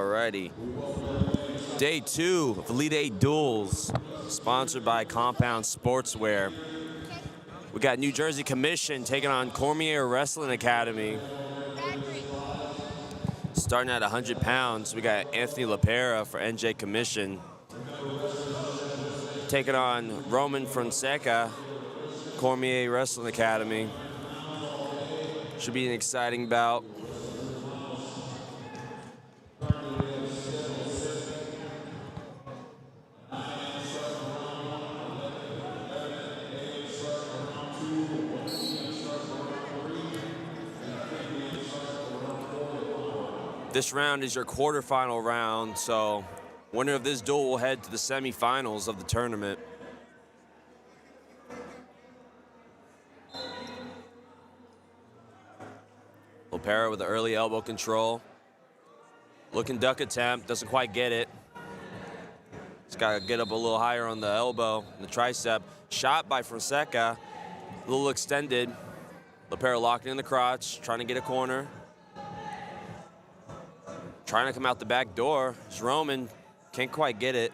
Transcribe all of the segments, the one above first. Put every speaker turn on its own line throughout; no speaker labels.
Alrighty. Day 2 of Elite 8 Duels, sponsored by Compound Sportswear. We got New Jersey Commission taking on Cormier Wrestling Academy. Starting at 100 pounds, we got Anthony Pera for NJ Commission. Taking on Roman Fonseca, Cormier Wrestling Academy. Should be an exciting bout. This round is your quarterfinal round, so winner of this duel will head to the semifinals of the tournament. Pera with the early elbow control. Looking duck attempt, doesn't quite get it. He's got to get up a little higher on the elbow, the tricep. Shot by Fonseca, a little extended. Pera locking in the crotch, trying to get a corner. Trying to come out the back door. It's Roman, can't quite get it.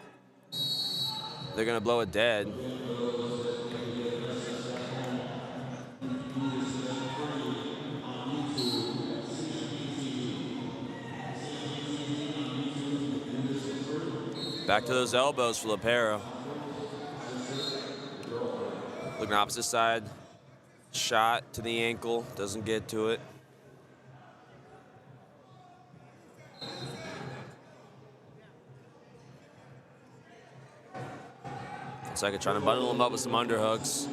They're gonna blow it dead. Back to those elbows for Pera. Looking opposite side. Shot to the ankle, doesn't get to it. Fonseca trying to bundle him up with some underhooks.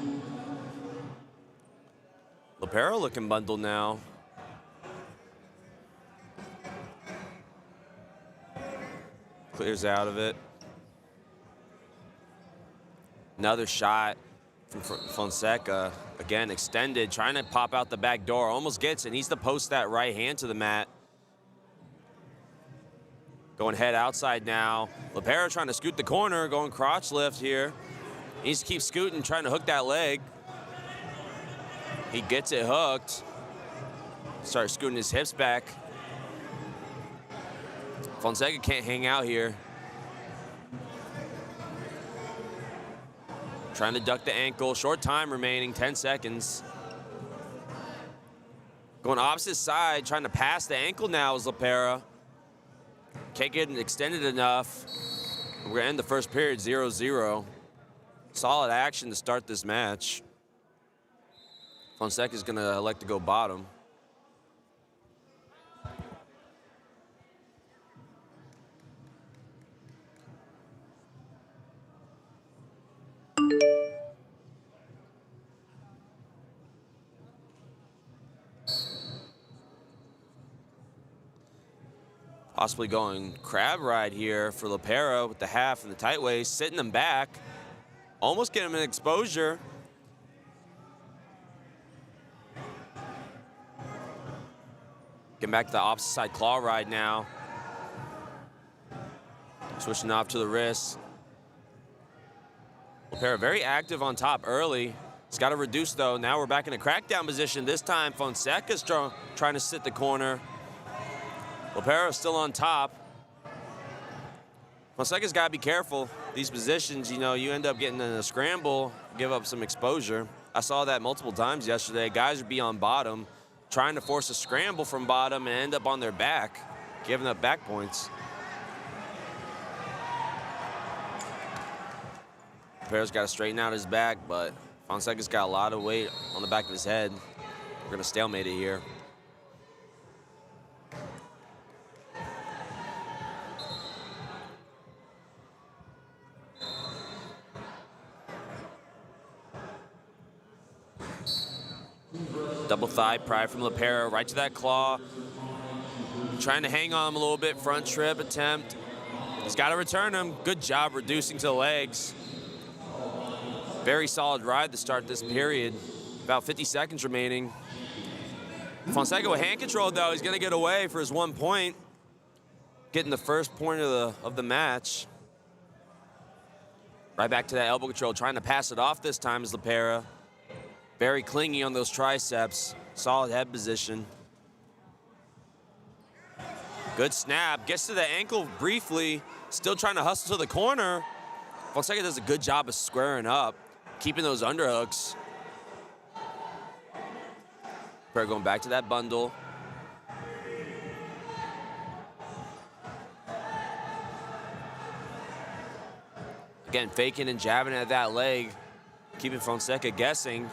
Pera looking bundled now. Clears out of it. Another shot from Fonseca. Again, extended, trying to pop out the back door. Almost gets it. Needs to post that right hand to the mat. Going head outside now. Pera trying to scoot the corner, going crotch lift here. He needs to keep scooting, trying to hook that leg. He gets it hooked. Starts scooting his hips back. Fonseca can't hang out here. Trying to duck the ankle. Short time remaining, 10 seconds. Going opposite side, trying to pass the ankle now is Pera. Can't get it extended enough. We're gonna end the first period 0-0. Solid action to start this match. Fonseca's gonna elect to go bottom. Possibly going crab ride here for Pera with the half and the tight waist, sitting them back. Almost getting him an exposure. Getting back to the opposite side claw ride now. Switching off to the wrist. Pera very active on top early. It's got to reduce though. Now we're back in a crackdown position. This time Fonseca's trying to sit the corner. Pera still on top. Fonseca's got to be careful. These positions, you know, you end up getting in a scramble, give up some exposure. I saw that multiple times yesterday. Guys would be on bottom, trying to force a scramble from bottom and end up on their back, giving up back points. Pera's got to straighten out his back, but Fonseca's got a lot of weight on the back of his head. We're going to stalemate it here. Double thigh pry from Pera, right to that claw. Trying to hang on him a little bit, front trip attempt. He's got to return him. Good job reducing to the legs. Very solid ride to start this period. About 50 seconds remaining. Fonseca with hand control though, he's gonna get away for his 1 point. Getting the first point of the match. Right back to that elbow control, trying to pass it off this time is Pera. Very clingy on those triceps. Solid head position. Good snap. Gets to the ankle briefly. Still trying to hustle to the corner. Fonseca does a good job of squaring up, keeping those underhooks. Perro going back to that bundle. Again, faking and jabbing at that leg, keeping Fonseca guessing.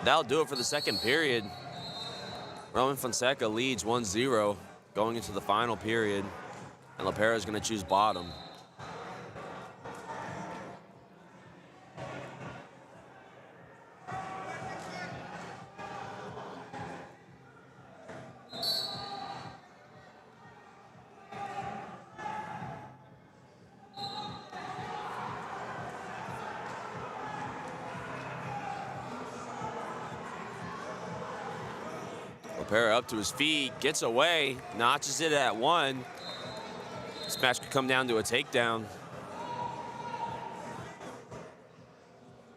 That'll do it for the second period. Roman Fonseca leads 1-0 going into the final period, and Lapera is going to choose bottom. Pera up to his feet, gets away, notches it at 1. This match could come down to a takedown.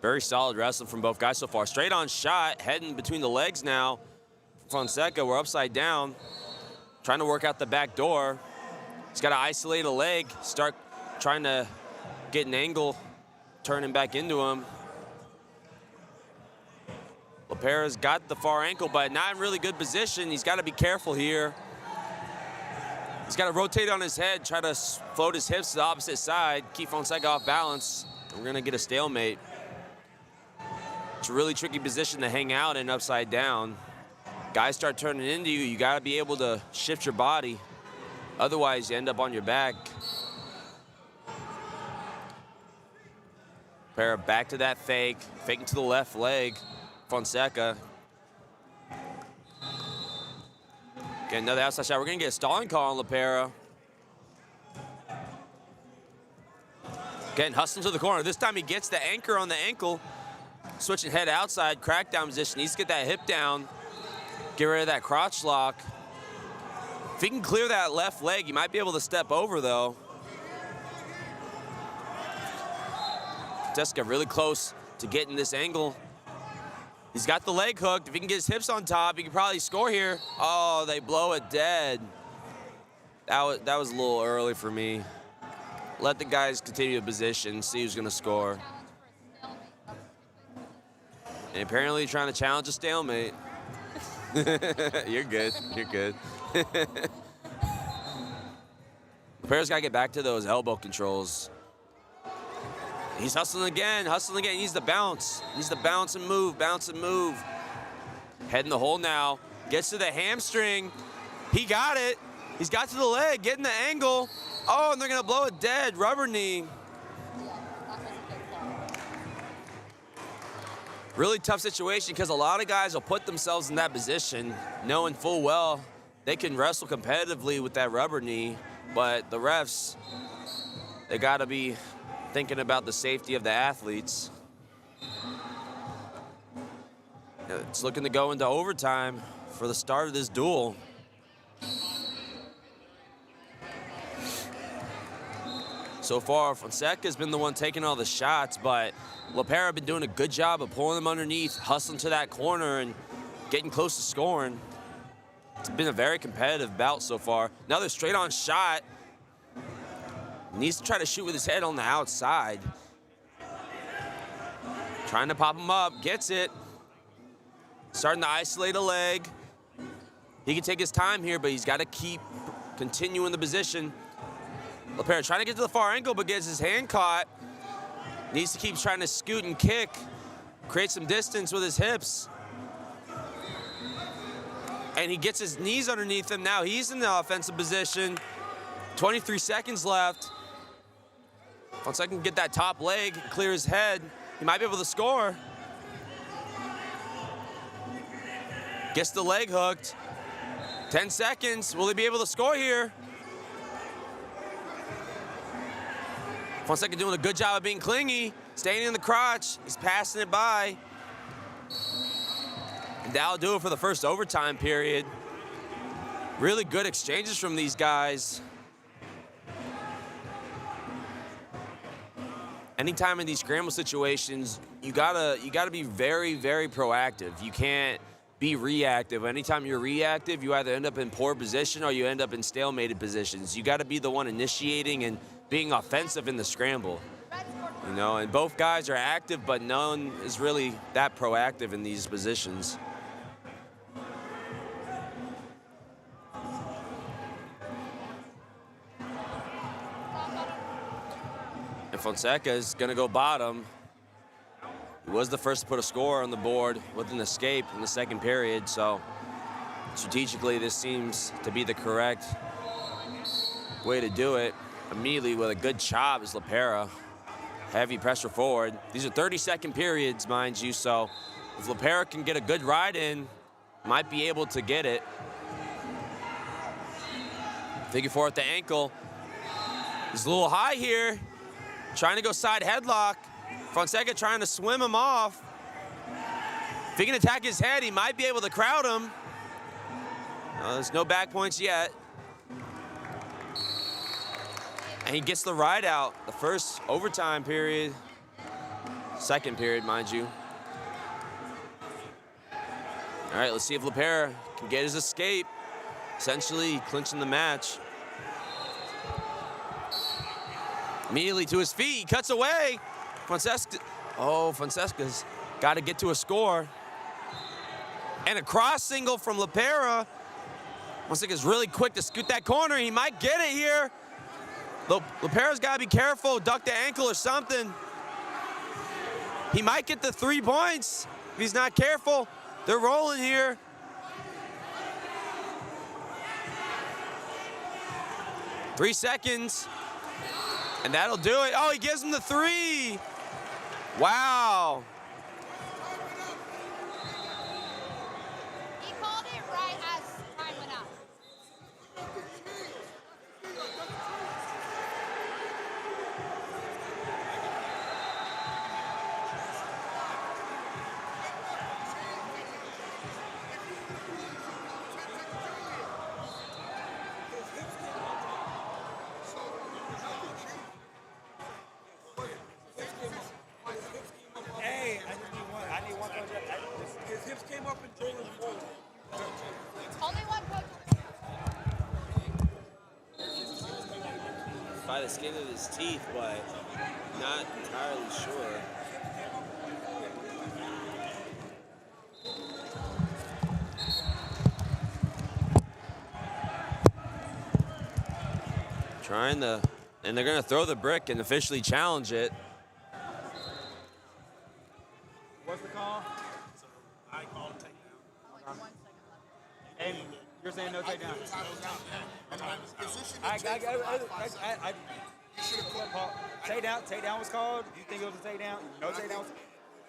Very solid wrestling from both guys so far. Straight on shot, heading between the legs now. Fonseca, we're upside down. Trying to work out the back door. He's got to isolate a leg, start trying to get an angle, turning back into him. Lapera's got the far ankle, but not in really good position. He's got to be careful here. He's got to rotate on his head, try to float his hips to the opposite side, keep Fonseca off balance. We're going to get a stalemate. It's a really tricky position to hang out in upside down. Guys start turning into you. You got to be able to shift your body. Otherwise, you end up on your back. Pera back to that fake, faking to the left leg. Fonseca. Get another outside shot. We're gonna get a stalling call on Lapera. Getting hustling to the corner. This time he gets the anchor on the ankle. Switching head outside, crackdown position. Needs to get that hip down. Get rid of that crotch lock. If he can clear that left leg, he might be able to step over though. Jessica really close to getting this angle. He's got the leg hooked. If he can get his hips on top, he can probably score here. Oh, they blow it dead. That was a little early for me. Let the guys continue to position, see who's gonna score. And apparently trying to challenge a stalemate. You're good, you're good. Pera's gotta get back to those elbow controls. He's hustling again, he needs to bounce. He needs to bounce and move, bounce and move. Head in the hole now, gets to the hamstring. He got it. He's got to the leg, getting the angle. Oh, and they're gonna blow it dead, rubber knee. Really tough situation because a lot of guys will put themselves in that position knowing full well they can wrestle competitively with that rubber knee, but the refs, they gotta be thinking about the safety of the athletes. It's looking to go into overtime for the start of this duel. So far, Fonseca's been the one taking all the shots, but Lapera been doing a good job of pulling them underneath, hustling to that corner and getting close to scoring. It's been a very competitive bout so far. Another straight on shot. Needs to try to shoot with his head on the outside. Trying to pop him up, gets it. Starting to isolate a leg. He can take his time here, but he's got to keep continuing the position. Lapera trying to get to the far ankle, but gets his hand caught. Needs to keep trying to scoot and kick. Create some distance with his hips. And he gets his knees underneath him now. He's in the offensive position. 23 seconds left. Once I can get that top leg, clear his head, he might be able to score. Gets the leg hooked. 10 seconds. Will he be able to score here? Fonseca doing a good job of being clingy, staying in the crotch. He's passing it by. And that'll do it for the first overtime period. Really good exchanges from these guys. Anytime in these scramble situations, you gotta be very, very proactive. You can't be reactive. Anytime you're reactive, you either end up in poor position or you end up in stalemated positions. You got to be the one initiating and being offensive in the scramble. You know, and both guys are active, but none is really that proactive in these positions. And Fonseca is going to go bottom. He was the first to put a score on the board with an escape in the second period, so strategically this seems to be the correct way to do it. Immediately with a good chop is Pera. Heavy pressure forward. These are 30-second periods, mind you, so if Pera can get a good ride in, might be able to get it. Figure four at the ankle. He's a little high here. Trying to go side headlock. Fonseca trying to swim him off. If he can attack his head, he might be able to crowd him. There's no back points yet. And he gets the ride out. The first overtime period. Second period, mind you. All right, let's see if Pera can get his escape. Essentially clinching the match. Immediately to his feet, he cuts away. Fonseca's got to get to a score. And a cross single from Pera. Fonseca's really quick to scoot that corner. He might get it here. Pera's got to be careful, duck the ankle or something. He might get the 3 points if he's not careful. They're rolling here. Three seconds. And that'll do it. Oh, he gives him the 3. Wow.
He called it right as time went out.
By the skin of his teeth, but not entirely sure. And they're gonna throw the brick and officially challenge it.
What's the call? I called takedown. And you're saying no takedown? Takedown was called. You think it was a takedown? No takedown.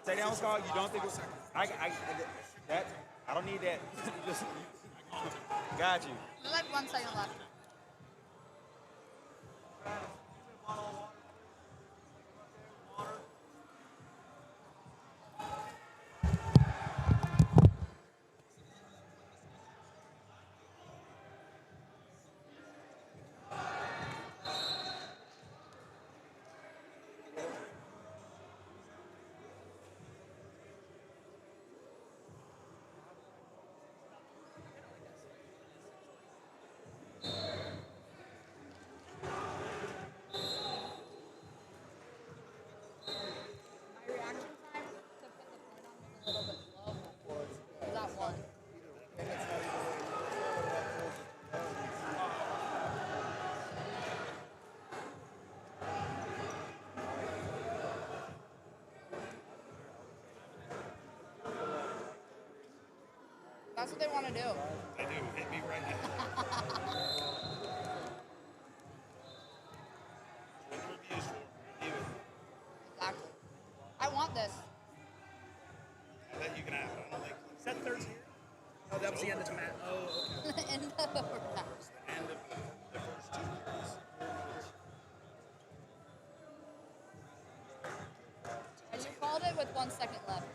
Takedown was called. You don't think it was? I don't need that. Just got you.
You have 1 second left. That's what they want to do.
They do. Hit me right now. What the review's for? Review it.
Exactly. I want this.
That you can have it. I don't think.
Is that third tier? Oh, that was the end of the match. Oh, okay.
End of overtime.
End of the first 2 years.
And you called it with 1 second left.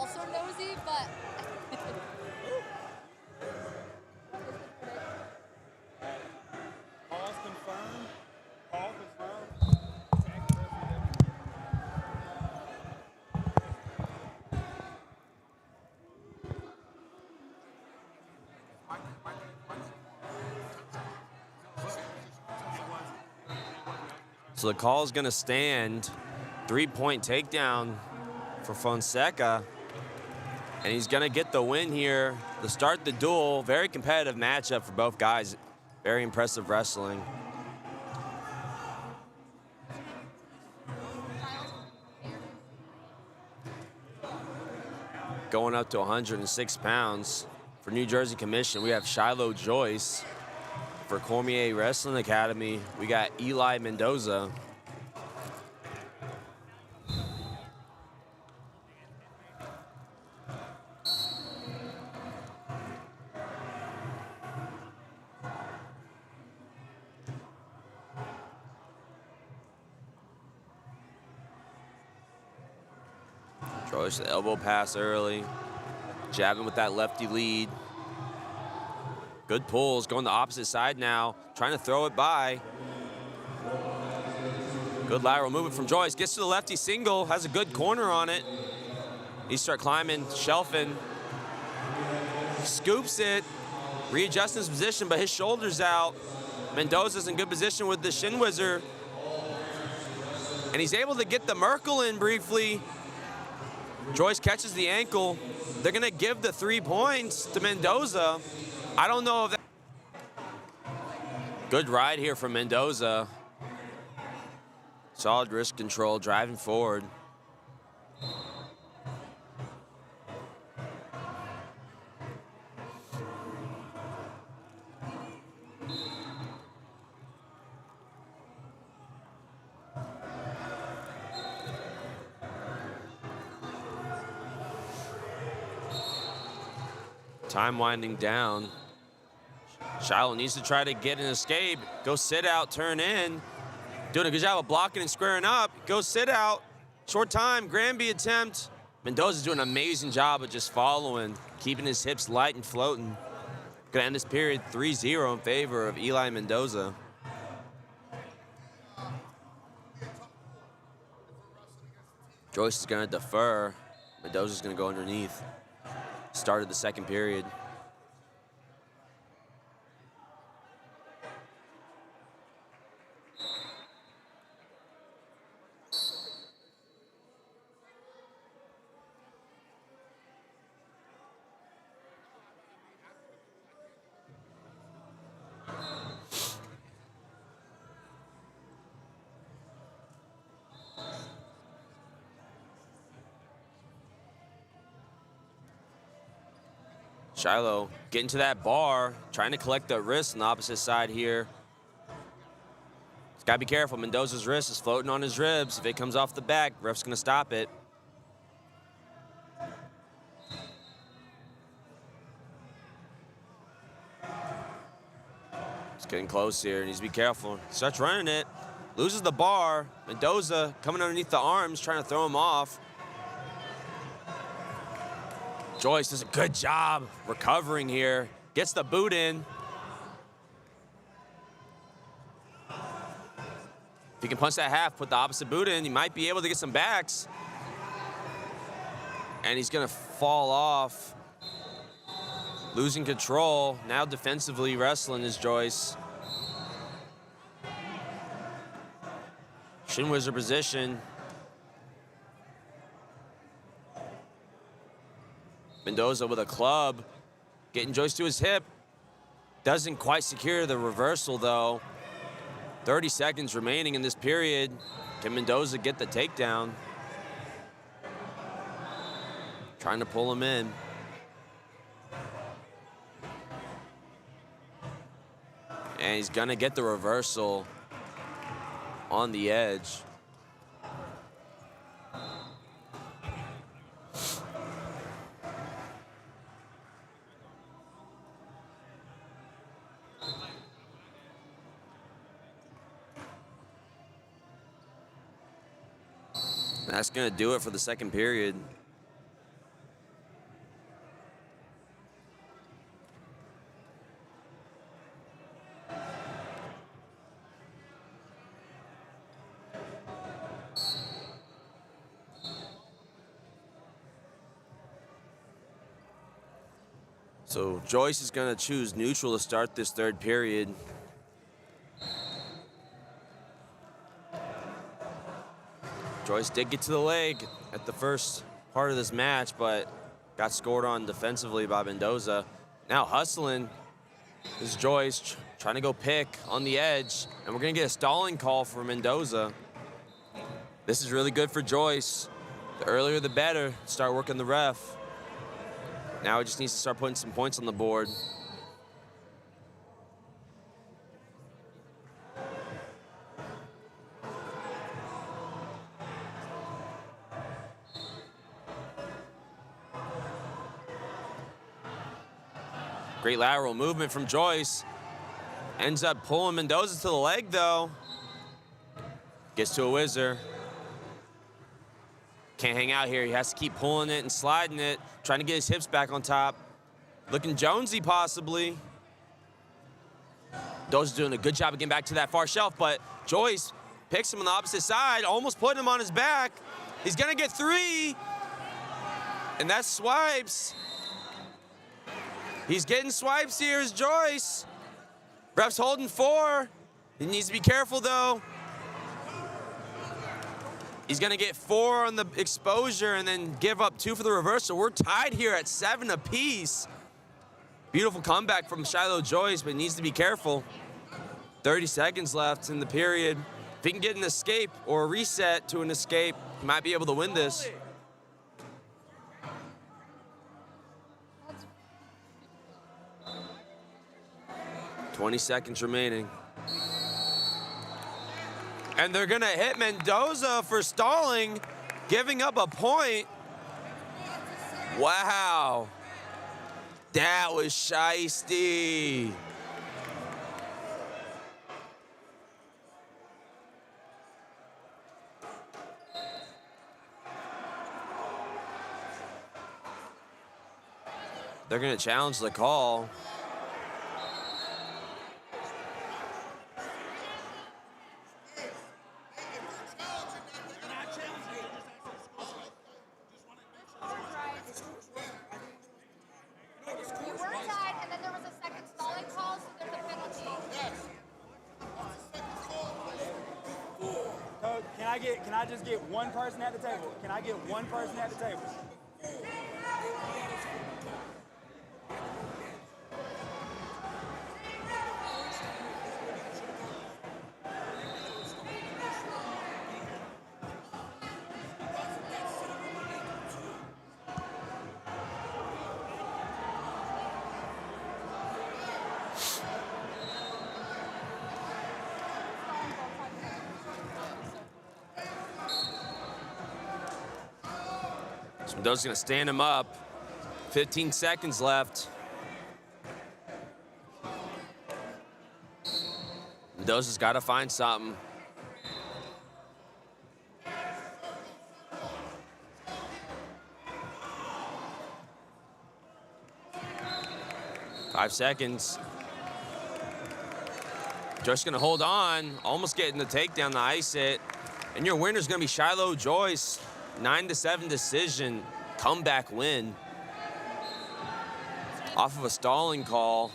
also nosy, but
Pause confirmed. Pause confirmed.
So the call is going to stand. 3-point takedown for Fonseca. And he's going to get the win here to start the duel. Very competitive matchup for both guys. Very impressive wrestling. Going up to 106 pounds. For New Jersey Commission, we have Shiloh Joyce. For Cormier Wrestling Academy, we got Eli Mendoza. Joyce, the elbow pass early. Jabbing with that lefty lead. Good pulls, going the opposite side now. Trying to throw it by. Good lateral movement from Joyce. Gets to the lefty single, has a good corner on it. He start climbing, shelving. Scoops it, readjusting his position, but his shoulder's out. Mendoza's in good position with the shin whizzer. And he's able to get the Merkle in briefly. Joyce catches the ankle. They're gonna give the 3 points to Mendoza. I don't know if that... Good ride here from Mendoza. Solid wrist control, driving forward. Time winding down. Shiloh needs to try to get an escape. Go sit out, turn in. Doing a good job of blocking and squaring up. Go sit out. Short time, Granby attempt. Mendoza's doing an amazing job of just following, keeping his hips light and floating. Gonna end this period 3-0 in favor of Eli Mendoza. Joyce is gonna defer. Mendoza's gonna go underneath. Started the second period. Shiloh getting to that bar, trying to collect the wrist on the opposite side here. He's got to be careful. Mendoza's wrist is floating on his ribs. If it comes off the back, ref's going to stop it. It's getting close here. Needs to be careful. Starts running it. Loses the bar. Mendoza coming underneath the arms, trying to throw him off. Joyce does a good job recovering here. Gets the boot in. If he can punch that half, put the opposite boot in, he might be able to get some backs. And he's gonna fall off. Losing control. Now defensively wrestling is Joyce. Shin whizzer position. Mendoza with a club, getting Joyce to his hip. Doesn't quite secure the reversal though. 30 seconds remaining in this period. Can Mendoza get the takedown? Trying to pull him in. And he's gonna get the reversal on the edge. That's gonna do it for the second period. So Joyce is going to choose neutral to start this third period. Joyce did get to the leg at the first part of this match, but got scored on defensively by Mendoza. Now hustling is Joyce trying to go pick on the edge, and we're going to get a stalling call for Mendoza. This is really good for Joyce. The earlier the better. Start working the ref. Now he just needs to start putting some points on the board. Great lateral movement from Joyce. Ends up pulling Mendoza to the leg, though. Gets to a whizzer. Can't hang out here. He has to keep pulling it and sliding it, trying to get his hips back on top. Looking Jonesy, possibly. Mendoza's doing a good job of getting back to that far shelf, but Joyce picks him on the opposite side, almost putting him on his back. He's gonna get 3, and that's swipes. He's getting swipes here is Joyce. Ref's holding 4. He needs to be careful, though. He's gonna get 4 on the exposure and then give up 2 for the reversal. We're tied here at 7 apiece. Beautiful comeback from Shiloh Joyce, but he needs to be careful. 30 seconds left in the period. If he can get an escape or a reset to an escape, he might be able to win this. 20 seconds remaining. And they're gonna hit Mendoza for stalling, giving up a point. Wow. That was shiesty. They're gonna challenge the call.
Can I just get one person at the table? Can I get one person at the table?
Mendoza's gonna stand him up. 15 seconds left. Mendoza's gotta find something. Five seconds. Joyce gonna hold on, almost getting the takedown to ice it. And your winner's gonna be Shiloh Joyce. 9-7 decision, comeback win. Off of a stalling call.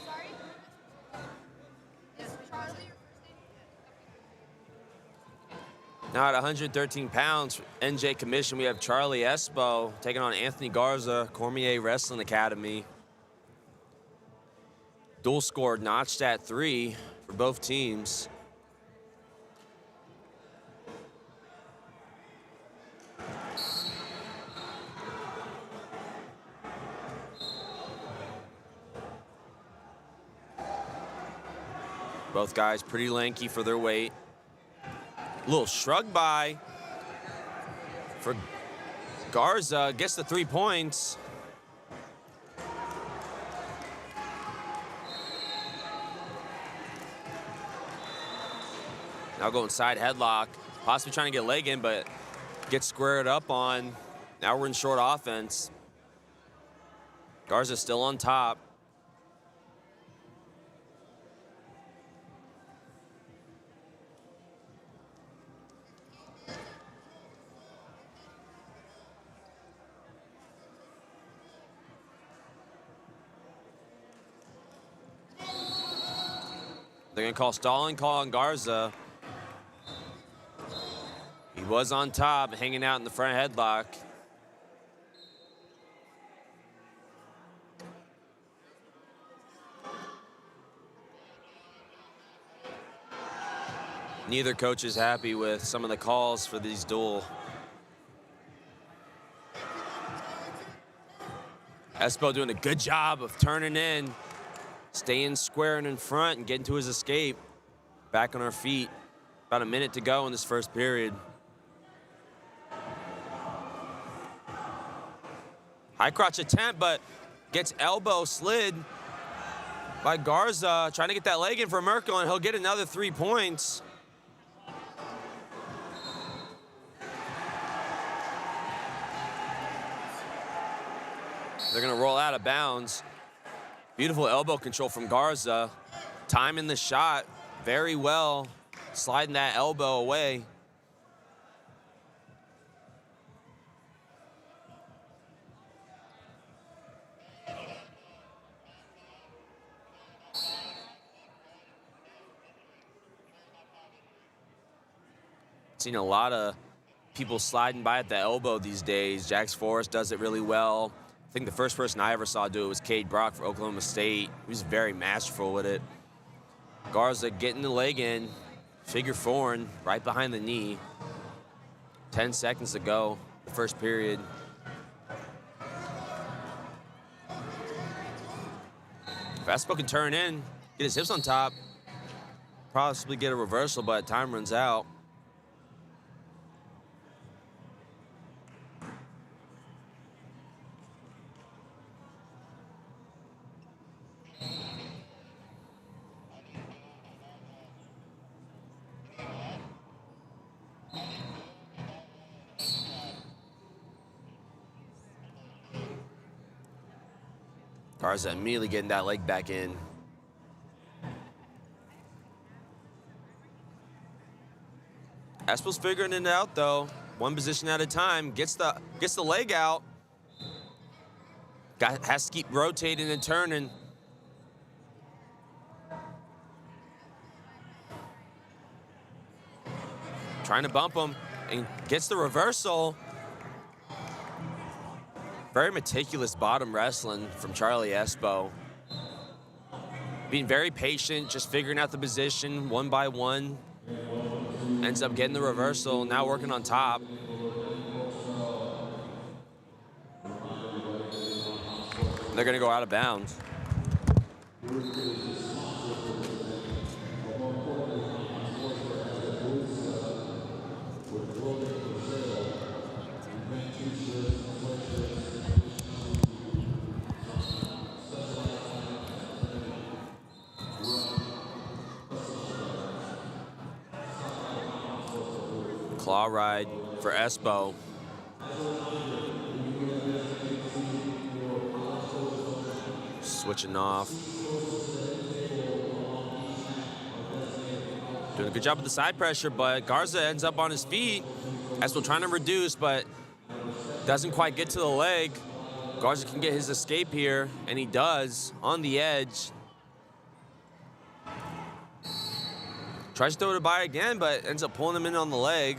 Now at 113 pounds, NJ Commission, we have Charlie Espo taking on Anthony Garza, Cormier Wrestling Academy. Dual score notched at 3 for both teams. Both guys pretty lanky for their weight. A little shrug by for Garza, gets the 3 points. Now going side headlock, possibly trying to get a leg in, but gets squared up on. Now we're in short offense. Garza's still on top. They're going to call stalling call on Garza. He was on top, hanging out in the front headlock. Neither coach is happy with some of the calls for these duel. Espo doing a good job of turning in, staying square and in front and getting to his escape. Back on our feet. About a minute to go in this first period. High crotch attempt, but gets elbow slid by Garza, trying to get that leg in for Merkel, and he'll get another 3 points. They're gonna roll out of bounds. Beautiful elbow control from Garza. Timing the shot very well, sliding that elbow away. Seen a lot of people sliding by at the elbow these days. Jax Forrest does it really well. I think the first person I ever saw do it was Cade Brock for Oklahoma State. He was very masterful with it. Garza getting the leg in, figure foreign, right behind the knee. 10 seconds to go, the first period. If Espo can turn in, get his hips on top, possibly get a reversal, but time runs out. Garza immediately getting that leg back in. Espo's figuring it out though. One position at a time. Gets the leg out. Has to keep rotating and turning. Trying to bump him and gets the reversal. Very meticulous bottom wrestling from Charlie Espo. Being very patient, just figuring out the position one by one. Ends up getting the reversal, now working on top. They're gonna go out of bounds. Claw ride for Espo. Switching off. Doing a good job with the side pressure, but Garza ends up on his feet. Espo trying to reduce, but doesn't quite get to the leg. Garza can get his escape here, and he does on the edge. Tries to throw it by again, but ends up pulling him in on the leg.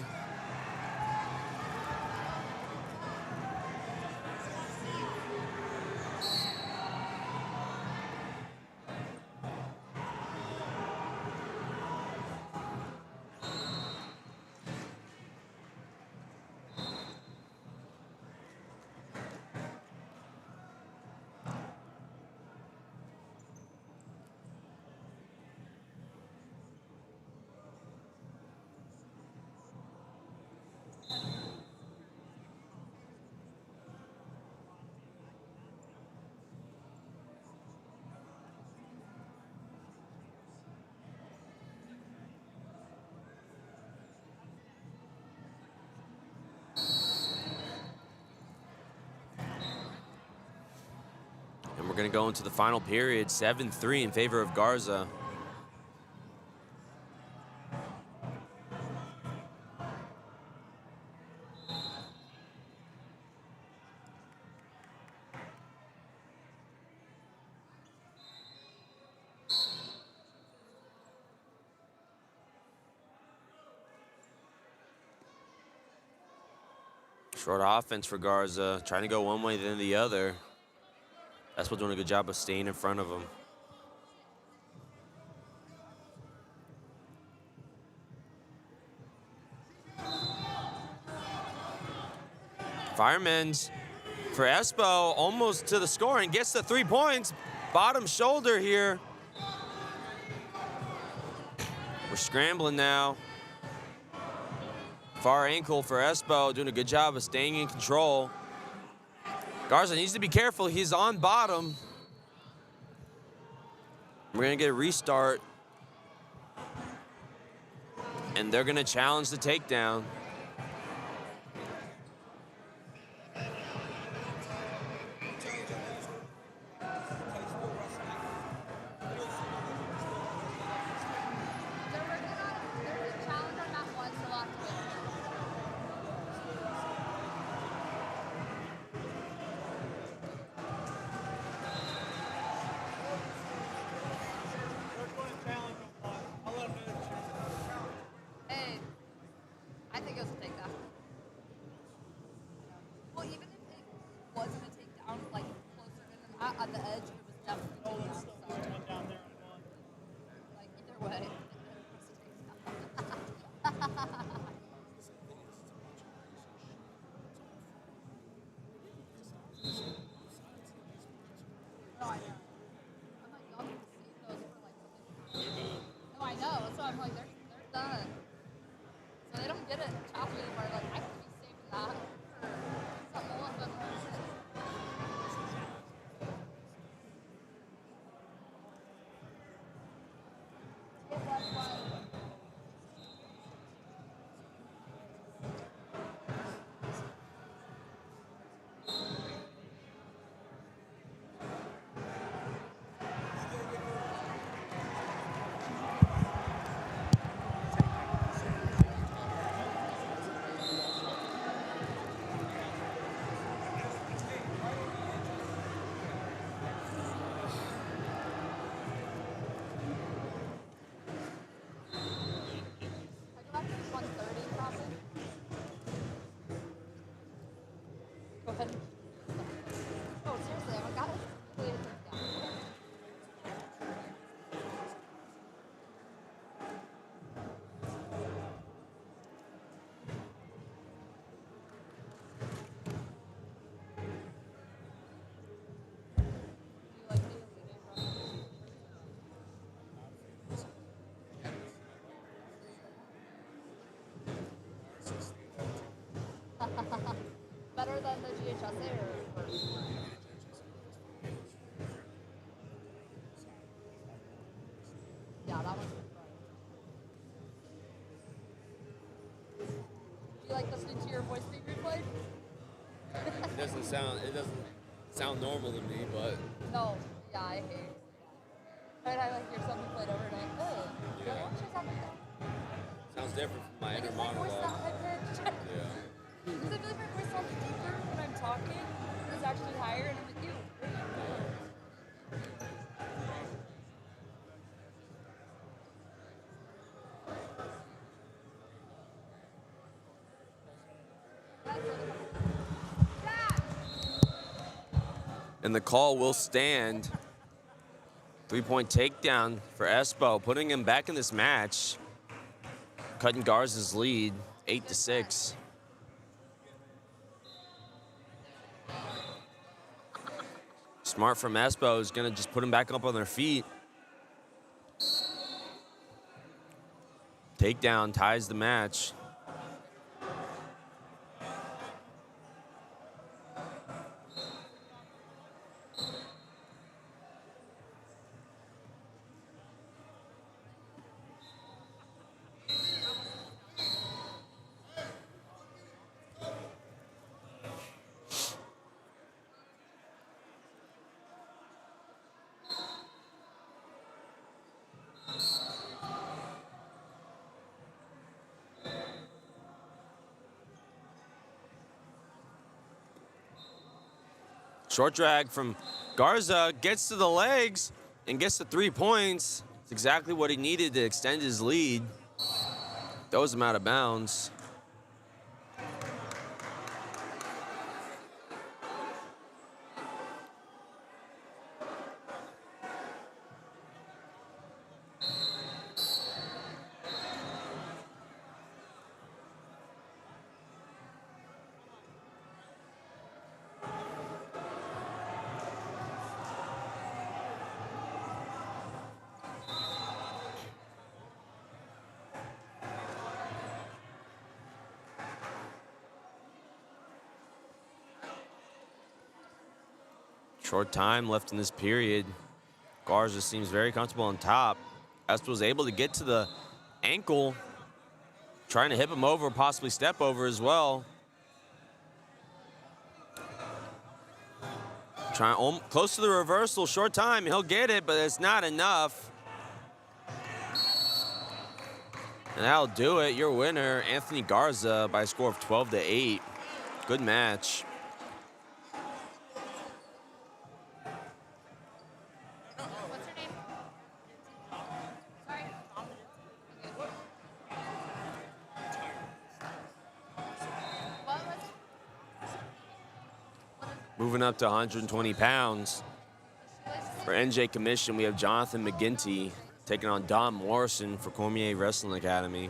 We're going to go into the final period, 7-3 in favor of Garza. Short offense for Garza, trying to go one way then the other. Espo doing a good job of staying in front of him. Fireman's for Espo, almost to the score and gets the 3 points. Bottom shoulder here. We're scrambling now. Far ankle for Espo, doing a good job of staying in control. Garza needs to be careful, he's on bottom. We're gonna get a restart. And they're gonna challenge the takedown.
Better than the GHSA or worse? Yeah, that one's good. Do you like listening to your voice being replayed?
It doesn't sound normal to me, but
No, yeah, I hate it. I like hear something played over and I'm like, oh,
Yeah.
why don't you sound like that?
sounds different from my
Like,
inner
is my voice
monologue.
not high pitched?
Yeah.
Because I feel like my voice sounds deeper when I'm talking. It's actually higher, and I'm like, ew.
And the call will stand. 3-point takedown for Espo, putting him back in this match. Cutting Garza's lead, 8-6. Smart from Espo is gonna just put him back up on their feet. Takedown ties the match. Short drag from Garza, gets to the legs and gets the 3 points. It's exactly what he needed to extend his lead. Throws him out of bounds. Short time left in this period. Garza seems very comfortable on top. Espo was able to get to the ankle, trying to hip him over, possibly step over as well. Trying close to the reversal, short time, he'll get it, but it's not enough. And that'll do it. Your winner, Anthony Garza, by a score of 12-8. Good match.
What's her name? Sorry. What was
Moving up to 120 pounds. For NJ Commission, we have Jonathan McGinty taking on Don Morrison for Cormier Wrestling Academy.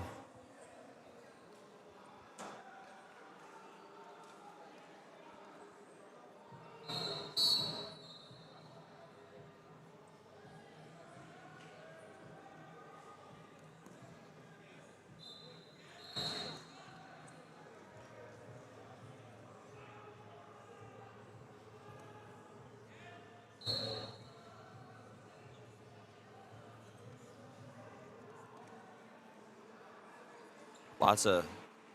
Lots of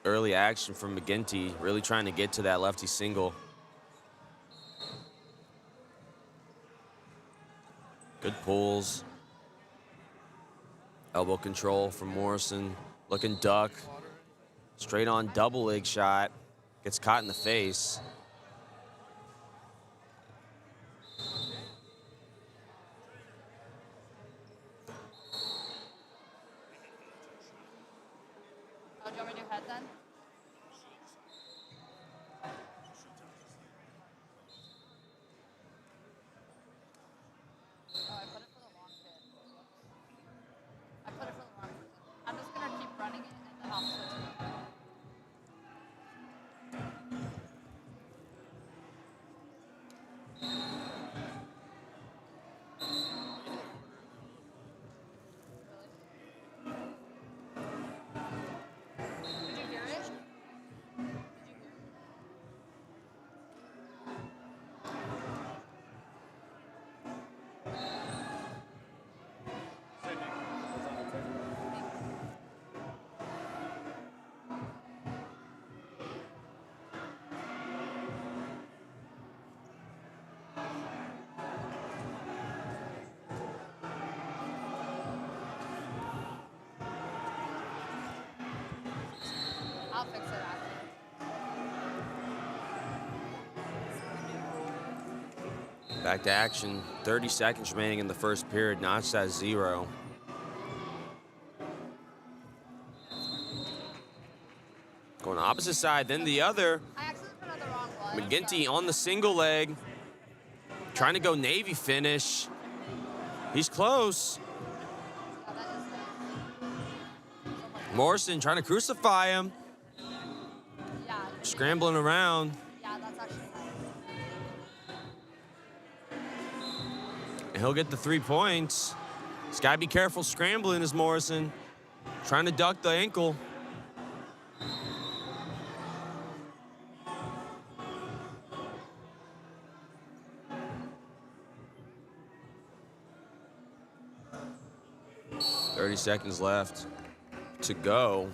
early action from McGinty, really trying to get to that lefty single. Good pulls. Elbow control from Morrison. Looking duck. Straight on double leg shot. Gets caught in the face.
Oh, do you want me to do head then? Oh, I put it for the long bit. I put it for the wrong person. I'm just gonna keep running it and then I'll switch it. Did you hear it? I'll fix it after.
Back to action. 30 seconds remaining in the first period. Notched at 0. Going opposite side, then the other.
I actually put on the wrong one.
McGinty on the single leg. Trying to go Navy finish. He's close.
Yeah, that is it.
Morrison trying to crucify him.
Yeah.
Scrambling around.
Yeah, that's actually
And he'll get the 3 points. He's got to be careful scrambling as Morrison. Trying to duck the ankle. .30 seconds left to go.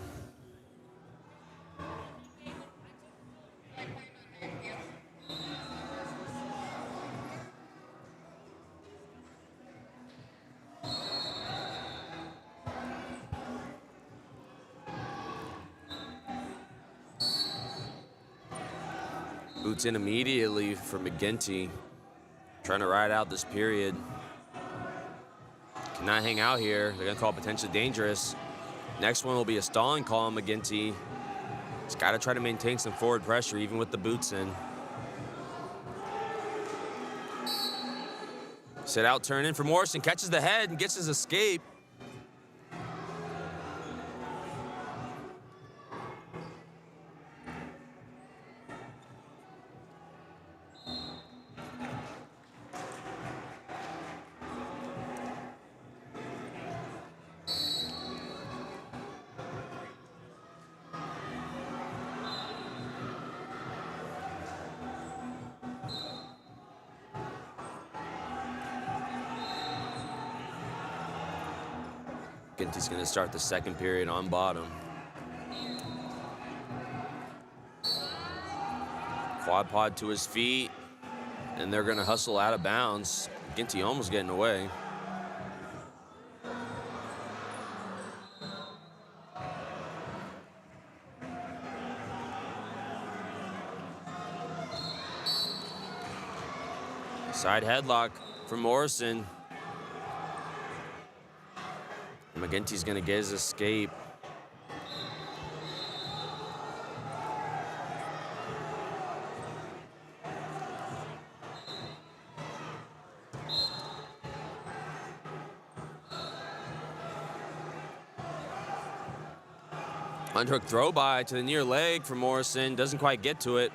Boots in immediately for McGinty. Trying to ride out this period. Cannot hang out here. They're going to call it potentially dangerous. Next one will be a stalling call on McGinty. He's got to try to maintain some forward pressure even with the boots in. Sit out, turn in for Morrison. Catches the head and gets his escape. McGinty's going to start the second period on bottom. Quad pod to his feet, and they're going to hustle out of bounds. McGinty almost getting away. Side headlock for Morrison. McGinty's gonna get his escape. Underhook throw by to the near leg for Morrison. Doesn't quite get to it.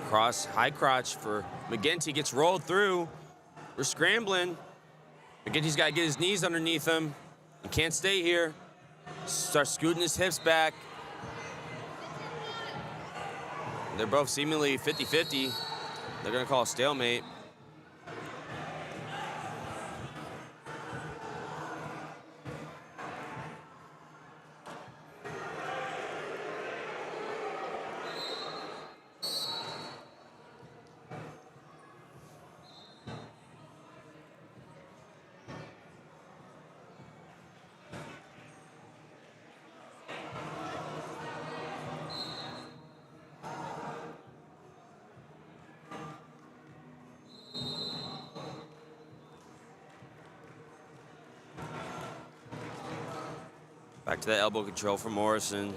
Cross, high crotch for McGinty, gets rolled through. We're scrambling. McGinty's got to get his knees underneath him. He can't stay here. Starts scooting his hips back. They're both seemingly 50-50. They're going to call a stalemate. Back to the elbow control for Morrison.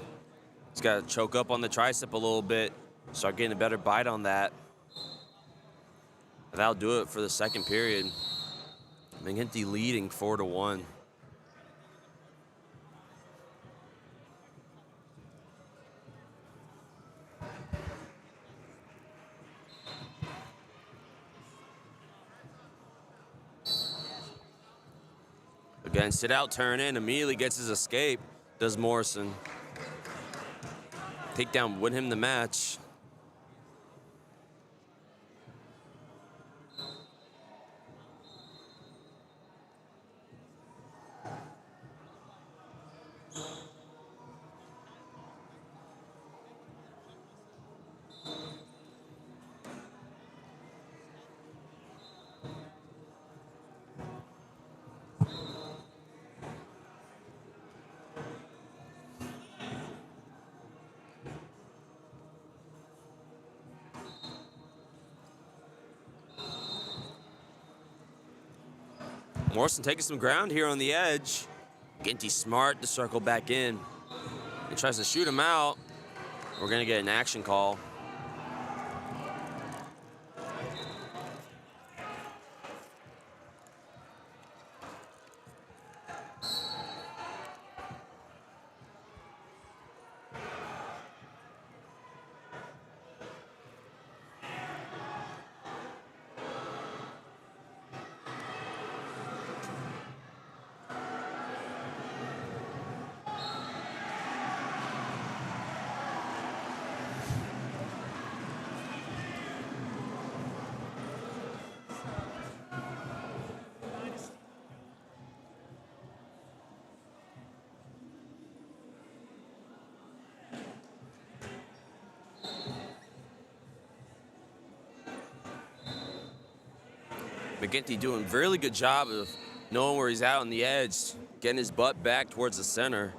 He's got to choke up on the tricep a little bit, start getting a better bite on that. And that'll do it for the second period. McGinty leading 4-1. Again, sit out, turn in, immediately gets his escape, does Morrison. Takedown win him the match. Morrison taking some ground here on the edge. McGinty smart to circle back in. He tries to shoot him out. We're gonna get an action call. McGinty doing a really good job of knowing where he's at on the edge, getting his butt back towards the center.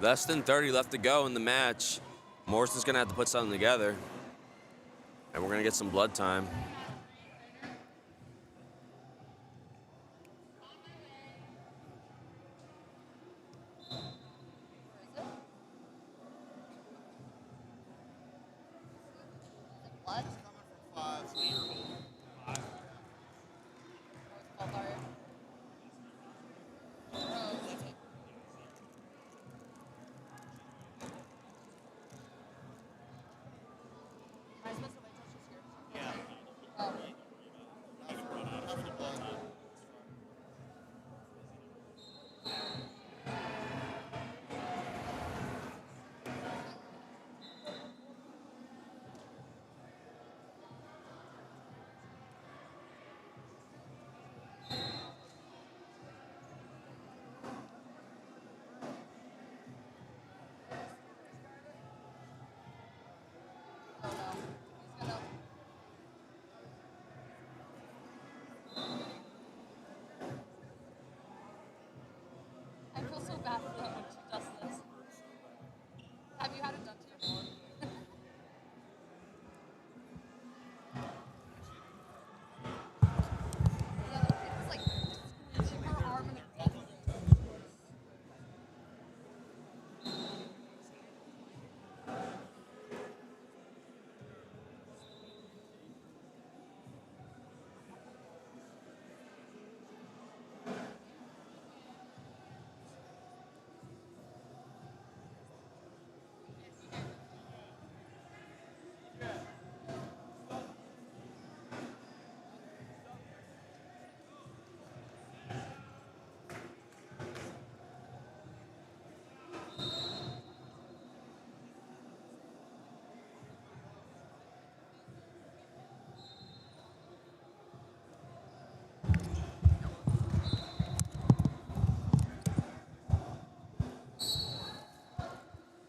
Less than 30 left to go in the match. Morrison's gonna have to put something together. And we're gonna get some blood time.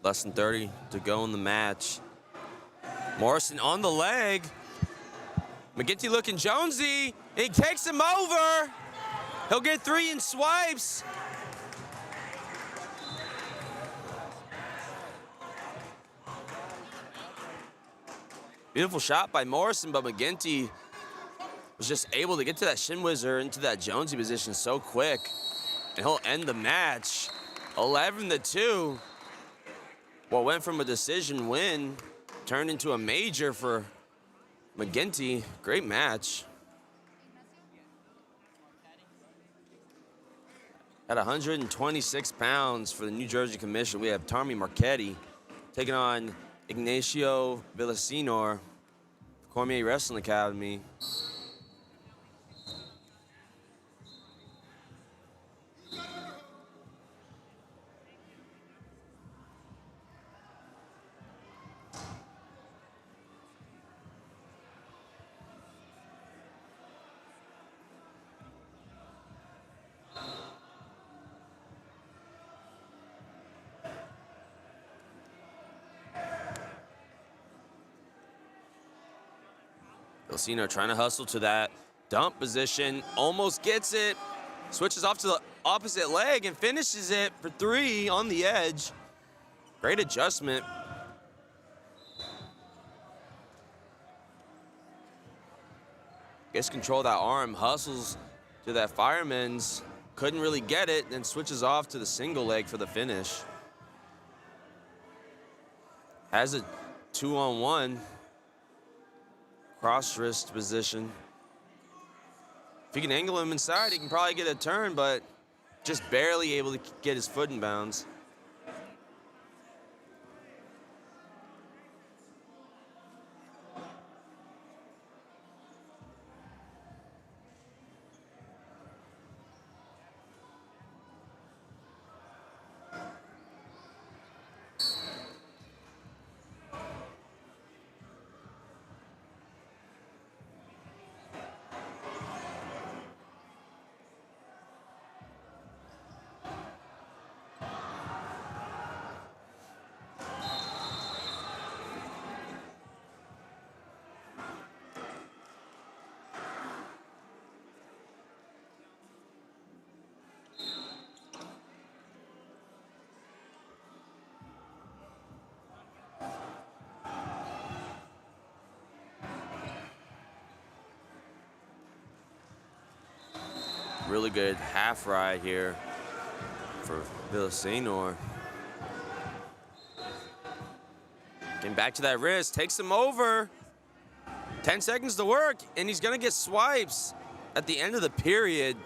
Less than 30 to go in the match. Morrison on the leg. McGinty looking jonesy. He takes him over. He'll get 3 in swipes. Beautiful shot by Morrison, but McGinty was just able to get to that shin whizzer into that jonesy position so quick. And he'll end the match 11-2. What went from a decision win turned into a major for McGinty. Great match. At 126 pounds for the New Jersey Commission, we have Tarmmy Marquetti taking on Ignacio Villasenor, Cormier Wrestling Academy. Villasenor trying to hustle to that dump position, almost gets it, switches off to the opposite leg and finishes it for 3 on the edge. Great adjustment. Gets control of that arm, hustles to that fireman's, couldn't really get it, then switches off to the single leg for the finish. Has a 2-on-1. Cross wrist position. If he can angle him inside, he can probably get a turn, but just barely able to get his foot in bounds. Really good half ride here for Villasenor. Getting back to that wrist, takes him over. 10 seconds to work, and he's gonna get swipes at the end of the period.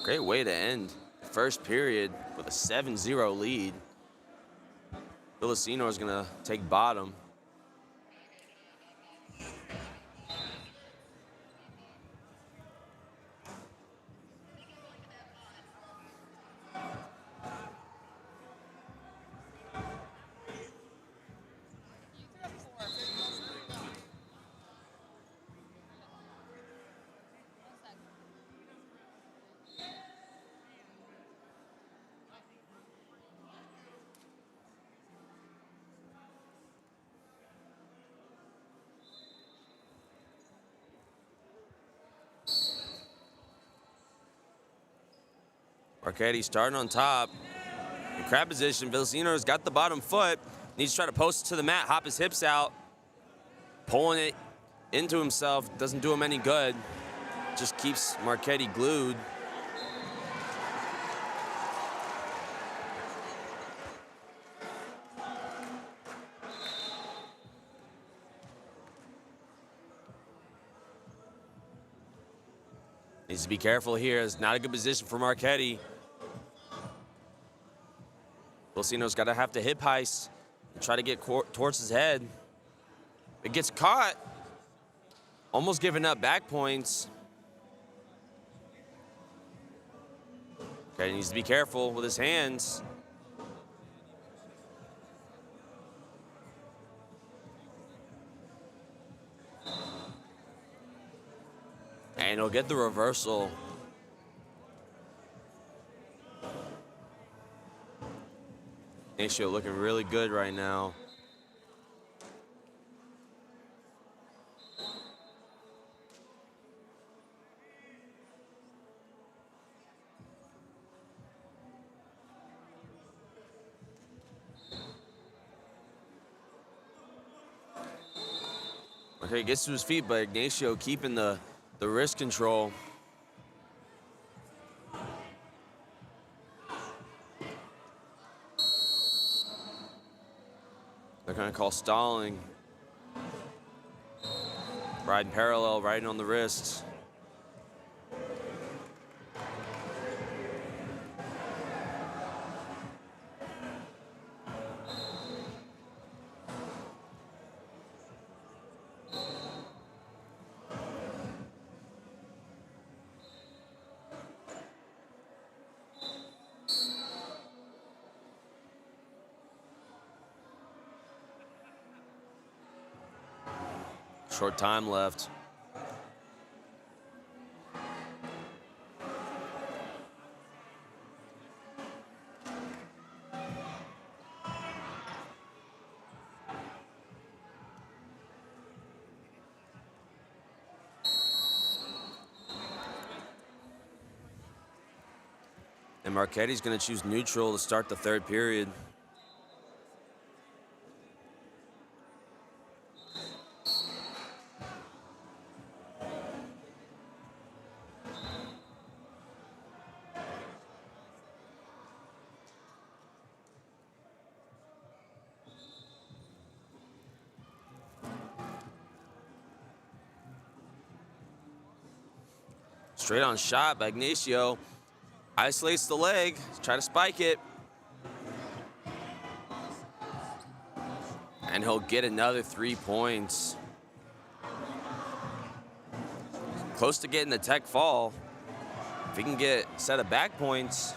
Great way to end the first period with a 7-0 lead. Villasenor is gonna take bottom. Marquetti starting on top. In crab position, Villasenor's got the bottom foot. Needs to try to post it to the mat, hop his hips out. Pulling it into himself, doesn't do him any good. Just keeps Marquetti glued. Needs to be careful here. It's not a good position for Marquetti. Villasenor's got to have to hip heist and try to get towards his head. It gets caught. Almost giving up back points. Okay, he needs to be careful with his hands. And he'll get the reversal. Ignacio looking really good right now. Okay, gets to his feet, but Ignacio keeping the wrist control. They're gonna call stalling. Riding parallel, riding on the wrists. Short time left. And Marquetti's going to choose neutral to start the third period. Straight on shot by Ignacio. Isolates the leg, try to spike it. And he'll get another 3 points. Close to getting the tech fall. If he can get a set of back points.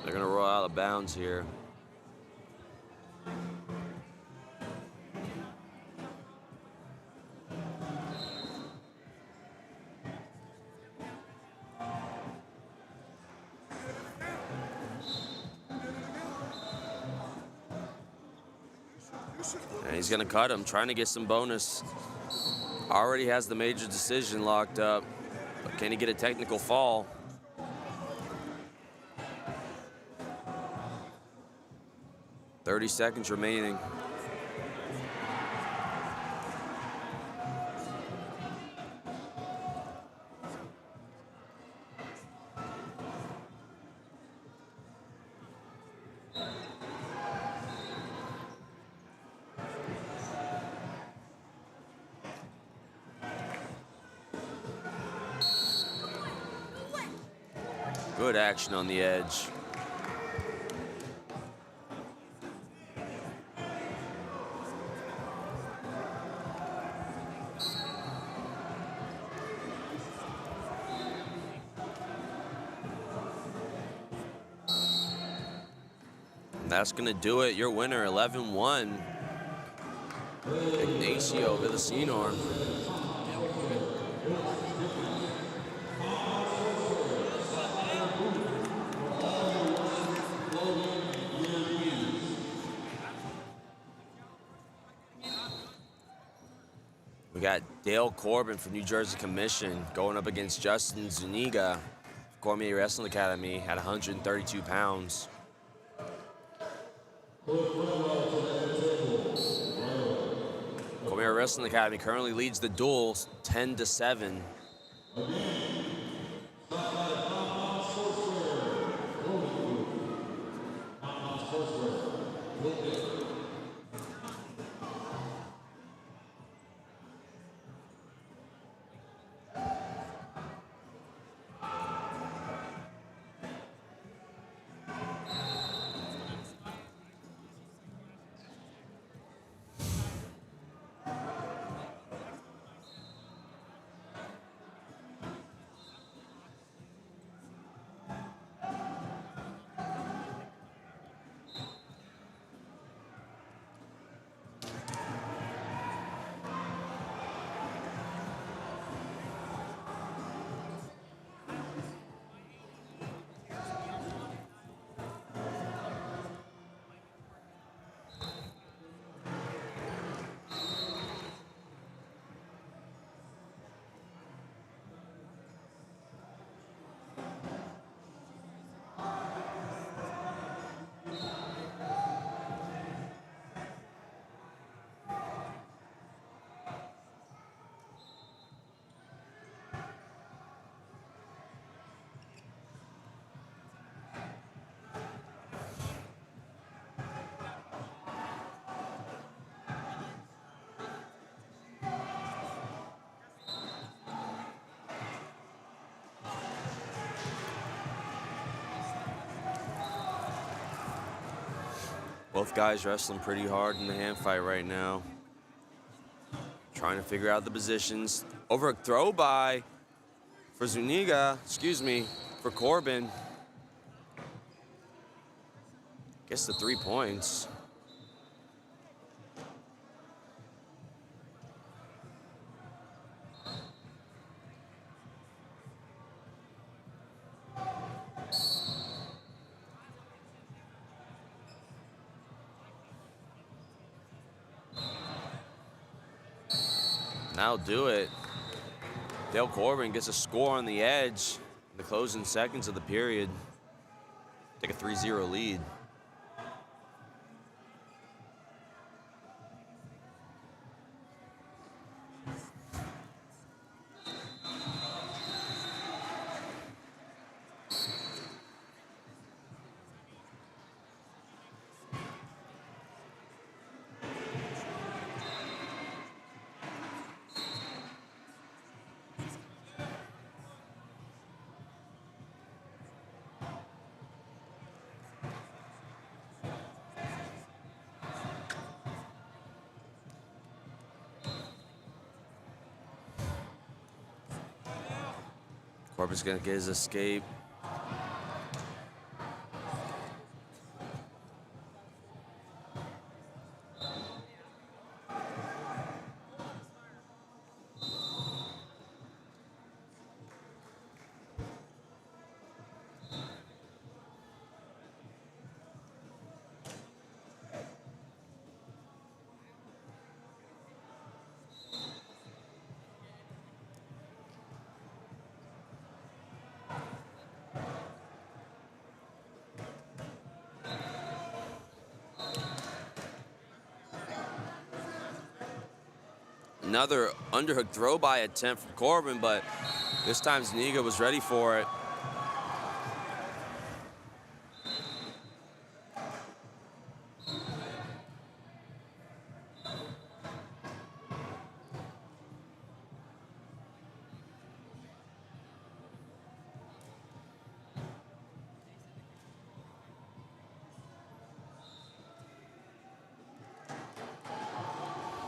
They're gonna roll out of bounds here. And he's gonna cut him, trying to get some bonus. Already has the major decision locked up. But can he get a technical fall? .30 seconds remaining. Good action on the edge. That's gonna do it. Your winner, 11-1. Ignacio Villasenor. We got Dale Corbin from New Jersey Commission going up against Justin Zuniga, Cormier Wrestling Academy at 132 pounds. Cormier Wrestling Academy currently leads the duel 10-7. Both guys wrestling pretty hard in the hand fight right now. Trying to figure out the positions. Over a throw by for Zuniga, for Corbin. Gets the 3 points. That'll do it. Dale Corbin gets a score on the edge in the closing seconds of the period. Take a 3-0 lead. Corbin's gonna get his escape. Another underhook throw by attempt from Corbin, but this time Zuniga was ready for it.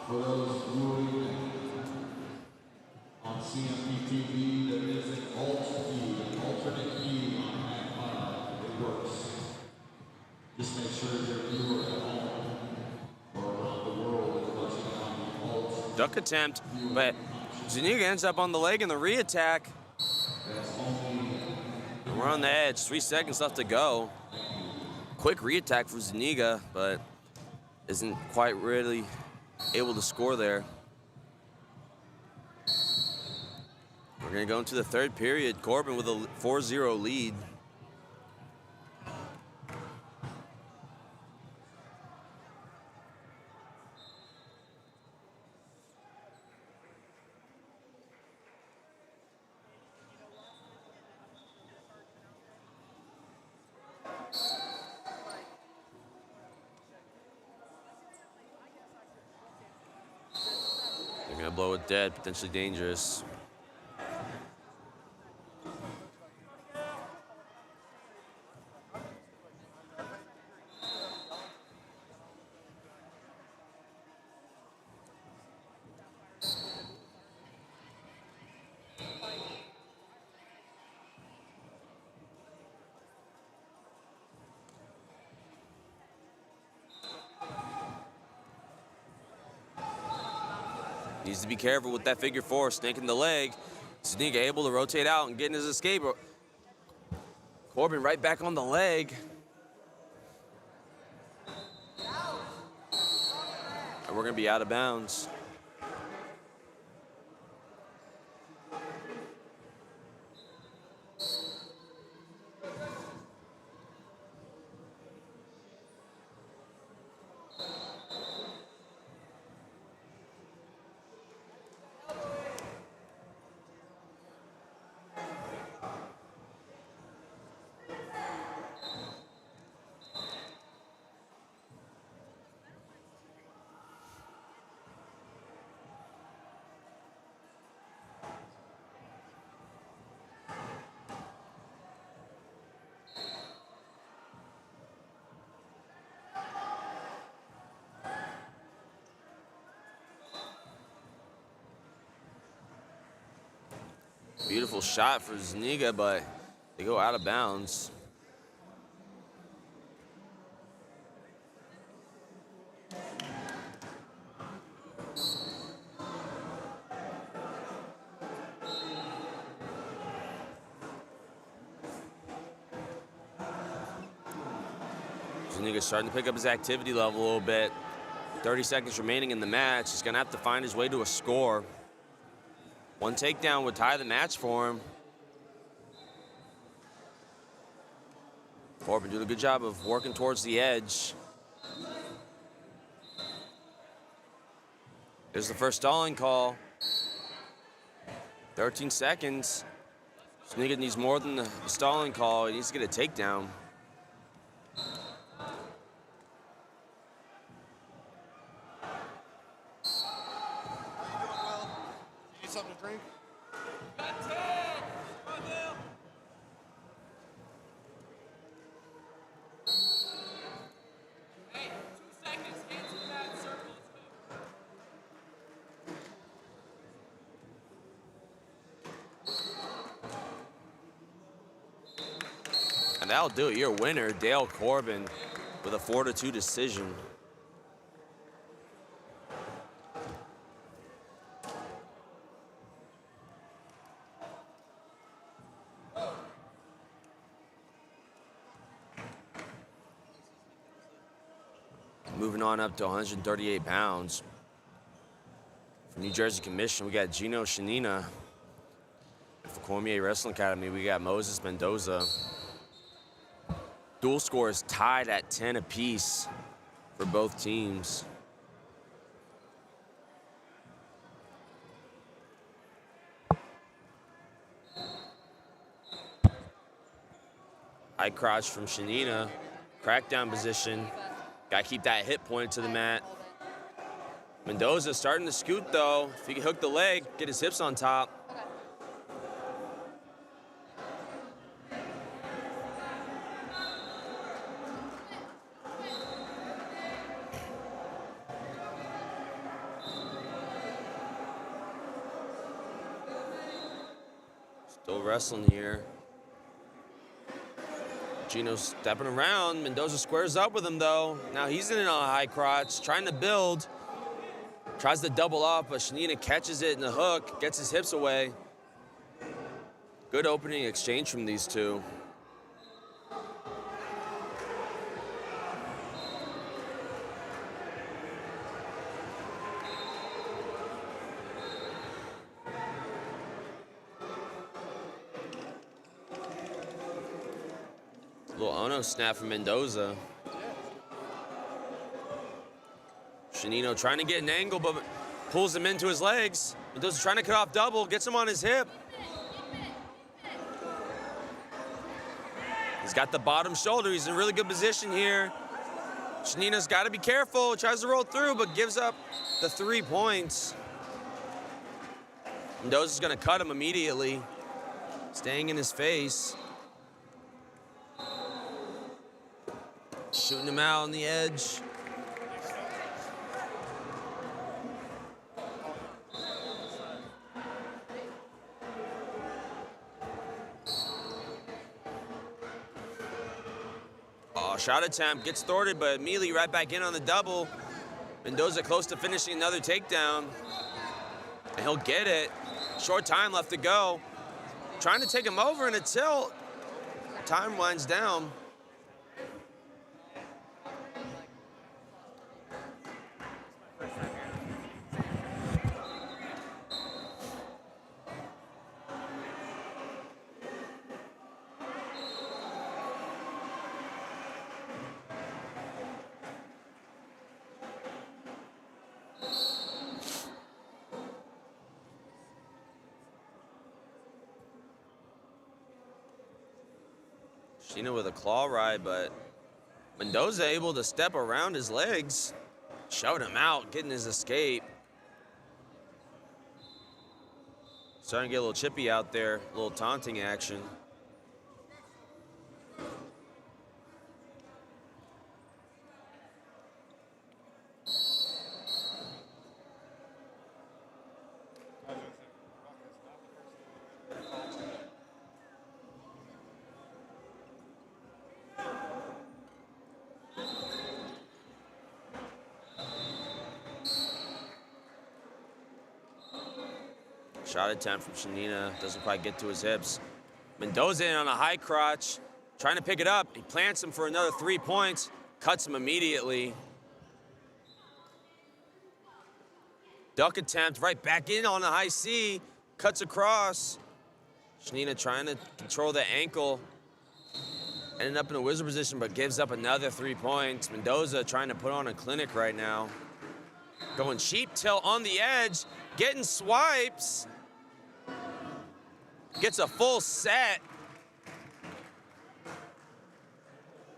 For those viewing on CMP TV, there is an alternate feed on how it works. Just make sure your viewer at home or around the world is watching on the alt.
Duck attempt, but Zuniga ends up on the leg in the re-attack. And we're on the edge, 3 seconds left to go. Quick re-attack for Zuniga, but isn't quite really able to score there. We're gonna go into the third period. Corbin with a 4-0 lead. They're gonna blow it dead, potentially dangerous. Needs to be careful with that figure four, snaking the leg. Zuniga able to rotate out and getting his escape. Corbin right back on the leg. And we're gonna be out of bounds. Beautiful shot for Zuniga, but they go out of bounds. Zuniga's starting to pick up his activity level a little bit. 30 seconds remaining in the match. He's gonna have to find his way to a score. One takedown would tie the match for him. Corbin doing a good job of working towards the edge. There's the first stalling call. 13 seconds. Zuniga needs more than the stalling call. He needs to get a takedown.
Something to drink?
Hey, 2 seconds. Hands in that circle.
And that'll do it. Your winner, Dale Corbin, with a 4-2 decision. Moving on up to 138 pounds. From New Jersey Commission, we got Gino Shenina. For Cormier Wrestling Academy, we got Moses Mendoza. Duel score is tied at 10 apiece for both teams. High crotch from Shenina. Crackdown position. Got to keep that hip pointed to the mat. Mendoza starting to scoot though. If he can hook the leg, get his hips on top. Still wrestling here. Gino stepping around. Mendoza squares up with him though. Now he's in on a high crotch, trying to build. Tries to double up, but Shenina catches it in the hook, gets his hips away. Good opening exchange from these two. Little Ono snap from Mendoza. Shenino trying to get an angle, but pulls him into his legs. Mendoza trying to cut off double, gets him on his hip. He's got the bottom shoulder. He's in a really good position here. Shenina's got to be careful. Tries to roll through, but gives up the 3 points. Mendoza's going to cut him immediately, staying in his face. Shooting him out on the edge. Oh, shot attempt, gets thwarted, but immediately right back in on the double. Mendoza close to finishing another takedown. And he'll get it. Short time left to go. Trying to take him over in a tilt. Time winds down. Gino with a claw ride, but Mendoza able to step around his legs. Showed him out, getting his escape. Starting to get a little chippy out there, a little taunting action. Shot attempt from Shenina. Doesn't quite get to his hips. Mendoza in on a high crotch. Trying to pick it up. He plants him for another 3 points. Cuts him immediately. Duck attempt right back in on the high C. Cuts across. Shenina trying to control the ankle. Ended up in a wizard position, but gives up another 3 points. Mendoza trying to put on a clinic right now. Going cheap tilt on the edge. Getting swipes. Gets a full set.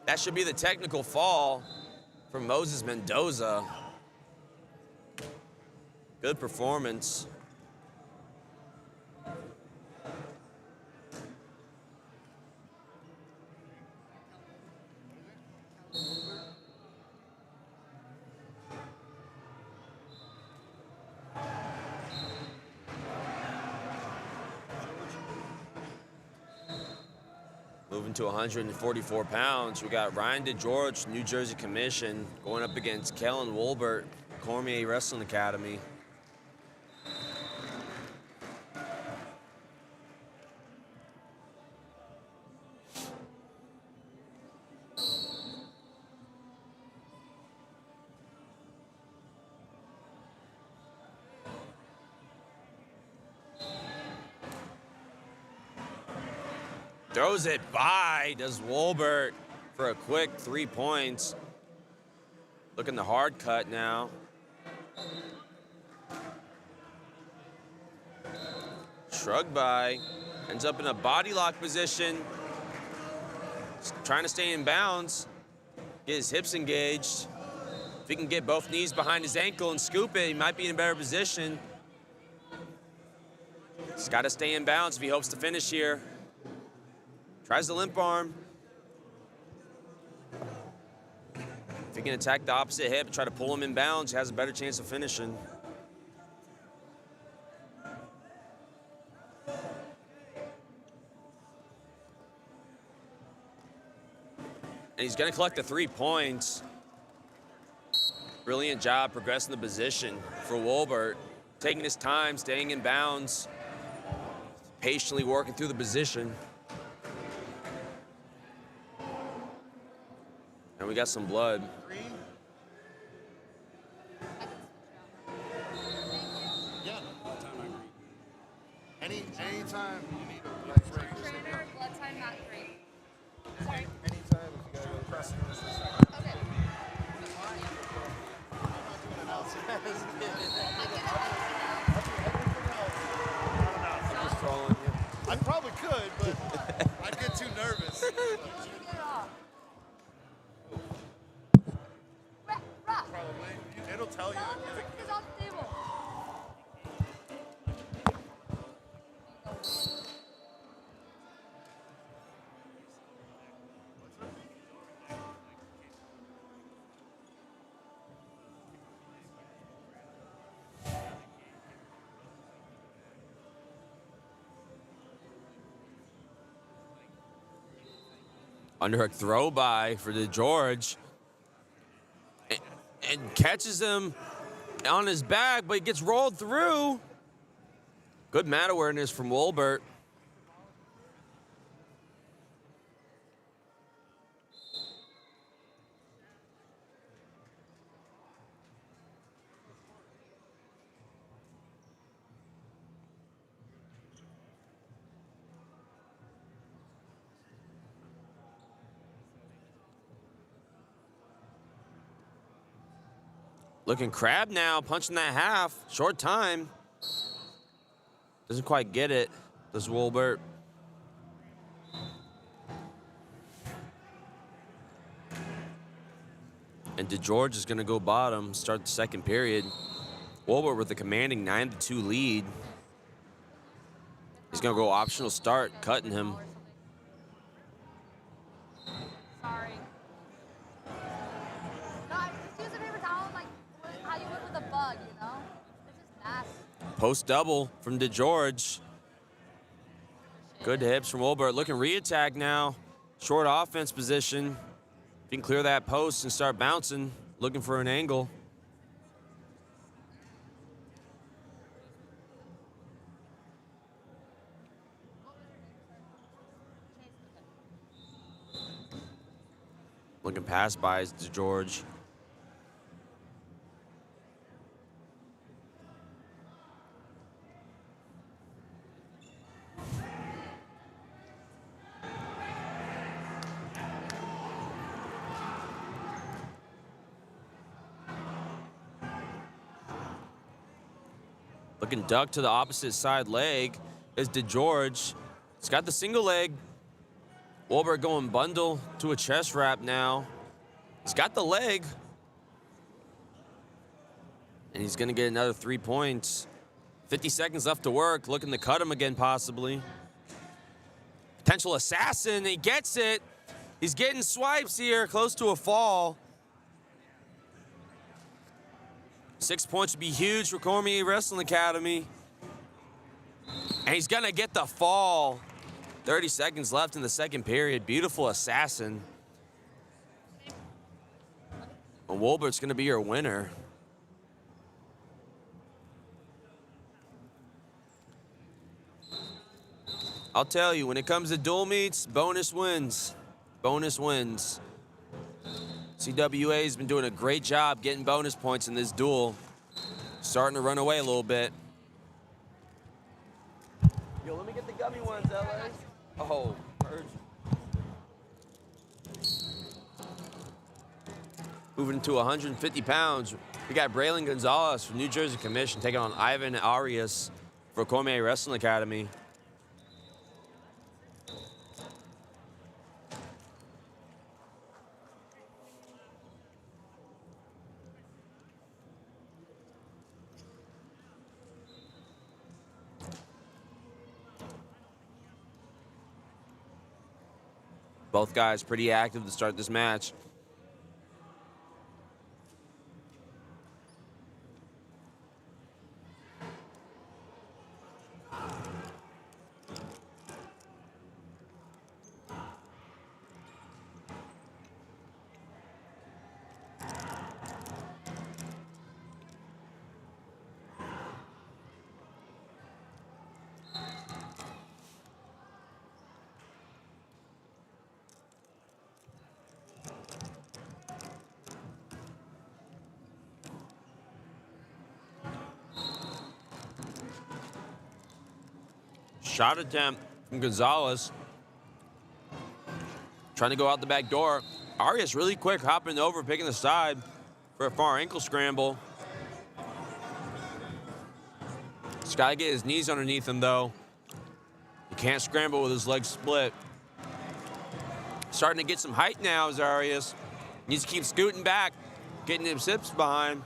That should be the technical fall from Moses Mendoza. Good performance. Moving to 144 pounds, we got Ryan DeGeorge, New Jersey Commission, going up against Kellen Wolbert, Cormier Wrestling Academy. Throws it by, does Wolbert for a quick 3 points. Looking the hard cut now. Shrug by, ends up in a body lock position. Trying to stay in bounds, get his hips engaged. If he can get both knees behind his ankle and scoop it, he might be in a better position. He's got to stay in bounds if he hopes to finish here. Tries the limp arm. If he can attack the opposite hip and try to pull him in bounds, he has a better chance of finishing. And he's gonna collect the 3 points. Brilliant job progressing the position for Wolbert. Taking his time, staying in bounds, patiently working through the position. And we got some blood.
Yeah. Anytime you need a blood
Trainer, blood time not great. Sorry.
Anytime if you gotta go press for a second.
Okay.
I'm just trolling you.
I probably could, but I'd get too nervous.
Get it off. Rough.
Probably. It'll tell you.
Tell him to take this off the table.
Underhook throw by for DeGeorge. And catches him on his back, but he gets rolled through. Good mat awareness from Wolbert. Looking crab now, punching that half. Short time. Doesn't quite get it, does Wolbert. And DeGeorge is going to go bottom, start the second period. Wolbert with a commanding 9-2 lead. He's going to go optional start, cutting him.
Sorry. No, I just use a paper towel like how you would with a bug, you know? It's just nasty.
Post double from DeGeorge. Good hips from Wolbert. Looking re-attack now. Short offense position. If you can clear that post and start bouncing, looking for an angle. Looking past by is DeGeorge. Looking duck to the opposite side leg is DeGeorge. He's got the single leg. Wolbert going bundle to a chest wrap now. He's got the leg. And he's going to get another 3 points. 50 seconds left to work. Looking to cut him again, possibly. Potential assassin. He gets it. He's getting swipes here. Close to a fall. 6 points would be huge for Cormier Wrestling Academy. And he's going to get the fall. 30 seconds left in the second period. Beautiful assassin. Well, Wolbert's going to be your winner. I'll tell you, when it comes to dual meets, bonus wins. Bonus wins. CWA has been doing a great job getting bonus points in this duel. Starting to run away a little bit. Yo, let me get the gummy ones, LA. Oh, purge. Moving to 150 pounds, we got Brayen Gonzalez from New Jersey Commission taking on Ivan Arias for Cormier Wrestling Academy. Both guys pretty active to start this match. Shot attempt from Gonzalez. Trying to go out the back door. Arias really quick, hopping over, picking the side for a far ankle scramble. He's got to get his knees underneath him, though. He can't scramble with his legs split. Starting to get some height now as Arias. Needs to keep scooting back, getting his hips behind.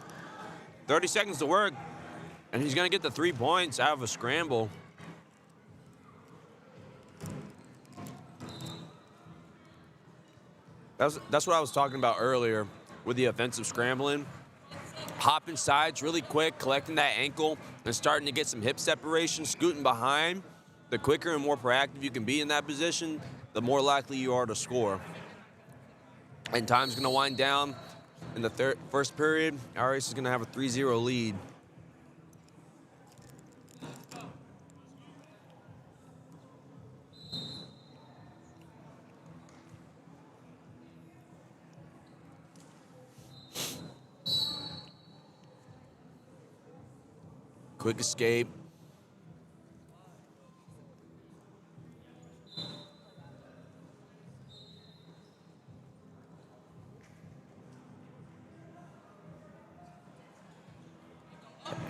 30 seconds to work, and he's going to get the 3 points out of a scramble. That's what I was talking about earlier with the offensive scrambling. Hopping sides really quick, collecting that ankle, and starting to get some hip separation, scooting behind. The quicker and more proactive you can be in that position, the more likely you are to score. And time's going to wind down in the first period. Arias is going to have a 3-0 lead. Quick escape.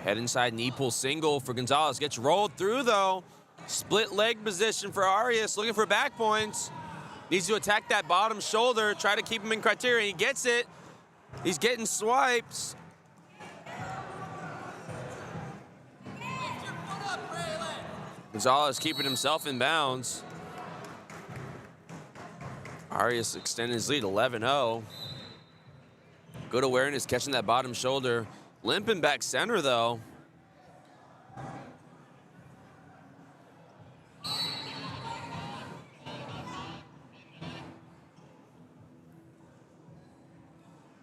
Head inside knee pull single for Gonzalez. Gets rolled through though. Split leg position for Arias. Looking for back points. Needs to attack that bottom shoulder. Try to keep him in criteria. He gets it. He's getting swipes. Gonzalez keeping himself in bounds. Arias extending his lead 11-0. Good awareness catching that bottom shoulder. Limping back center though.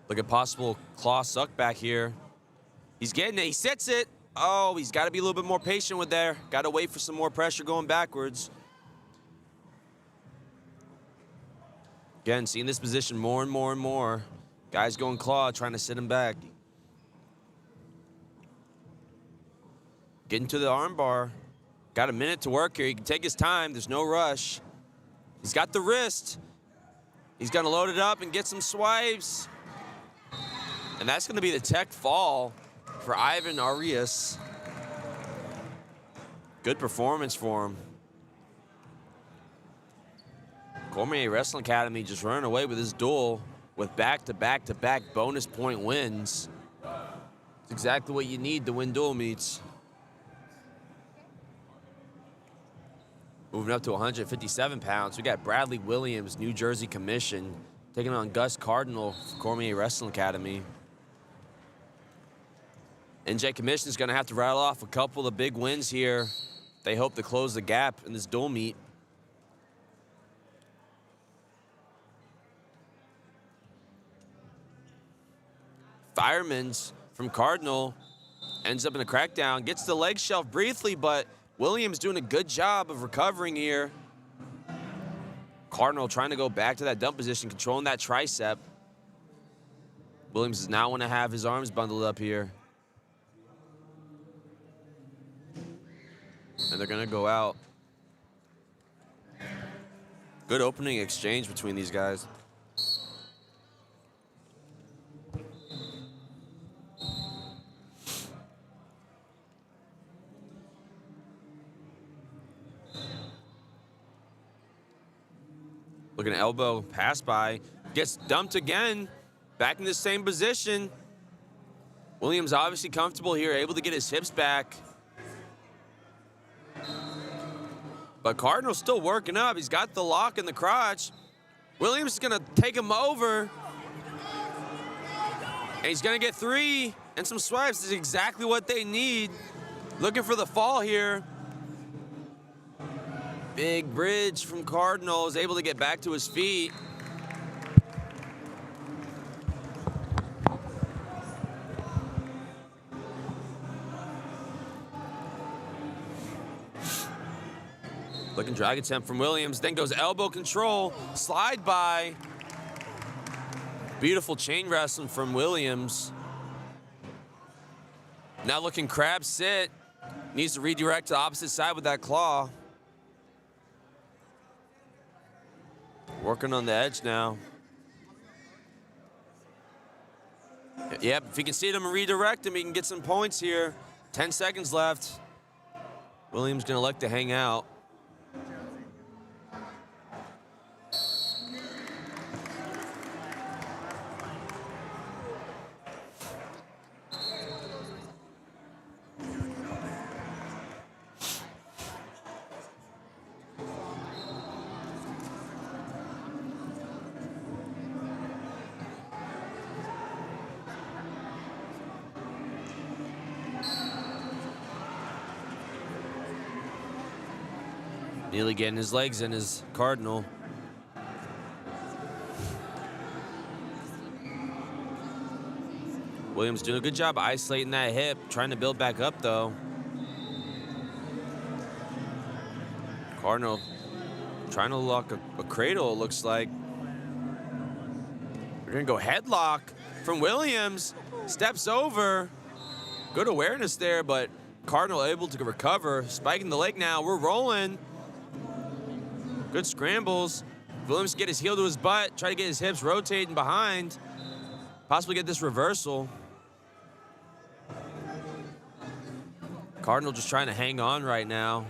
Look at possible claw suck back here. He's getting it, he sits it. Oh, he's got to be a little bit more patient with there. Got to wait for some more pressure going backwards. Again, seeing this position more and more and more. Guys going claw, trying to sit him back. Getting to the arm bar. Got a minute to work here. He can take his time. There's no rush. He's got the wrist. He's going to load it up and get some swipes. And that's going to be the tech fall for Ivan Arias. Good performance for him. Cormier Wrestling Academy just running away with his duel with back-to-back-to-back bonus point wins. It's exactly what you need to win duel meets. Moving up to 157 pounds, we got Bradley Williams, New Jersey Commission, taking on Gus Cardinal for Cormier Wrestling Academy. NJ Commission is going to have to rattle off a couple of big wins here. They hope to close the gap in this duel meet. Fireman's from Cardinal ends up in a crackdown, gets the leg shelf briefly, but Williams doing a good job of recovering here. Cardinal trying to go back to that dump position, controlling that tricep. Williams does not want to have his arms bundled up here. And they're going to go out. Good opening exchange between these guys. Looking at elbow, pass by, gets dumped again, back in the same position. Williams obviously comfortable here, able to get his hips back. But Cardinal's still working up. He's got the lock in the crotch. Williams is gonna take him over. And he's gonna get 3 and some swipes. This is exactly what they need. Looking for the fall here. Big bridge from Cardinal, is able to get back to his feet. Looking drag attempt from Williams, then goes elbow control, slide by. Beautiful chain wrestling from Williams. Now looking crab sit, needs to redirect to the opposite side with that claw. Working on the edge now. Yep, if he can see him and redirect him, he can get some points here. 10 seconds left. Williams gonna elect to hang out. Nearly getting his legs in his Cardinal. Williams doing a good job isolating that hip, trying to build back up though. Cardinal trying to lock a cradle, it looks like. We're gonna go headlock from Williams. Steps over. Good awareness there, but Cardinal able to recover. Spiking the leg now, we're rolling. Good scrambles. Williams get his heel to his butt, try to get his hips rotating behind. Possibly get this reversal. Cardinal just trying to hang on right now.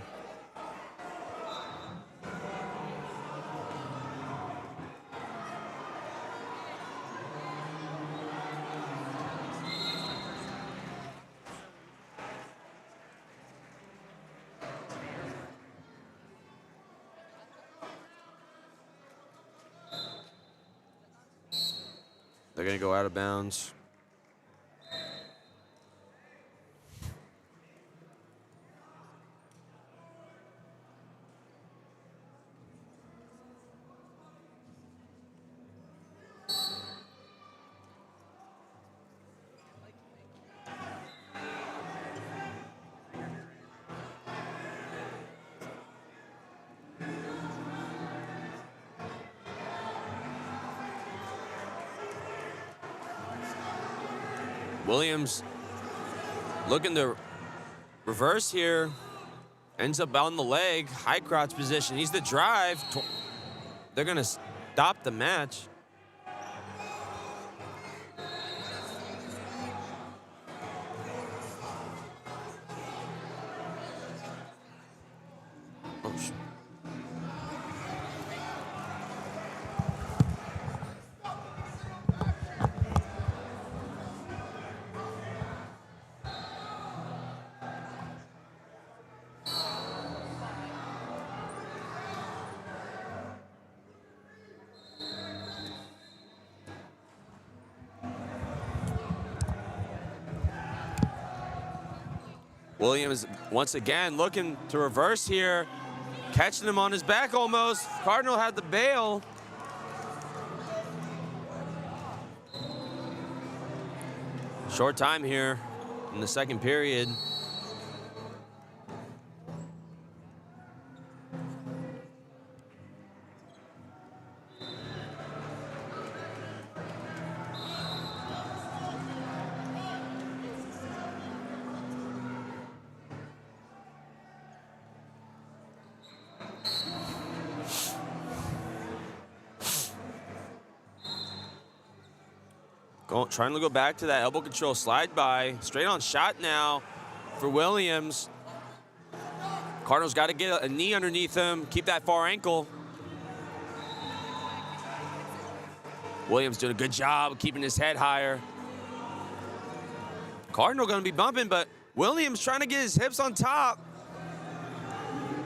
They're gonna go out of bounds. Williams looking to reverse here. Ends up on the leg, high crotch position. He's the drive. They're gonna stop the match. Oh, Williams once again looking to reverse here, catching him on his back almost. Cardinal had the bail. Short time here in the second period. Trying to go back to that elbow control slide by. Straight on shot now for Williams. Cardinals got to get a knee underneath him, keep that far ankle. Williams doing a good job of keeping his head higher. Cardinal going to be bumping, but Williams trying to get his hips on top.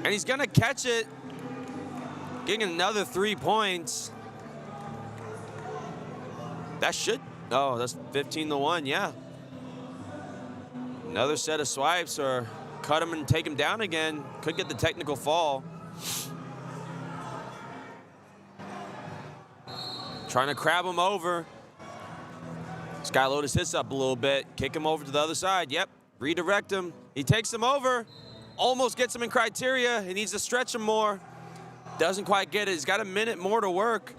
And he's going to catch it, getting another 3 points. That should, oh, that's 15-1, yeah. Another set of swipes or cut him and take him down again. Could get the technical fall. Trying to crab him over. This guy load his hits up a little bit. Kick him over to the other side. Yep, redirect him. He takes him over. Almost gets him in criteria. He needs to stretch him more. Doesn't quite get it. He's got a minute more to work.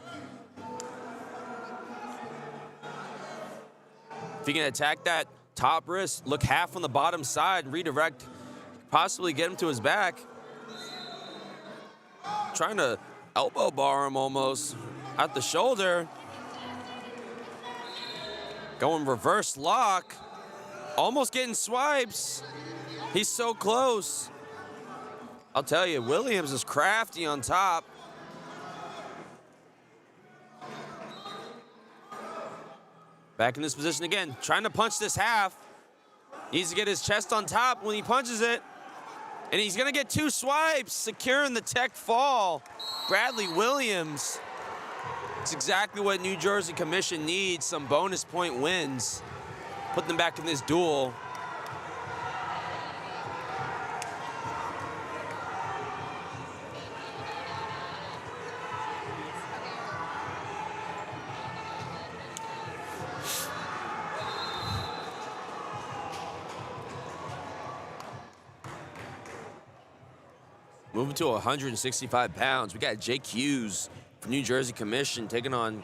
If he can attack that top wrist, look half on the bottom side, redirect, possibly get him to his back. Trying to elbow bar him almost at the shoulder. Going reverse lock. Almost getting swipes. He's so close. I'll tell you, Williams is crafty on top. Back in this position again, trying to punch this half. Needs to get his chest on top when he punches it. And he's gonna get 2 swipes, securing the tech fall. Bradley Williams. It's exactly what New Jersey Commission needs, some bonus point wins. Put them back in this duel. Moving to 165 pounds, we got Jake Hughes from New Jersey Commission taking on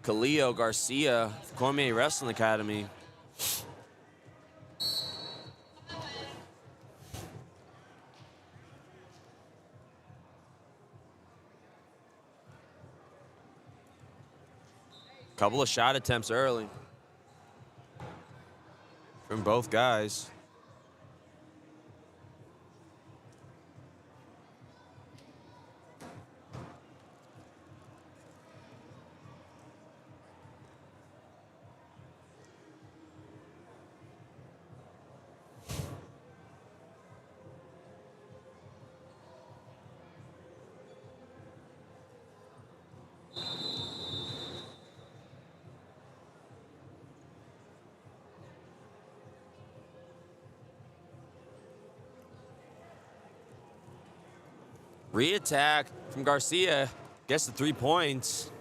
Khalil Garcia from Cormier Wrestling Academy. Couple of shot attempts early from both guys. Re-attack from Garcia, gets the 3 points.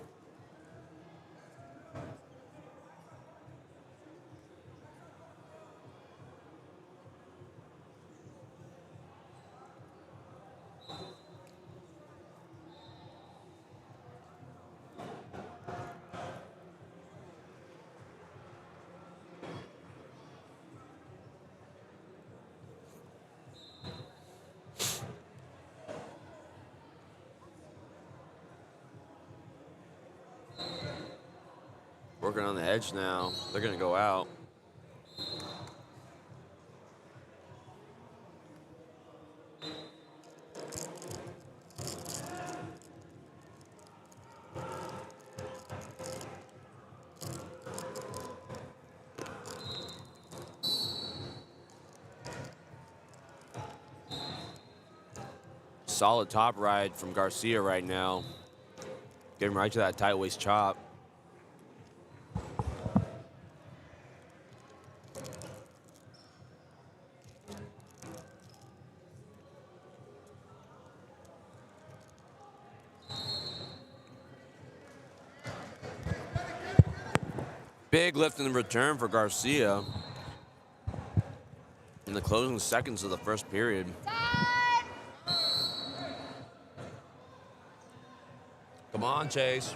Working on the edge now. They're going to go out. Solid top ride from Garcia right now. Getting right to that tight waist chop. Big lift in the return for Garcia in the closing seconds of the first period. Come on, Chase.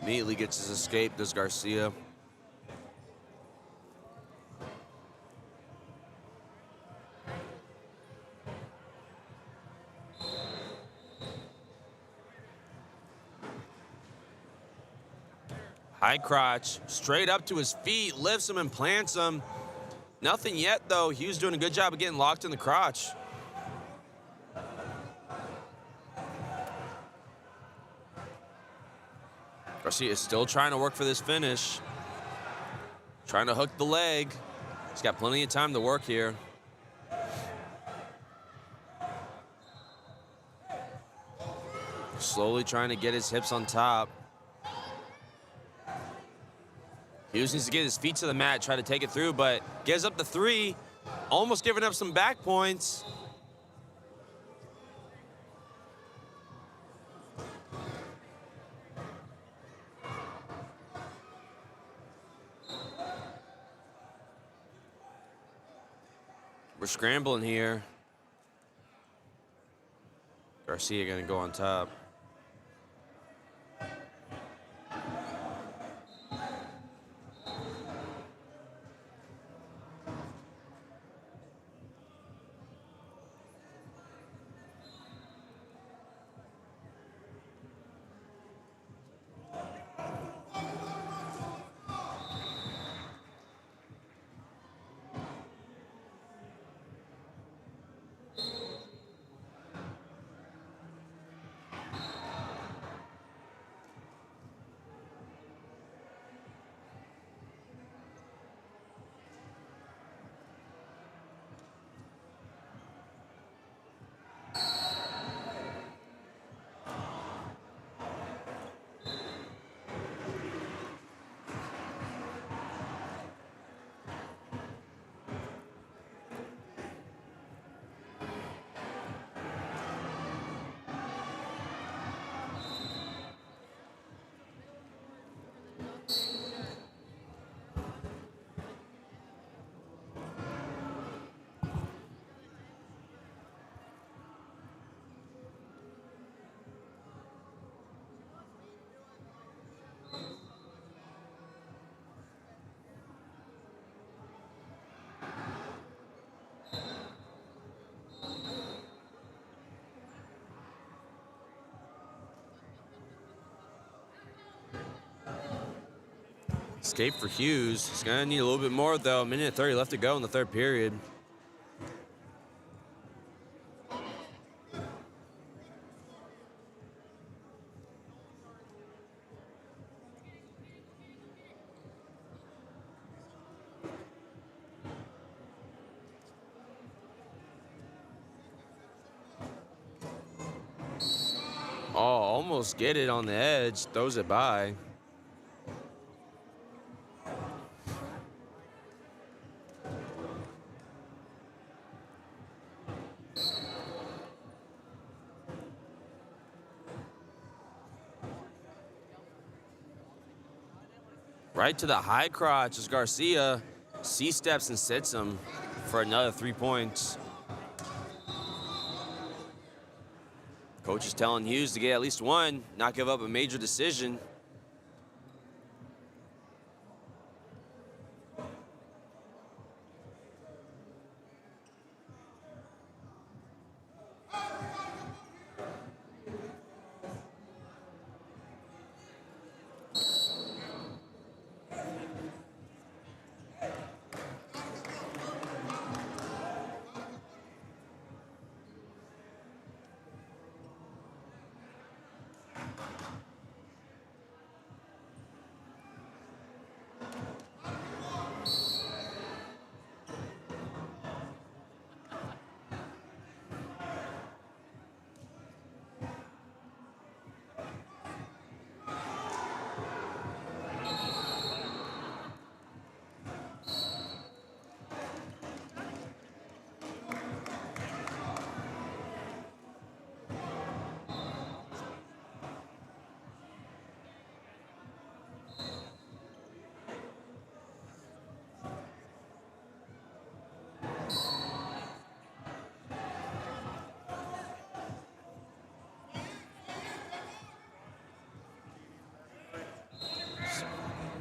Immediately gets his escape, does Garcia. High crotch, straight up to his feet, lifts him and plants him. Nothing yet, though. Hughes doing a good job of getting locked in the crotch. Garcia is still trying to work for this finish. Trying to hook the leg. He's got plenty of time to work here. Slowly trying to get his hips on top. Hughes needs to get his feet to the mat, try to take it through, but gives up the 3. Almost giving up some back points. We're scrambling here. Garcia gonna go on top. Escape for Hughes. He's gonna need a little bit more though. 1:30 left to go in the third period. Oh, almost get it on the edge. Throws it by. Right to the high crotch as Garcia C-steps and sits him for another 3 points. Coach is telling Hughes to get at least one, not give up a major decision.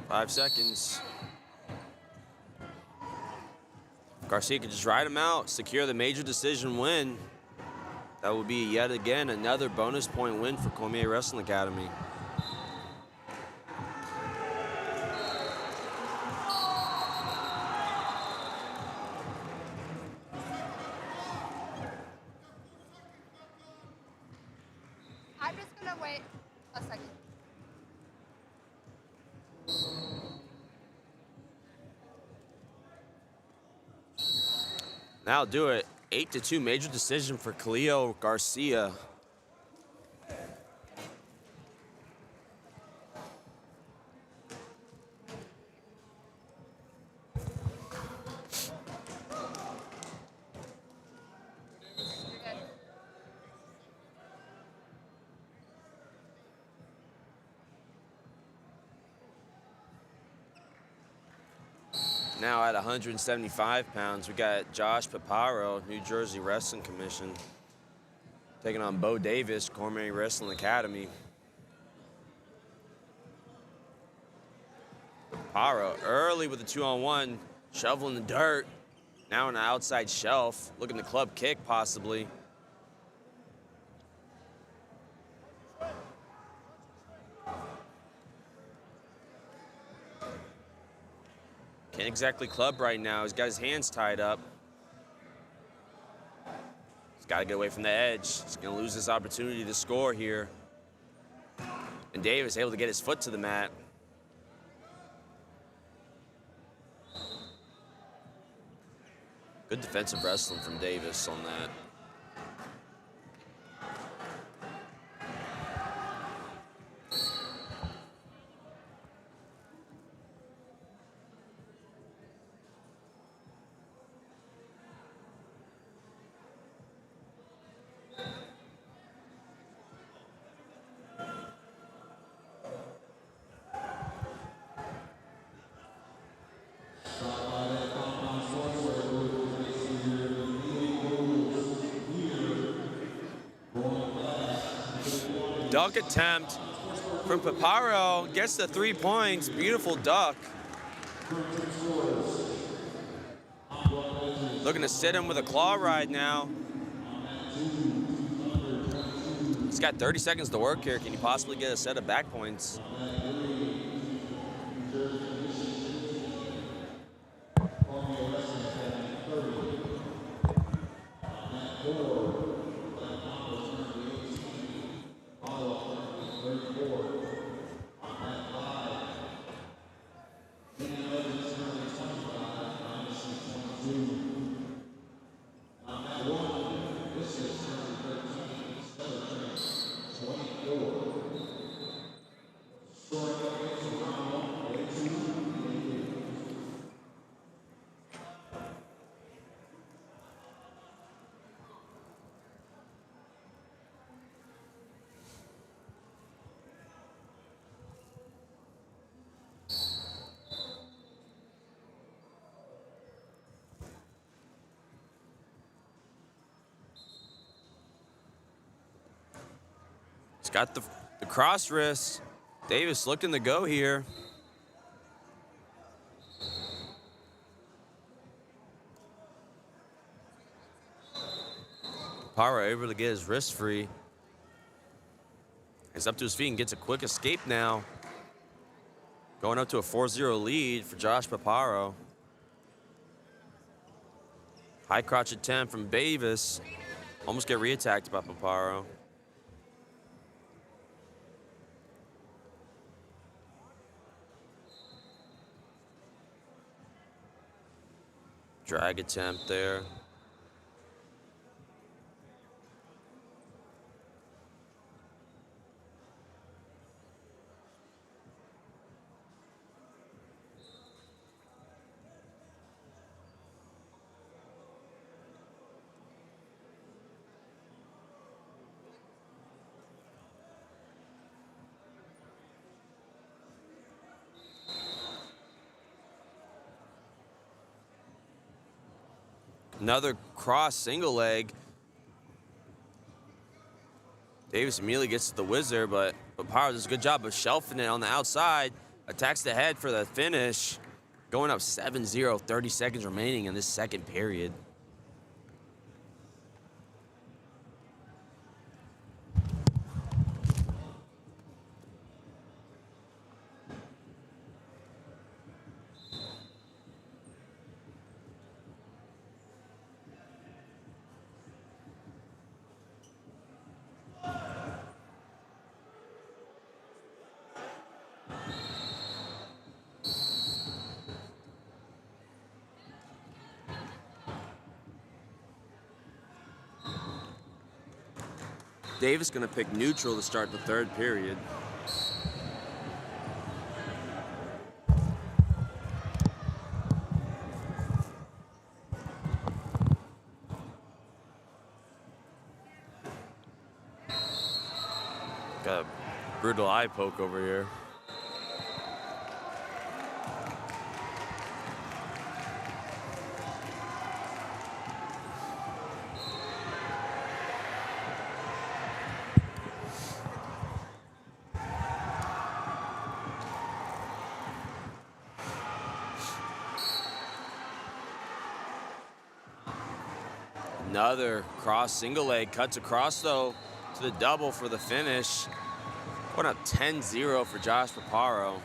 Five seconds. Garcia could just ride him out, secure the major decision win. That would be yet again another bonus point win for Cormier Wrestling Academy.
I'm just gonna wait a second.
Now do it. 8-2 major decision for Cleo Garcia.
You're good.
Now at 175 pounds, we got Josh Paparro, New Jersey Wrestling Commission, taking on Bo Davis, Cormier Wrestling Academy. Paparro early with a 2-on-1, shoveling the dirt. Now on the outside shelf, looking to club kick possibly. Can't exactly club right now. He's got his hands tied up. He's got to get away from the edge. He's going to lose this opportunity to score here. And Davis able to get his foot to the mat. Good defensive wrestling from Davis on that. Duck attempt from Paparro, gets the 3 points, beautiful duck. Looking to sit him with a claw ride now. He's got 30 seconds to work here. Can he possibly get a set of back points? He's got the cross wrist. Davis looking to go here. Paparro able to get his wrist free. He's up to his feet and gets a quick escape now. Going up to a 4-0 lead for Josh Paparro. High crotch attempt from Davis. Almost get re-attacked by Paparro. Drag attempt there. Another cross single leg. Davis immediately gets to the whizzer, but Paparro does a good job of shelving it on the outside. Attacks the head for the finish. Going up 7-0, 30 seconds remaining in this second period. Davis gonna pick neutral to start the third period. Got a brutal eye poke over here. Another cross single leg, cuts across though to the double for the finish. Going up 10-0 for Josh Paparro.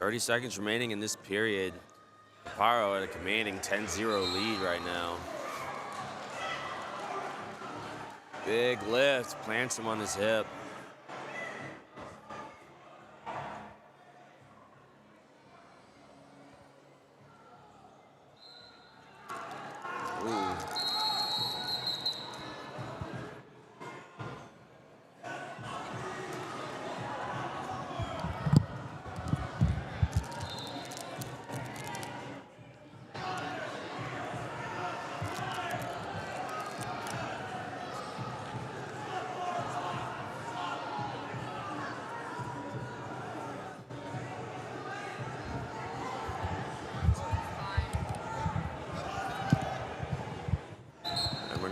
.30 seconds remaining in this period. Paparro at a commanding 10-0 lead right now. Big lift, plants him on his hip. Ooh.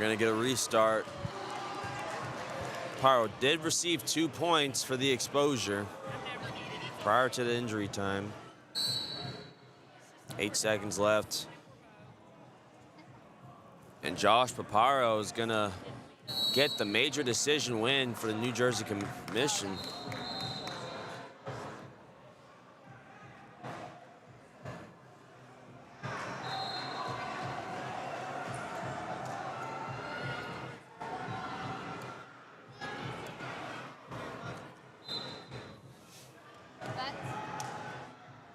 going to get a restart. Paparro did receive 2 points for the exposure prior to the injury time. 8 seconds left. And Josh Paparro is going to get the major decision win for the New Jersey Commission.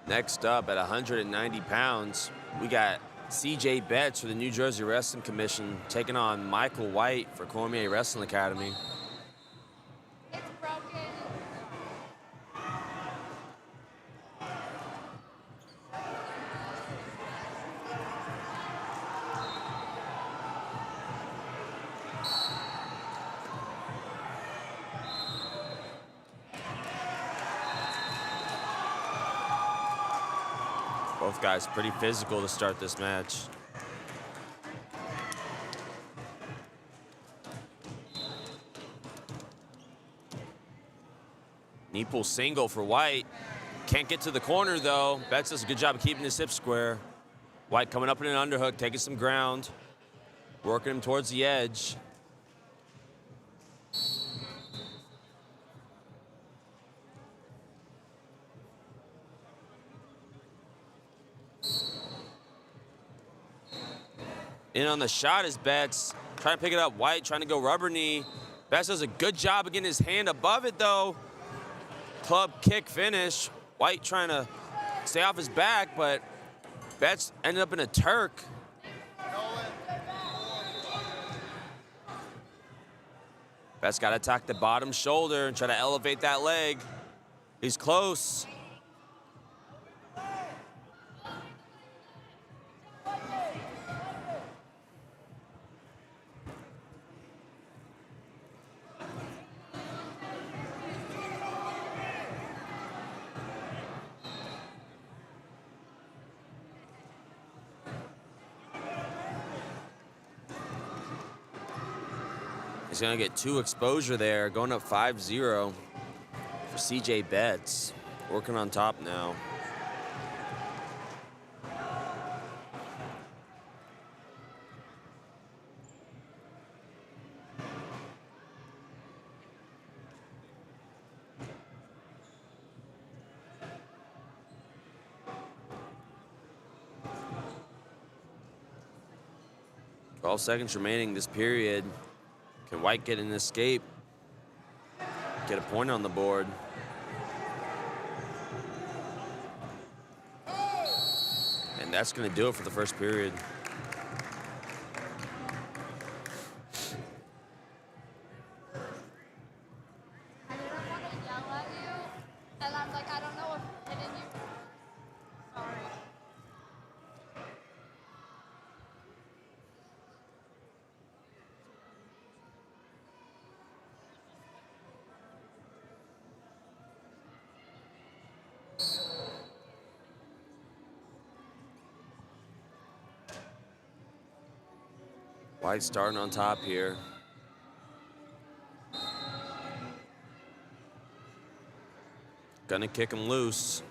Next up at 190 pounds, we got CJ Betts for the New Jersey Wrestling Commission taking on Michael White for Cormier Wrestling Academy.
It's broken.
Both guys pretty physical to start this match. Knee pull single for White. Can't get to the corner though. Betts does a good job of keeping his hip square. White coming up in an underhook, taking some ground, working him towards the edge. In on the shot is Betts. Trying to pick it up. White trying to go rubber knee. Betts does a good job of getting his hand above it though. Club kick finish. White trying to stay off his back, but Betts ended up in a Turk. Betts got to attack the bottom shoulder and try to elevate that leg. He's close. He's gonna get 2 exposure there, going up 5-0 for CJ Betts. Working on top now. Twelve seconds remaining this period. Can White get an escape? Get a point on the board. And that's going to do it for the first period.
I didn't want to yell at you, and I'm like, I don't know if hitting you. Sorry.
White starting on top here. Gonna kick him loose.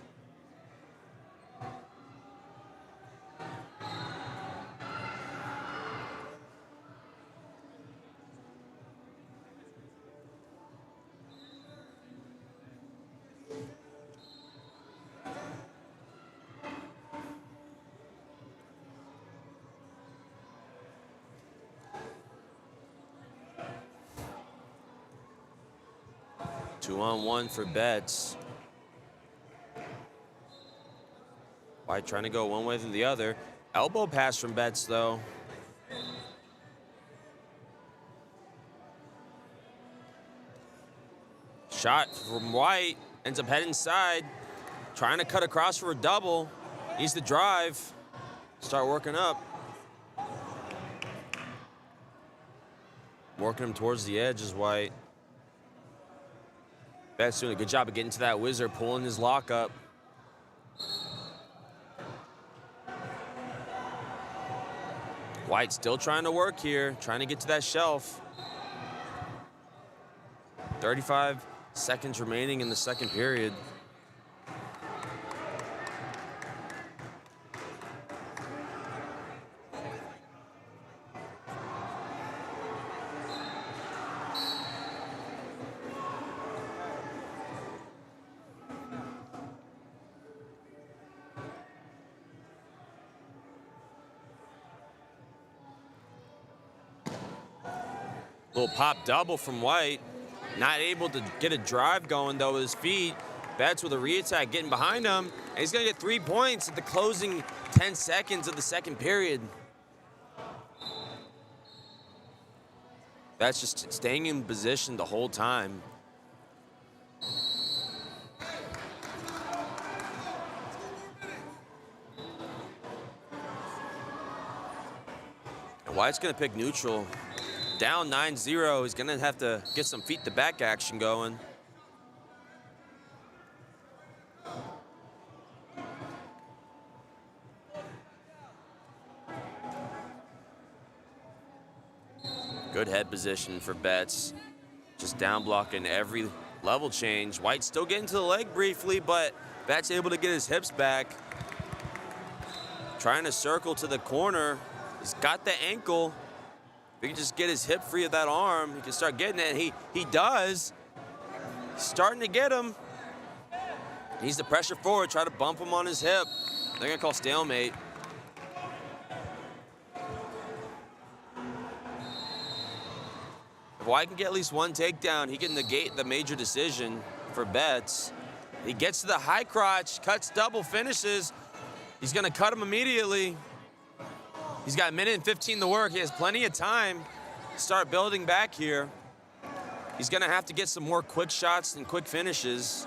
Two-on-one for Betts. White trying to go one way to the other. Elbow pass from Betts, though. Shot from White. Ends up heading inside. Trying to cut across for a double. Needs to drive. Start working up. Working him towards the edge is White. Betts doing a good job of getting to that wizard, pulling his lock up. White still trying to work here, trying to get to that shelf. 35 seconds remaining in the second period. Little pop double from White. Not able to get a drive going though with his feet. Betts with a re-attack getting behind him. And he's gonna get 3 points at the closing 10 seconds of the second period. Betts just staying in position the whole time. And White's gonna pick neutral. Down 9-0, he's gonna have to get some feet to back action going. Good head position for Betts. Just down blocking every level change. White still getting to the leg briefly, but Betts able to get his hips back. Trying to circle to the corner. He's got the ankle. If he can just get his hip free of that arm, he can start getting it. And he does. He's starting to get him. He needs to pressure forward, try to bump him on his hip. They're gonna call stalemate. If White can get at least one takedown, he can negate the major decision for Betts. He gets to the high crotch, cuts double, finishes. He's gonna cut him immediately. He's got a minute and 15 to work. He has plenty of time to start building back here. He's gonna have to get some more quick shots and quick finishes.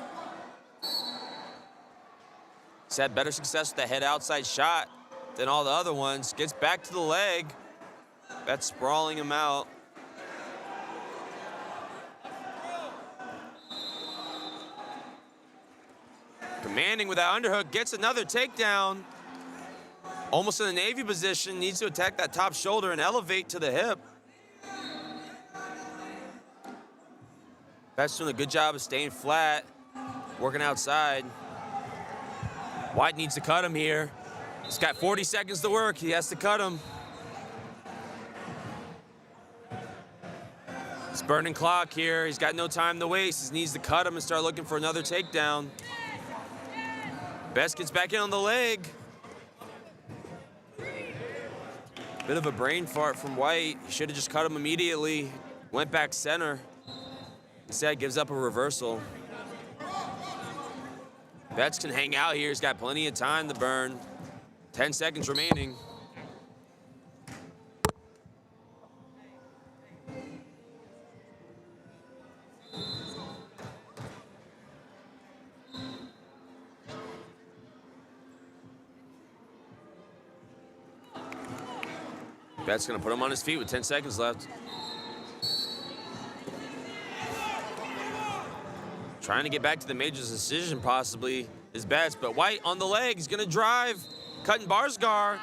He's had better success with the head outside shot than all the other ones. Gets back to the leg. That's sprawling him out. Commanding with that underhook, gets another takedown. Almost in the Navy position, needs to attack that top shoulder and elevate to the hip. Betts doing a good job of staying flat, working outside. White needs to cut him here. He's got 40 seconds to work. He has to cut him. It's burning clock here. He's got no time to waste. He needs to cut him and start looking for another takedown. Betts gets back in on the leg. Bit of a brain fart from White. He should have just cut him immediately. Went back center. Instead, gives up a reversal. Betts can hang out here. He's got plenty of time to burn. 10 seconds remaining. Betts gonna put him on his feet with 10 seconds left. Trying to get back to the major decision possibly is Betts, but White on the leg. He's gonna drive, cutting Barsgar.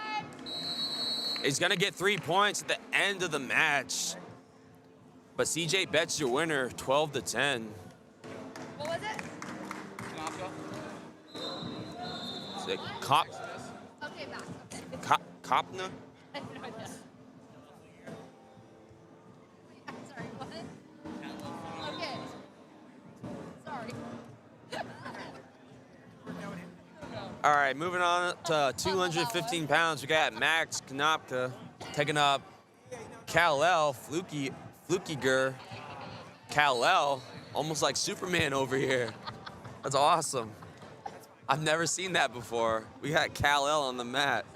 He's gonna get 3 points at the end of the match. But CJ Betts your winner, 12-10.
What was it?
Is it Cop?
Okay, back. Okay.
Kopna?
I have no idea. I'm sorry, what? Okay. Sorry.
All right, moving on to 215 pounds. We got Max Knopka taking up Kal-El, Flukiger. Kal-El, almost like Superman over here. That's awesome. I've never seen that before. We got Kal-El on the mat.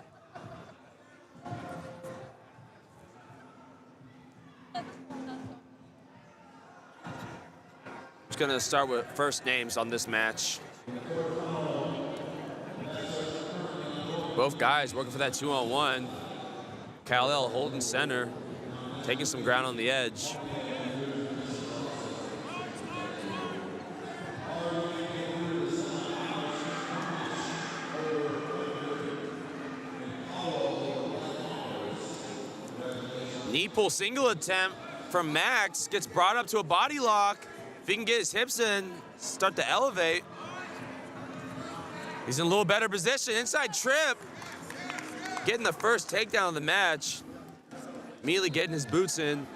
Just gonna start with first names on this match. Both guys working for that 2-on-1. Kal-El holding center, taking some ground on the edge. knee pull single attempt from Max. Gets brought up to a body lock. If he can get his hips in, start to elevate. He's in a little better position. Inside trip. Getting the first takedown of the match. Immediately getting his boots in.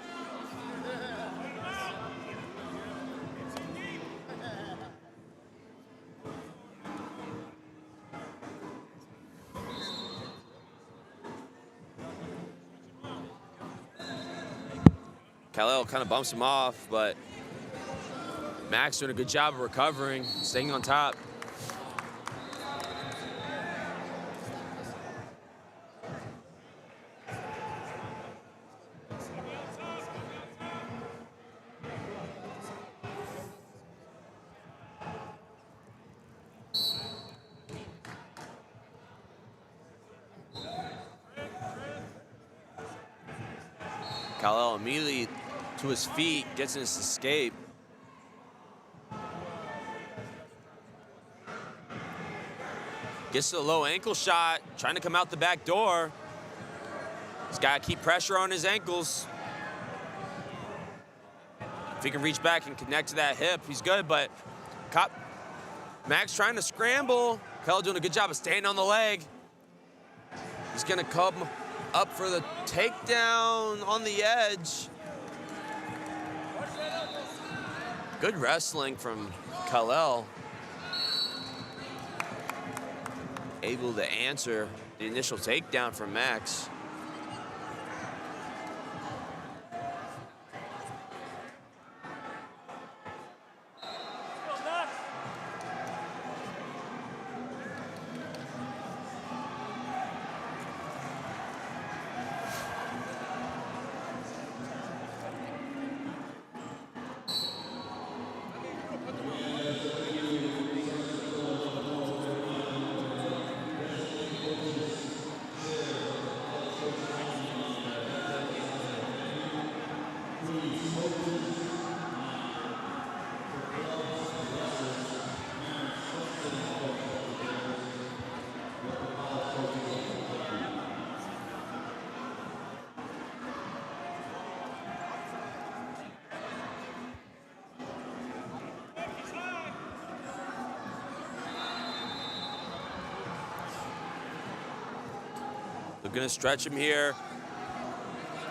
Kal-El kind of bumps him off, but Max doing a good job of recovering, staying on top. Kal-El immediately to his feet, gets in his escape. Gets to the low ankle shot, trying to come out the back door. He's got to keep pressure on his ankles. If he can reach back and connect to that hip, he's good, but Max trying to scramble. Kal-El doing a good job of staying on the leg. He's gonna come up for the takedown on the edge. Good wrestling from Kal-El. Able to answer the initial takedown from Max. They're gonna stretch him here.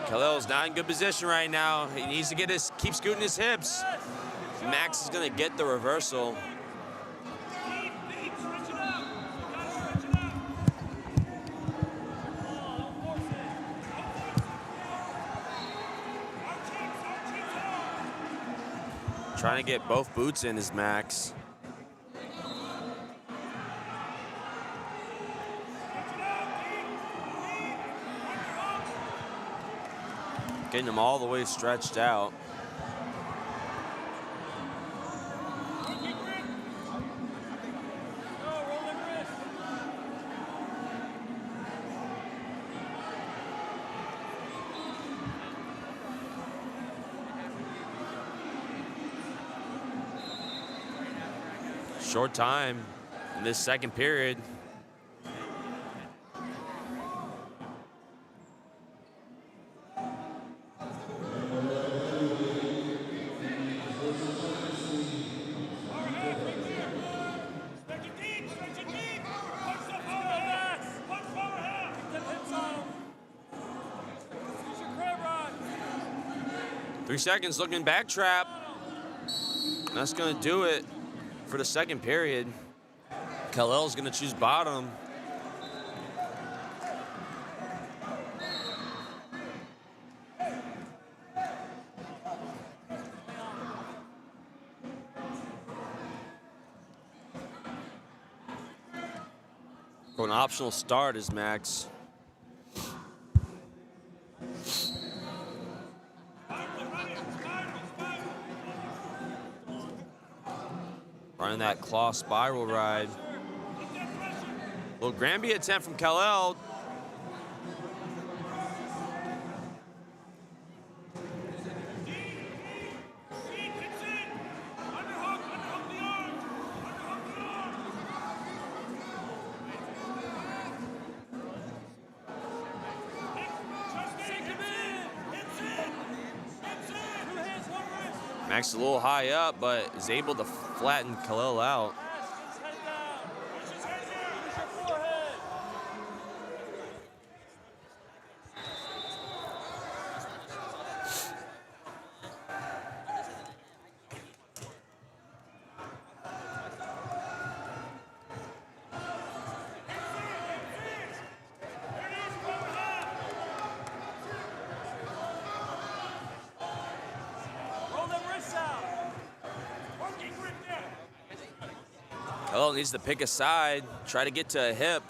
Kal-El's not in good position right now. He needs to keep scooting his hips. Max is gonna get the reversal. Trying to get both boots in is Max. Getting him all the way stretched out. Short time in this second period. Three seconds looking back trap. That's gonna do it for the second period. Kal-El's gonna choose bottom. For an optional start is Max. Running that claw spiral ride. Little Granby attempt from Kal-El. Max is a little high up, but is able to flatten Khalil out. Khalil needs to pick a side, try to get to a hip.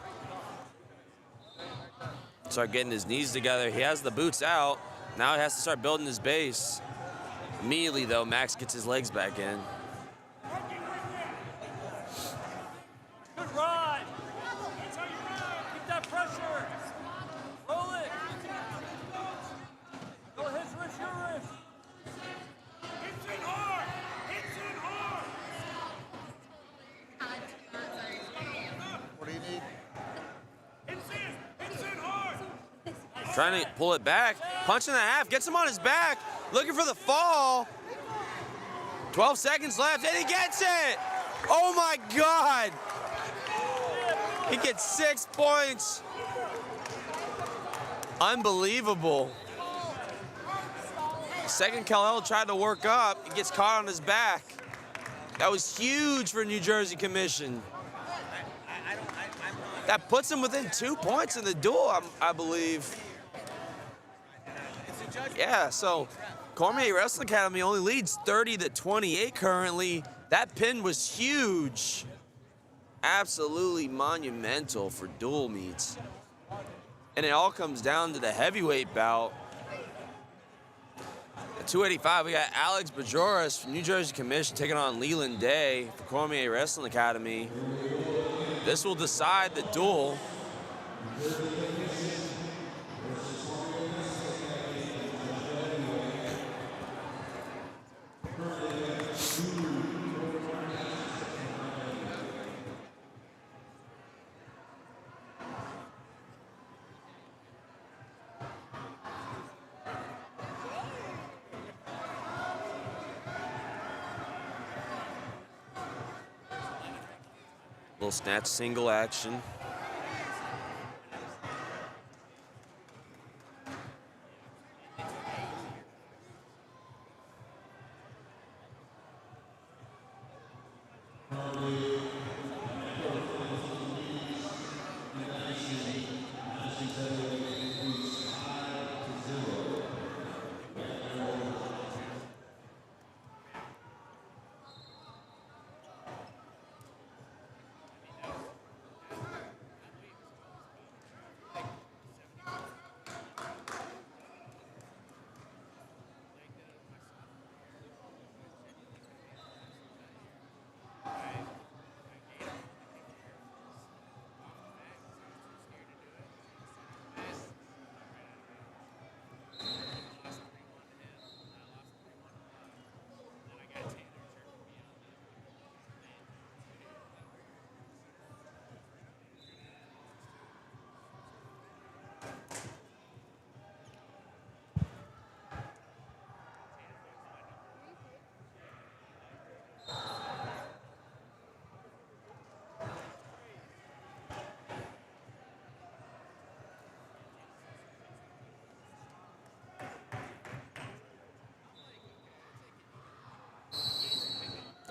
Start getting his knees together. He has the boots out. Now he has to start building his base. Immediately, though, Max gets his legs back in.
Good ride. That's how you ride. Keep that pressure. Roll it. Go his wrist, your wrist. Hits it hard. Hits it hard.
What do you need?
Hits it hard.
Trying to pull it back. Punch in the half. Gets him on his back. Looking for the fall. 12 seconds left, and he gets it. Oh, my God. He gets 6 points. Unbelievable. Second Kal-El tried to work up. He gets caught on his back. That was huge for New Jersey Commission. That puts him within 2 points in the duel, I believe. Yeah, so Cormier Wrestling Academy only leads 30-28 currently. That pin was huge. Absolutely monumental for dual meets. And it all comes down to the heavyweight bout. At 285, we got Alex Bajores from New Jersey Commission taking on Leland Day for Cormier Wrestling Academy. This will decide the duel. Little snatch single action.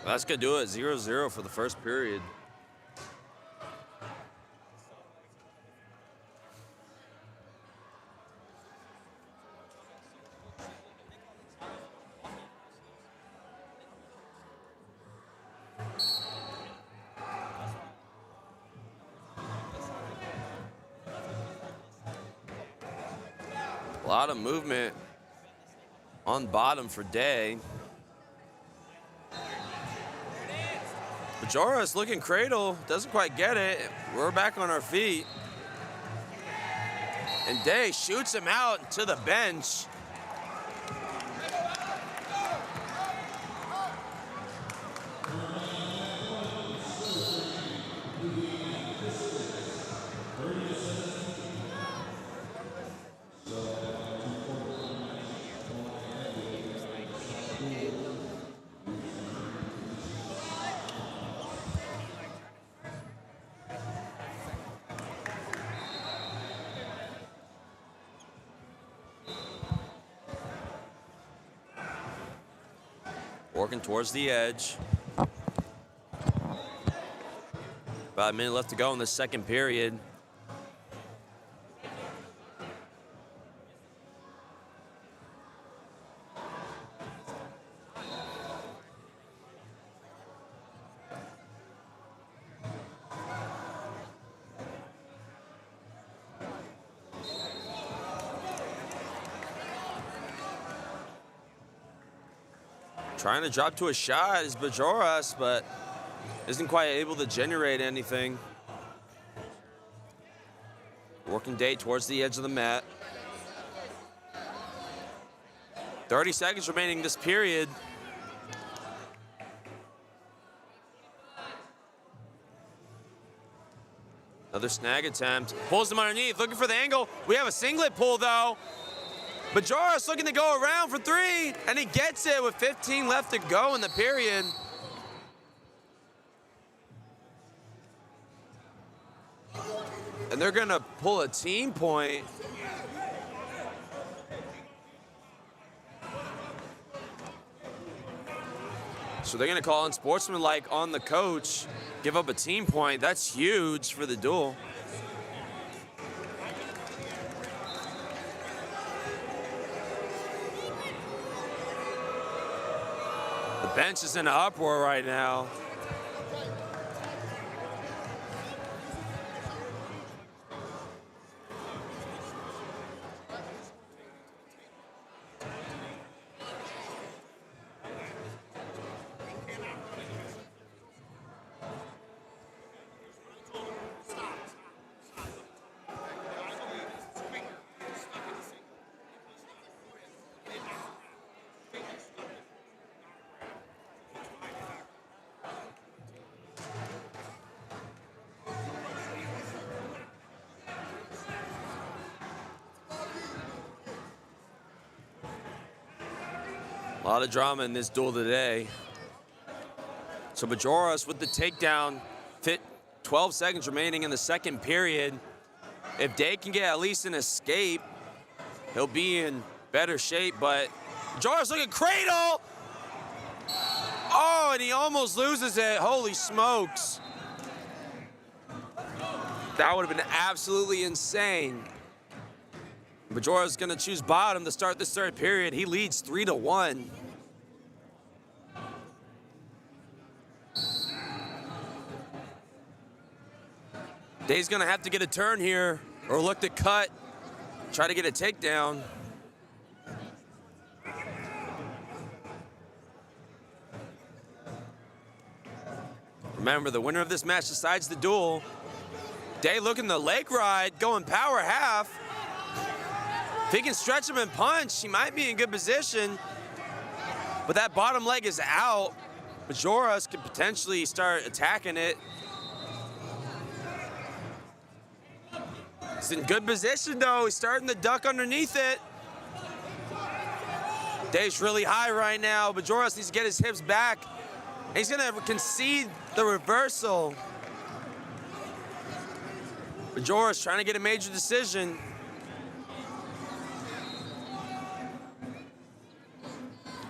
Well, that's going to do it, 0-0 for the first period. A lot of movement on bottom for Day. Bajores looking cradle, doesn't quite get it. We're back on our feet. And Day shoots him out to the bench. Working towards the edge. About a minute left to go in the second period. Trying to drop to a shot is Bajores, but isn't quite able to generate anything. Working Day towards the edge of the mat. 30 seconds remaining this period. Another snag attempt. Pulls him underneath, looking for the angle. We have a singlet pull though. Bajores looking to go around for three, and he gets it with 15 left to go in the period. And they're gonna pull a team point. So they're gonna call unsportsmanlike on the coach, give up a team point. That's huge for the duel. The bench is in an uproar right now. A lot of drama in this duel today. So Bajores with the takedown, 12 seconds remaining in the second period. If Day can get at least an escape, he'll be in better shape, but Bajores looking cradle! Oh, and he almost loses it, holy smokes. That would have been absolutely insane. Bajores is gonna choose bottom to start this third period. He leads 3-1. Day's gonna have to get a turn here or look to cut, try to get a takedown. Remember, the winner of this match decides the duel. Day looking the leg ride, going power half. If he can stretch him and punch, he might be in good position. But that bottom leg is out. Bajores could potentially start attacking it. He's in good position though. He's starting to duck underneath it. Day's really high right now. Bajores needs to get his hips back. And he's gonna concede the reversal. Bajores trying to get a major decision.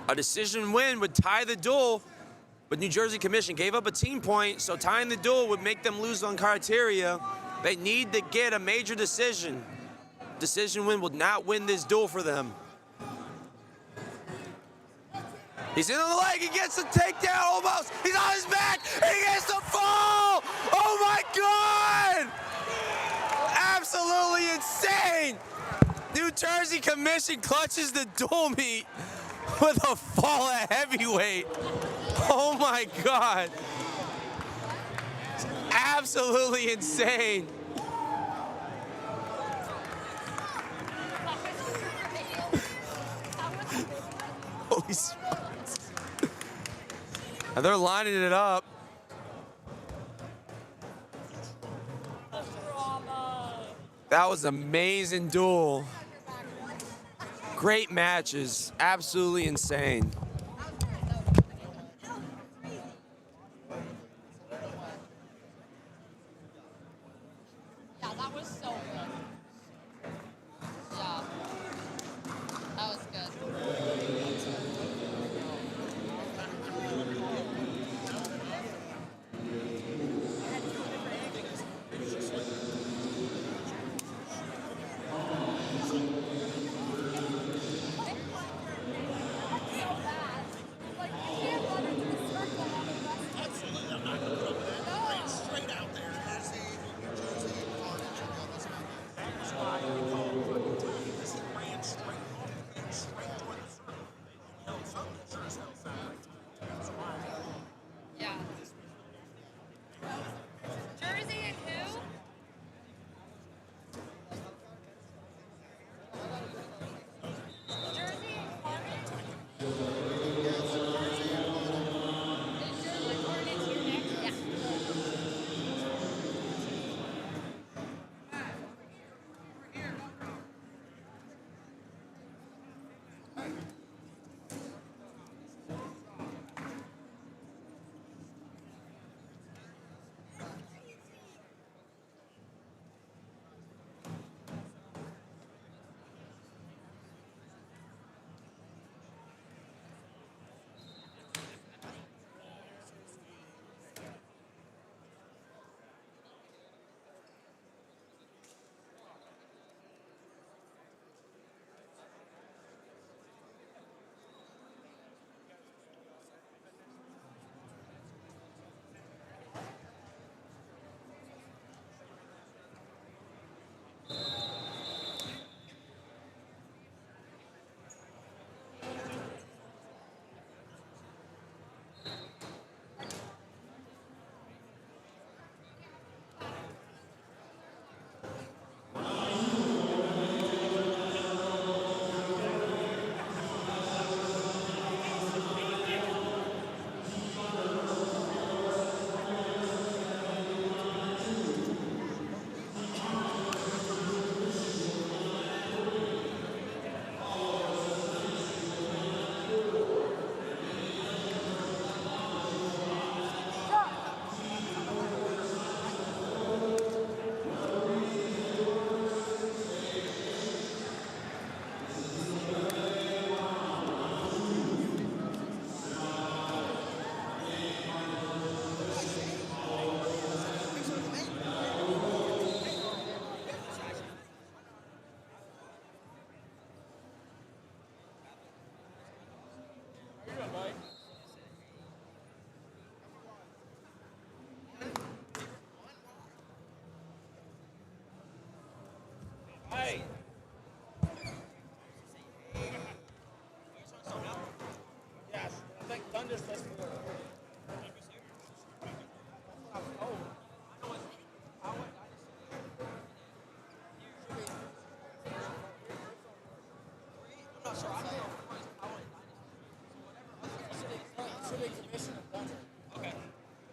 A decision win would tie the duel, but New Jersey Commission gave up a team point, so tying the duel would make them lose on criteria. They need to get a major decision. Decision win would not win this duel for them. He's in on the leg, he gets the takedown almost. He's on his back, and he gets the fall! Oh my God! Absolutely insane! New Jersey Commission clutches the duel meet with a fall at heavyweight. Oh my God. It's absolutely insane. Holy smokes. And they're lining it up. That was an amazing duel. Great matches, absolutely insane.
Yeah, that was so good. Yeah, that was good.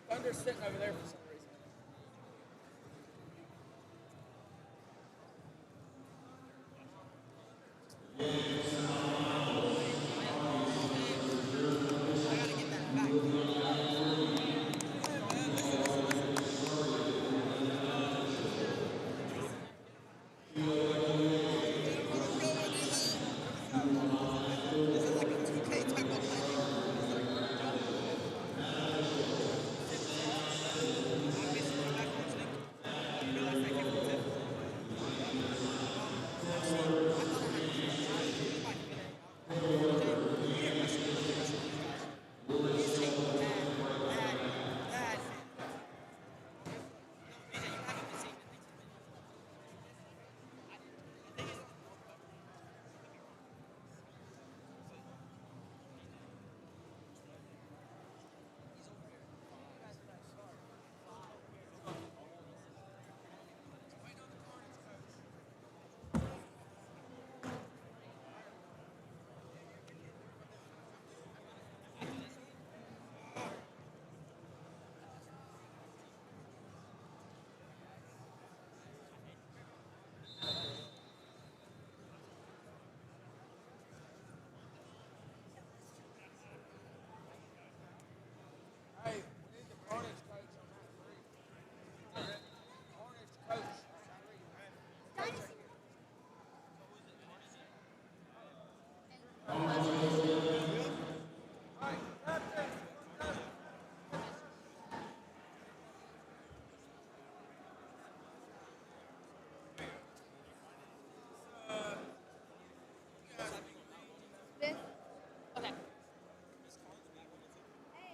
Thunder's sitting over there for some reason.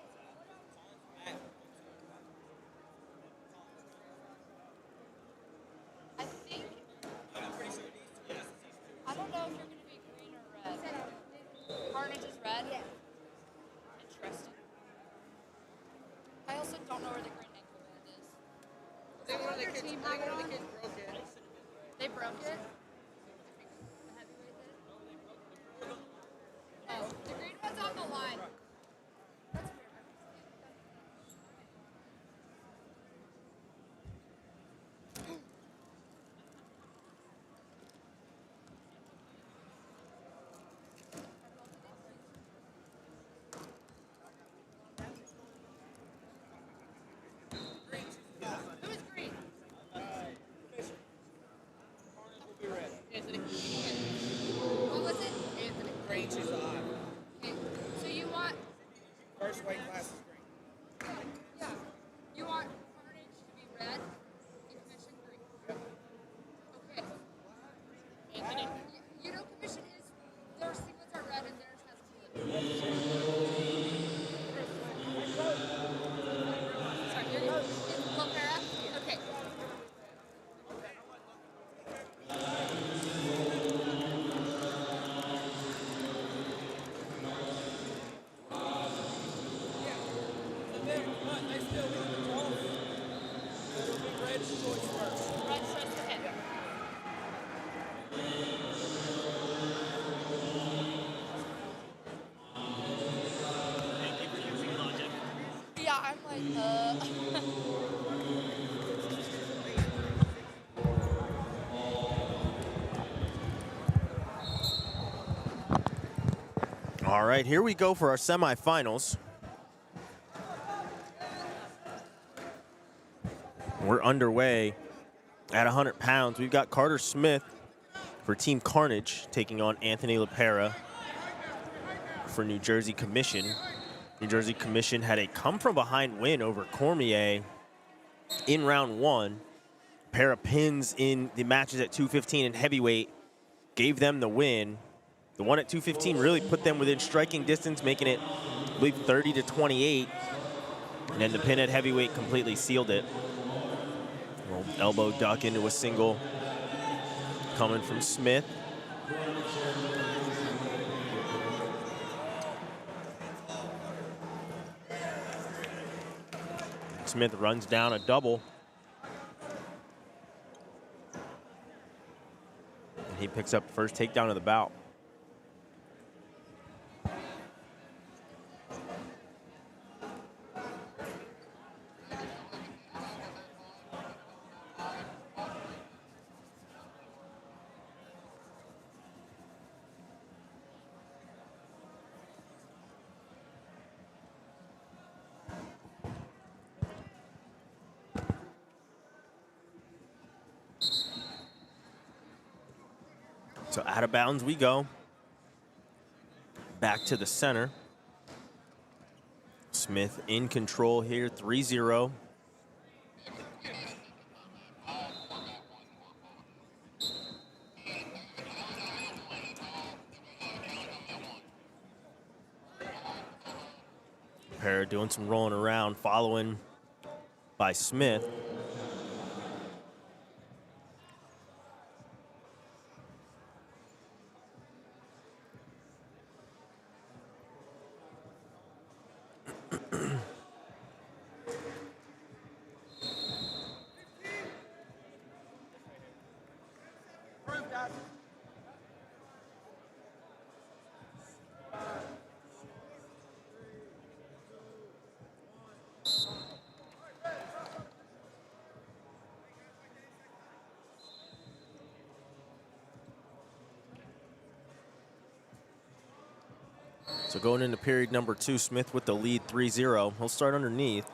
Okay. I think. I don't know if you're going to be green or red. Carnage is red? Yeah. Interesting. I also don't know where the green ankle band is.
I think one of the kids broke it.
They broke it? Oh, the green one's on the line. That's weird. Who is green?
Anthony.
What was it?
Anthony. Green, she's alive.
Okay. So you want,
First weight class is green.
yeah, you want Carnage to be red and Commission green. Okay.
Anthony.
You know Commission is, their sequence are red and theirs has blue. Sorry, you're good. It's Pera? Okay. Red starts to hit. Yeah, I'm like,
All right, here we go for our semifinals. We're underway at 100 pounds. We've got Carter Smith for Team Carnage taking on Anthony LaPera for New Jersey Commission. New Jersey Commission had a come-from-behind win over Cormier in round one. Pera pins in the matches at 215 and heavyweight gave them the win. The one at 215 really put them within striking distance, making it, I believe, 30-28. And then the pin at heavyweight completely sealed it. Little elbow duck into a single coming from Smith. Smith runs down a double. And he picks up the first takedown of the bout. So out of bounds we go. Back to the center. Smith in control here, 3-0. Pera doing some rolling around, following by Smith. So going into period number 2, Smith with the lead 3-0. He'll start underneath.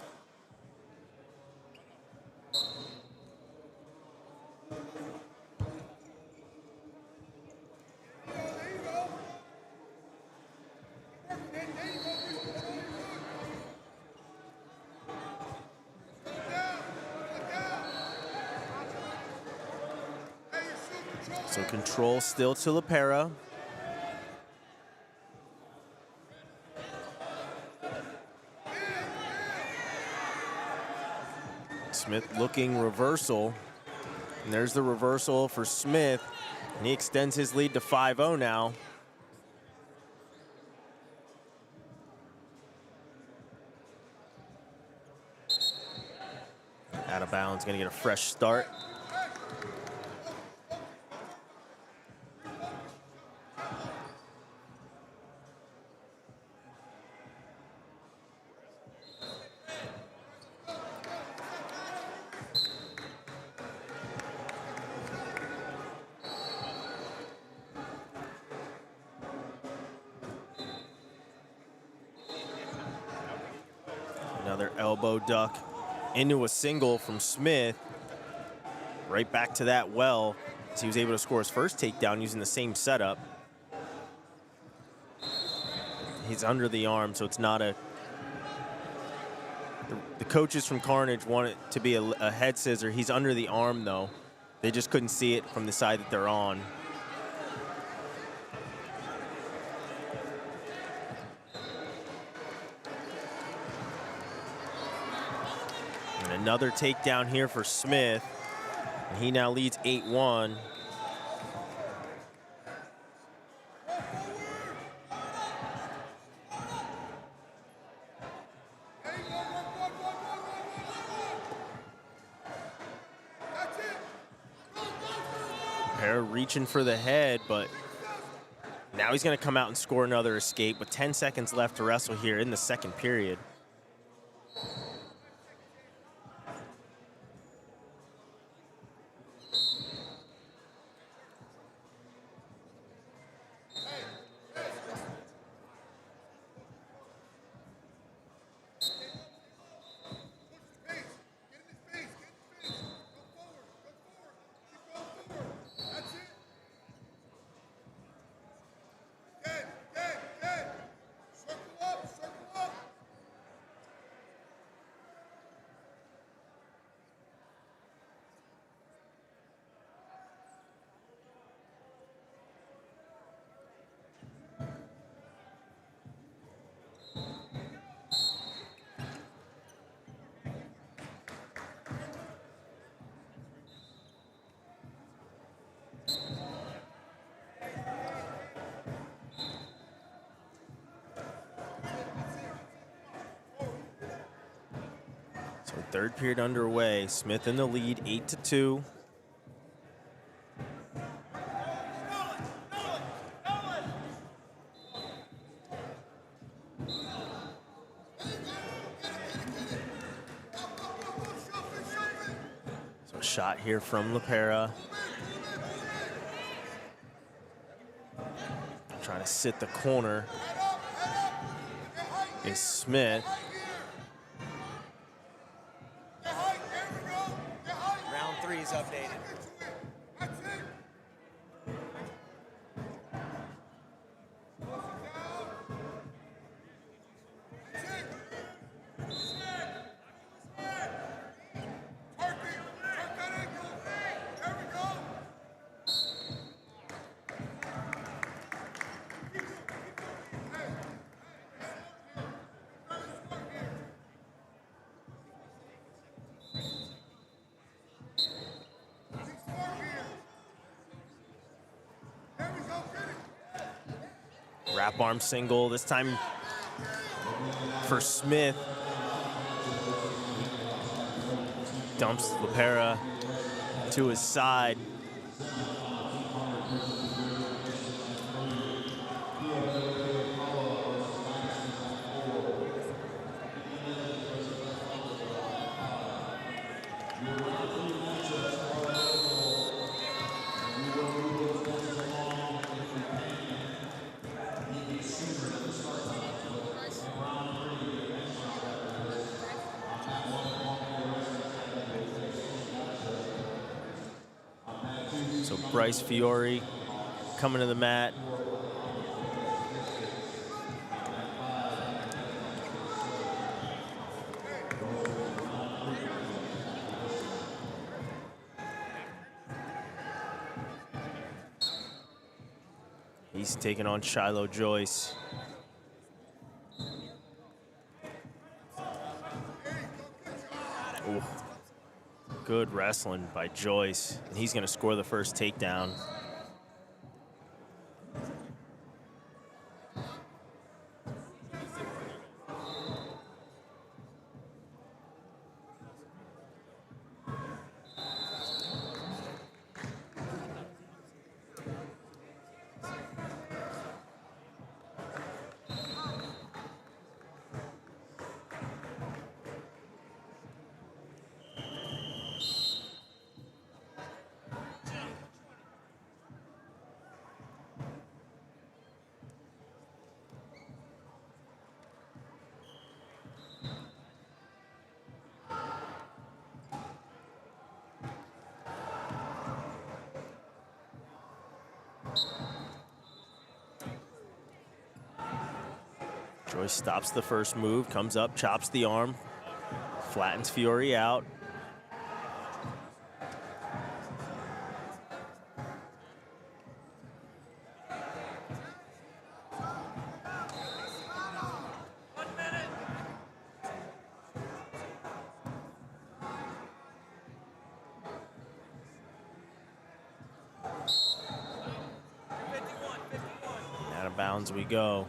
So control still to Pera. Smith looking reversal. And there's the reversal for Smith. And he extends his lead to 5-0 now. Out of bounds, gonna get a fresh start. Another elbow duck into a single from Smith. Right back to that well, as he was able to score his first takedown using the same setup. He's under the arm, so it's not a... The coaches from Carnage want it to be a head scissor. He's under the arm, though. They just couldn't see it from the side that they're on. Another takedown here for Smith. And he now leads 8-1. Pera reaching for the head, but now he's going to come out and score another escape with 10 seconds left to wrestle here in the second period. So third period underway. Smith in the lead, 8-2. So a shot here from Pera. Trying to sit the corner is Smith.
Round 3 is updated.
Wrap arm single, this time for Smith. Dumps Pera to his side. So Bryce Fiori coming to the mat. He's taking on Shiloh Joyce. Ooh. Good wrestling by Joyce. And he's going to score the first takedown. Joyce stops the first move, comes up, chops the arm, flattens Fiori out. Out of bounds we go.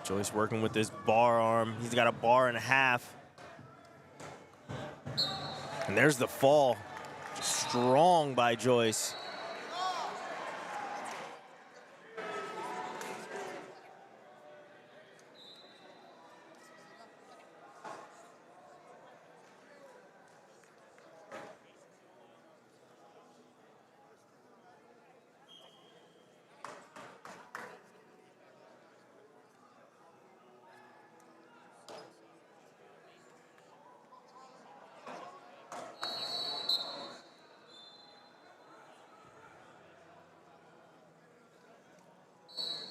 Joyce working with this bar arm. He's got a bar and a half. And there's the fall. Strong by Joyce.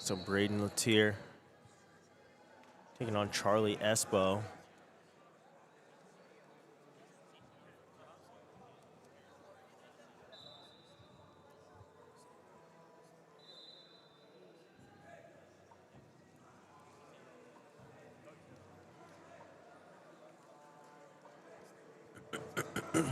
So Braden Latir taking on Charlie Espo. So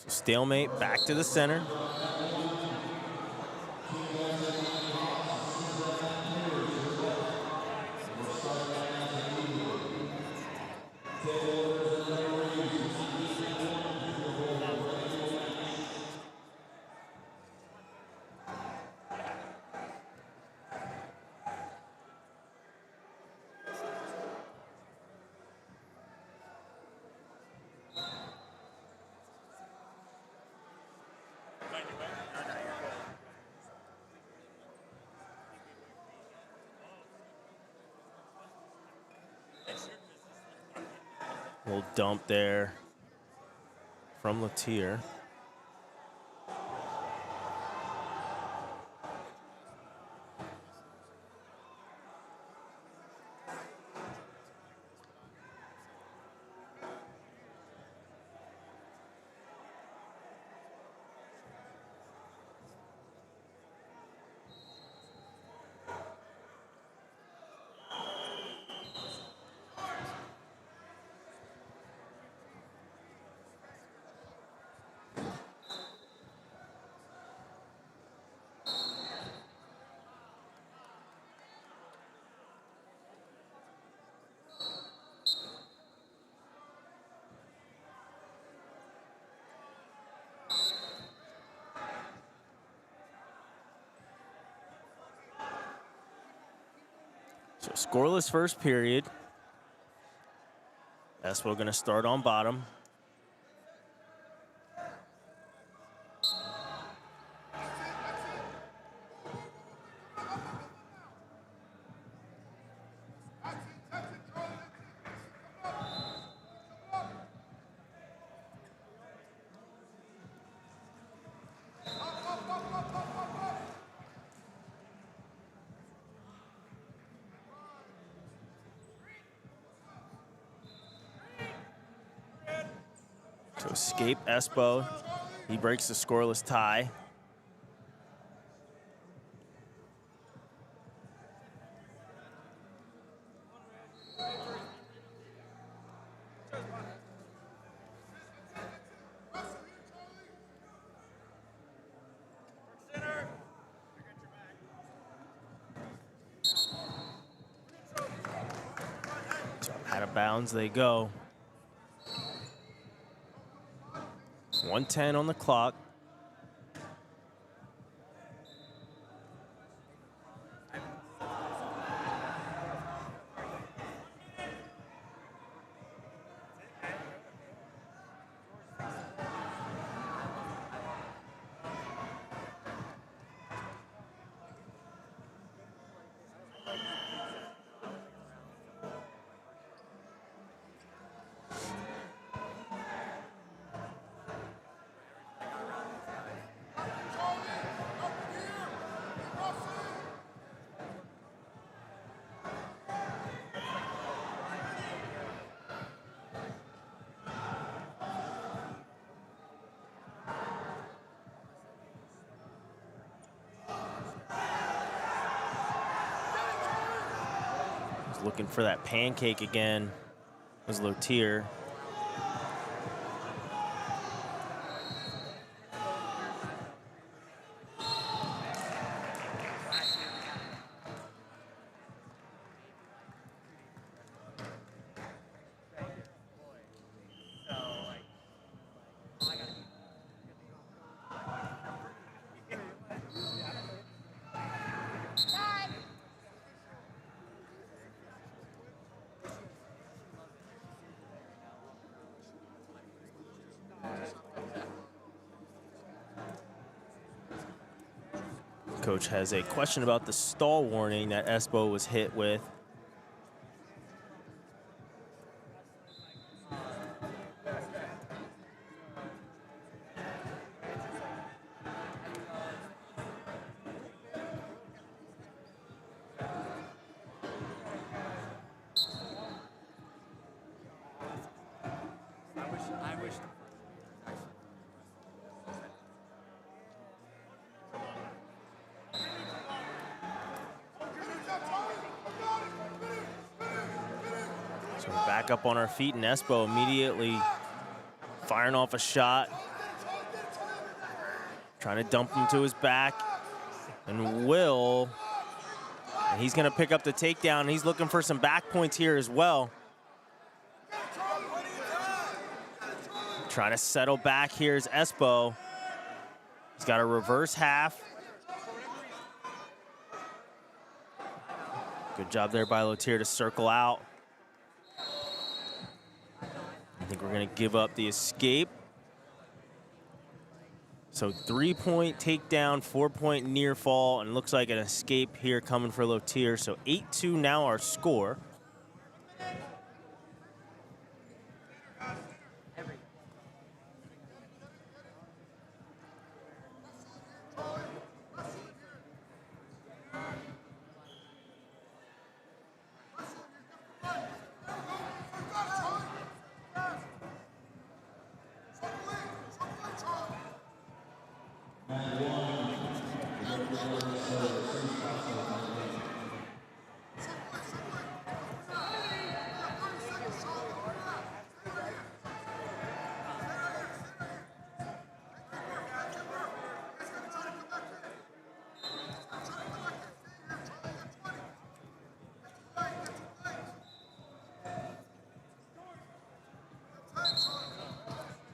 stalemate, back to the center. Little dump there from Latir. So scoreless first period. Espo gonna start on bottom. To escape Espo, he breaks the scoreless tie. So out of bounds they go. 1:10 on the clock. Looking for that pancake again was Latir. Coach has a question about the stall warning that Espo was hit with. So we're back up on our feet, and Espo immediately firing off a shot. Trying to dump him to his back. And he's gonna pick up the takedown. He's looking for some back points here as well. Trying to settle back here is Espo. He's got a reverse half. Good job there by Latir to circle out. I think we're gonna give up the escape. So 3-point takedown, 4-point near fall, and looks like an escape here coming for Latir. So 8-2 now our score.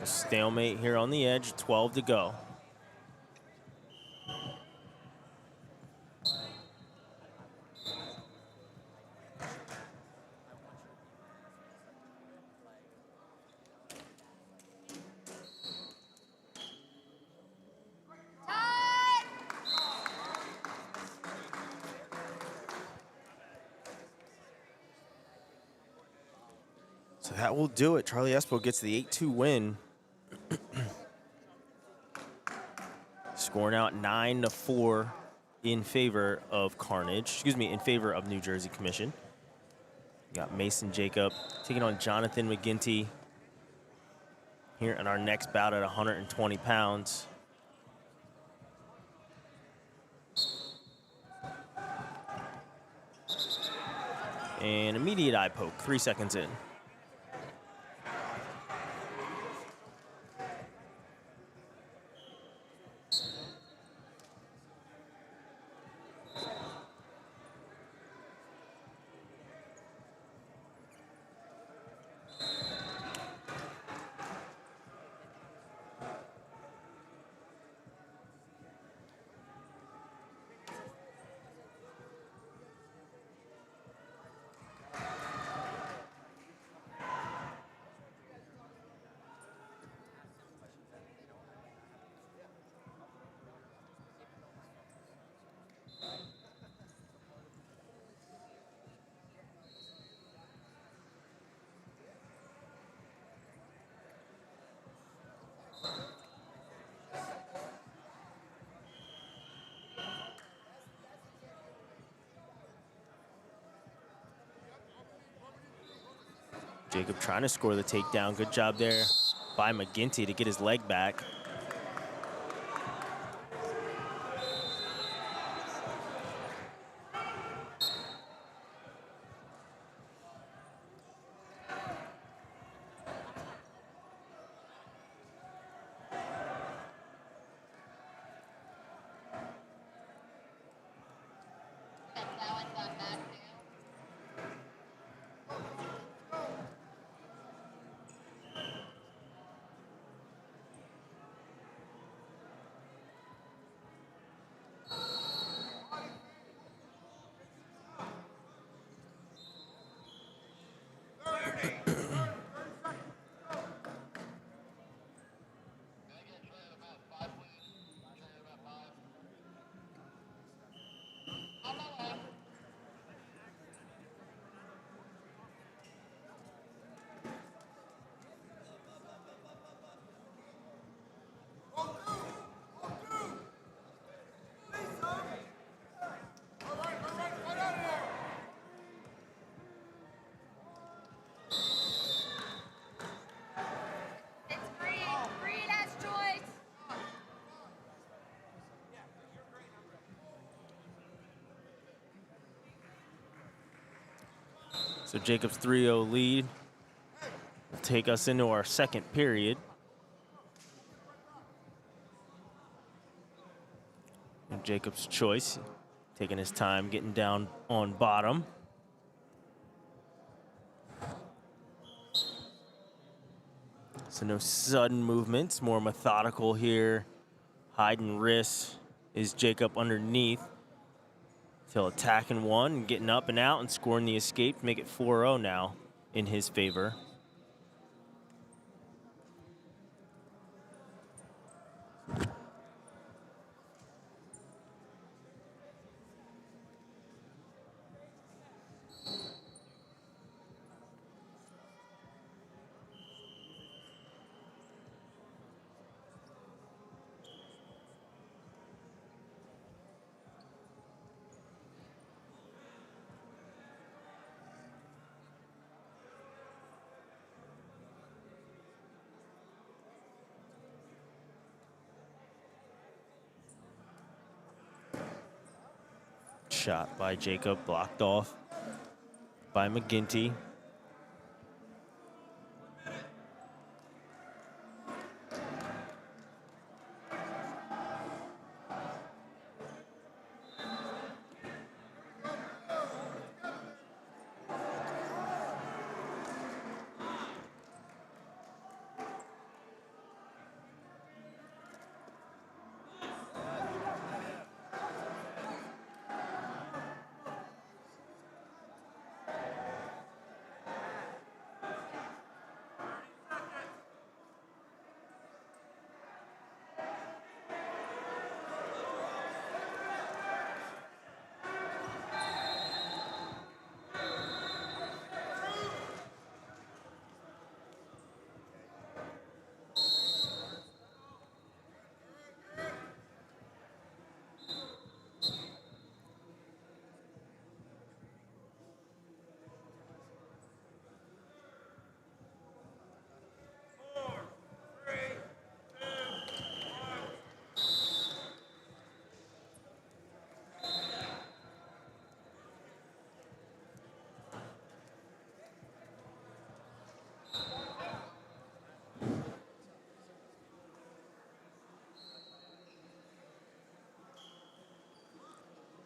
A stalemate here on the edge, 12 to go. So that will do it. Charlie Espo gets the 8-2 win. Score now at 9-4 in favor of Carnage. Excuse me, in favor of New Jersey Commission. You got Mason Jacob taking on Jonathan McGinty here in our next bout at 120 pounds. And immediate eye poke, 3 seconds in. Jacob trying to score the takedown. Good job there by McGinty to get his leg back. So Jacob's 3-0 lead will take us into our second period. And Jacob's choice, taking his time, getting down on bottom. So no sudden movements, more methodical here. Hiding wrists is Jacob underneath. Till attacking one and getting up and out and scoring the escape to make it 4-0 now in his favor. Shot by Jacob, blocked off by McGinty.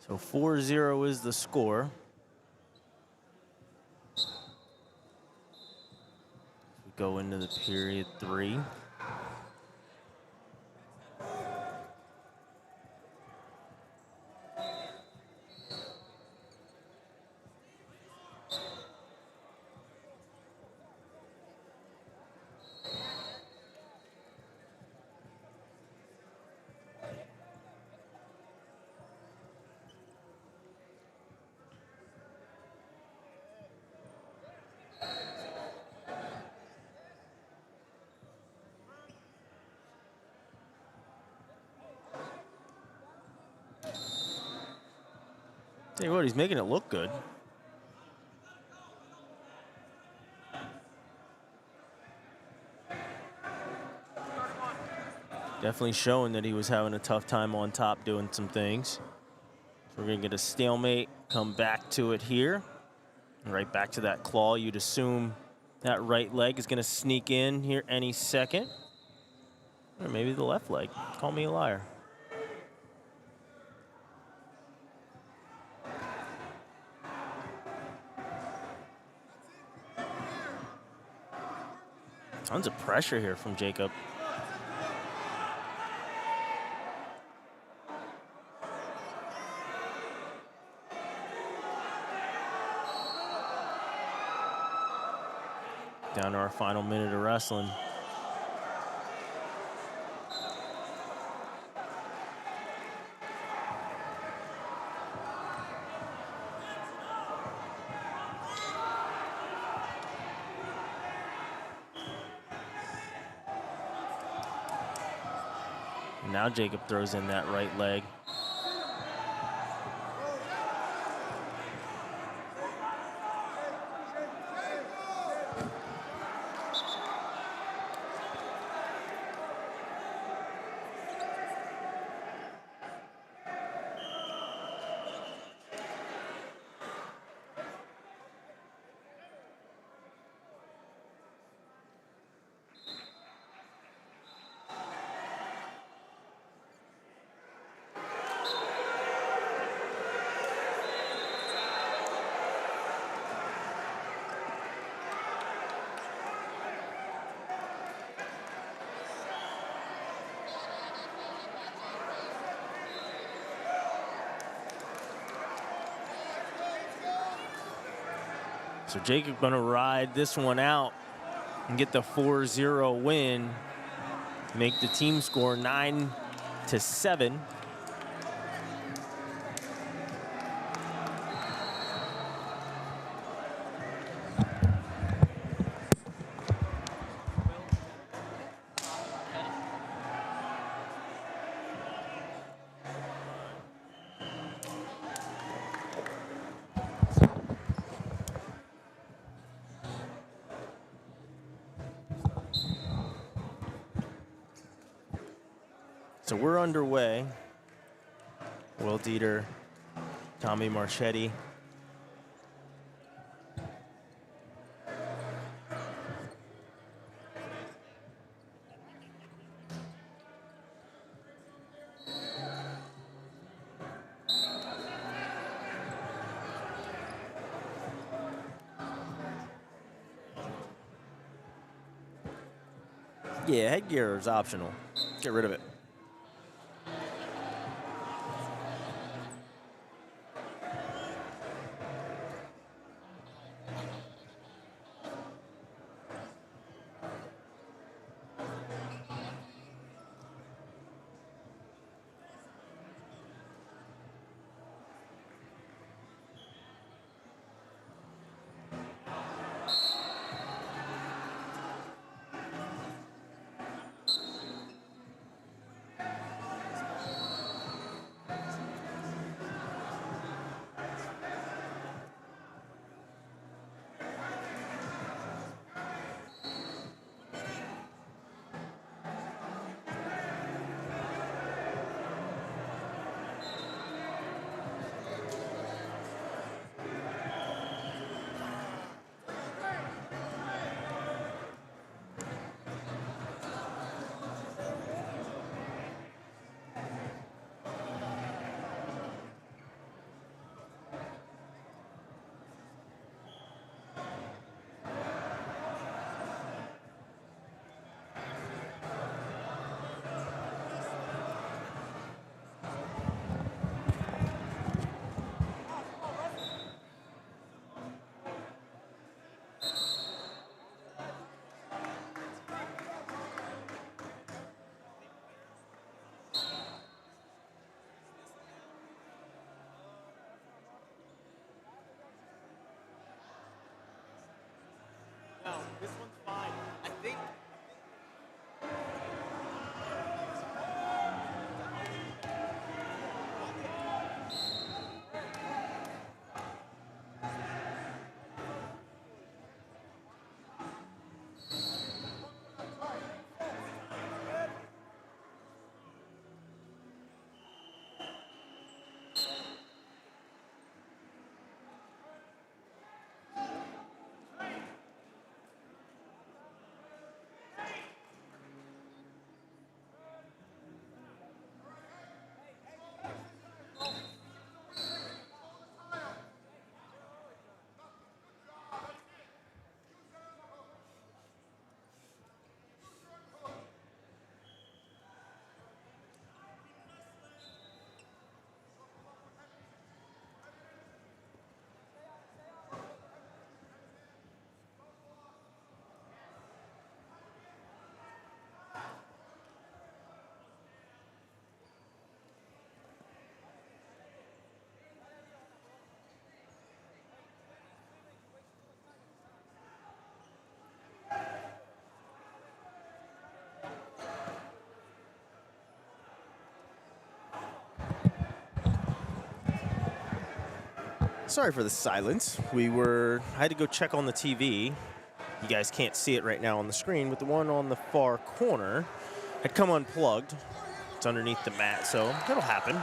So 4-0 is the score. We go into the period 3. Tell you what, he's making it look good. Definitely showing that he was having a tough time on top doing some things. So we're gonna get a stalemate, come back to it here. Right back to that claw. You'd assume that right leg is gonna sneak in here any second. Or maybe the left leg. Call me a liar. Tons of pressure here from Jacob. Down to our final minute of wrestling. Now Jacob throws in that right leg. So Jacob gonna ride this one out and get the 4-0 win. Make the team score 9-7. So we're underway. Will Dieter, Tommy Marchetti. Yeah, headgear is optional. Get rid of it.
This one's fine. I think.
Sorry for the silence. I had to go check on the TV. You guys can't see it right now on the screen, but the one on the far corner had come unplugged. It's underneath the mat, so that'll happen.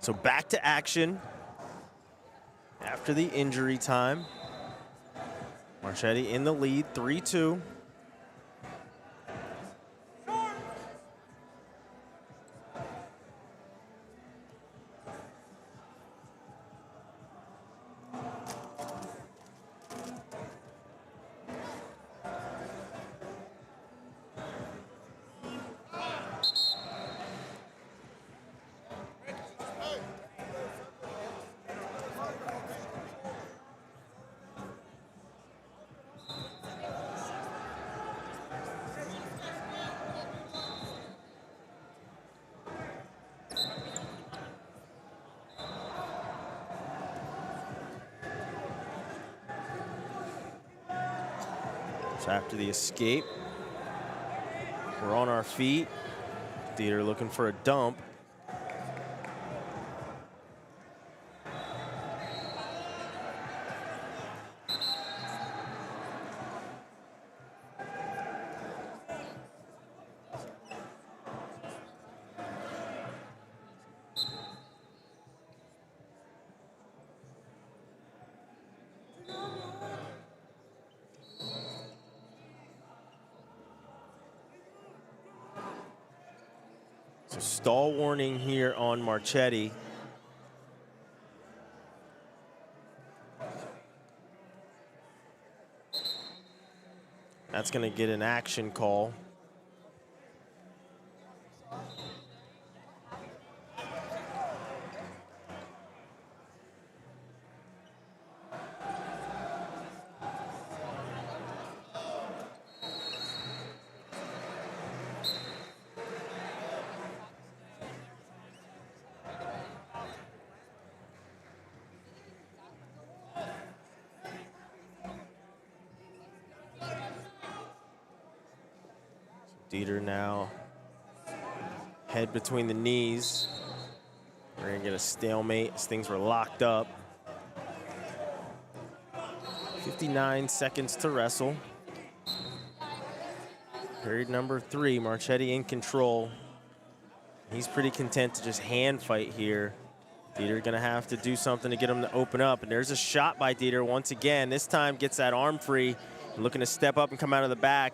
So back to action after the injury time. Marquetti in the lead, 3-2. So after the escape, we're on our feet. Dieter looking for a dump. So stall warning here on Marquetti. That's going to get an action call. Dieter now head between the knees. We're gonna get a stalemate as things were locked up. 59 seconds to wrestle. Period number 3, Marquetti in control. He's pretty content to just hand fight here. Dieter gonna have to do something to get him to open up. And there's a shot by Dieter once again. This time gets that arm free. Looking to step up and come out of the back.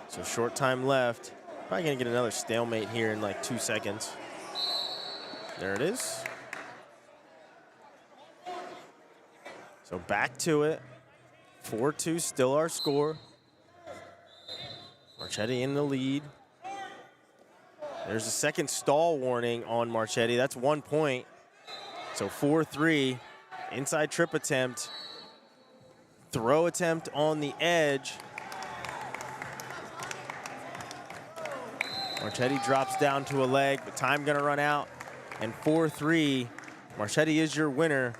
So short time left. Probably gonna get another stalemate here in like 2 seconds. There it is. So back to it. 4-2 still our score. Marquetti in the lead. There's a second stall warning on Marquetti. That's 1 point. So 4-3. Inside trip attempt. Throw attempt on the edge. Marquetti drops down to a leg, but time gonna run out. And 4-3, Marquetti is your winner.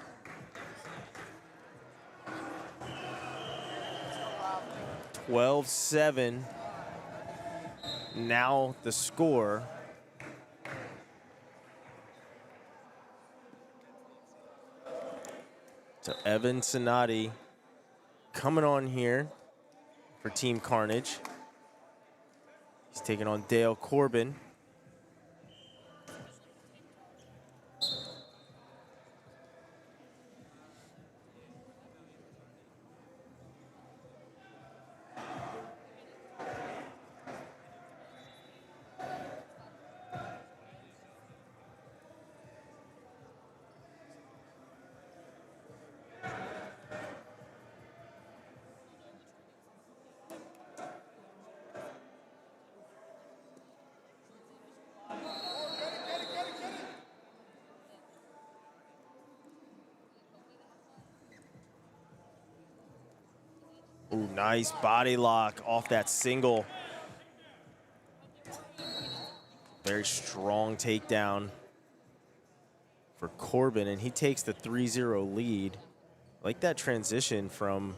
(12-7). Now the score. So Evan Cennady coming on here for Team Carnage. He's taking on Dale Corbin. Ooh, nice body lock off that single. Very strong takedown for Corbin, and he takes the 3-0 lead. Like that transition from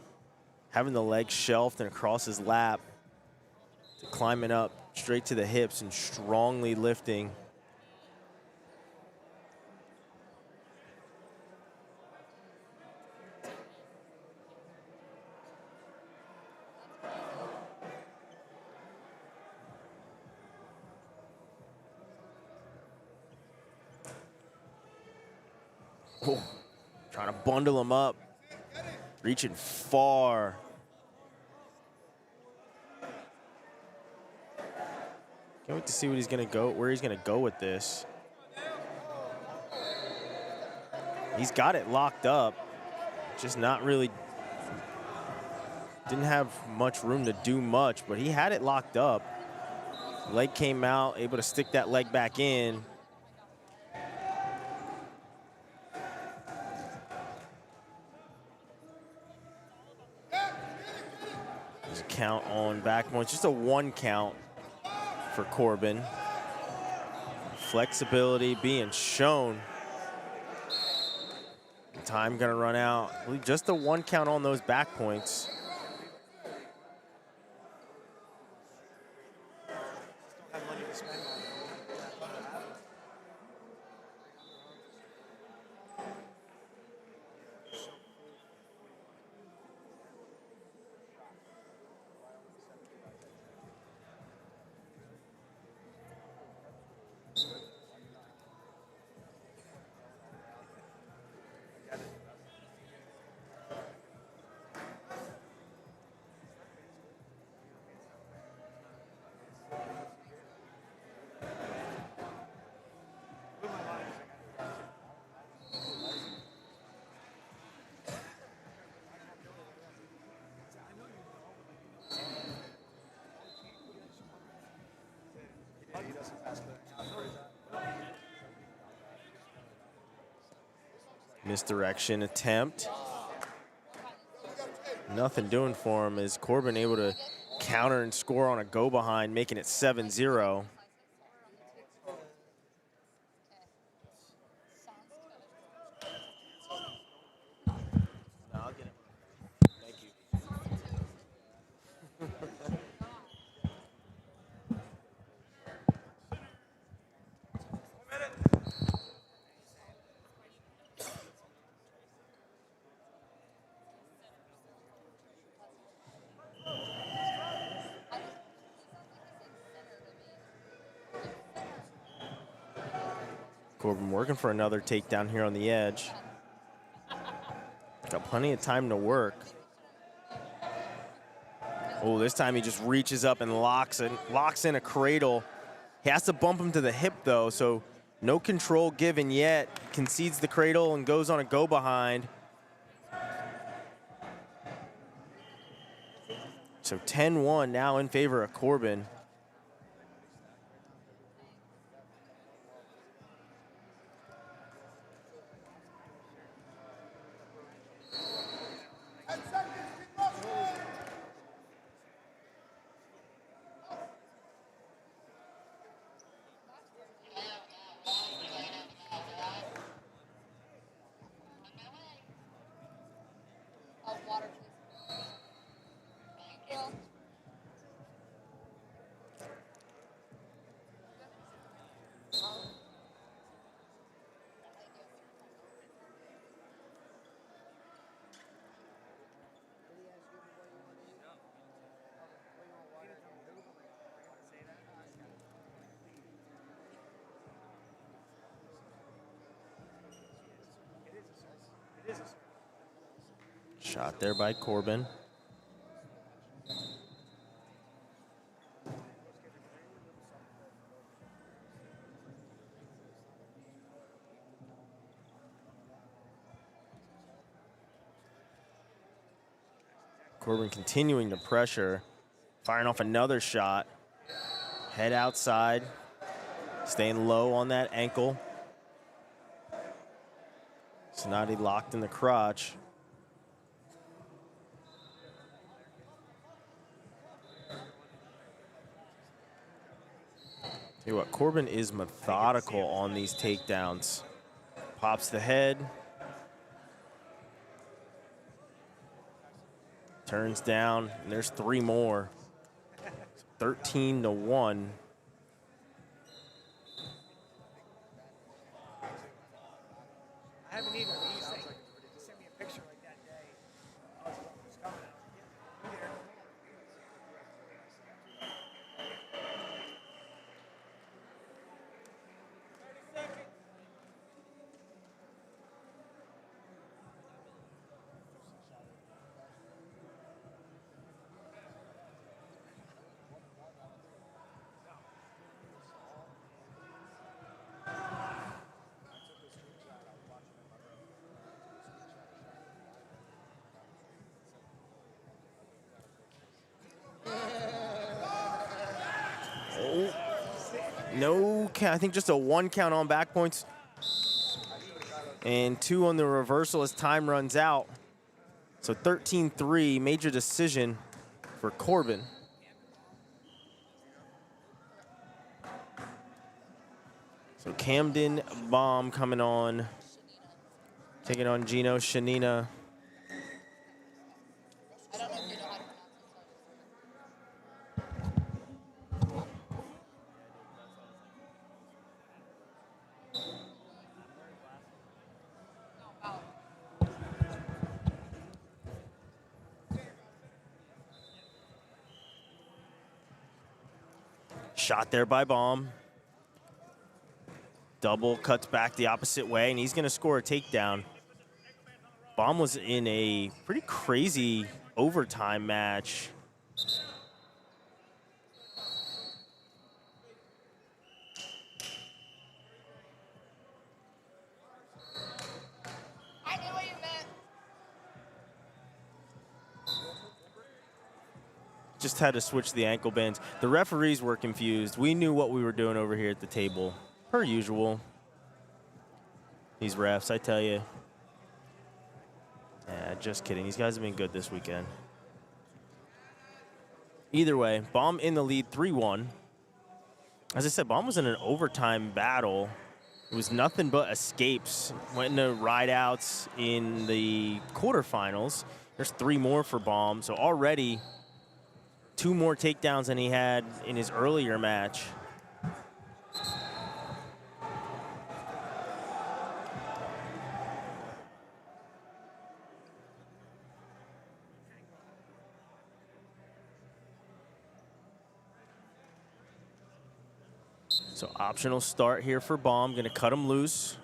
having the legs shelved and across his lap to climbing up straight to the hips and strongly lifting. Oh, trying to bundle him up, reaching far. Can't wait to see what he's gonna go, where he's gonna go with this. He's got it locked up, just not really, didn't have much room to do much, but he had it locked up. Leg came out, able to stick that leg back in. There's a count on back points, just a 1 count for Corbin. Flexibility being shown. Time gonna run out. Just a 1 count on those back points. Misdirection attempt. Nothing doing for him. Is Corbin able to counter and score on a go behind, making it 7-0. Corbin working for another takedown here on the edge. Got plenty of time to work. Oh, this time he just reaches up and locks in a cradle. He has to bump him to the hip though, so no control given yet. Concedes the cradle and goes on a go behind. So 10-1 now in favor of Corbin. Shot there by Corbin. Corbin continuing to pressure, firing off another shot. Head outside, staying low on that ankle. Cennady locked in the crotch. Tell you what, Corbin is methodical on these takedowns. Pops the head. Turns down, and there's 3 more. 13-1.
I haven't either. But you say, you sent me a picture like that day. I was coming out. Yeah, I'm here.
No count, I think just a 1 count on back points. And 2 on the reversal as time runs out. So 13-3, major decision for Corbin. So Camden bomb coming on. Taking on Gino, Shenina.
I don't know if you know how to pronounce it. No, bout.
Shot there by Bomb. Double cuts back the opposite way, and he's going to score a takedown. Bomb was in a pretty crazy overtime match.
I knew what you meant.
Just had to switch the ankle bands. The referees were confused. We knew what we were doing over here at the table, per usual. These refs, I tell you. Yeah, just kidding. These guys have been good this weekend. Either way, Bomb in the lead, 3-1. As I said, Bomb was in an overtime battle. It was nothing but escapes. Went into ride-outs in the quarterfinals. There's 3 more for Bomb, so already 2 more takedowns than he had in his earlier match. So optional start here for Bomb. Gonna cut him loose.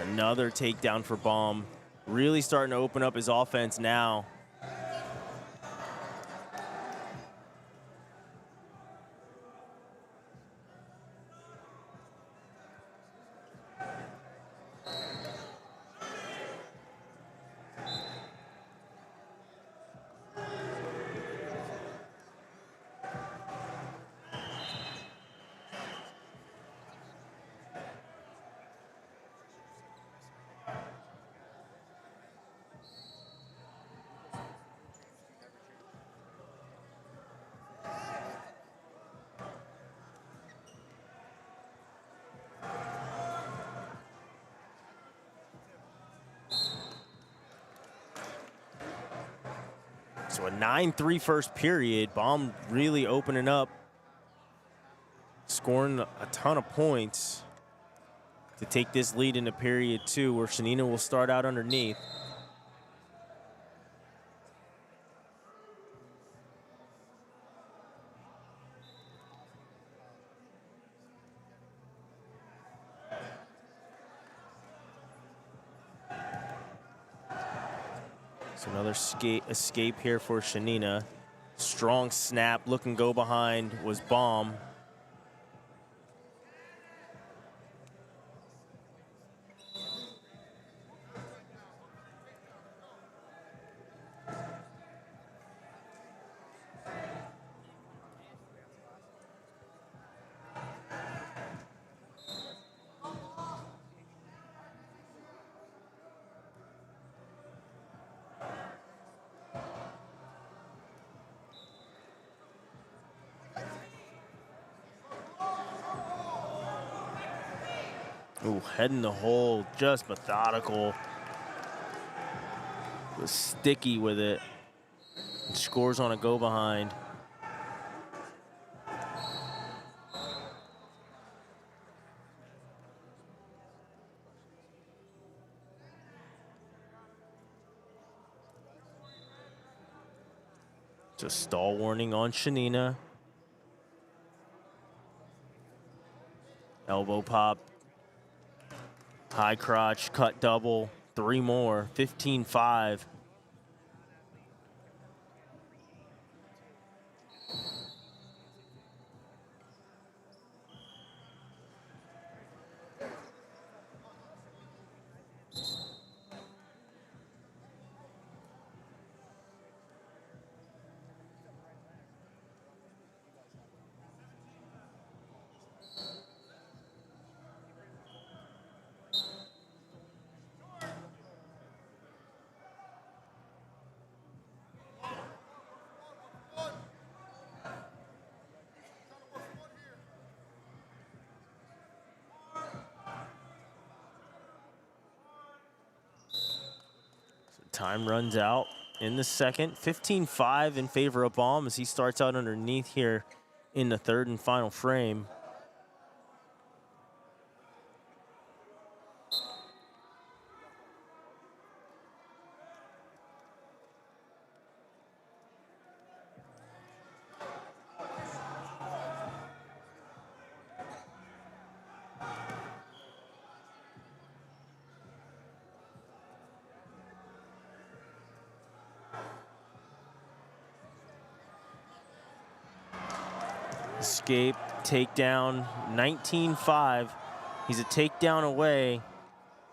Another takedown for Bomb. Really starting to open up his offense now. So a 9-3 first period. Bomb really opening up, scoring a ton of points to take this lead into period 2, where Shenina will start out underneath. So another escape here for Shenina. Strong snap, look and go behind was Bomb. Ooh, head in the hole, just methodical. Was sticky with it. Scores on a go behind. Just stall warning on Shenina. Elbow pop. High crotch, cut double. 3 more, 15-5. Time runs out in the second. 15-5 in favor of Baum as he starts out underneath here in the third and final frame. Escape, takedown, 19-5. He's a takedown away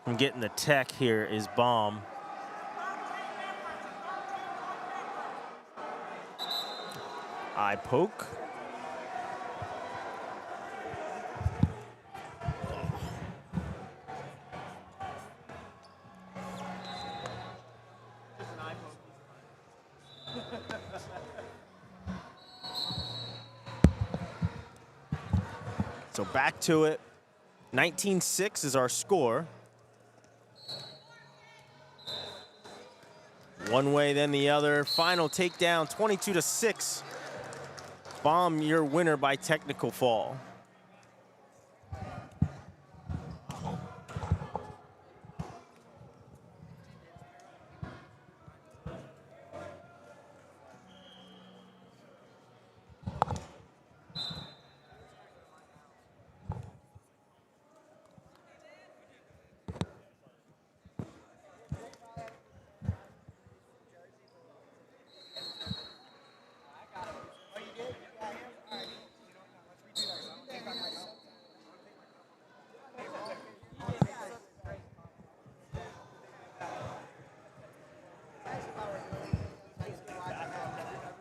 from getting the tech here is Baum. Eye poke. So back to it. 19-6 is our score. One way, then the other. Final takedown, 22-6. Baum, your winner by technical fall.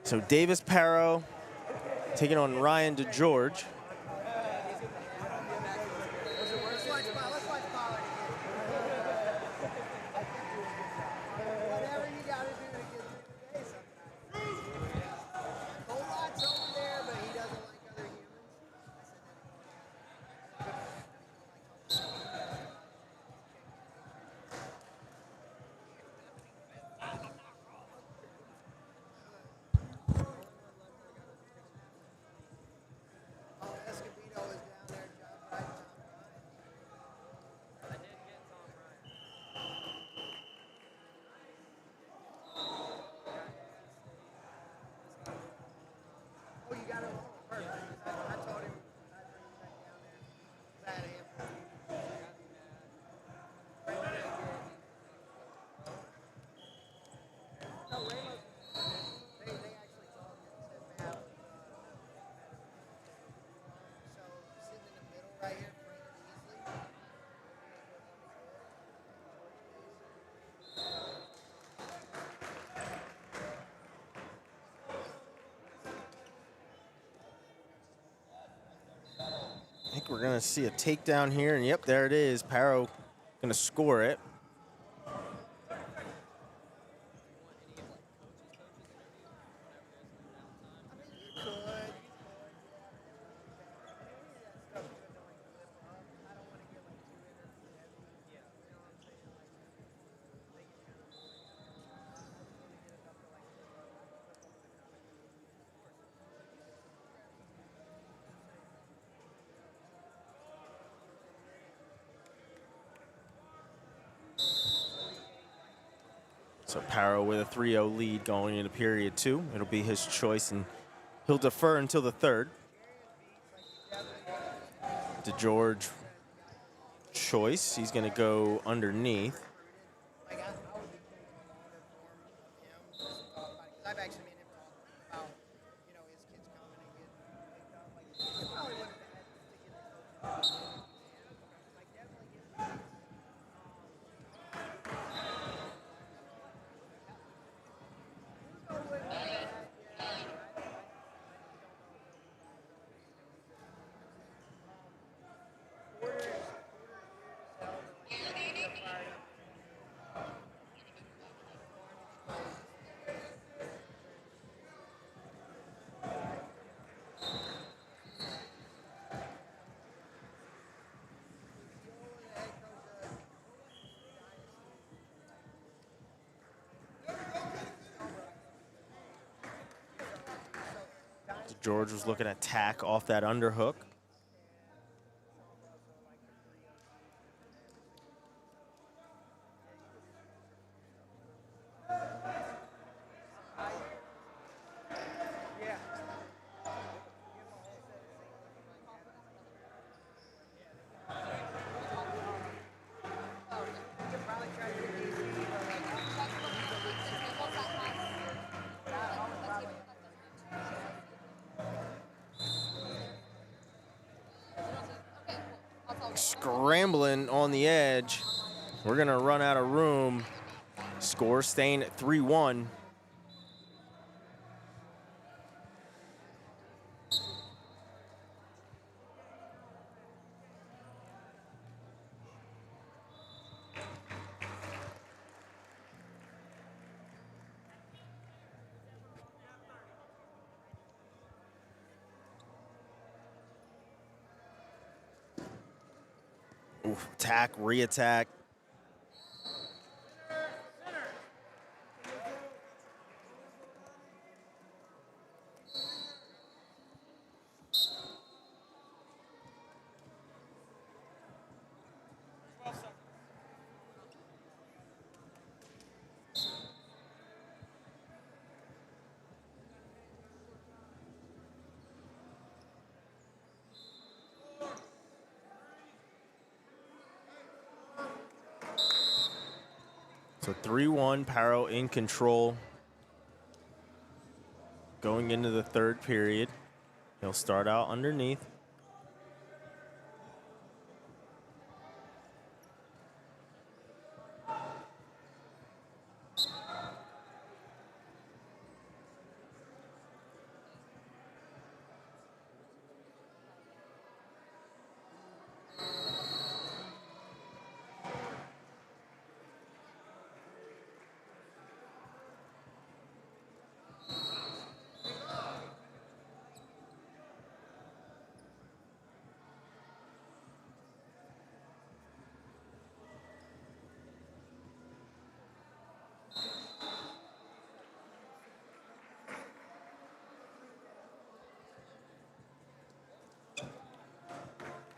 So Davis Perro taking on Ryan DeGeorge. I think we're gonna see a takedown here, and yep, there it is. Perro gonna score it. So Perro with a 3-0 lead going into period 2. It'll be his choice, and he'll defer until the third. DeGeorge choice. He's going to go underneath.
Like, I would be putting on a longer form of him, just thought about it, because I've actually made him talk about, you know, his kids coming and getting picked up. Like, it probably wasn't bad to get the coaches involved if you can. Like, definitely get the
George was looking to attack off that underhook. Scrambling on the edge. We're gonna run out of room. Score staying at 3-1. Oof, attack, re-attack. So 3-1, Perro in control. Going into the third period. He'll start out underneath.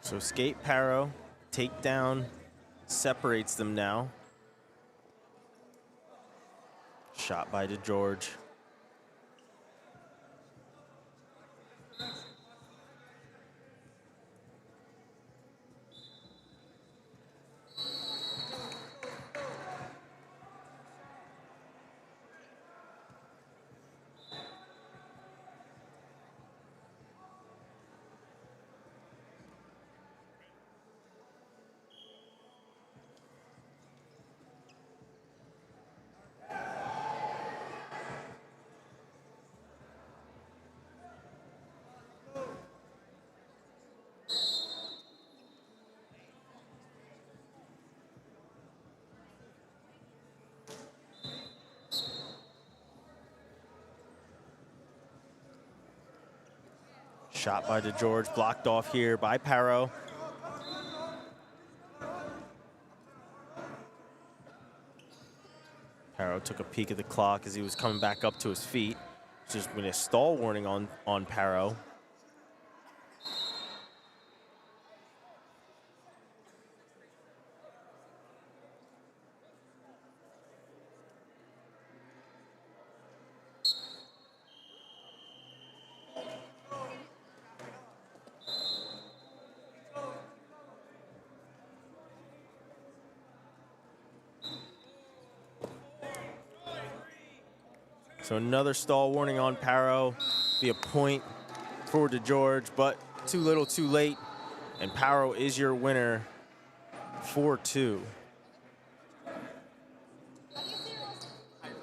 So skate Perro, takedown, separates them now. Shot by DeGeorge. Shot by DeGeorge, blocked off here by Perro. Perro took a peek at the clock as he was coming back up to his feet. Just been a stall warning on Perro. So another stall warning on Perro. Be a point forward to George, but too little, too late. And Perro is your winner, 4-2.
How do you say your last name?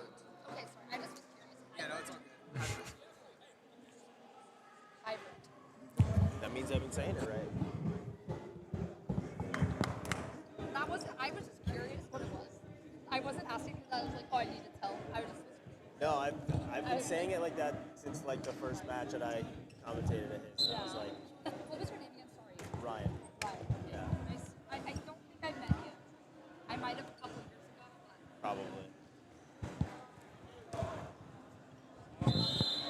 Okay, sorry. I just was curious.
Yeah, no, it's all good.
Hiver.
That means I've been saying it right.
That was, I was just curious what it was. I wasn't asking because I was like, oh, I need to tell. I was just,
No, I've been saying it like that since like the first match that I commentated at his. And I was like,
what was your name again? Sorry.
Ryan.
Ryan. Okay.
Yeah.
I don't think I met you. I might have a couple of years ago, but.
Probably.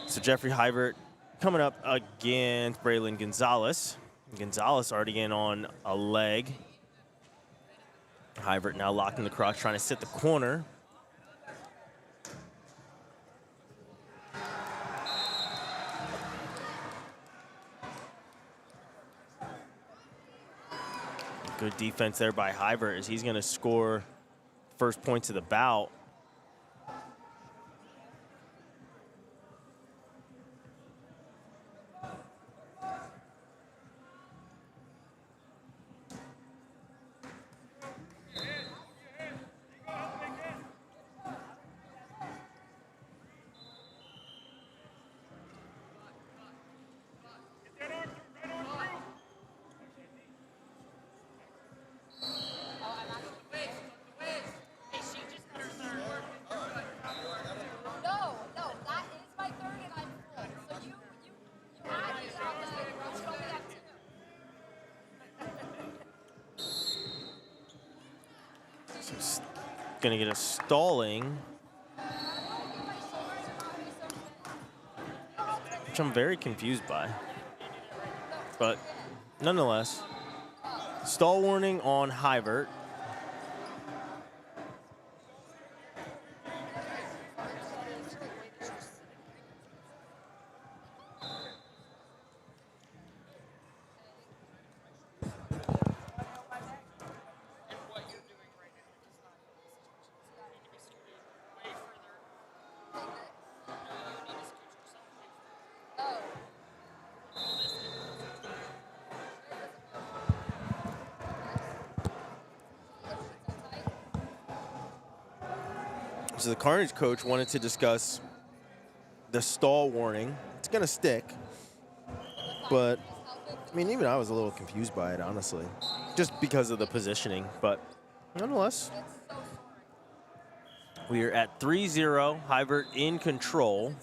So Jeffrey Hiver coming up against Braylon Gonzalez. Gonzalez already in on a leg. Hiver now locking the crotch, trying to sit the corner. Good defense there by Hiver as he's going to score first points of the bout.
No, that is my third and I'm full. So you had me that way. You told me that too.
So going to get a stalling, which I'm very confused by. But nonetheless, stall warning on Hiver. So the Carnage coach wanted to discuss the stall warning. It's going to stick. But, I mean, even I was a little confused by it, honestly. Just because of the positioning. But, nonetheless, we are at 3-0. Hiver in control.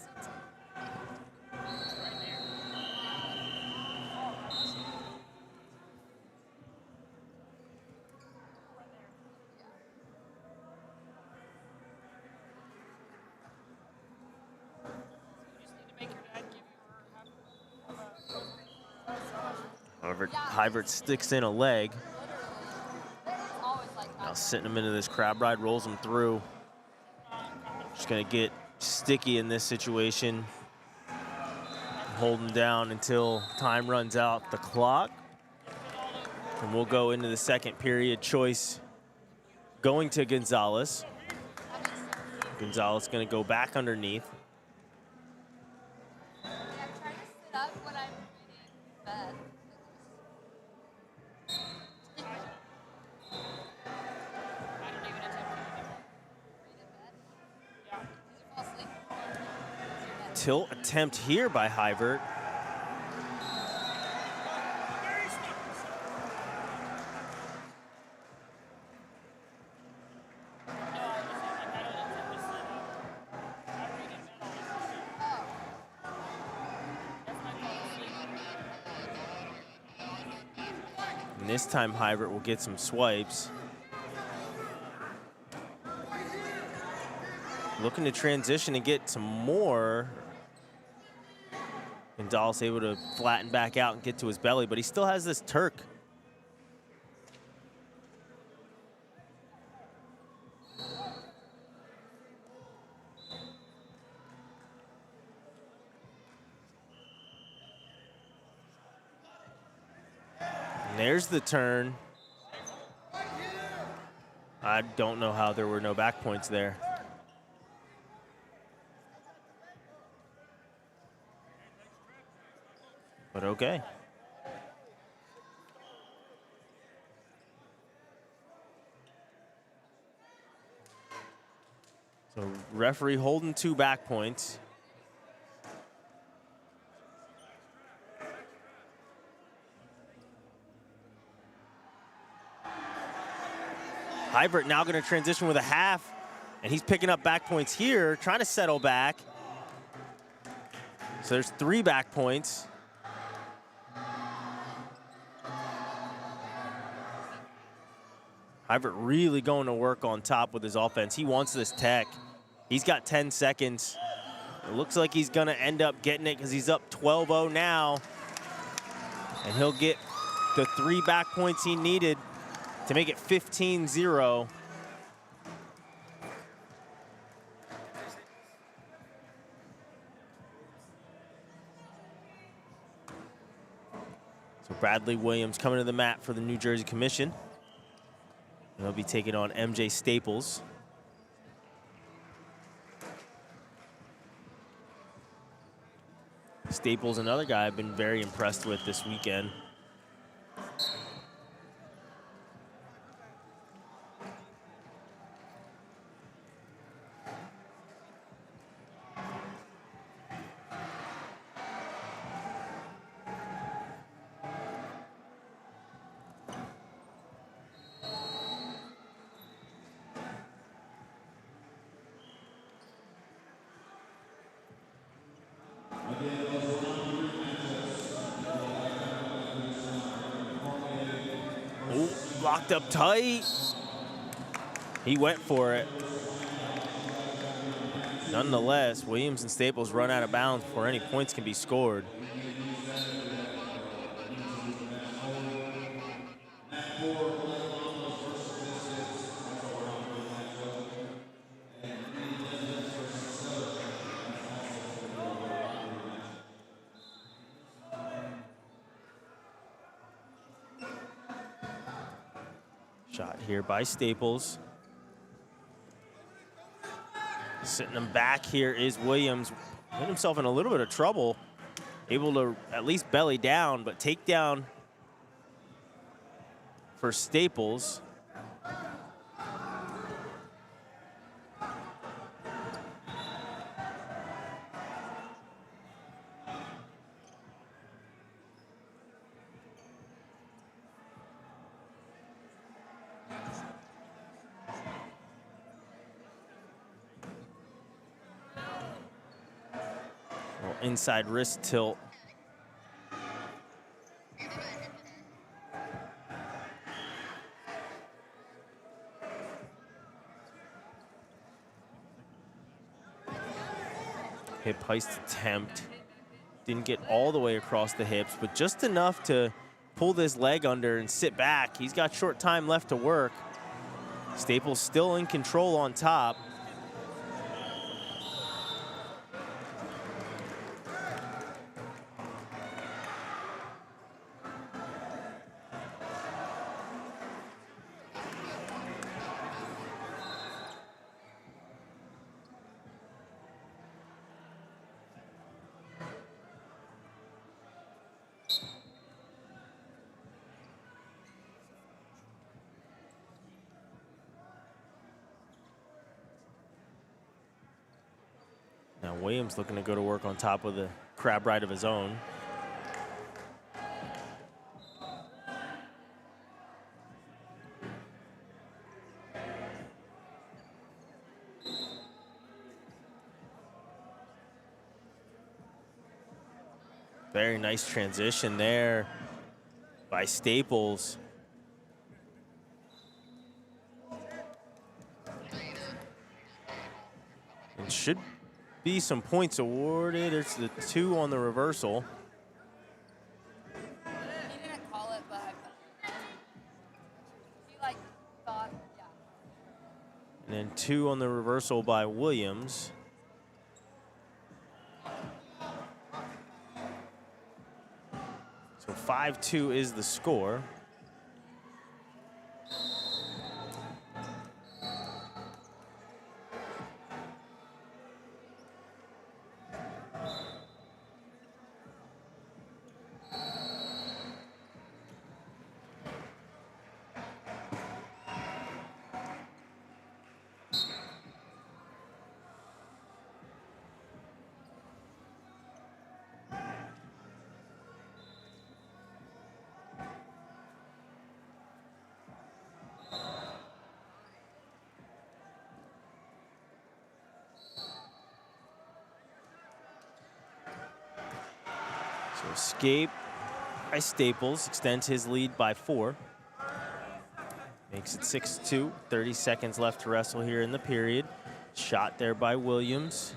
However, Hiver sticks in a leg. Now sitting him into this crab ride, rolls him through. Just gonna get sticky in this situation. Hold him down until time runs out the clock. And we'll go into the second period. Choice going to Gonzalez. Gonzalez gonna go back underneath.
I'm trying to sit up when I'm reading bed.
Tilt attempt here by Hiver. And this time Hiver will get some swipes. Looking to transition and get some more. Gonzalez able to flatten back out and get to his belly, but he still has this Turk. And there's the turn. I don't know how there were no back points there. But okay. So referee holding 2 back points. Hiver now going to transition with a half, and he's picking up back points here, trying to settle back. So there's 3 back points. Hiver really going to work on top with his offense. He wants this tech. He's got 10 seconds. It looks like he's going to end up getting it because he's up 12-0 now. And he'll get the 3 back points he needed to make it 15-0. So Bradley Williams coming to the mat for the New Jersey Commission. And he'll be taking on MJ Staples. Staples, another guy I've been very impressed with this weekend. Ooh, locked up tight. He went for it. Nonetheless, Williams and Staples run out of bounds before any points can be scored. Shot here by Staples. Sitting him back here is Williams. Put himself in a little bit of trouble. Able to at least belly down, but take down for Staples. Inside wrist tilt. Hip heist attempt. Didn't get all the way across the hips, but just enough to pull this leg under and sit back. He's got short time left to work. Staples still in control on top. Now Williams looking to go to work on top with a crab ride of his own. Very nice transition there by Staples. And should be some points awarded. There's the 2 on the reversal.
He didn't call it, but he thought, yeah.
And then 2 on the reversal by Williams. So 5-2 is the score. So escape by Staples, extends his lead by 4. Makes it 6-2, 30 seconds left to wrestle here in the period. Shot there by Williams.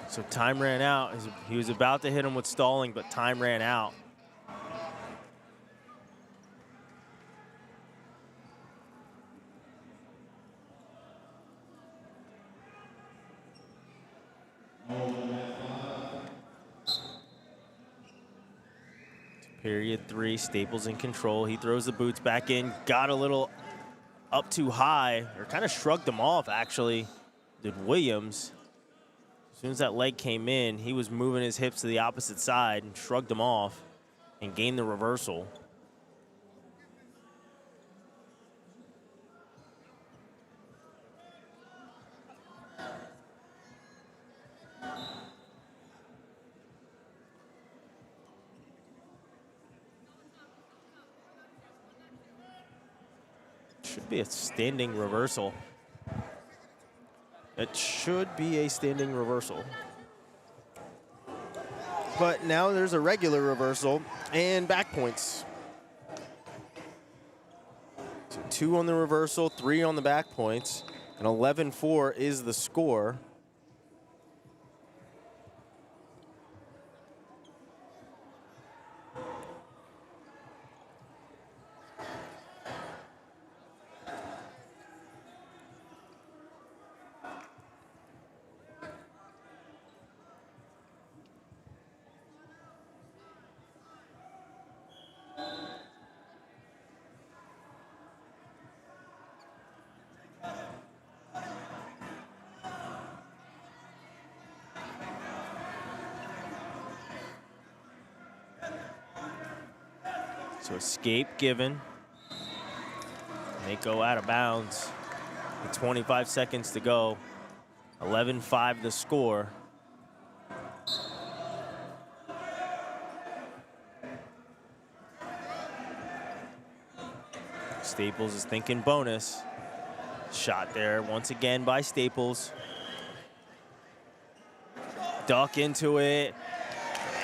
So time ran out. He was about to hit him with stalling, but time ran out. Period 3, Staples in control. He throws the boots back in, got a little up too high, or kind of shrugged them off, actually, did Williams. As soon as that leg came in, he was moving his hips to the opposite side and shrugged them off and gained the reversal. Should be a standing reversal. It should be a standing reversal. But now there's a regular reversal and back points. So 2 on the reversal, 3 on the back points, and 11-4 is the score. So escape given. They go out of bounds with 25 seconds to go. 11-5 the score. Staples is thinking bonus. Shot there once again by Staples. Duck into it.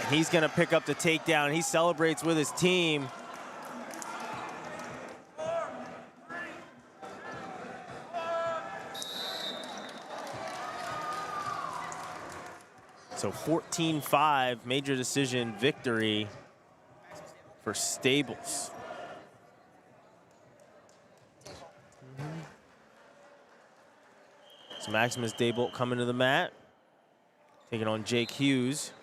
And he's gonna pick up the takedown. He celebrates with his team. So 14-5, major decision victory for Staples. So Maximus Daybolt coming to the mat, taking on Jake Hughes.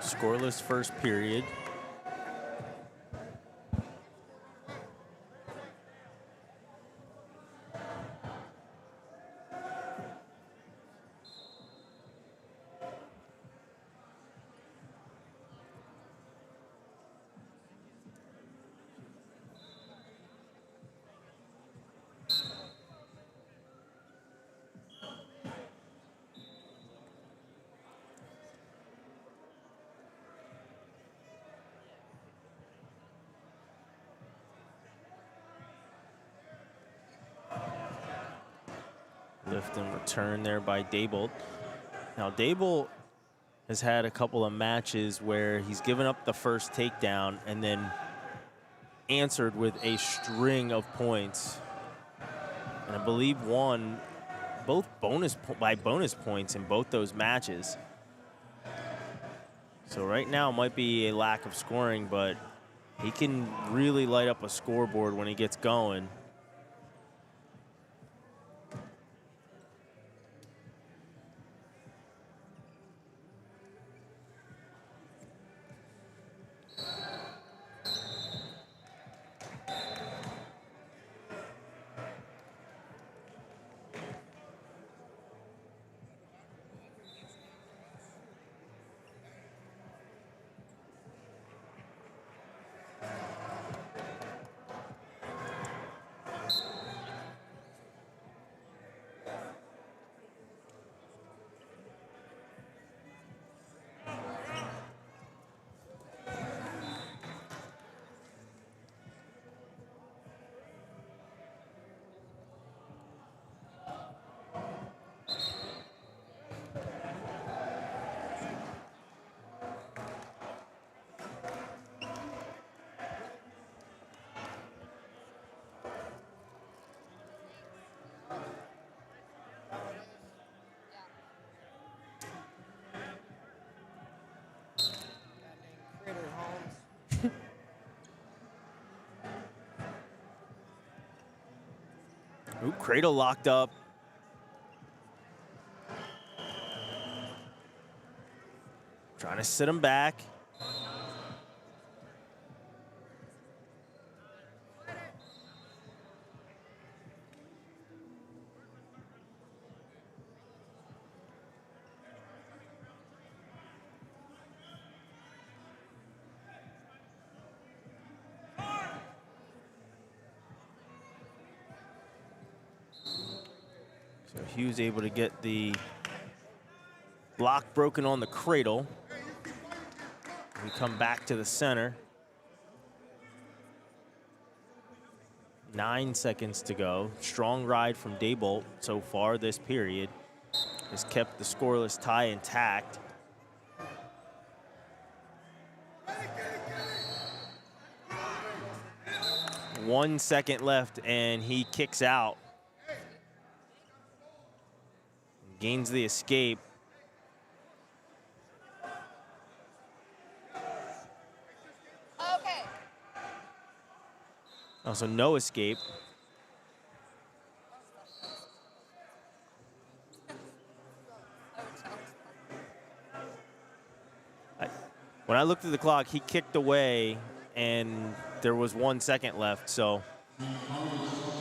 Scoreless first period. Lift and return there by Daybolt. Now, Daybolt has had a couple of matches where he's given up the first takedown and then answered with a string of points. And I believe won both by bonus points in both those matches. So right now might be a lack of scoring, but he can really light up a scoreboard when he gets going.
Critter Holmes.
Ooh, Cradle locked up. Trying to sit him back. So Hughes able to get the block broken on the Cradle. We come back to the center. 9 seconds to go. Strong ride from Daybolt so far this period. Has kept the scoreless tie intact. One second left and he kicks out. Gains the escape.
Okay.
Also no escape. When I looked at the clock, he kicked away and there was 1 second left, so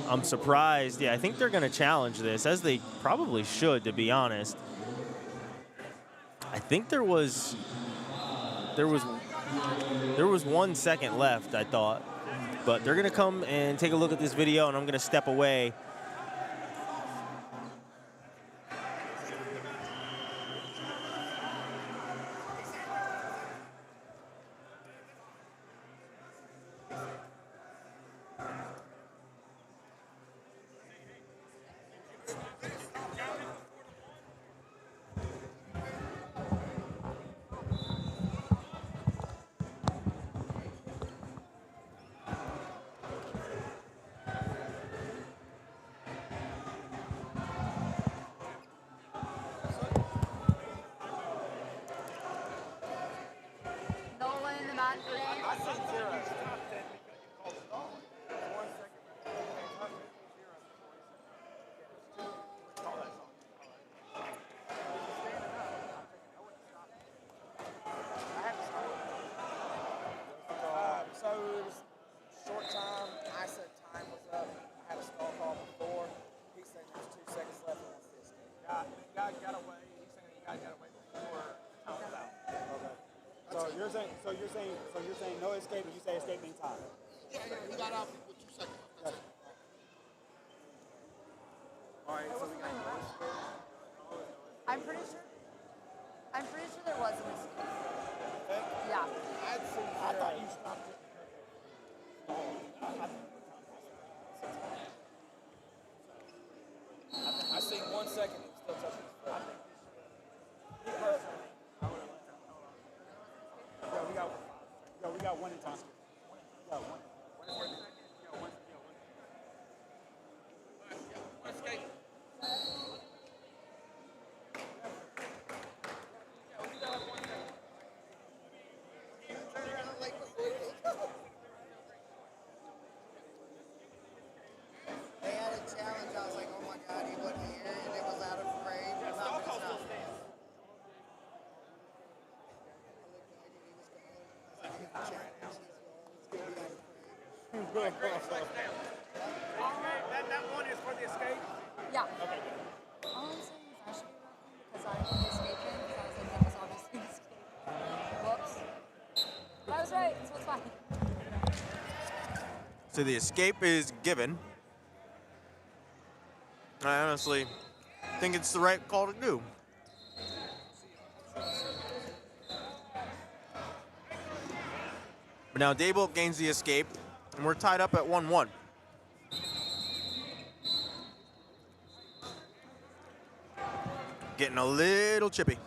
I'm surprised. Yeah, I think they're gonna challenge this, as they probably should, to be honest. I think there was 1 second left, I thought. But they're gonna come and take a look at this video, and I'm gonna step away.
Nolan in the match today.
I said 0. you're saying no escape, and you say escape in time.
Yeah, he got out with 2 seconds. That's it.
All right, so we got no escape.
I'm pretty sure there was an escape. Yeah.
I thought you stopped it.
I seen 1 second and still touching his foot.
We got one in time. We got one.
They had a challenge. I was like, oh my God, he wasn't here, and it was out of frame. Yeah,
Stall call still stands. That one is for the escape?
Yeah. Okay. All I'm saying is I should be working because I didn't escape him because I was like, that was obviously an escape. Whoops. But I was right, so it's fine.
So the escape is given. I honestly think it's the right call to do. But now Dable gains the escape, and we're tied up at 1-1. Getting a little chippy.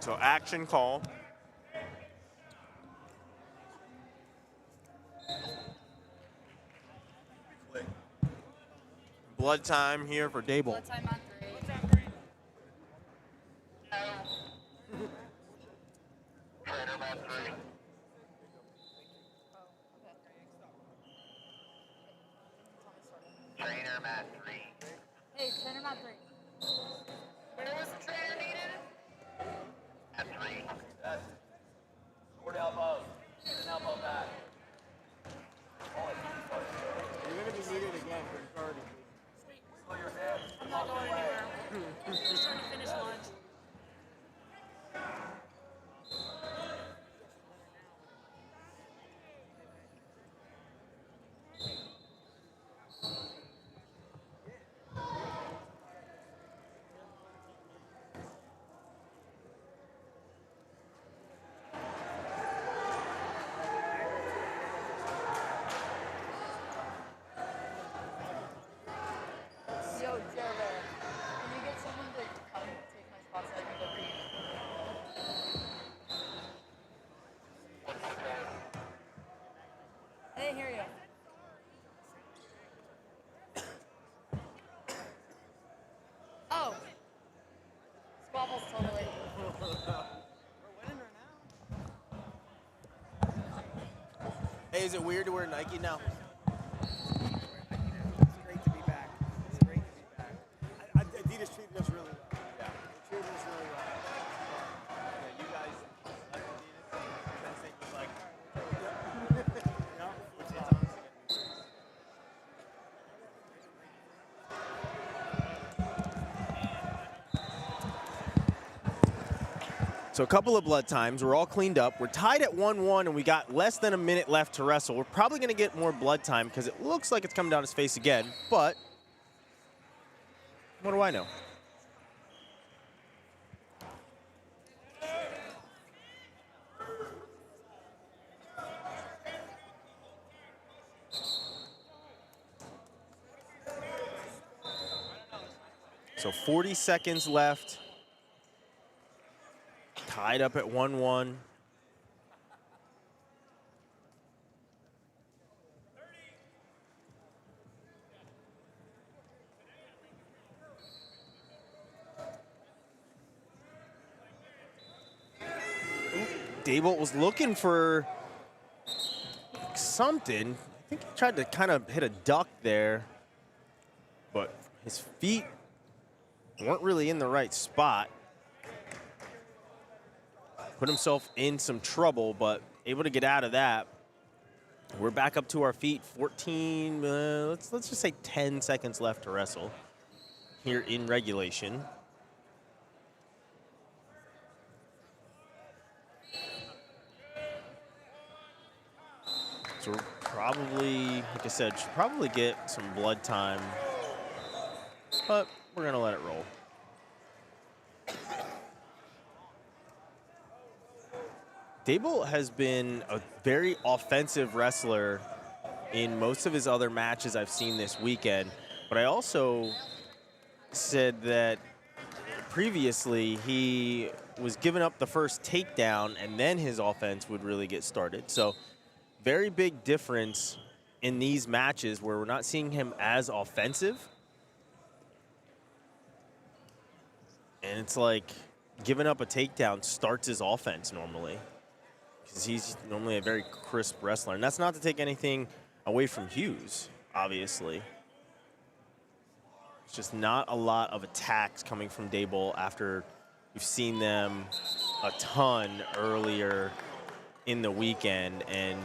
So action call. Blood time here for Dable.
Blood time on 3.
Trainer mat 3.
Hey, trainer mat 3.
Where was the trainer needed? At 3.
Short elbow. An elbow back.
You're going to be needed again for 30.
I'm not going anywhere. Just trying to finish lunch.
Yo, Jerry, can you get someone to come take my spot so I can go read? I didn't hear you. Oh. Squabble's totally.
Hey, is it weird to wear Nike now?
It's great to be back. It's great to be back. Adidas treated us really well. Yeah. They treated us really well.
Yeah, you guys like Adidas. Penn State was like,
No?
which it's honestly
So a couple of blood times. We're all cleaned up. We're tied at 1-1, and we got less than a minute left to wrestle. We're probably going to get more blood time because it looks like it's coming down his face again, but what do I know? So 40 seconds left. Tied up at 1-1. Dable was looking for something. I think he tried to kind of hit a duck there, but his feet weren't really in the right spot. Put himself in some trouble, but able to get out of that. We're back up to our feet. 14, let's just say 10 seconds left to wrestle here in regulation. So we're probably, like I said, should probably get some blood time, but we're gonna let it roll. Dable has been a very offensive wrestler in most of his other matches I've seen this weekend, but I also said that previously he was giving up the first takedown and then his offense would really get started. So very big difference in these matches where we're not seeing him as offensive. And it's like giving up a takedown starts his offense normally, because he's normally a very crisp wrestler. And that's not to take anything away from Hughes, obviously. It's just not a lot of attacks coming from Dable after we've seen them a ton earlier in the weekend. And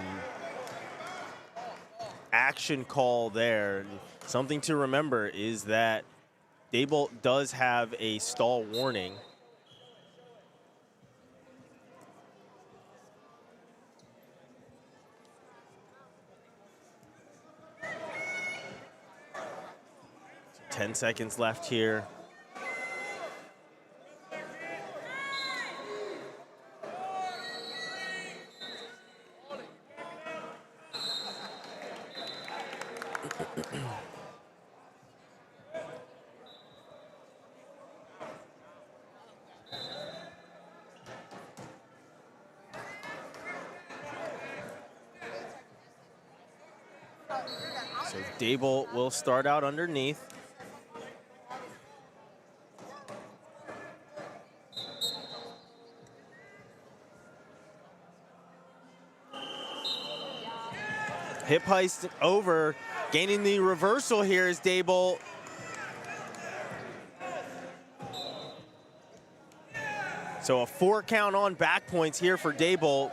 action call there. Something to remember is that Dable does have a stall warning. So 10 seconds left here. So Dable will start out underneath. Hip heist over. Gaining the reversal here is Dable. So a 4 count on back points here for Dable.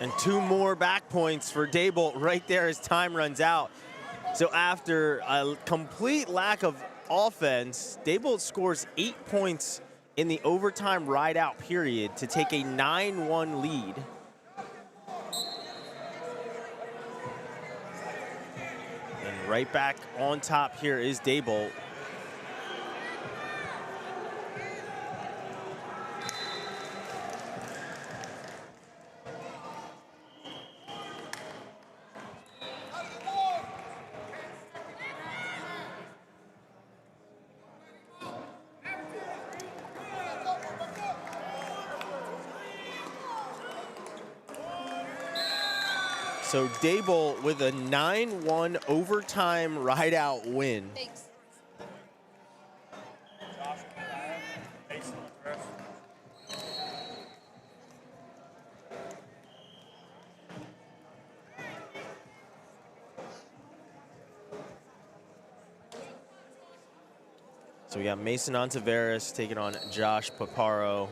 And 2 more back points for Dable right there as time runs out. So after a complete lack of offense, Dable scores 8 points in the overtime ride-out period to take a 9-1 lead. And right back on top here is Dable. So Dable with a 9-1 overtime ride-out win.
Thanks.
So we got Mason Ontiveros taking on Josh Paparro.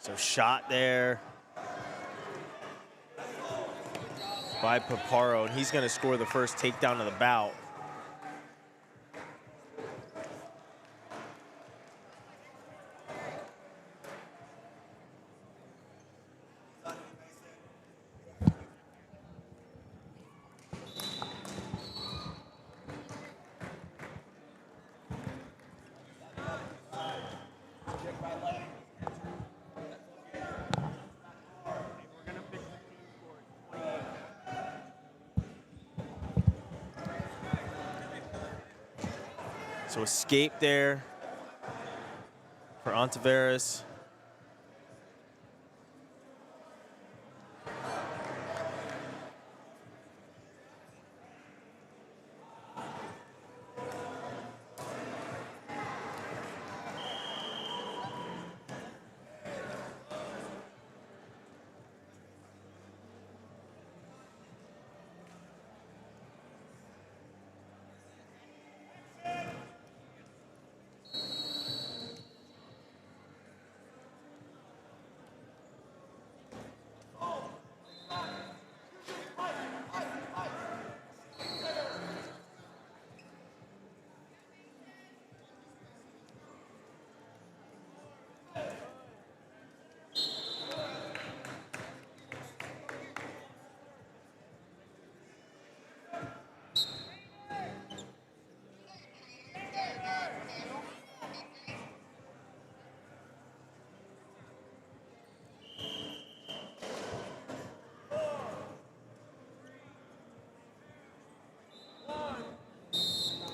So shot there by Paparro, and he's going to score the first takedown of the bout. So escape there for Ontiveros.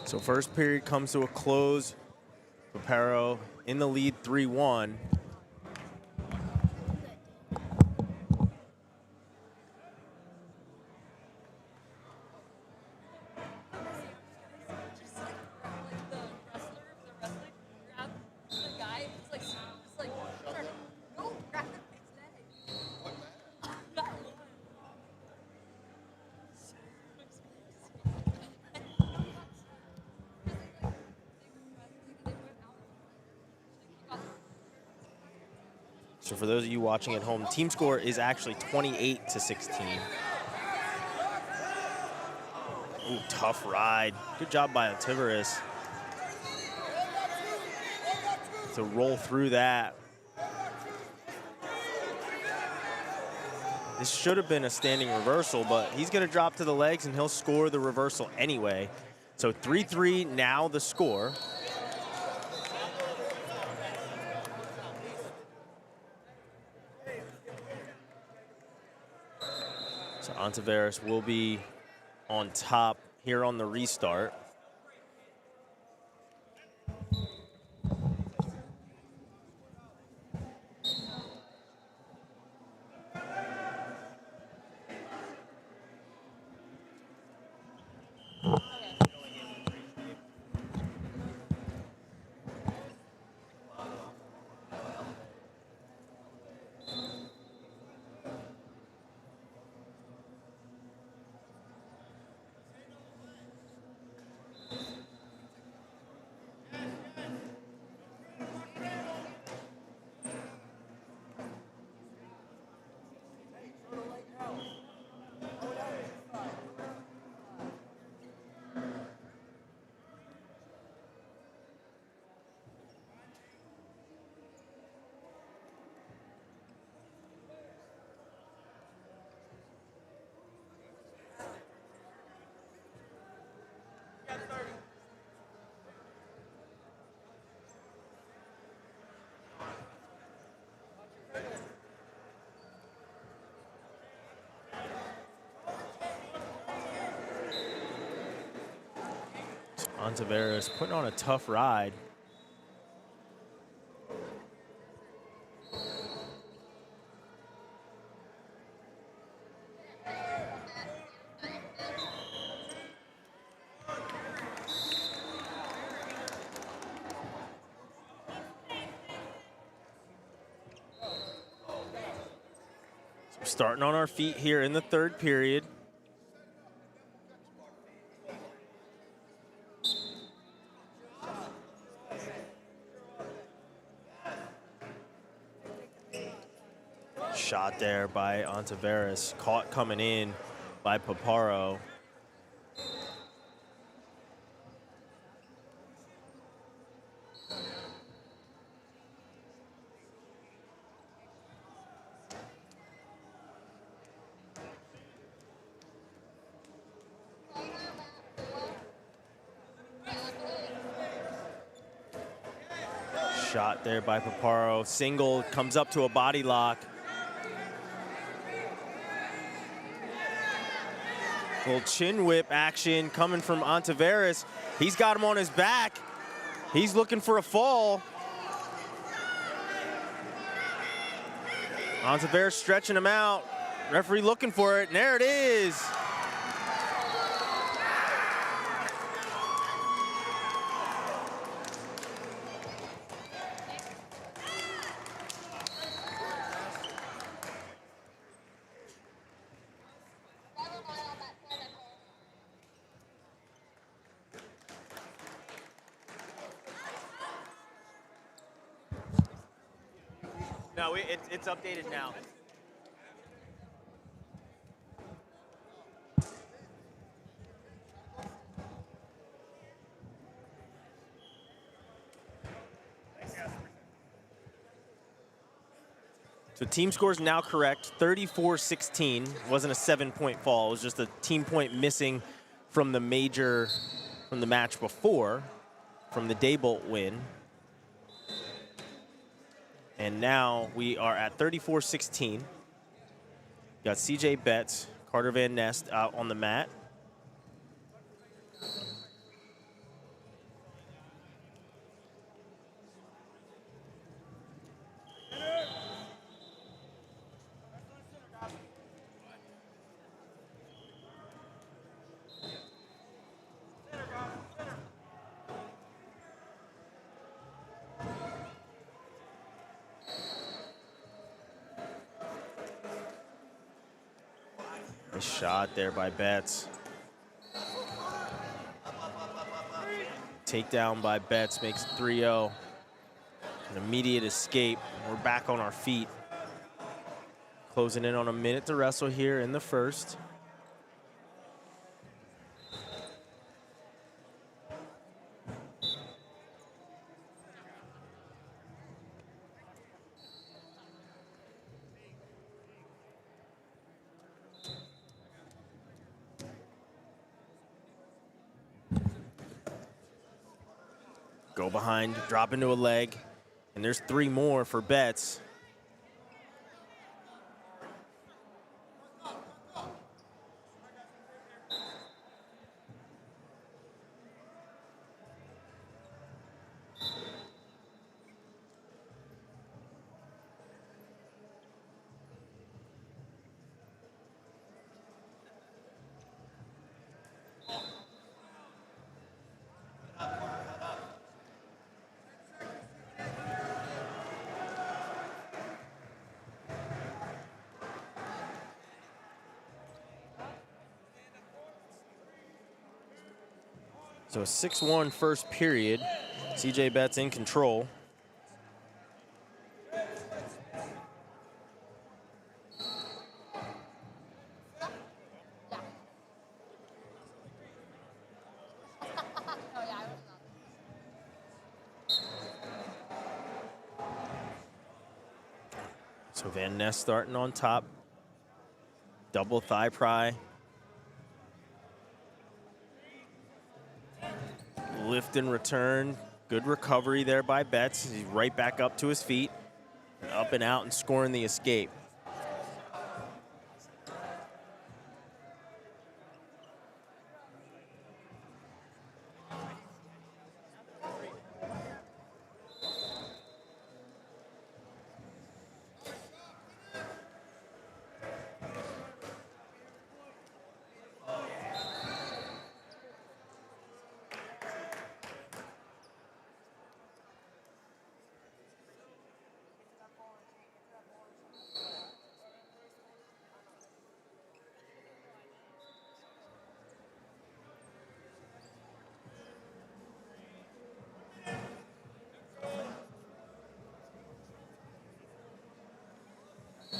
So first period comes to a close. Perro in the lead 3-1. So for those of you watching at home, team score is actually 28-16. Ooh, tough ride. Good job by Ontiveros to roll through that. This should have been a standing reversal, but he's going to drop to the legs and he'll score the reversal anyway. So 3-3 now the score. So Ontiveros will be on top here on the restart. Ontiveros putting on a tough ride. So we're starting on our feet here in the third period. Shot there by Ontiveros, caught coming in by Paparro. Shot there by Paparro, single, comes up to a body lock. Little chin whip action coming from Ontiveros. He's got him on his back. He's looking for a fall. Ontiveros stretching him out. Referee looking for it, and there it is.
No, it's updated now.
So team score is now correct, 34-16. Wasn't a 7-point fall, it was just a team point missing from the match before, from the Daybolt win. And now we are at 34-16. Got CJ Betts, Carter Van Nest out on the mat. Nice shot there by Betts. Takedown by Betts makes 3-0. An immediate escape. We're back on our feet. Closing in on a minute to wrestle here in the first. Go behind, drop into a leg, and there's 3 more for Betts. So a 6-1 first period. CJ Betts in control. So Van Ness starting on top. Double thigh pry. Lift and return. Good recovery there by Betts. He's right back up to his feet. Up and out and scoring the escape.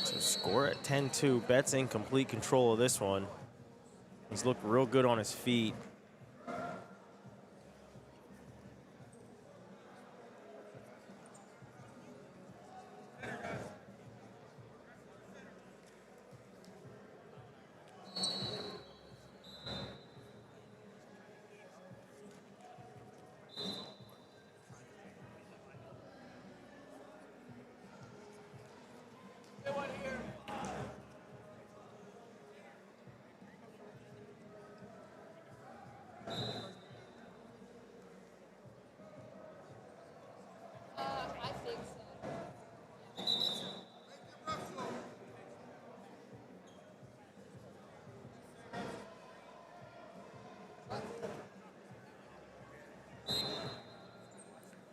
So score at 10-2. Betts in complete control of this one. He's looked real good on his feet.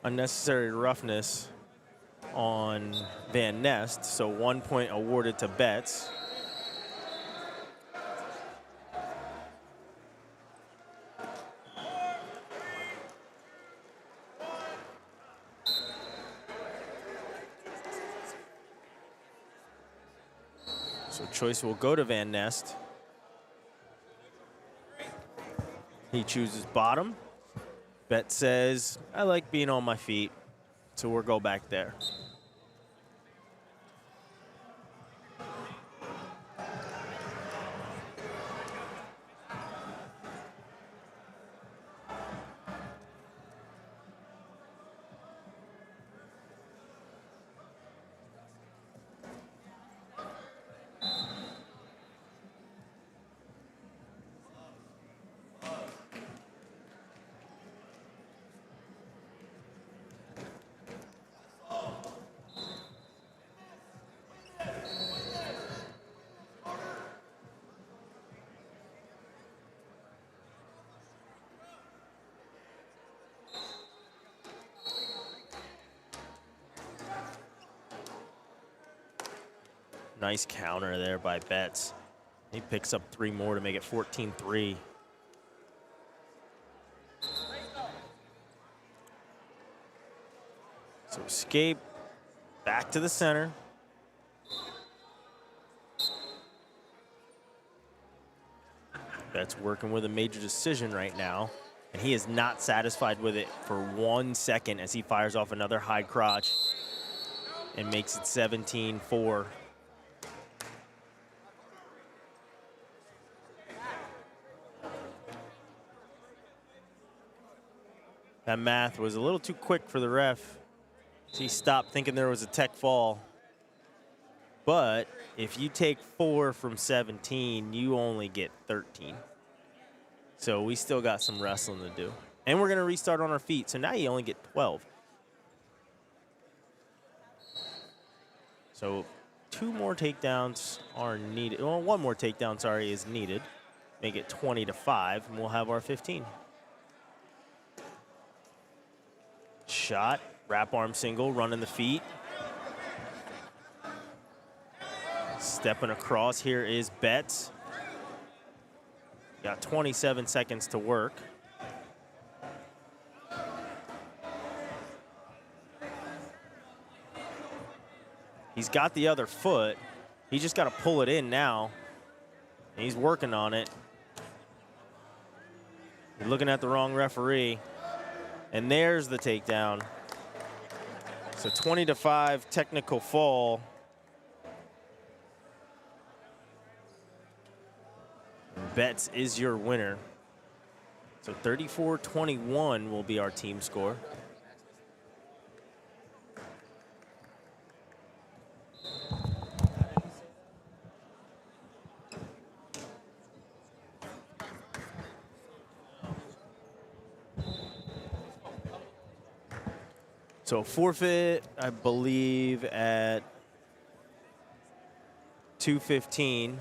unnecessary roughness on Van Nest, so 1 point awarded to Betts. So choice will go to Van Nest. He chooses bottom. Bet says, I like being on my feet, so we'll go back there. Nice counter there by Betts. He picks up 3 more to make it 14-3. So escape back to the center. Betts working with a major decision right now, and he is not satisfied with it for 1 second as he fires off another high crotch and makes it 17-4. That math was a little too quick for the ref. He stopped thinking there was a tech fall. But if you take 4 from 17, you only get 13. So we still got some wrestling to do. And we're going to restart on our feet, so now you only get 12. So 2 more takedowns are needed. Well, 1 more takedown, sorry, is needed. Make it 20-5, and we'll have our 15. Shot, wrap arm single, running the feet. Stepping across here is Betts. Got 27 seconds to work. He's got the other foot. He just got to pull it in now. And he's working on it. He's looking at the wrong referee. And there's the takedown. So 20-5, technical fall. Betts is your winner. So 34-21 will be our team score. So forfeit, I believe, at 2:15.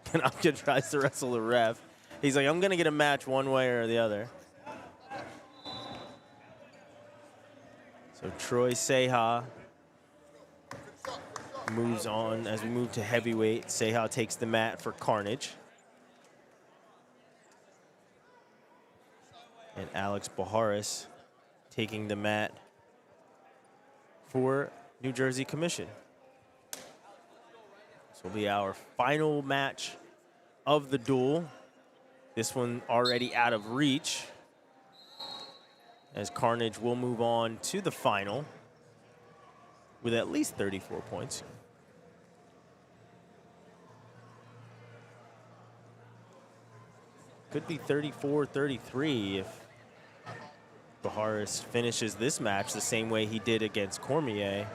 Kanaka tries to wrestle the ref. He's like, I'm going to get a match one way or the other. So Troy Seha moves on as we move to heavyweight. Seha takes the mat for Carnage. And Alex Bajores taking the mat for New Jersey Commission. This will be our final match of the duel. This one already out of reach, as Carnage will move on to the final with at least 34 points. Could be 34-33 if Bajores finishes this match the same way he did against Cormier.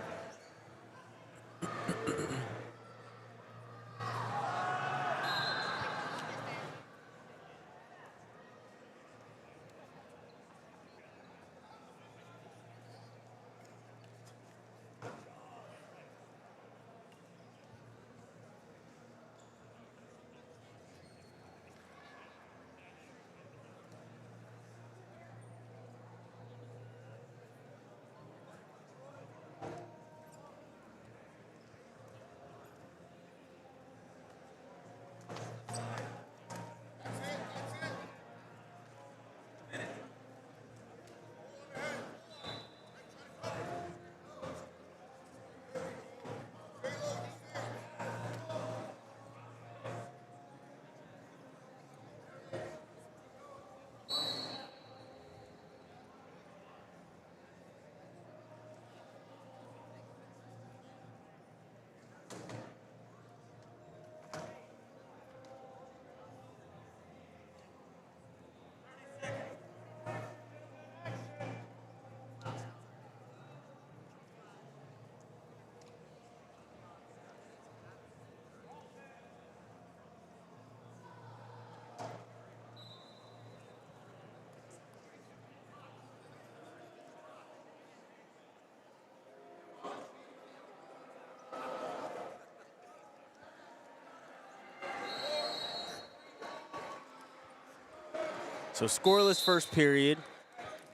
So scoreless first period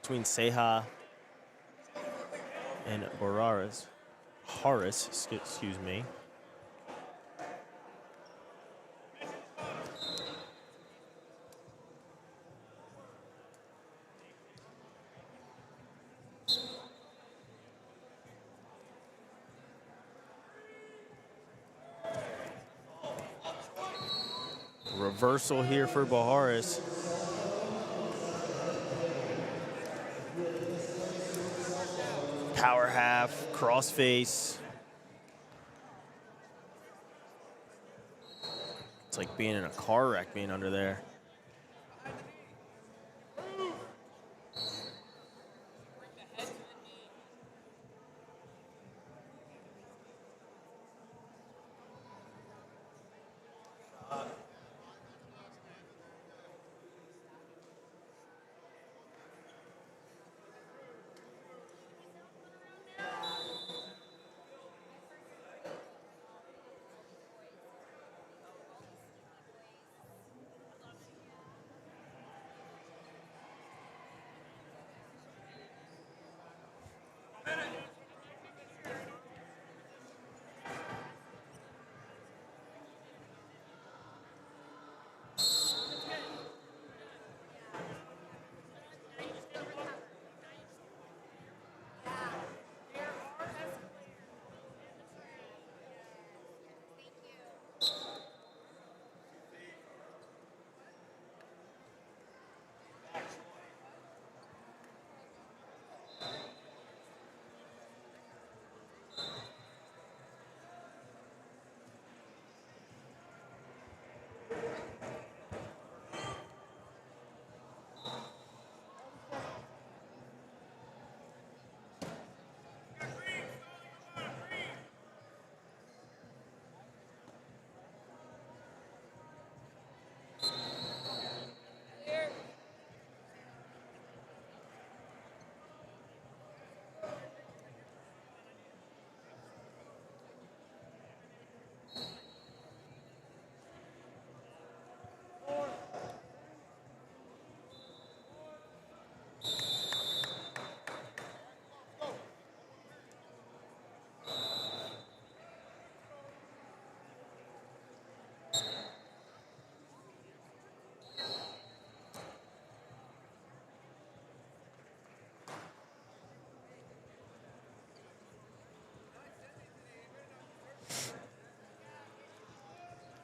between Ceja and Bajores. Excuse me. Reversal here for Bajores. Power half, crossface. It's like being in a car wreck being under there.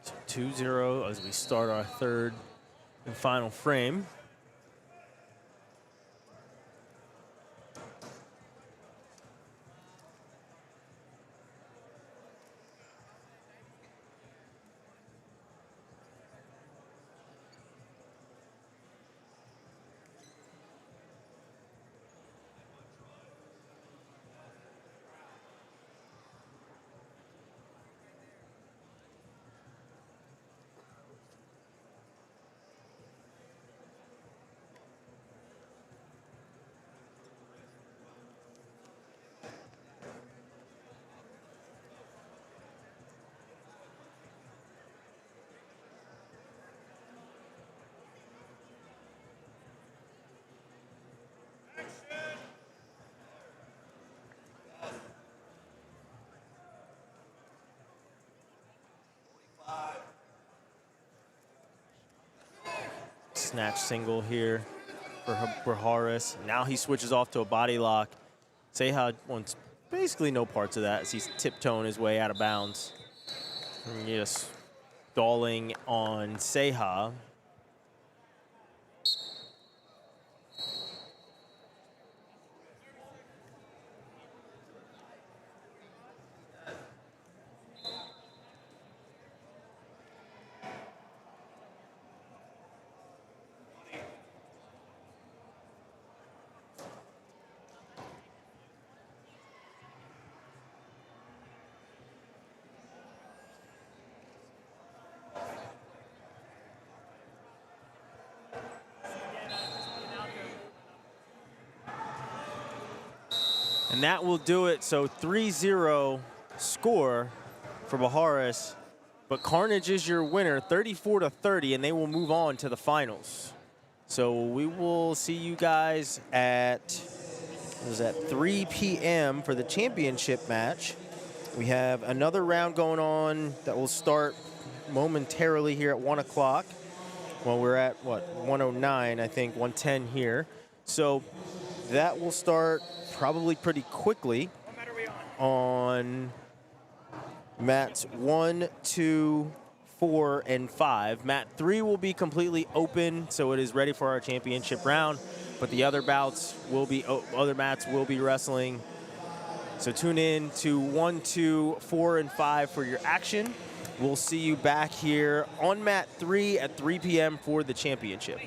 So 2-0 as we start our third and final frame. Snatch single here for Bajores. Now he switches off to a body lock. Ceja wants basically no parts of that as he's tiptoeing his way out of bounds. And just stalling on Ceja. And that will do it. So 3-0 score for Bajores. But Carnage is your winner, 34-30, and they will move on to the finals. So we will see you guys at 3 p.m. for the championship match. We have another round going on that will start momentarily here at 1 o'clock. Well, we're at, what, 109, I think, 110 here. So that will start probably pretty quickly on mats 1, 2, 4, and 5. Mat 3 will be completely open, so it is ready for our championship round. But the other bouts will be, other mats will be wrestling. So tune in to 1, 2, 4, and 5 for your action. We'll see you back here on mat 3 at 3 p.m. for the championship.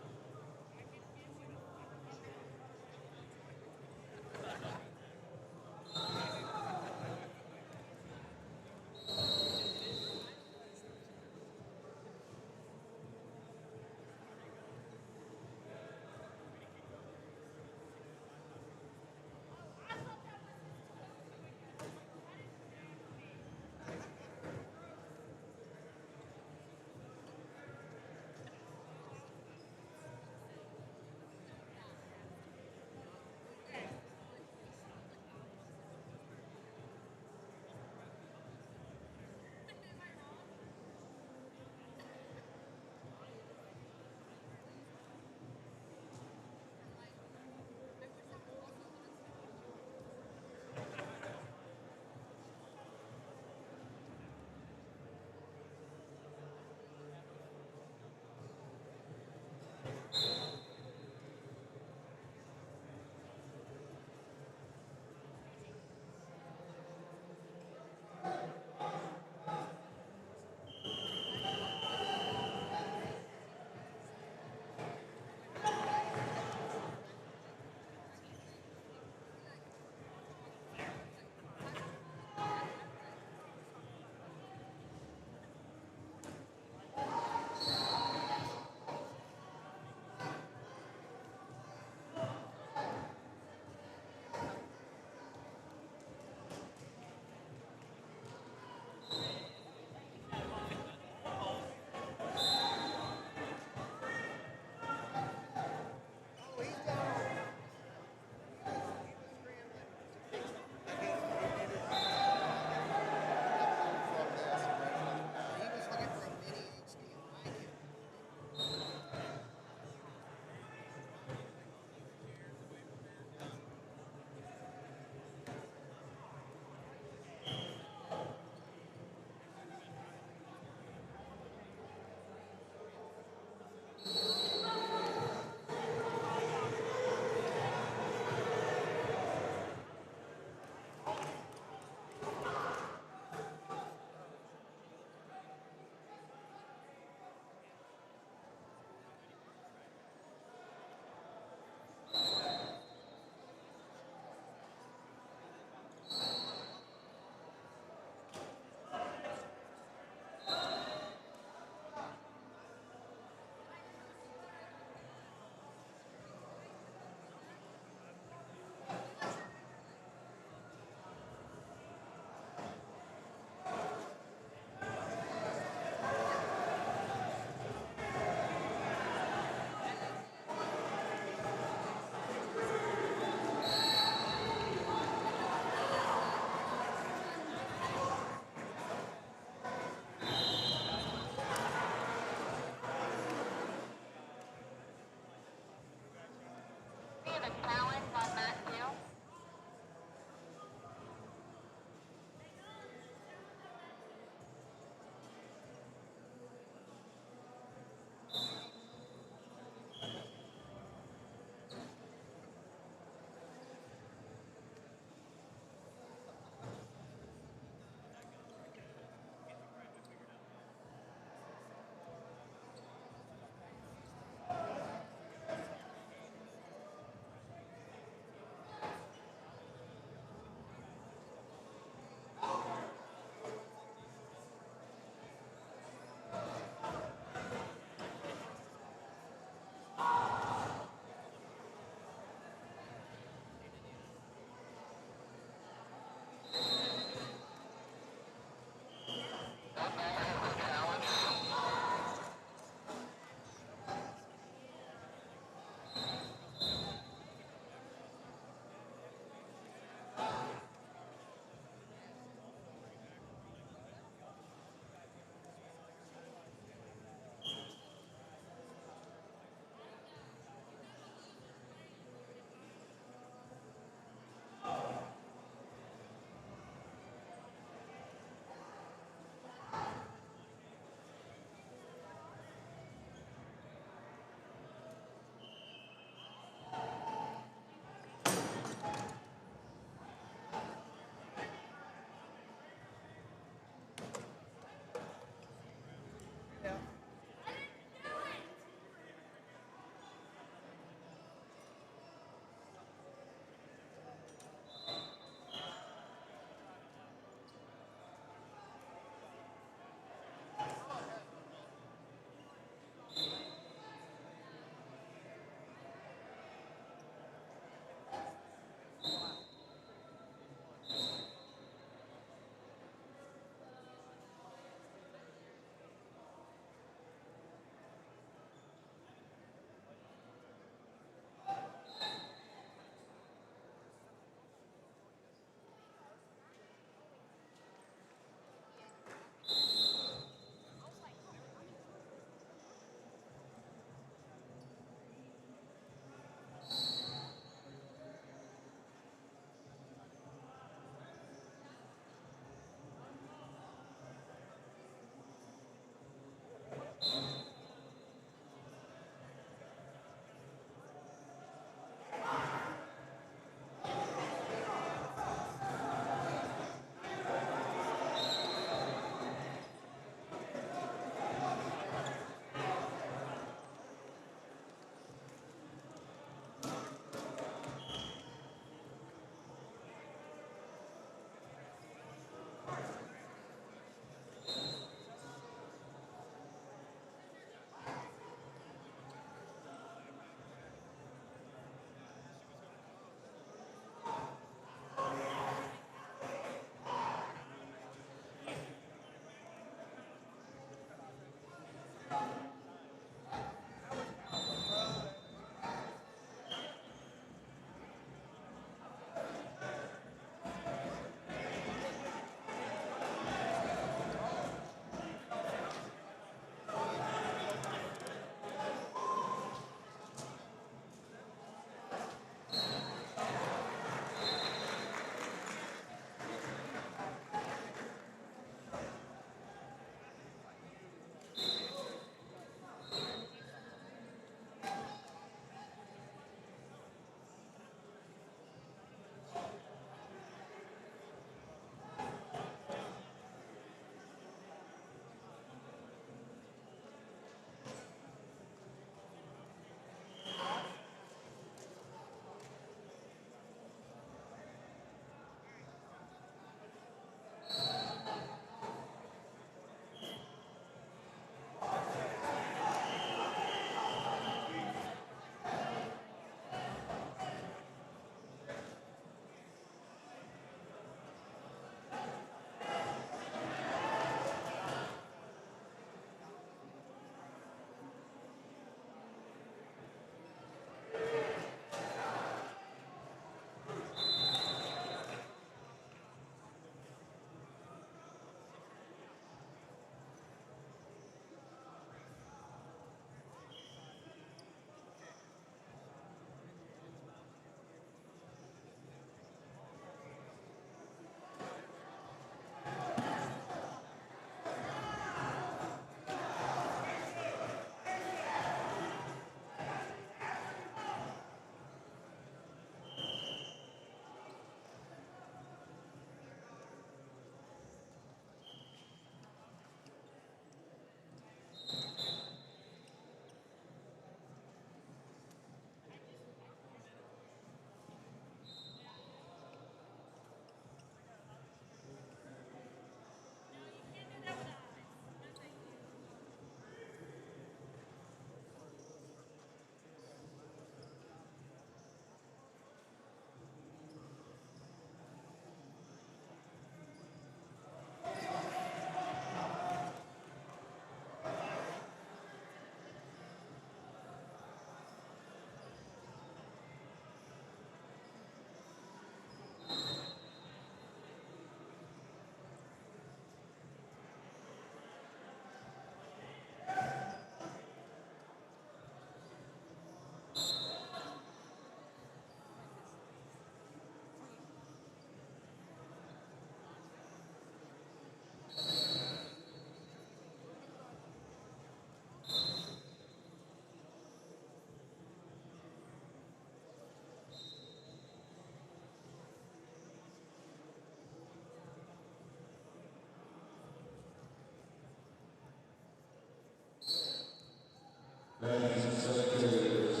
Then secretaries,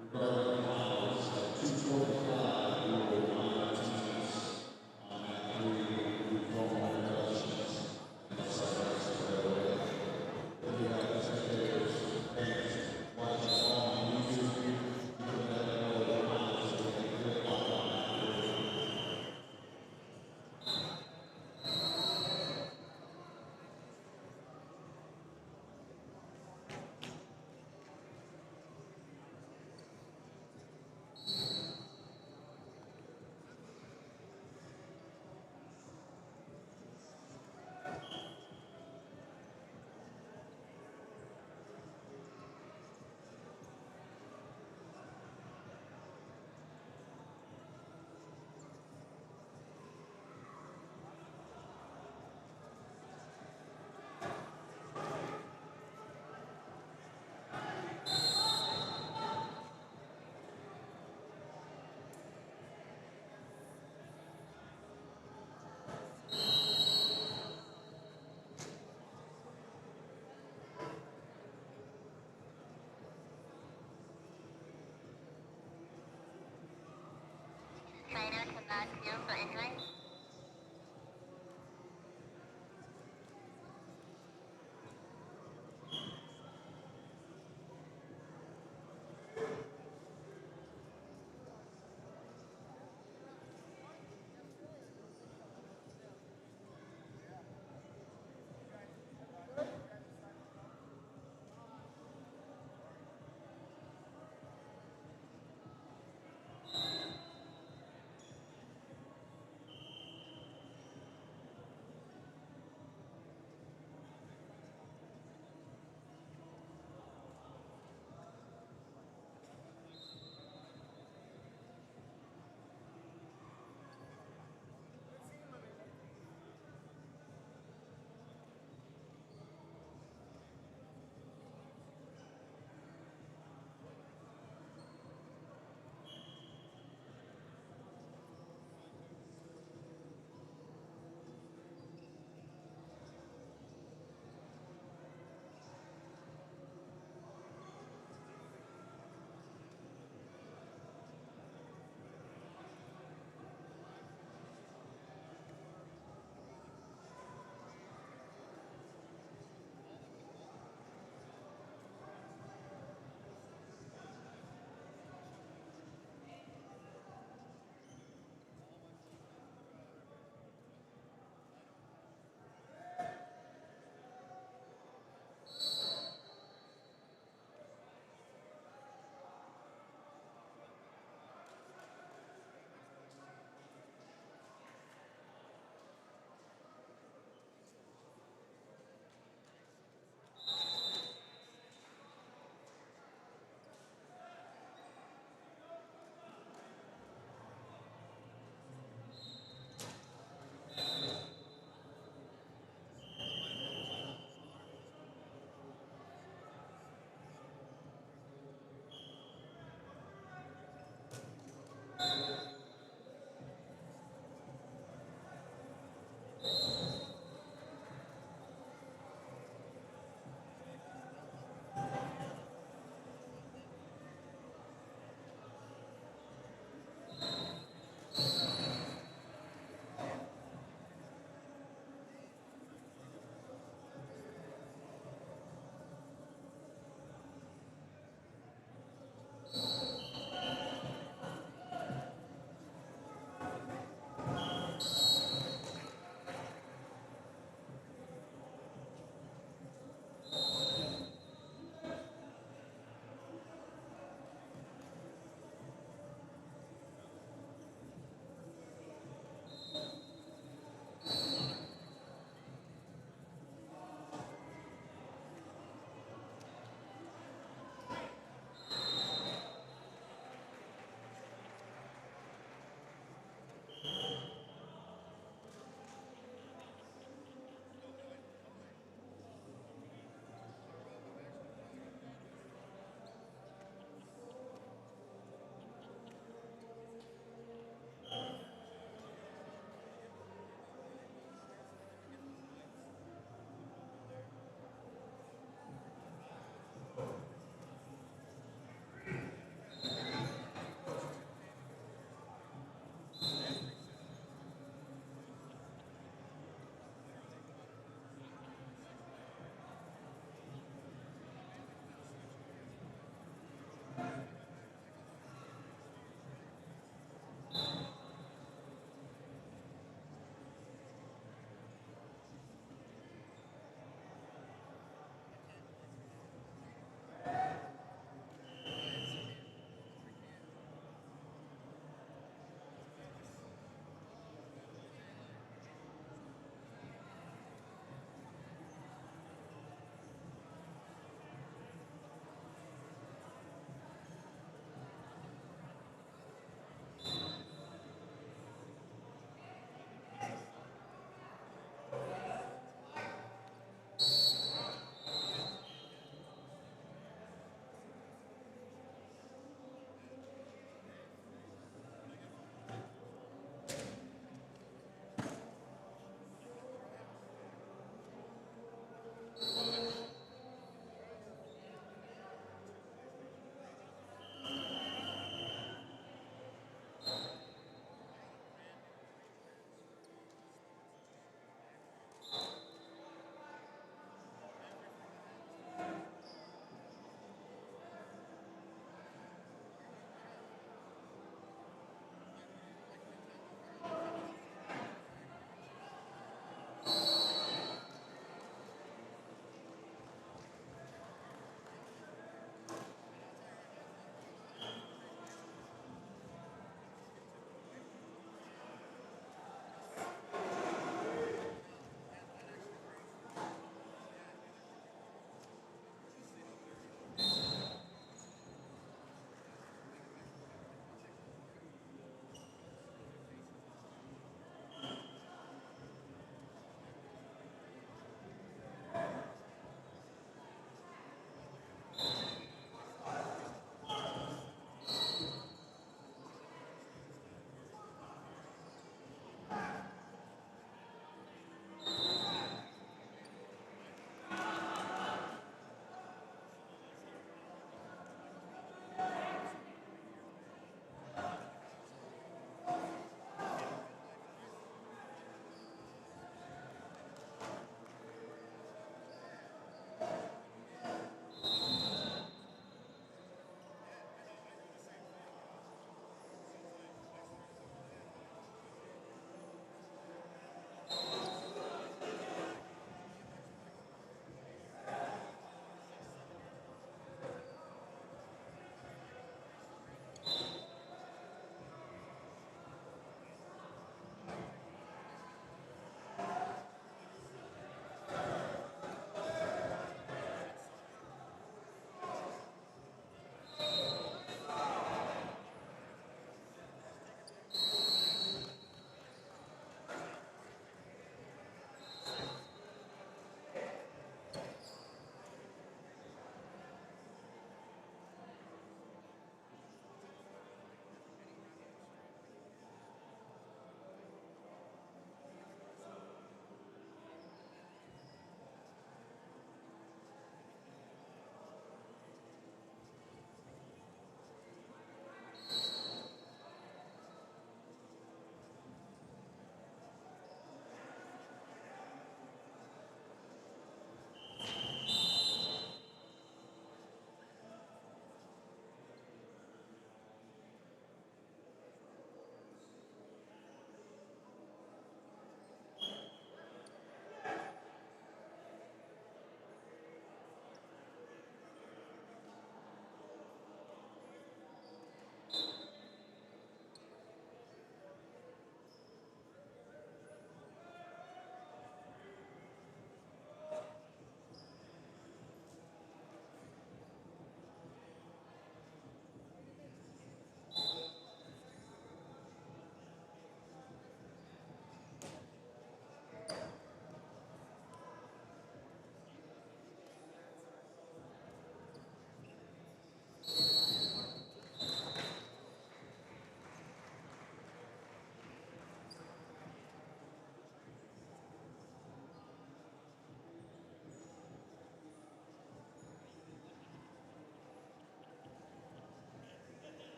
regarding fouls at 2:45, we will honor teams on that 3 formal concussions and subjects right away. If you have secretaries, fans, watching on YouTube, you can let them know the fouls so they can click on that 3.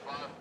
5.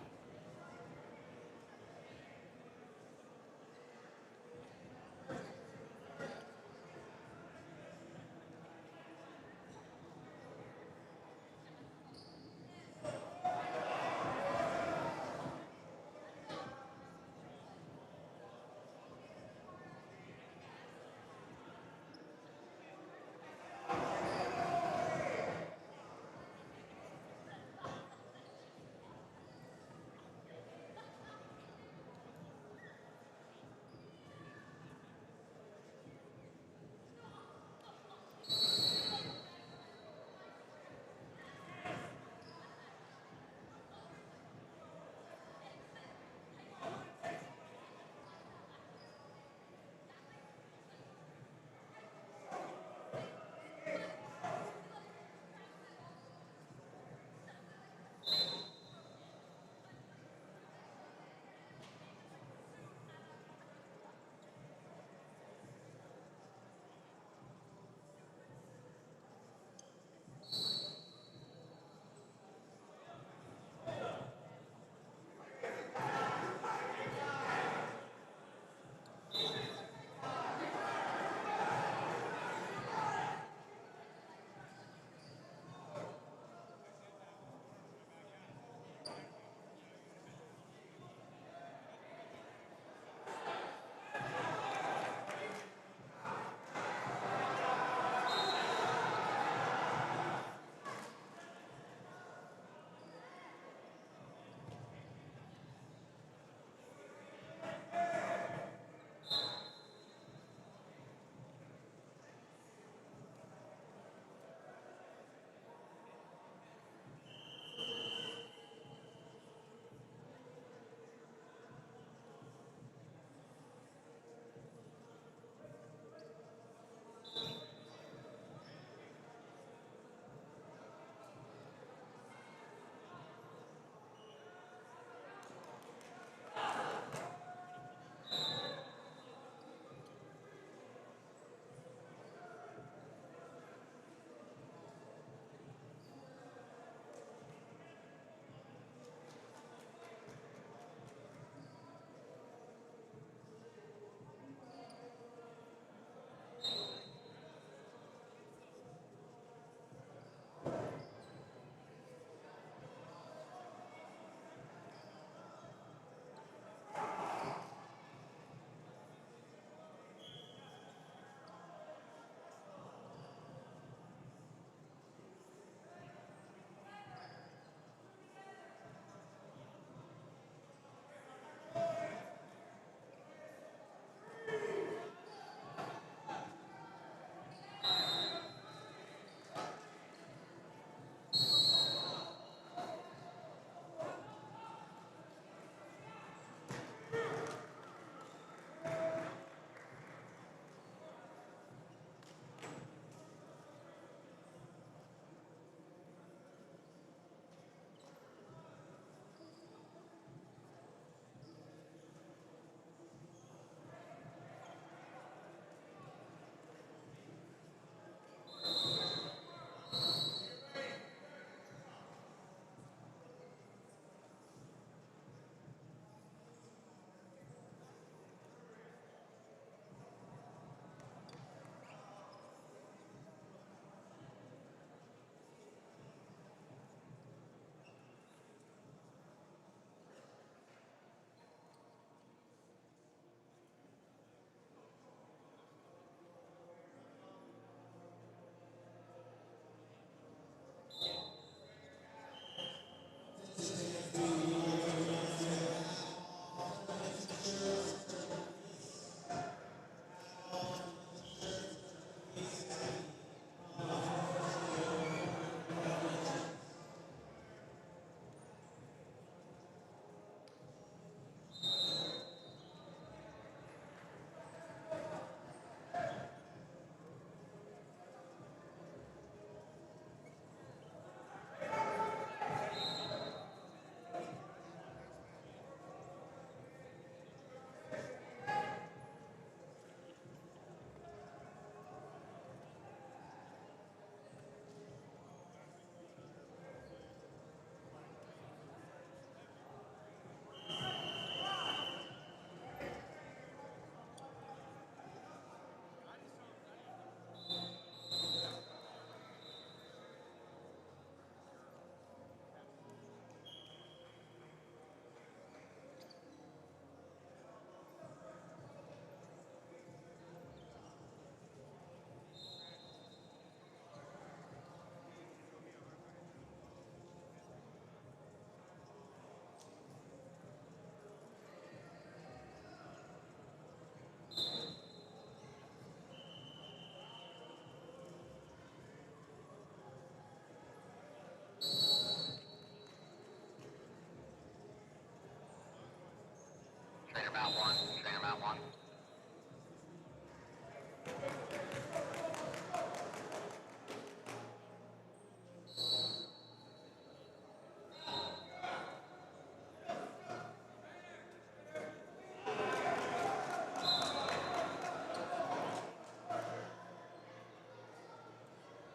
Mount 1. Trainer Mount 1.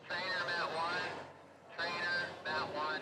Trainer Mount 1. Trainer Mount 1.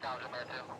Counter there too.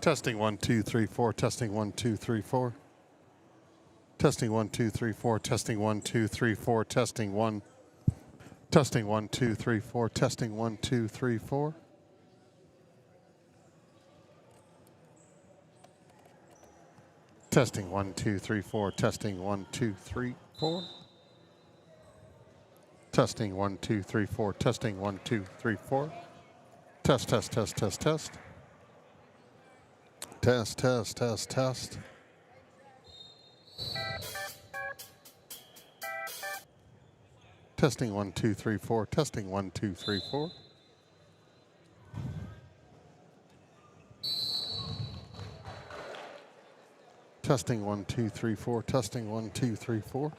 Testing 1 2 3 4. Testing 1 2 3 4. Testing 1 2 3 4. Testing 1 2 3 4. Testing 1. Testing 1 2 3 4. Testing 1 2 3 4. Testing 1 2 3 4. Testing 1 2 3 4. Testing 1 2 3 4. Testing 1 2 3 4. Test test test test test. Test, test, test, test. Testing 1 2 3 4. Testing 1 2 3 4. Testing 1 2 3 4. Testing 1 2 3 4.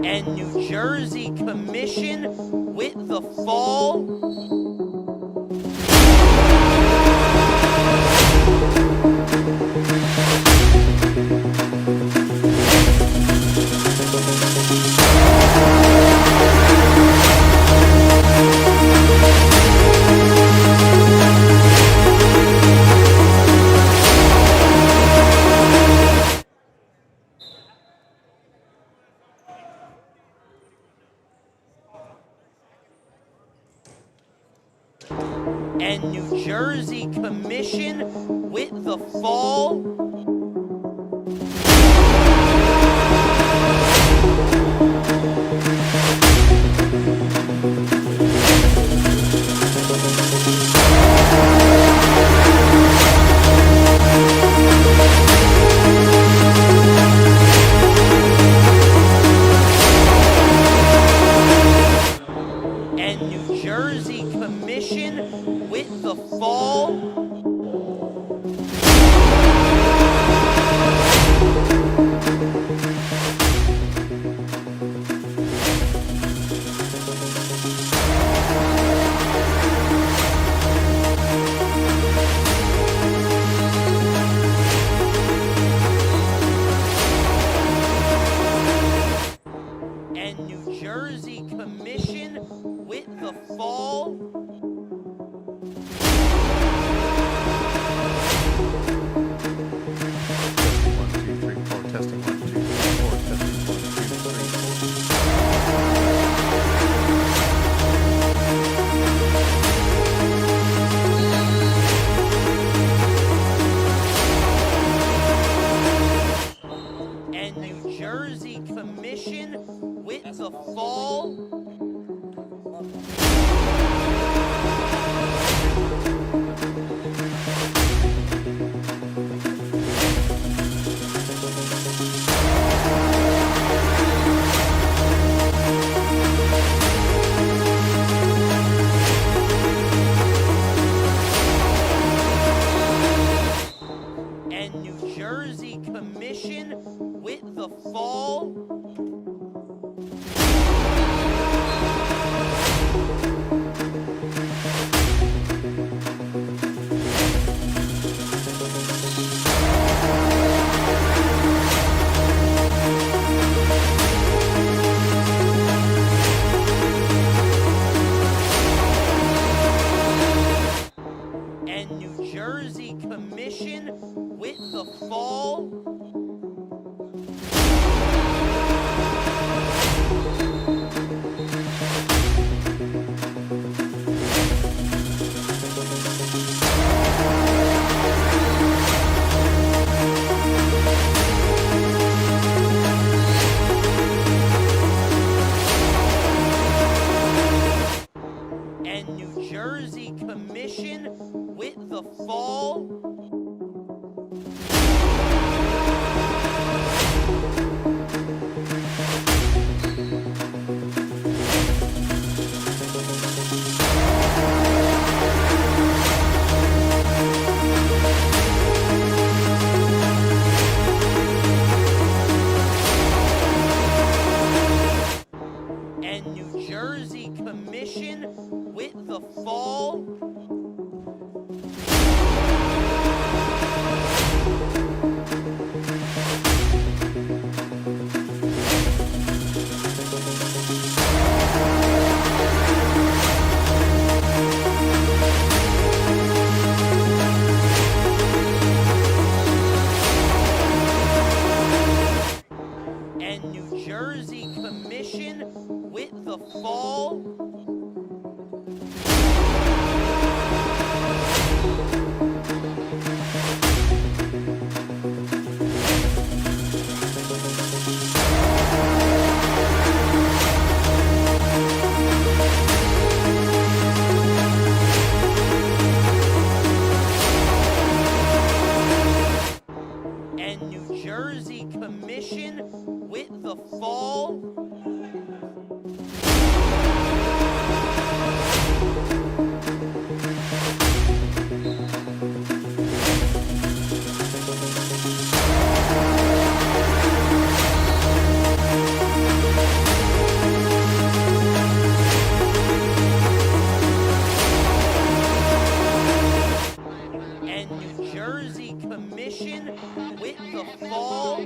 and New Jersey Commission with the fall. And New Jersey Commission with the fall. And New Jersey Commission with the fall. And New Jersey Commission with the fall.
Testing 1, 2, 3, 4. Testing 1, 2, 3, 4. Testing 1, 2, 3, 4.
And New Jersey Commission with the fall. And New Jersey Commission with the fall. And New Jersey Commission with the fall. And New Jersey Commission with the fall. And New Jersey Commission with the fall. Commission with the fall.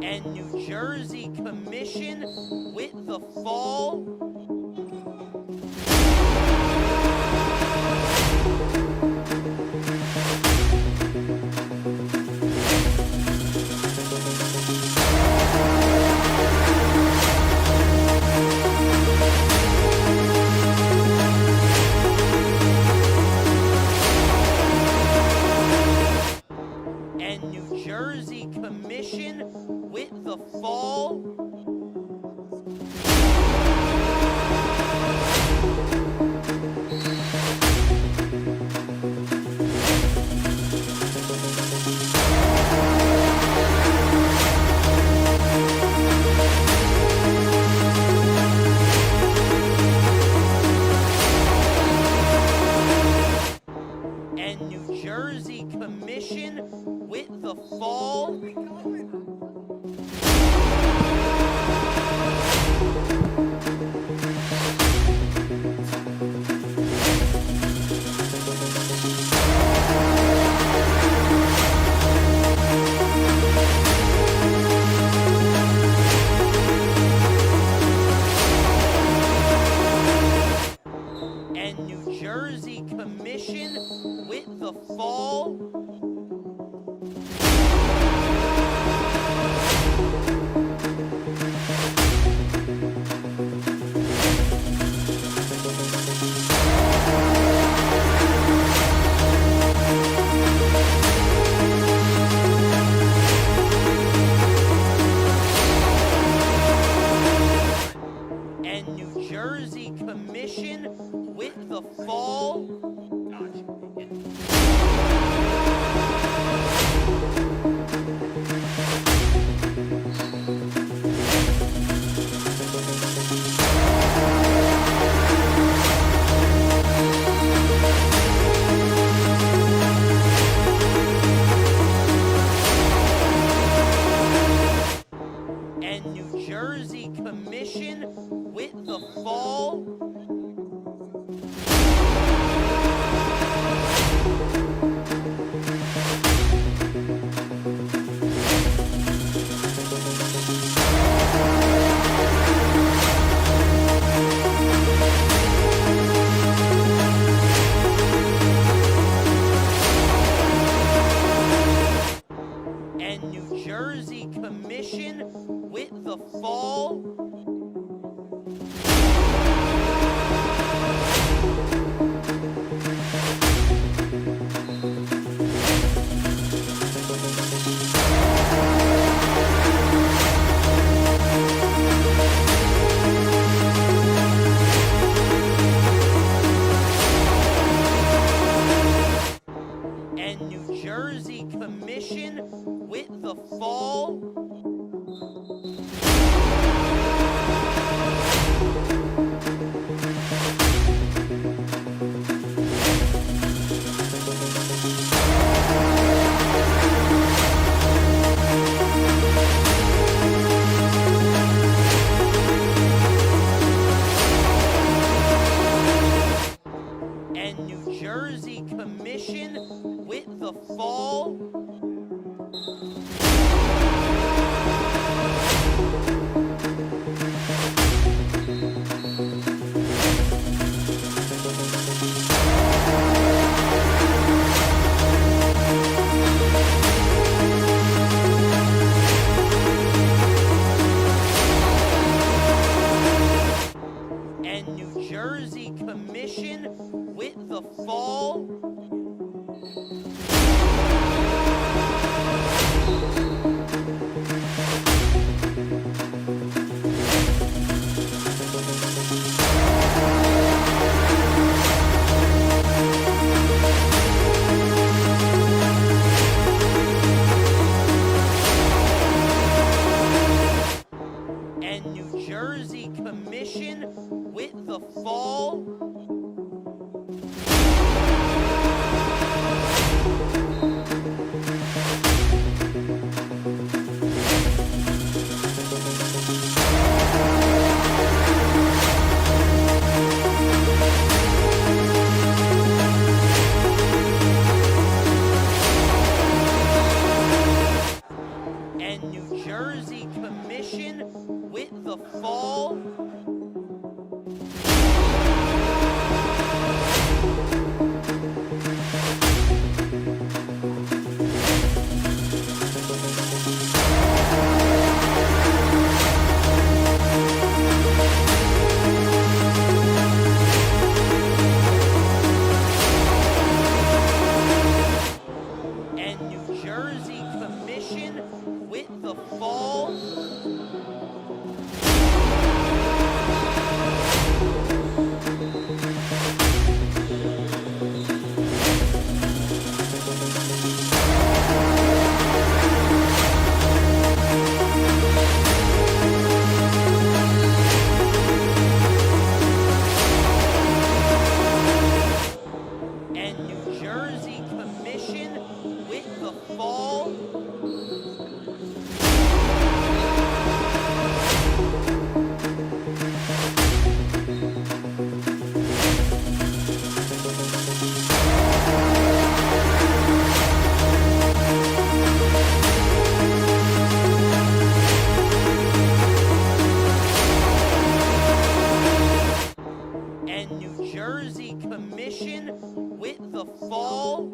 And New Jersey Commission with the fall. And New Jersey Commission with the fall. And New Jersey Commission with the fall. And New Jersey Commission with the fall. And New Jersey Commission with the fall. And New Jersey Commission with the fall. And New Jersey Commission with the fall. And New Jersey Commission with the fall. And New Jersey Commission with the fall. And New Jersey Commission with the fall. And New Jersey Commission with the fall. And New Jersey Commission with the fall. And New Jersey Commission with the fall. And New Jersey Commission with the fall. And New Jersey Commission with the fall.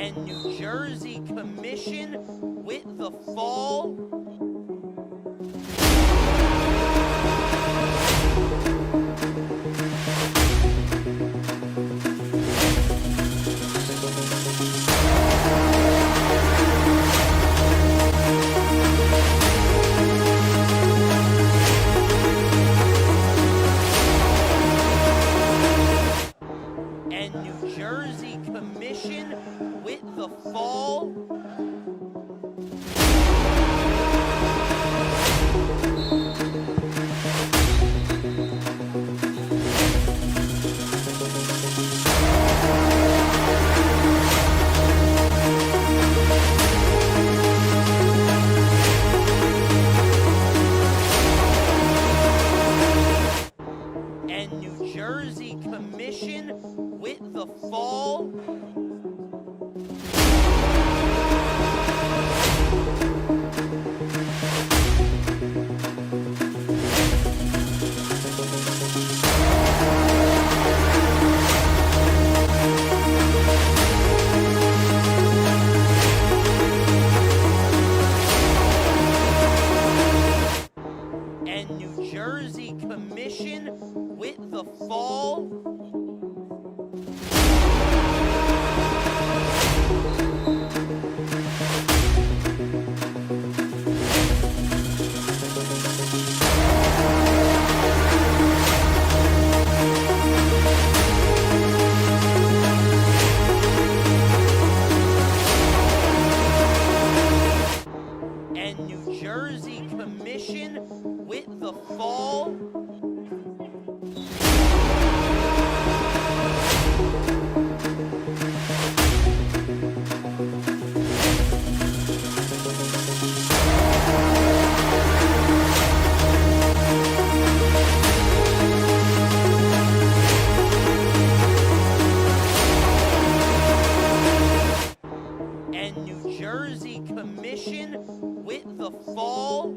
And New Jersey Commission with the fall. And New Jersey Commission with the fall. And New Jersey Commission with the fall. And New Jersey Commission with the fall. And New Jersey Commission with the fall. And New Jersey Commission with the fall.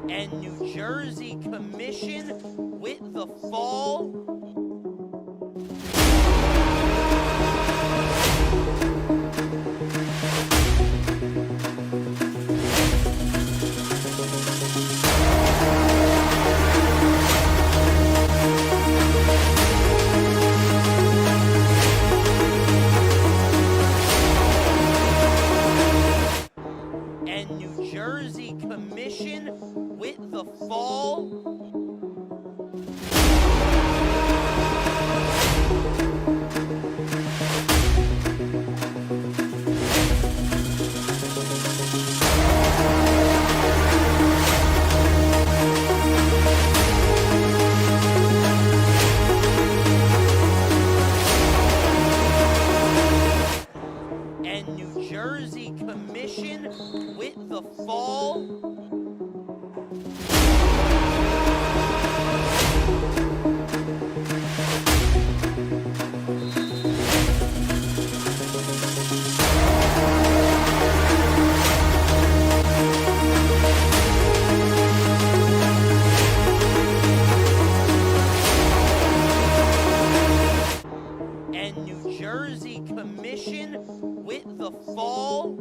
and New Jersey Commission with the fall. And New Jersey Commission with the fall. And New Jersey Commission with the fall. And New Jersey Commission with the fall.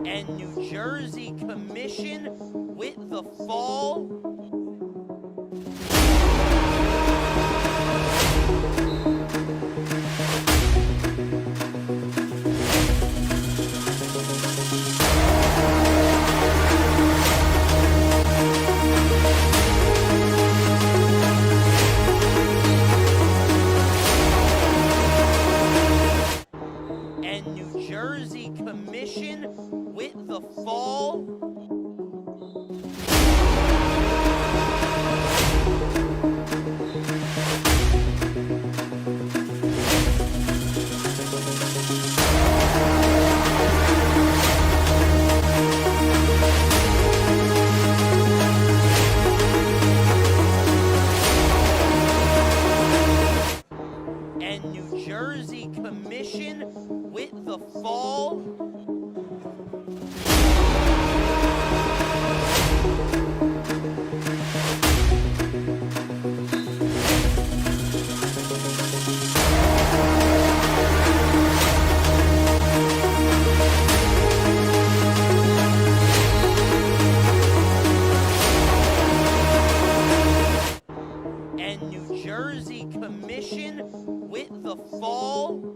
And New Jersey Commission with the fall. And New Jersey Commission with the fall. And New Jersey Commission with the fall. And New Jersey Commission with the fall.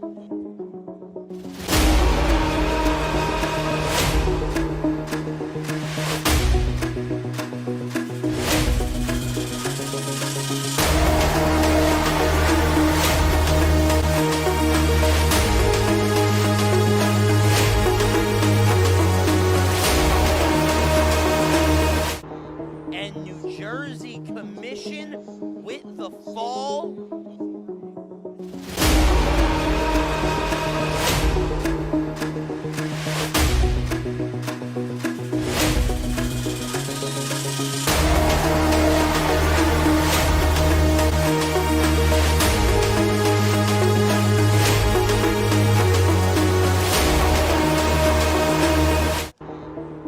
And New Jersey Commission with the fall.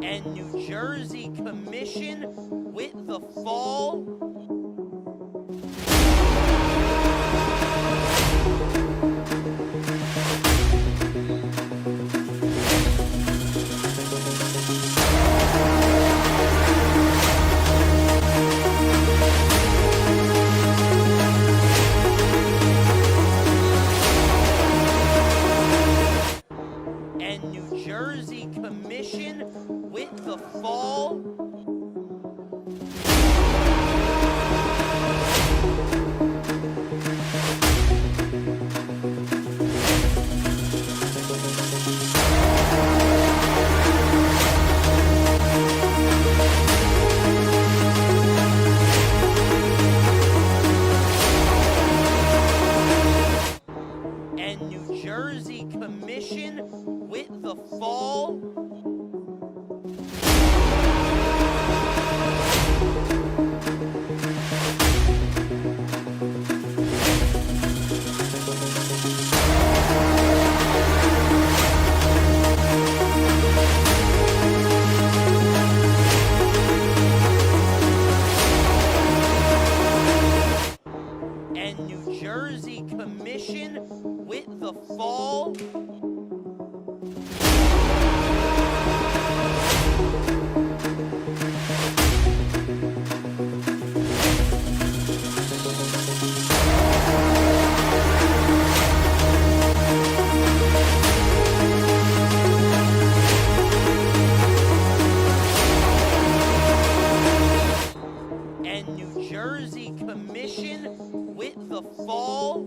And New Jersey Commission with the fall. And New Jersey Commission with the fall. And New Jersey Jersey Commission with the fall. And New Jersey Commission with the fall. And New Jersey Commission with the fall.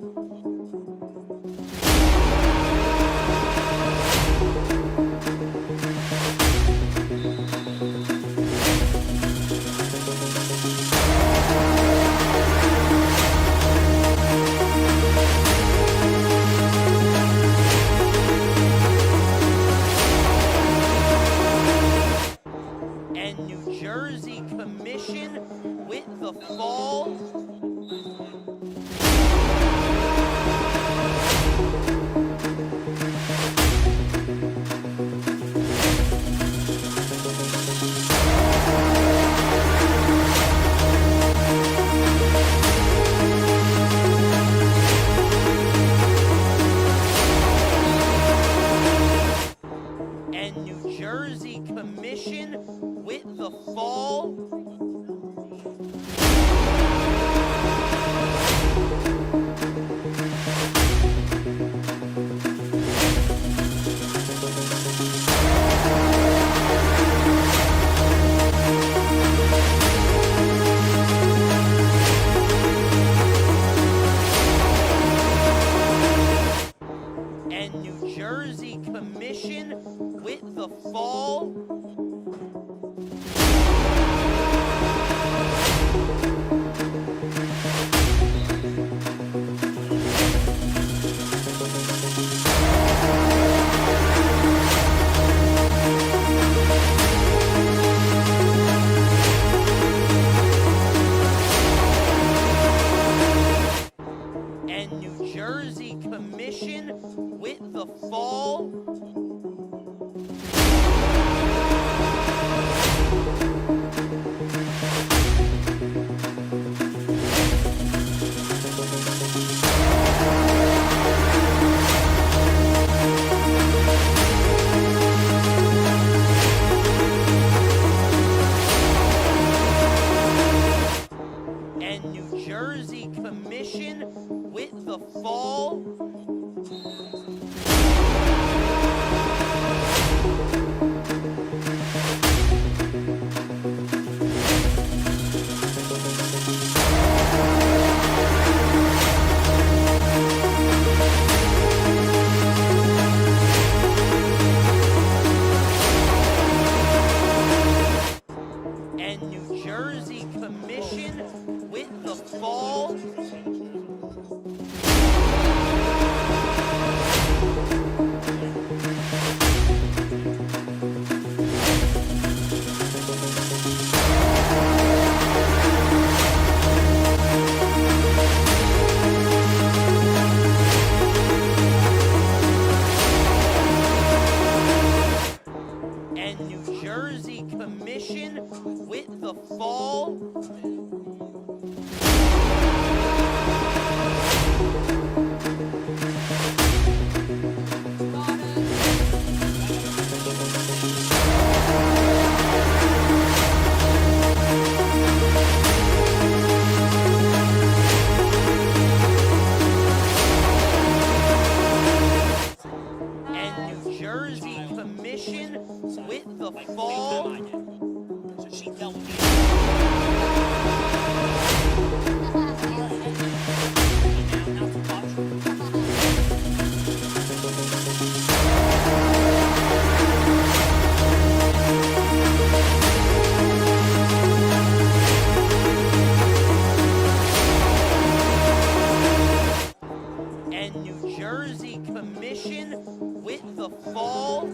And New Jersey Commission with the fall. And New Jersey Commission with the fall. And New Jersey Commission with the fall. And New Jersey Commission with the fall. And New Jersey Commission with the fall. And New Jersey Commission with the fall. And New Jersey Commission with the fall. And New Jersey Commission with the fall. And New Jersey Commission the fall.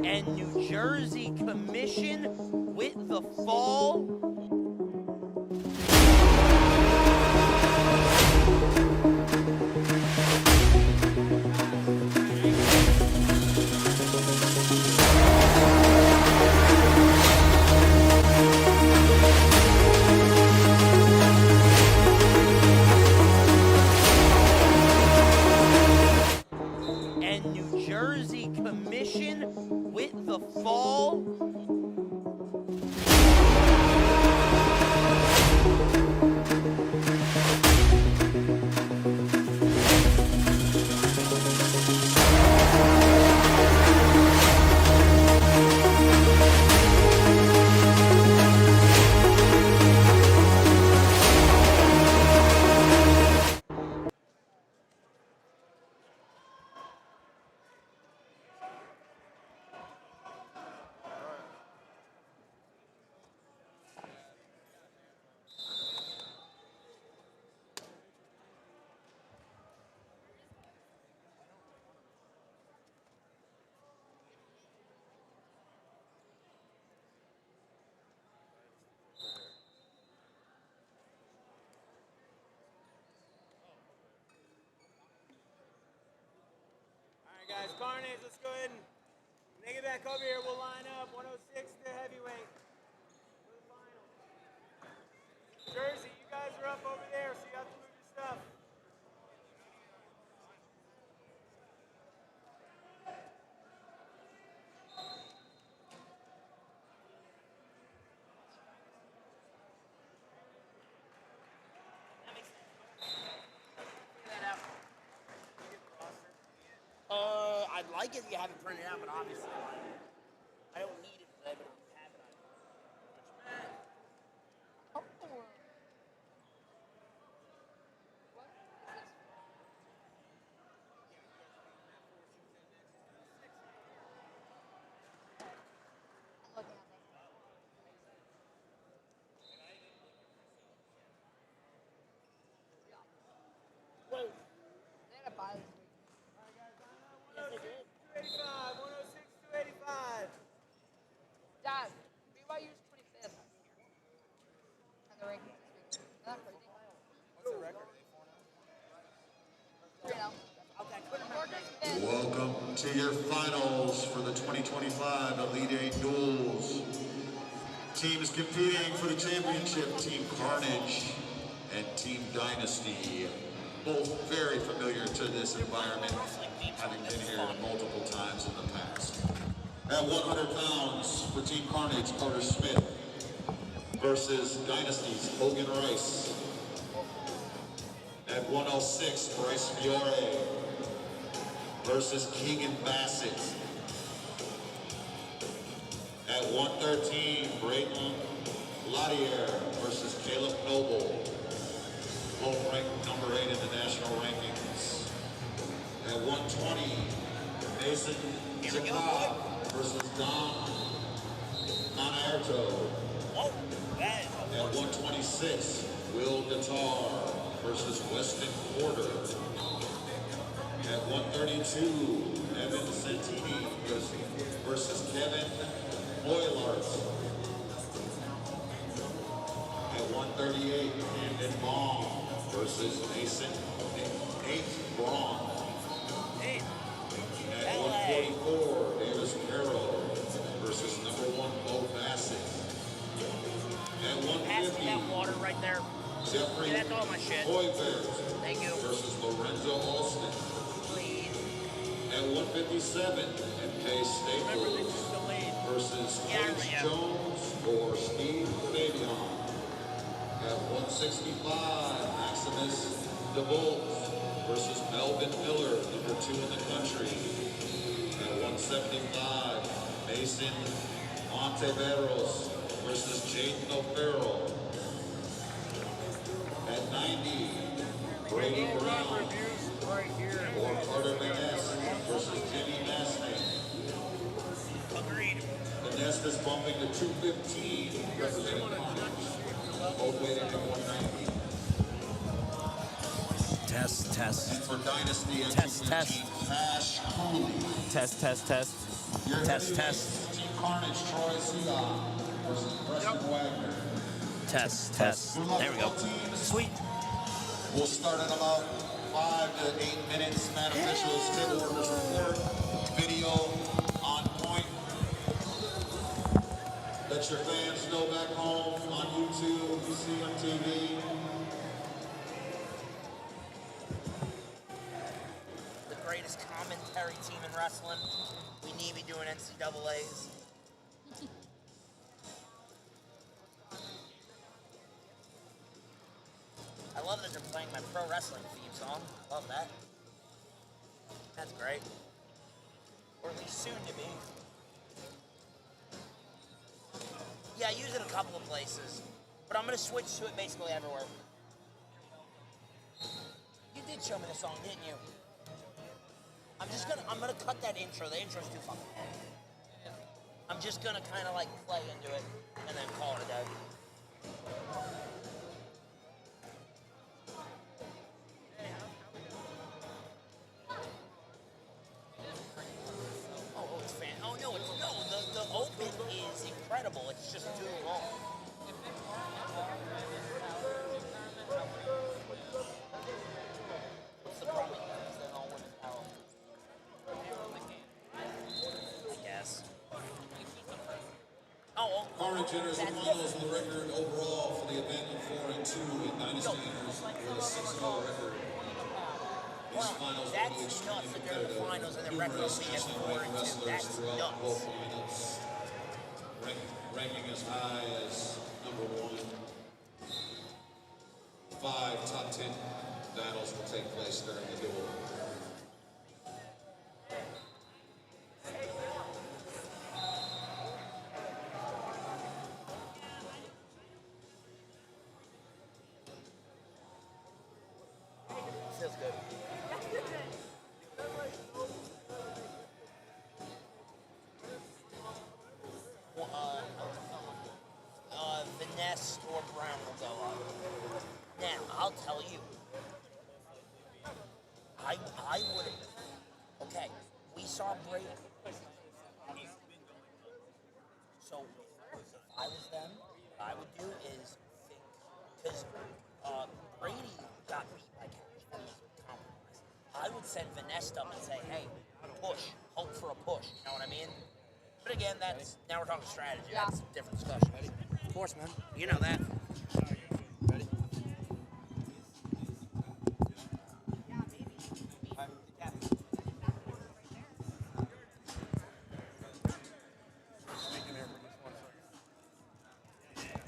And New Jersey Commission with the fall. And New Jersey Commission with the fall.
Guys, Carnage, let's go ahead and make it back over here. We'll line up 106 to heavyweight for the final. Jersey, you guys are up over there, so you have to move your stuff.
I'd like it if you have it printed out, but obviously I don't need it today, but if you have it,
Wait. They had a buy this week.
285, 106, 285.
Dad, BYU's 25th. And the rankings this week. Isn't that crazy?
What's the record?
3-0.
Welcome to your finals for the 2025 Elite Eight Duels. Teams competing for the championship, Team Carnage and Team Dynasty. Both very familiar to this environment, having been here multiple times in the past. At 100 pounds for Team Carnage, Carter Smith versus Dynasty's Hogan Rice. At 106, Bryce Fiori versus Keegan Bassett. At 113, Braden Latir versus Caleb Noble. Both ranked number 8 in the national rankings. At 120, Mason Jacob versus Don Manaerto. At 126, Will Guitar versus Weston Porter. At 132, Evan Santini versus Kevin Moylart. At 138, Camden Baum versus Nate Braun. At 144, Davis Perro versus number 1 Bo Bassett. At 150,
pass me that water right there.
Jeffrey
Yeah, that's all my shit.
Hoiberg
Thank you.
versus Lorenzo Alston.
Please.
At 157, MK Staples versus Case Jones or Steve Fabian. At 165, Maximus DeVolt versus Melvin Miller, number 2 in the country. At 175, Mason Monteveros versus Jaden O'Farrell. Braden or Carter Vanessa versus Jimmy Massman.
Agreed.
The nest is bumping to 215, representing Carnage. Both weighted at 190.
Test, test.
And for Dynasty at
Test,
215, Ash Cooley.
Test, test, test.
Your
Test,
heavyweights,
test.
Team Carnage, Troy Seagon versus Preston Wagner.
Test, test.
Good luck
There we
to
go.
both teams.
Sweet.
We'll start in about 5 to 8 minutes. Mat officials, table workers report. Video on point. Let your fans know back home on YouTube, you see on TV.
The greatest commentary team in wrestling. We need to be doing NCAAs. I love that they're playing my pro wrestling theme song. Love that. That's great. Or at least soon to be. Yeah, I use it a couple of places, but I'm gonna switch to it basically everywhere. You did show me the song, didn't you? I'm gonna cut that intro. The intro's too fucking long. I'm just gonna kind of like play into it and then call it a day. Oh, it's fan. Oh no, the open is incredible. It's just too long. What's the problem? Then all women's power. I guess. Oh,
Carnage enters the finals with a record overall for the event of 4-2, and Dynasty enters with a 6-0 record. These finals will be
that's
extremely
nuts that they're in the
competitive.
finals and the record will be at 4-2. That's
throughout
nuts.
both lineups. Ranking as high as number 1. 5 top 10 battles will take place during the duel.
Feels good. Well, Vanessa or Brown will go up. Now, I'll tell you. I would. Okay, we saw Braden. So, if I was them, what I would do is think, because Brady got beat by Cash. That was compromise. I would send Vanessa up and say, hey, push, hope for a push. You know what I mean? But again, now we're talking strategy.
Yeah.
That's a different discussion. Of course, man. You know that.
Ready?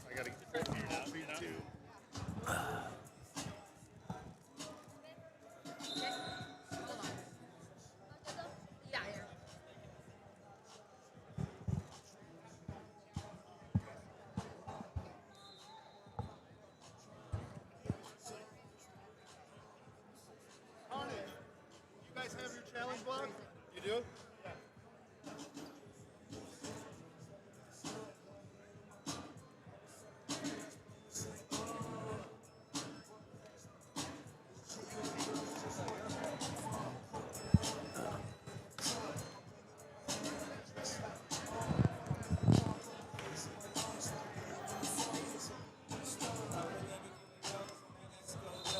I gotta get the feet too.
Yeah.
Carnage, you guys have your challenge block? You do?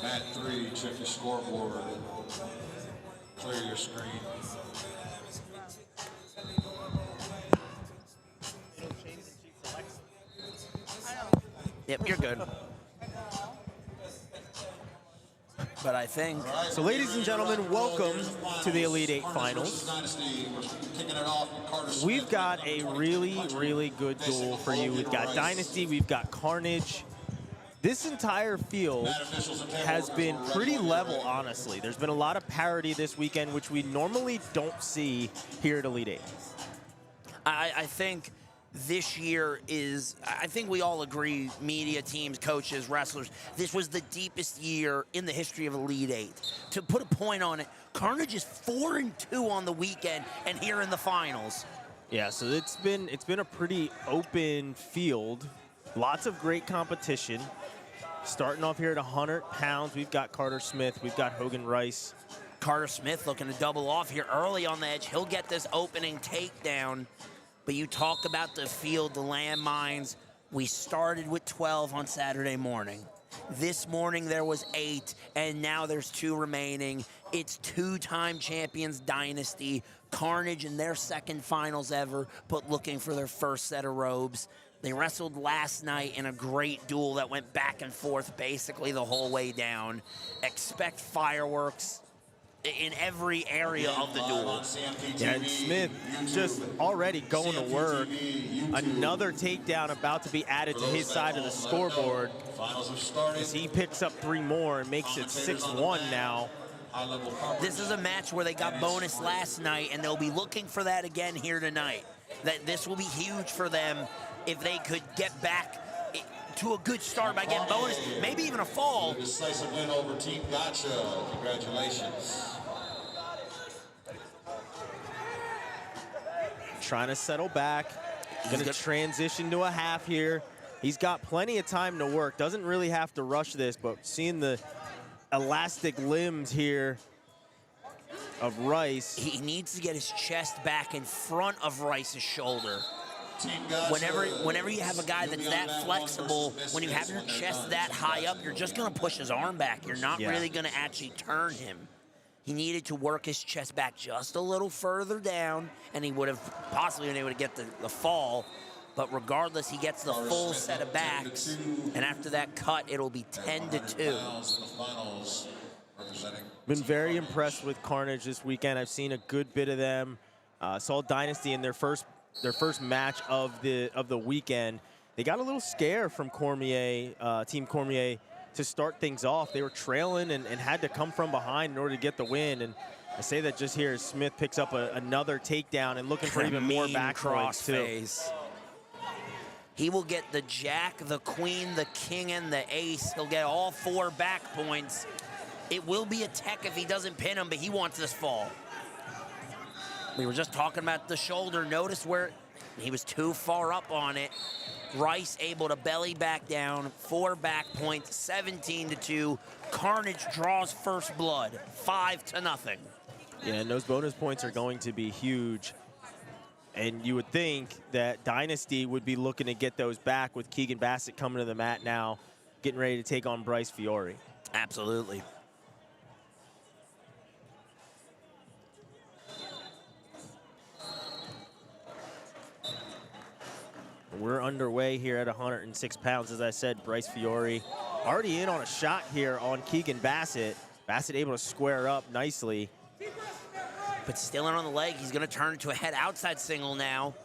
Mat 3, check your scoreboard. Clear your screen.
Yep, you're good. But I think.
So, ladies and gentlemen, welcome to the Elite Eight Finals. We've got a really, really good duel for you. We've got Dynasty, we've got Carnage. This entire field has been pretty level, honestly. There's been a lot of parity this weekend, which we normally don't see here at Elite Eight.
I think this year is, I think we all agree, media, teams, coaches, wrestlers, this was the deepest year in the history of Elite Eight. To put a point on it, Carnage is 4-2 on the weekend and here in the finals.
Yeah, so it's been a pretty open field. Lots of great competition. Starting off here at 100 pounds, we've got Carter Smith, we've got Hogan Rice.
Carter Smith looking to double off here early on the edge. He'll get this opening takedown. But you talk about the field, the landmines. We started with 12 on Saturday morning. This morning there was 8, and now there's 2 remaining. It's 2-time champions Dynasty. Carnage in their second finals ever, but looking for their first set of robes. They wrestled last night in a great duel that went back and forth basically the whole way down. Expect fireworks in every area of the duel.
Yeah, and Smith just already going to work. Another takedown about to be added to his side of the scoreboard as he picks up 3 more and makes it 6-1 now.
This is a match where they got bonus last night, and they'll be looking for that again here tonight. That this will be huge for them if they could get back to a good start by getting bonus, maybe even a fall.
Decisive win over Team Gotcha. Congratulations.
Trying to settle back. Going to transition to a half here. He's got plenty of time to work. Doesn't really have to rush this, but seeing the elastic limbs here of Rice.
He needs to get his chest back in front of Rice's shoulder. Whenever you have a guy that's that flexible, when you have your chest that high up, you're just going to push his arm back. You're not really going to actually turn him. He needed to work his chest back just a little further down, and he would have possibly been able to get the fall. But regardless, he gets the full set of backs, and after that cut, it'll be 10-2.
Been very impressed with Carnage this weekend. I've seen a good bit of them. Saw Dynasty in their first match of the weekend. They got a little scare from Cormier, Team Cormier, to start things off. They were trailing and had to come from behind in order to get the win. And I say that just here as Smith picks up another takedown and looking for even more back points too.
He will get the jack, the queen, the king, and the ace. He'll get all 4 back points. It will be a tech if he doesn't pin him, but he wants this fall. We were just talking about the shoulder. Notice where he was too far up on it. Rice able to belly back down, 4 back points, 17-2. Carnage draws first blood, 5-0.
Yeah, and those bonus points are going to be huge. And you would think that Dynasty would be looking to get those back with Keegan Bassett coming to the mat now, getting ready to take on Bryce Fiori.
Absolutely.
We're underway here at 106 pounds. As I said, Bryce Fiori already in on a shot here on Keegan Bassett. Bassett able to square up nicely.
But still in on the leg. He's going to turn into a head outside single now.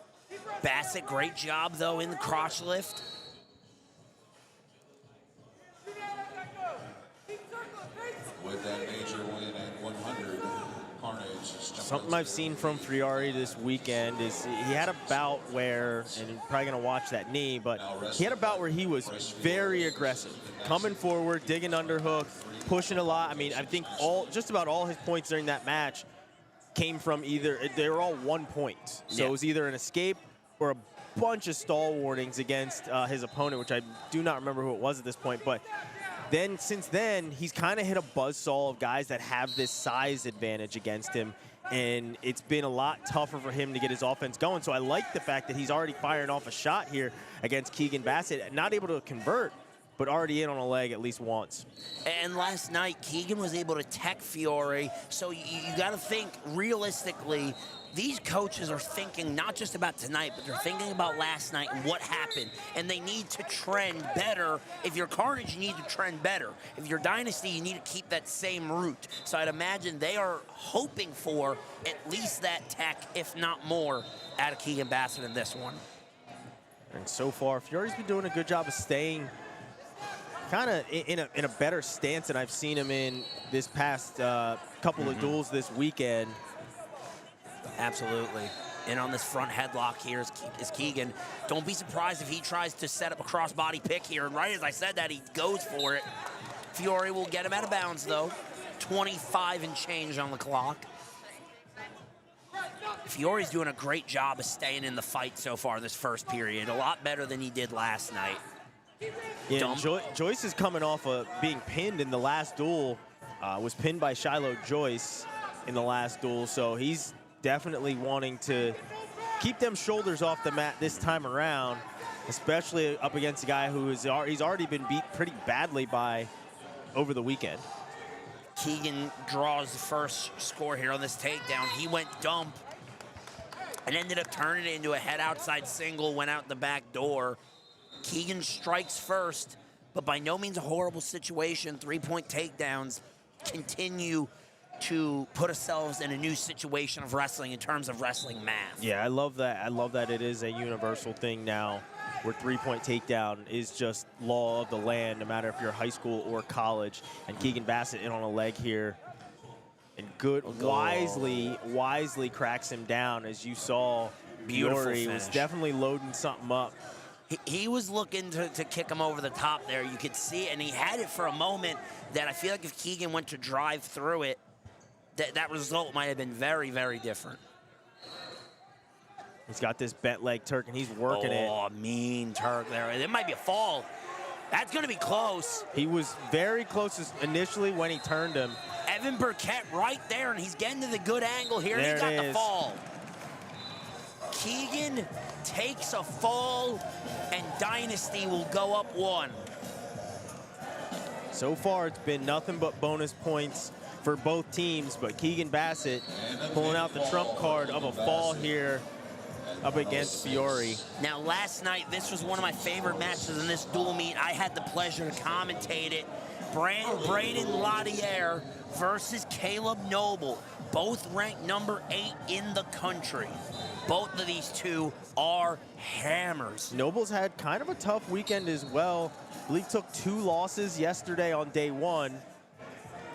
Bassett, great job, though, in the crotch lift.
With that major win at 100, Carnage.
Something I've seen from Fiori this weekend is he had a bout where, and you're probably going to watch that knee, but he had a bout where he was very aggressive, coming forward, digging underhook, pushing a lot. I mean, I think just about all his points during that match came from they were all 1 point. So it was either an escape or a bunch of stall warnings against his opponent, which I do not remember who it was at this point. But then, since then, he's kind of hit a buzzsaw of guys that have this size advantage against him. And it's been a lot tougher for him to get his offense going. So I like the fact that he's already firing off a shot here against Keegan Bassett. Not able to convert, but already in on a leg at least once.
And last night, Keegan was able to tech Fiori. So you got to think realistically, these coaches are thinking not just about tonight, but they're thinking about last night and what happened. And they need to trend better. If you're Carnage, you need to trend better. If you're Dynasty, you need to keep that same route. So I'd imagine they are hoping for at least that tech, if not more, out of Keegan Bassett in this one.
And so far, Fiori's been doing a good job of staying kind of in a better stance than I've seen him in this past couple of duels this weekend.
Absolutely. In on this front headlock here is Keegan. Don't be surprised if he tries to set up a crossbody pick here. And right as I said that, he goes for it. Fiori will get him out of bounds, though. 25 and change on the clock. Fiori's doing a great job of staying in the fight so far this first period. A lot better than he did last night.
Yeah, Joyce is coming off of being pinned in the last duel. Was pinned by Shiloh Joyce in the last duel, so he's definitely wanting to keep them shoulders off the mat this time around, especially up against a guy who he's already been beat pretty badly by over the weekend.
Keegan draws the first score here on this takedown. He went dump and ended up turning it into a head outside single, went out the back door. Keegan strikes first, but by no means a horrible situation. 3-point takedowns continue to put ourselves in a new situation of wrestling in terms of wrestling math.
Yeah, I love that. I love that it is a universal thing now where 3-point takedown is just law of the land, no matter if you're high school or college. And Keegan Bassett in on a leg here. And wisely cracks him down. As you saw, Fiori was definitely loading something up.
He was looking to kick him over the top there. You could see it, and he had it for a moment that I feel like if Keegan went to drive through it, that result might have been very, very different.
He's got this bent leg Turk, and he's working it.
Oh, mean Turk there. It might be a fall. That's going to be close.
He was very close initially when he turned him.
Evan Burkett right there, and he's getting to the good angle here, and he got the fall. Keegan takes a fall, and Dynasty will go up 1.
So far, it's been nothing but bonus points for both teams, but Keegan Bassett pulling out the trump card of a fall here up against Fiori.
Now, last night, this was one of my favorite matches in this dual meet. I had the pleasure to commentate it. Braden Latir versus Caleb Noble, both ranked number 8 in the country. Both of these two are hammers.
Noble's had kind of a tough weekend as well. I believe took 2 losses yesterday on day 1.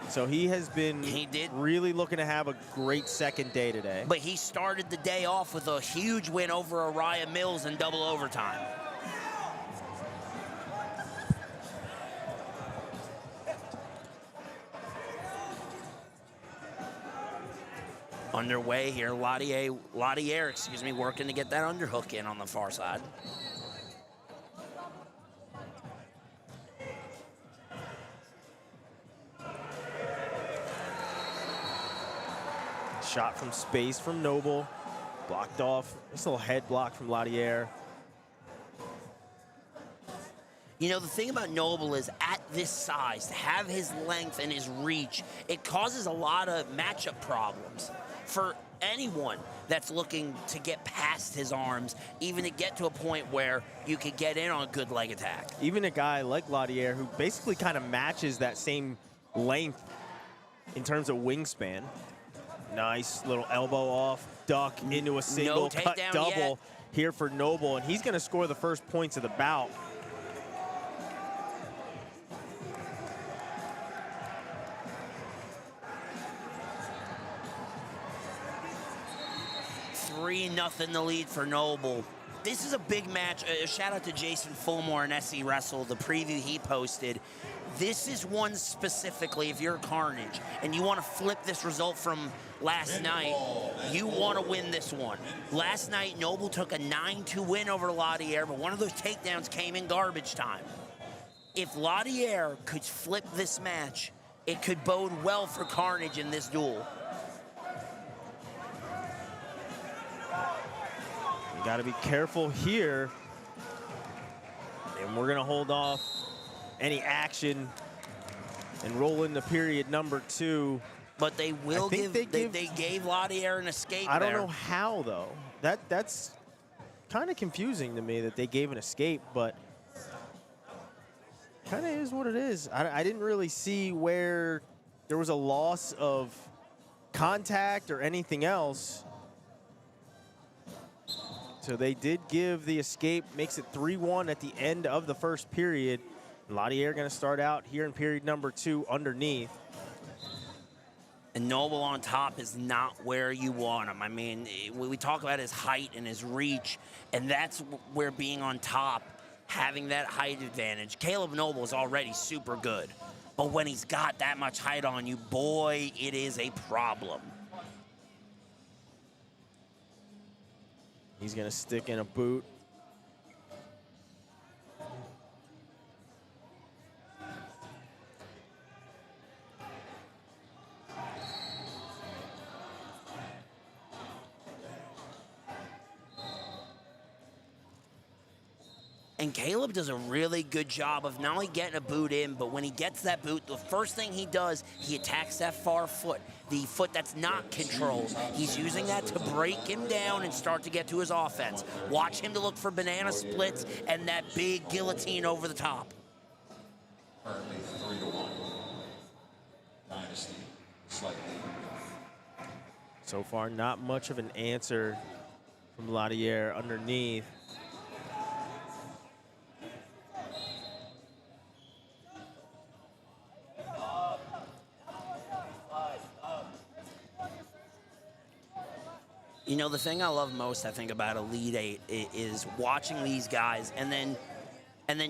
So he has been really looking to have a great second day today.
But he started the day off with a huge win over Araya Mills in double overtime. Underway here, Latir, excuse me, working to get that underhook in on the far side.
Shot from space from Noble, blocked off. This little head block from Latir.
You know, the thing about Noble is at this size, to have his length and his reach, it causes a lot of matchup problems for anyone that's looking to get past his arms, even to get to a point where you could get in on a good leg attack.
Even a guy like Latir, who basically kind of matches that same length in terms of wingspan. Nice little elbow off, duck into a single, cut double here for Noble, and he's going to score the first points of the bout.
Nothing the lead for Noble. This is a big match. A shout out to Jason Fulmore and SC Wrestle, the preview he posted. This is one specifically, if you're Carnage and you want to flip this result from last night, you want to win this one. Last night, Noble took a 9-2 win over Latir, but one of those takedowns came in garbage time. If Latir could flip this match, it could bode well for Carnage in this duel.
Got to be careful here. And we're going to hold off any action and roll into period number 2.
But they will give, they gave Latir an escape.
I don't know how, though. That's kind of confusing to me that they gave an escape, but kind of is what it is. I didn't really see where there was a loss of contact or anything else. So they did give the escape, makes it 3-1 at the end of the first period. Latir going to start out here in period number 2 underneath.
And Noble on top is not where you want him. I mean, we talk about his height and his reach, and that's where being on top, having that height advantage. Caleb Noble is already super good, but when he's got that much height on you, boy, it is a problem.
He's going to stick in a boot.
And Caleb does a really good job of not only getting a boot in, but when he gets that boot, the first thing he does, he attacks that far foot, the foot that's not controlled. He's using that to break him down and start to get to his offense. Watch him to look for banana splits and that big guillotine over the top.
Currently 3-1. Dynasty, slightly.
So far, not much of an answer from Latir underneath.
You know, the thing I love most, I think, about Elite Eight is watching these guys, and then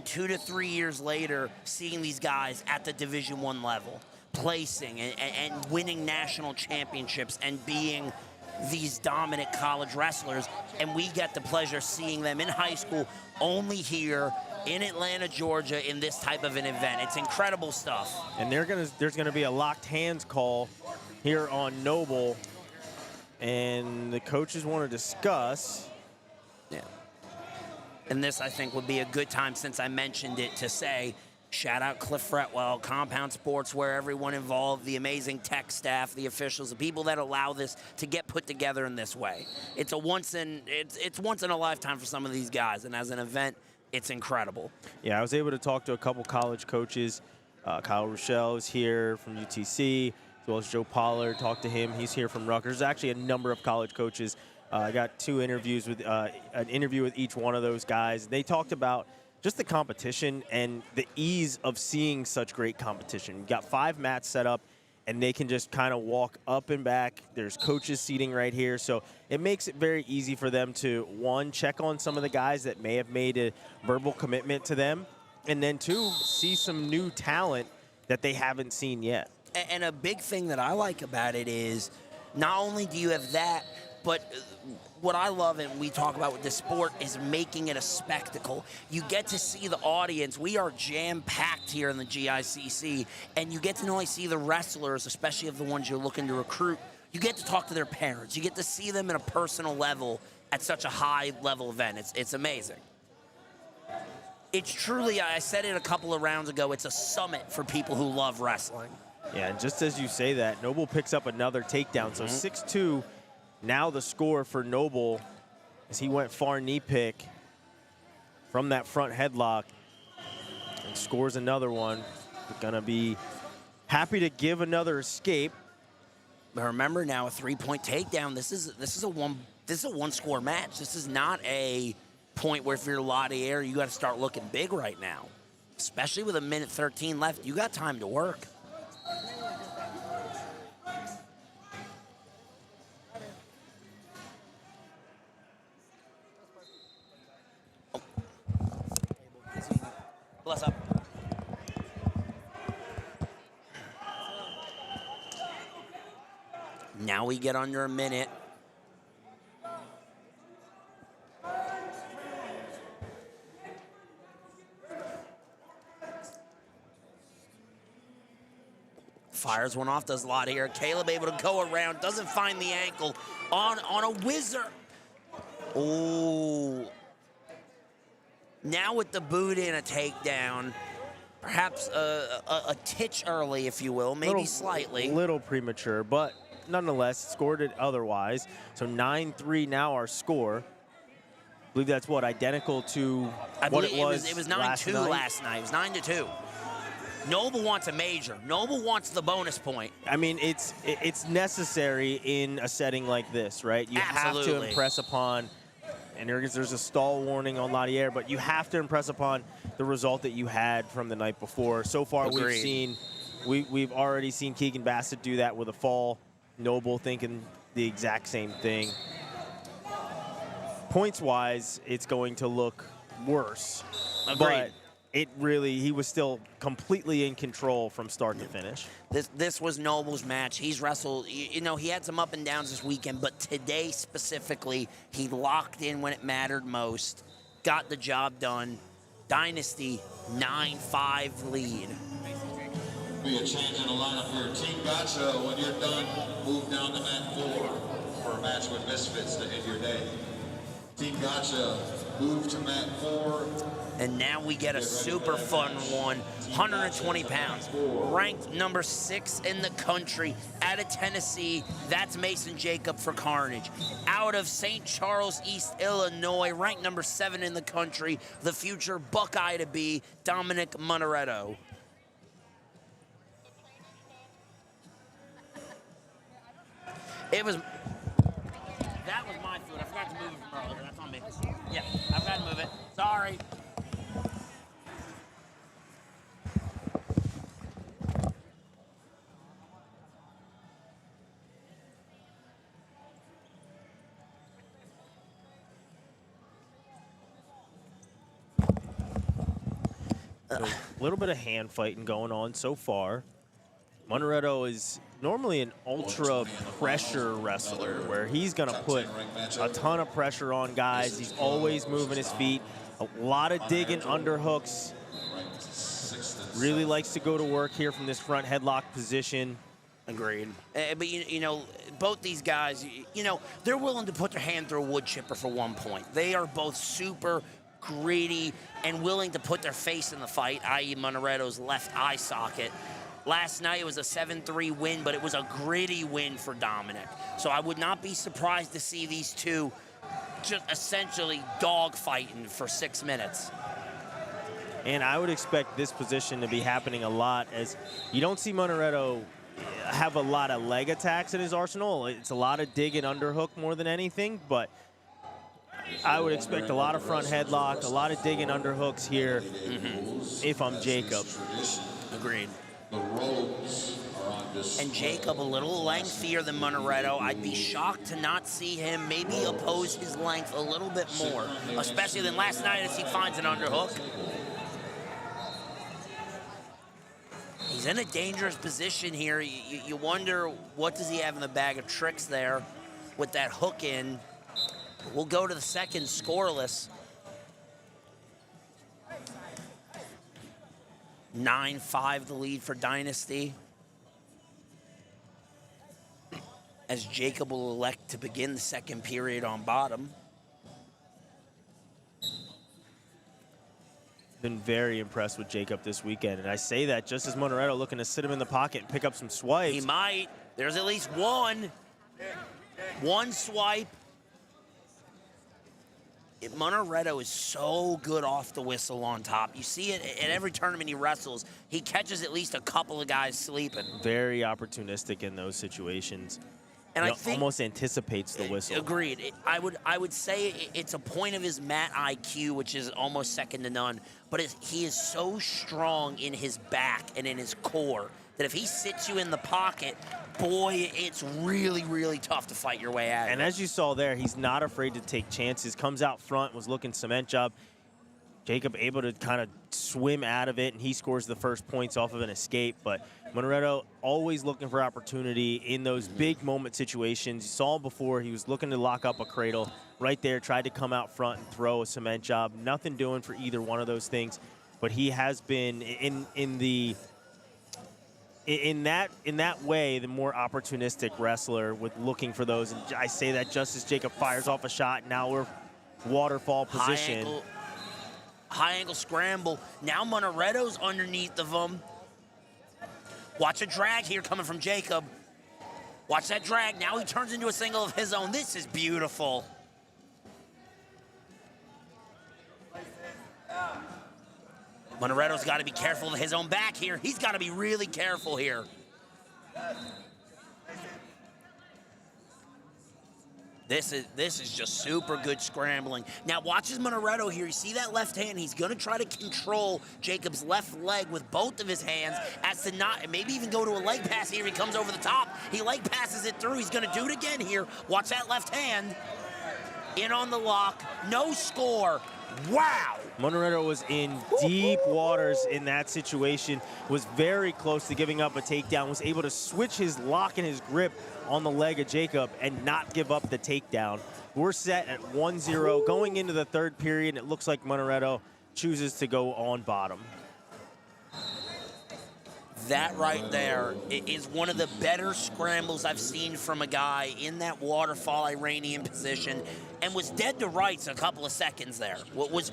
2 to 3 years later, seeing these guys at the Division I level, placing and winning national championships and being these dominant college wrestlers, and we get the pleasure of seeing them in high school only here in Atlanta, Georgia, in this type of an event. It's incredible stuff.
And there's gonna be a locked hands call here on Noble. And the coaches want to discuss.
Yeah. And this, I think, would be a good time, since I mentioned it, to say, shout out Cliff Fretwell, Compound Sports, where everyone involved, the amazing tech staff, the officials, the people that allow this to get put together in this way. It's once in a lifetime for some of these guys, and as an event, it's incredible.
Yeah, I was able to talk to a couple college coaches. Kyle Rochelle is here from UTC. As well as Joe Pollard, talked to him. He's here from Rutgers. There's actually a number of college coaches. I got 2 interviews with an interview with each one of those guys. They talked about just the competition and the ease of seeing such great competition. You got 5 mats set up, and they can just kind of walk up and back. There's coaches seating right here, so it makes it very easy for them to, 1, check on some of the guys that may have made a verbal commitment to them, and then 2, see some new talent that they haven't seen yet.
And a big thing that I like about it is not only do you have that, but what I love and we talk about with this sport is making it a spectacle. You get to see the audience. We are jam-packed here in the GICC, and you get to not only see the wrestlers, especially of the ones you're looking to recruit, you get to talk to their parents. You get to see them at a personal level at such a high-level event. It's amazing. It's truly, I said it a couple of rounds ago, it's a summit for people who love wrestling.
Yeah, and just as you say that, Noble picks up another takedown. So 6-2, now the score for Noble as he went far knee pick from that front headlock and scores another one. We're gonna be happy to give another escape.
But remember now, a 3-point takedown. This is a one-score match. This is not a point where if you're Latir, you got to start looking big right now, especially with 1:13 left. You got time to work. Bless up. Now we get under a minute. Fires one off, does a lot here. Caleb able to go around, doesn't find the ankle on a whizzer. Oh. Now with the boot in, a takedown, perhaps a titch early, if you will, maybe slightly.
Little premature, but nonetheless, scored it otherwise. So 9-3 now our score. I believe that's what, identical to what it was.
It was 9-2 last night. It was 9-2. Noble wants a major. Noble wants the bonus point.
I mean, it's necessary in a setting like this, right? You have to impress upon, and there's a stall warning on Latir, but you have to impress upon the result that you had from the night before. So far, we've seen We've already seen Keegan Bassett do that with a fall. Noble thinking the exact same thing. Points-wise, it's going to look worse.
Agreed.
But he was still completely in control from start to finish.
This was Noble's match. He's wrestled, he had some up and downs this weekend, but today specifically, he locked in when it mattered most, got the job done. Dynasty, 9-5 lead.
Be a change in the lineup here. Team Gotcha, when you're done, move down to mat 4 for a match with Misfits to end your day. Team Gotcha, move to mat 4.
And now we get a super fun one, 120 pounds. Ranked number 6 in the country, out of Tennessee, that's Mason Jacob for Carnage. Out of St. Charles, East Illinois, ranked number 7 in the country, the future Buckeye to be, Dominic Monaretto. That was my food. I forgot to move it from earlier. That's on me. Yeah, I forgot to move it. Sorry.
A little bit of hand fighting going on so far. Monaretto is normally an ultra pressure wrestler where he's going to put a ton of pressure on guys. He's always moving his feet. A lot of digging underhooks. Really likes to go to work here from this front headlock position.
Agreed. But, both these guys, they're willing to put their hand through a wood chipper for 1 point. They are both super greedy and willing to put their face in the fight, i.e. Monaretto's left eye socket. Last night it was a 7-3 win, but it was a gritty win for Dominic. So I would not be surprised to see these two just essentially dogfighting for 6 minutes.
And I would expect this position to be happening a lot, as you don't see Monaretto have a lot of leg attacks in his arsenal. It's a lot of dig and underhook more than anything, but I would expect a lot of front headlock, a lot of dig and underhooks here if I'm Jacob.
Agreed. And Jacob a little lengthier than Monaretto. I'd be shocked to not see him maybe oppose his length a little bit more, especially than last night as he finds an underhook. He's in a dangerous position here. You wonder, what does he have in the bag of tricks there with that hook in? We'll go to the second scoreless. 9-5 the lead for Dynasty. As Jacob will elect to begin the second period on bottom.
Been very impressed with Jacob this weekend, and I say that just as Monaretto looking to sit him in the pocket and pick up some swipes.
He might. There's at least one. One swipe. Monaretto is so good off the whistle on top. You see it at every tournament he wrestles. He catches at least a couple of guys sleeping.
Very opportunistic in those situations.
And I think
almost anticipates the whistle.
Agreed. I would say it's a point of his mat IQ, which is almost second to none. But he is so strong in his back and in his core that if he sits you in the pocket, boy, it's really, really tough to fight your way out of it.
And as you saw there, he's not afraid to take chances. Comes out front, was looking cement job. Jacob able to kind of swim out of it, and he scores the first points off of an escape. But Monaretto always looking for opportunity in those big moment situations. You saw before, he was looking to lock up a cradle right there, tried to come out front and throw a cement job. Nothing doing for either one of those things. But he has been in that way, the more opportunistic wrestler with looking for those. And I say that just as Jacob fires off a shot. Now we're waterfall position.
High angle scramble. Now Monaretto's underneath of him. Watch a drag here coming from Jacob. Watch that drag. Now he turns into a single of his own. This is beautiful. Monaretto's got to be careful of his own back here. He's got to be really careful here. This is just super good scrambling. Now watch his Monaretto here. You see that left hand? He's going to try to control Jacob's left leg with both of his hands as to not, maybe even go to a leg pass here. He comes over the top. He leg passes it through. He's going to do it again here. Watch that left hand. In on the lock. No score. Wow.
Monaretto was in deep waters in that situation, was very close to giving up a takedown, was able to switch his lock and his grip on the leg of Jacob and not give up the takedown. We're set at 1-0 going into the third period, and it looks like Monaretto chooses to go on bottom.
That right there is one of the better scrambles I've seen from a guy in that waterfall Iranian position, and was dead to rights a couple of seconds there. What was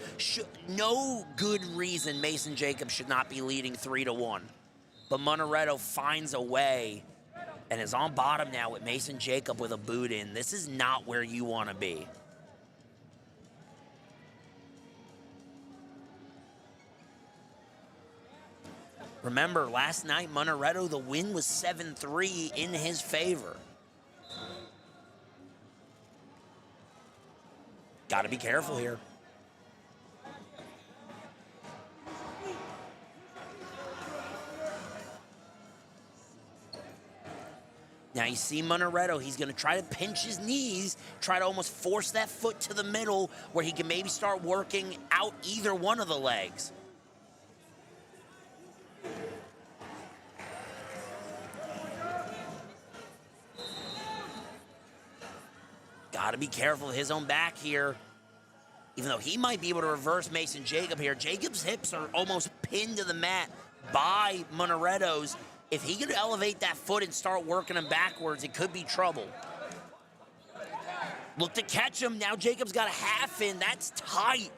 no good reason Mason Jacobs should not be leading 3-1. But Monaretto finds a way and is on bottom now with Mason Jacob with a boot in. This is not where you want to be. Remember, last night, Monaretto, the win was 7-3 in his favor. Got to be careful here. Now you see Monaretto, he's going to try to pinch his knees, try to almost force that foot to the middle where he can maybe start working out either one of the legs. Got to be careful of his own back here. Even though he might be able to reverse Mason Jacob here. Jacob's hips are almost pinned to the mat by Monaretto's. If he could elevate that foot and start working him backwards, it could be trouble. Look to catch him. Now Jacob's got a half in. That's tight.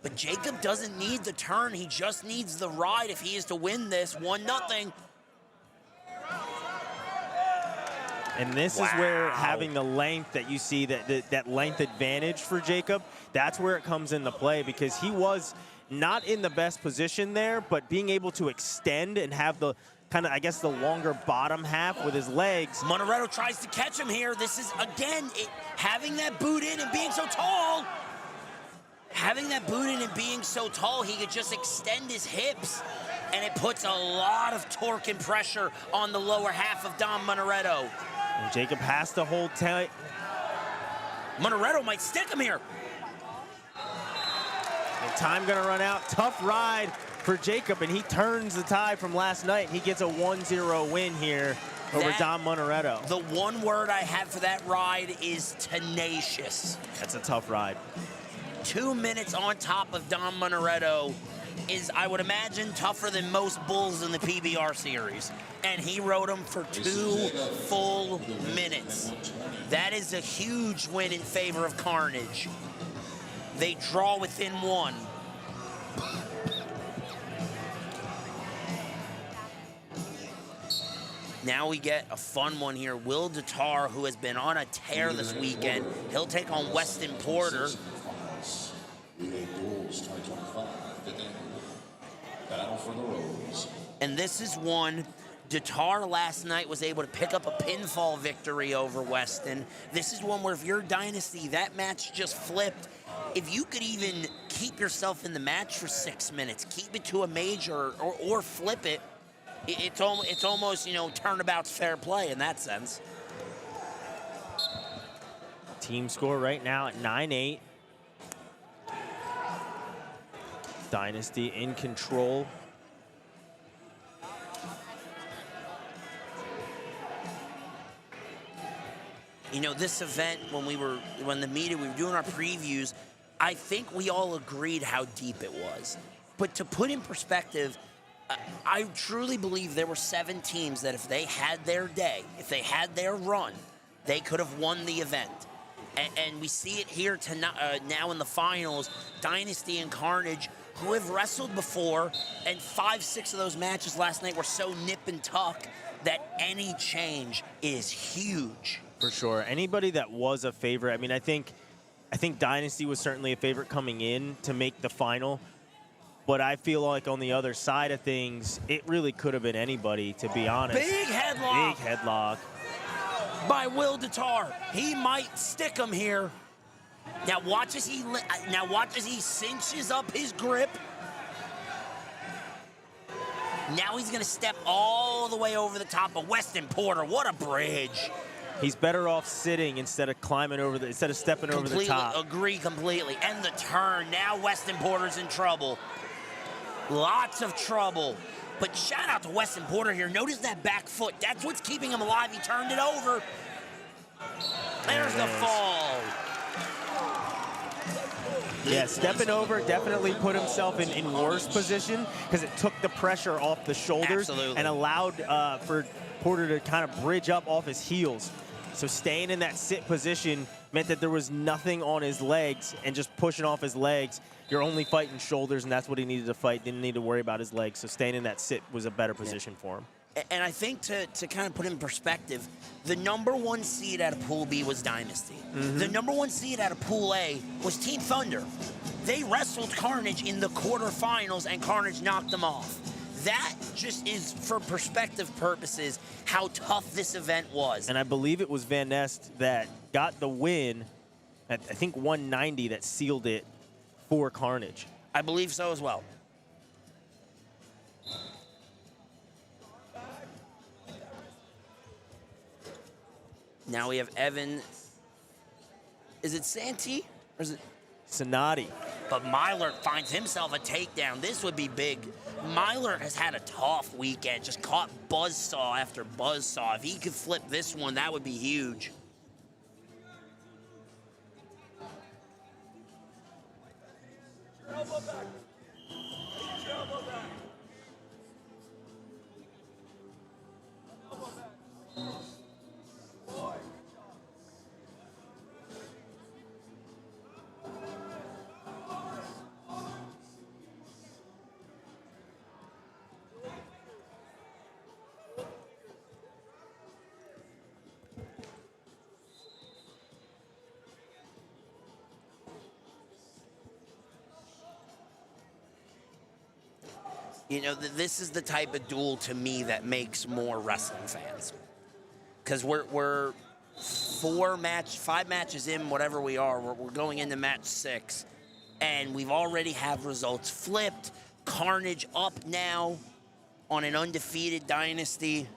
But Jacob doesn't need the turn. He just needs the ride if he is to win this 1-0.
And this is where having the length that you see, that length advantage for Jacob, that's where it comes into play, because he was not in the best position there, but being able to extend and have the kind of, I guess, the longer bottom half with his legs.
Monaretto tries to catch him here. This is, again, having that boot in and being so tall. Having that boot in and being so tall, he could just extend his hips, and it puts a lot of torque and pressure on the lower half of Dom Monaretto.
And Jacob has to hold tight.
Monaretto might stick him here.
And time gonna run out. Tough ride for Jacob, and he turns the tie from last night. He gets a 1-0 win here over Dom Monaretto.
The one word I have for that ride is tenacious.
That's a tough ride.
2 minutes on top of Dom Monaretto is, I would imagine, tougher than most bulls in the PBR series. And he rode him for 2 full minutes. That is a huge win in favor of Carnage. They draw within 1. Now we get a fun one here. Will Datar, who has been on a tear this weekend, he'll take on Weston Porter. And this is one, Datar last night was able to pick up a pinfall victory over Weston. This is one where if you're Dynasty, that match just flipped. If you could even keep yourself in the match for 6 minutes, keep it to a major or flip it, it's almost, you know, turnabout's fair play in that sense.
Team score right now at 9-8. Dynasty in control.
You know, this event, when the media, we were doing our previews, I think we all agreed how deep it was. But to put in perspective, I truly believe there were 7 teams that if they had their day, if they had their run, they could have won the event. And we see it here now in the finals, Dynasty and Carnage, who have wrestled before, and 5-6 of those matches last night were so nip and tuck that any change is huge.
For sure. Anybody that was a favorite, I mean, I think Dynasty was certainly a favorite coming in to make the final. But I feel like on the other side of things, it really could have been anybody, to be honest.
Big headlock.
Big headlock.
by Will Datar. He might stick him here. Now watch as he cinches up his grip. Now he's gonna step all the way over the top of Weston Porter. What a bridge!
He's better off sitting instead of instead of stepping over the top.
Agree completely. And the turn. Now Weston Porter's in trouble. Lots of trouble. But shout out to Weston Porter here. Notice that back foot. That's what's keeping him alive. He turned it over. There's the fall.
Yeah, stepping over definitely put himself in worse position because it took the pressure off the shoulders and allowed for Porter to kind of bridge up off his heels. So staying in that sit position meant that there was nothing on his legs, and just pushing off his legs, you're only fighting shoulders, and that's what he needed to fight. Didn't need to worry about his legs. So staying in that sit was a better position for him.
And I think to kind of put in perspective, the #1 seed out of Pool B was Dynasty. The #1 seed out of Pool A was Team Thunder. They wrestled Carnage in the quarterfinals, and Carnage knocked them off. That just is, for perspective purposes, how tough this event was.
And I believe it was Van Nest that got the win at, I think, 190 that sealed it for Carnage.
I believe so as well. Now we have Evan. Is it Santee or is it
Cennady?
But Myler finds himself a takedown. This would be big. Myler has had a tough weekend, just caught buzzsaw after buzzsaw. If he could flip this one, that would be huge. You know, this is the type of duel to me that makes more wrestling fans. Because we're 5 matches in, whatever we are. We're going into match 6. And we've already have results flipped. Carnage up now on an undefeated Dynasty.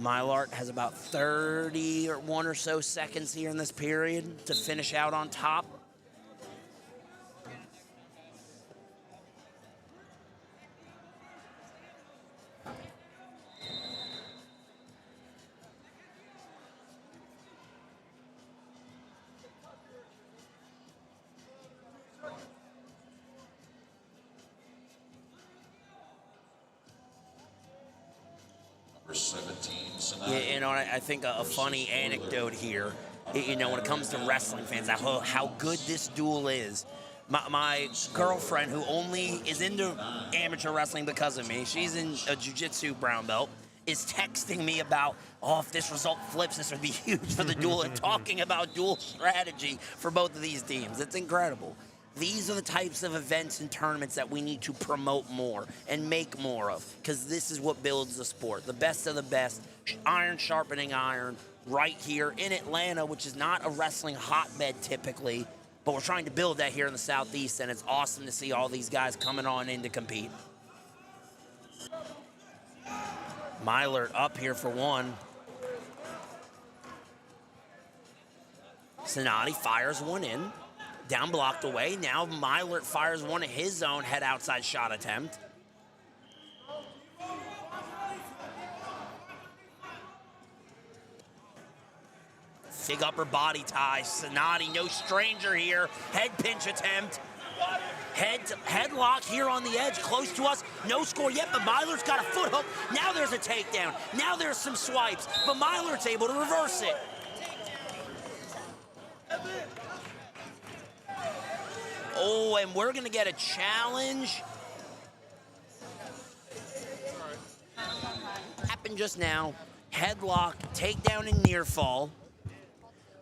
Mylart has about 31 or so seconds here in this period to finish out on top. Yeah, you know, I think a funny anecdote here, you know, when it comes to wrestling fans, how good this duel is. My girlfriend, who only is into amateur wrestling because of me, she's in a jiu-jitsu brown belt, is texting me about, oh, if this result flips, this would be huge for the duel, and talking about duel strategy for both of these teams. It's incredible. These are the types of events and tournaments that we need to promote more and make more of, because this is what builds the sport. The best of the best, iron sharpening iron, right here in Atlanta, which is not a wrestling hotbed typically, but we're trying to build that here in the Southeast, and it's awesome to see all these guys coming on in to compete. Myler up here for one. Cennady fires one in. Down blocked away. Now Myler fires one of his own head outside shot attempt. Big upper body tie. Cennady, no stranger here. Head pinch attempt. Headlock here on the edge, close to us. No score yet, but Myler's got a foot hook. Now there's a takedown. Now there's some swipes, but Myler's able to reverse it. Oh, and we're going to get a challenge. Happened just now. Headlock, takedown, and near fall.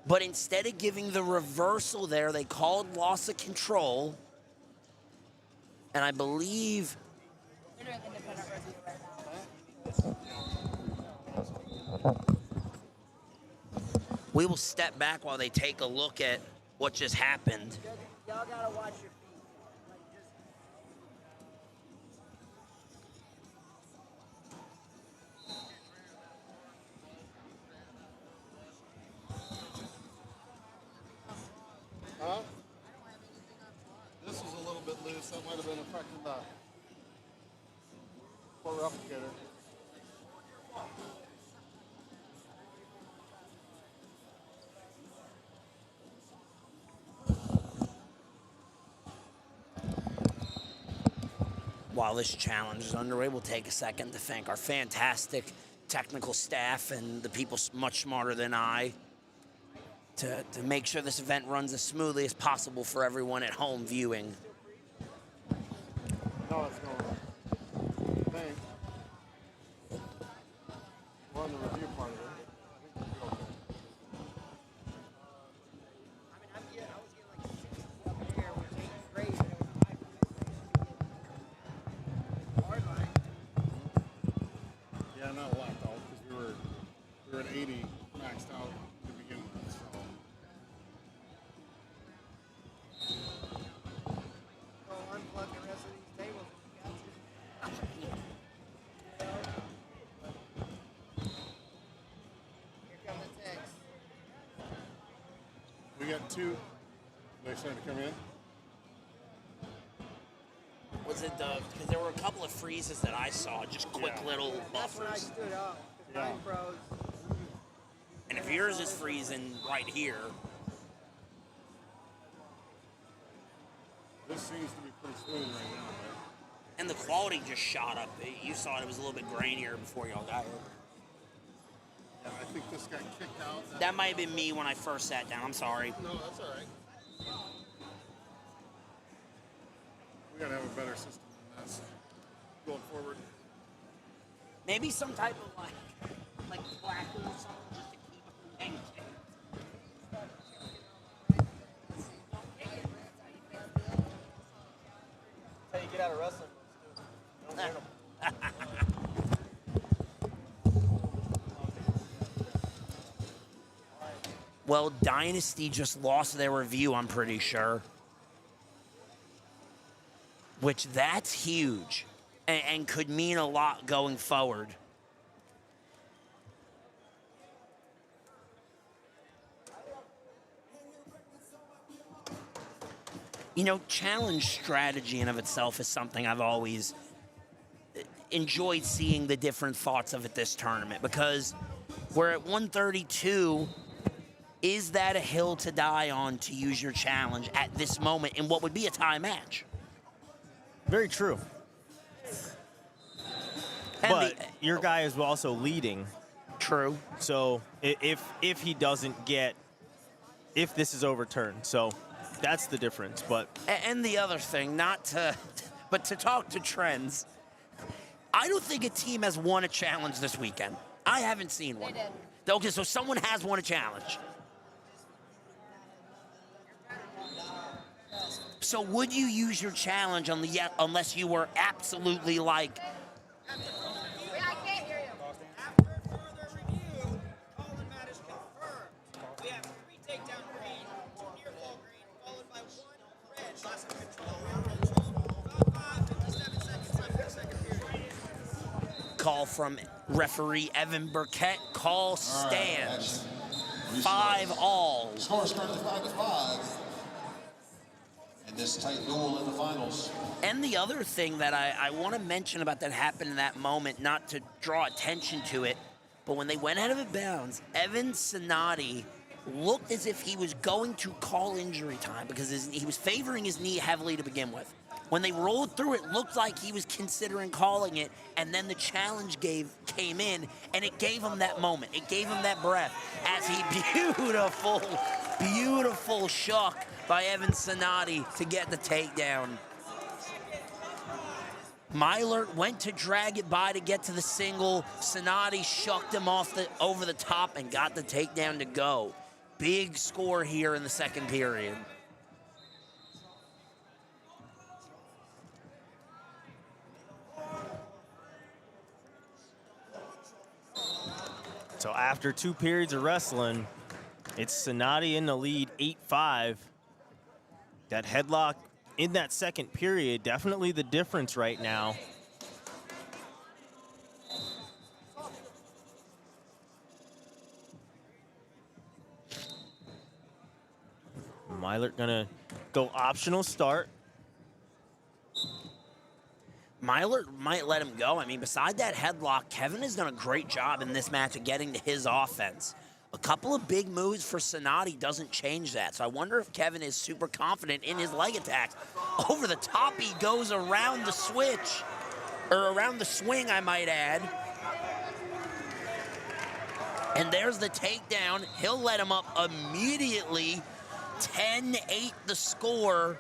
But instead of giving the reversal there, they called loss of control. And I believe...
They're doing independent review right now.
We will step back while they take a look at what just happened.
Y'all gotta watch your feet. Like just
Huh? This was a little bit loose. That might have been affecting the core replicator.
While this challenge is underway, we'll take a second to thank our fantastic technical staff and the people much smarter than I to make sure this event runs as smoothly as possible for everyone at home viewing.
No, it's going. I think. We're on the review part of it. I think we'll be okay.
I was getting like 60 up there, which ain't great, but it was hard line.
Yeah, not a lot though, because we were at 80 maxed out to begin with. So.
Go unplug the rest of these tables if you got to. Here come the text.
We got two. They starting to come in.
Was it because there were a couple of freezes that I saw, just quick little
That's when I
buffers.
stood up. Because mine froze.
And if yours is freezing right here,
This seems to be pretty smooth right now.
and the quality just shot up. You saw it was a little bit grainier before y'all got here.
Yeah, I think this got kicked out.
That might have been me when I first sat down. I'm sorry.
No, that's all right. We gotta have a better system than this going forward.
Maybe some type of like placard or something just to keep it from getting kicked.
That's how you get out of wrestling. Don't hurt 'em.
Well, Dynasty just lost their review, I'm pretty sure. Which that's huge and could mean a lot going forward. You know, challenge strategy in of itself is something I've always enjoyed seeing the different thoughts of at this tournament, because we're at 132. Is that a hill to die on to use your challenge at this moment in what would be a tie match?
Very true.
And
But your guy is also leading.
True.
So if he doesn't get, if this is overturned, so that's the difference. But
And the other thing, but to talk to trends, I don't think a team has won a challenge this weekend. I haven't seen one.
They did.
Okay, so someone has won a challenge. So would you use your challenge unless you were absolutely like,
Wait, I can't hear you.
After further review, Colin Matt is confirmed. We have 3 takedown green, 2 near fall green, followed by 1 red. Loss of control. We are on 5, 57 seconds left in the second period.
call from referee Evan Burkett, call stands. 5-all.
Score is currently 5-5. In this tight duel in the finals.
And the other thing that I want to mention about that happened in that moment, not to draw attention to it, but when they went out of bounds, Evan Cennady looked as if he was going to call injury time because he was favoring his knee heavily to begin with. When they rolled through, it looked like he was considering calling it, and then the challenge came in, and it gave him that moment. It gave him that breath as he beautiful shuck by Evan Cennady to get the takedown. Mylert went to drag it by to get to the single. Cennady shucked him over the top and got the takedown to go. Big score here in the second period.
So after 2 periods of wrestling, it's Cennady in the lead, 8-5. That headlock in that second period, definitely the difference right now. Mylert gonna go optional start.
Mylert might let him go. I mean, beside that headlock, Kevin has done a great job in this match of getting to his offense. A couple of big moves for Cennady doesn't change that. So I wonder if Kevin is super confident in his leg attacks. Over the top, he goes around the switch, or around the swing, I might add. And there's the takedown. He'll let him up immediately. 10-8 the score.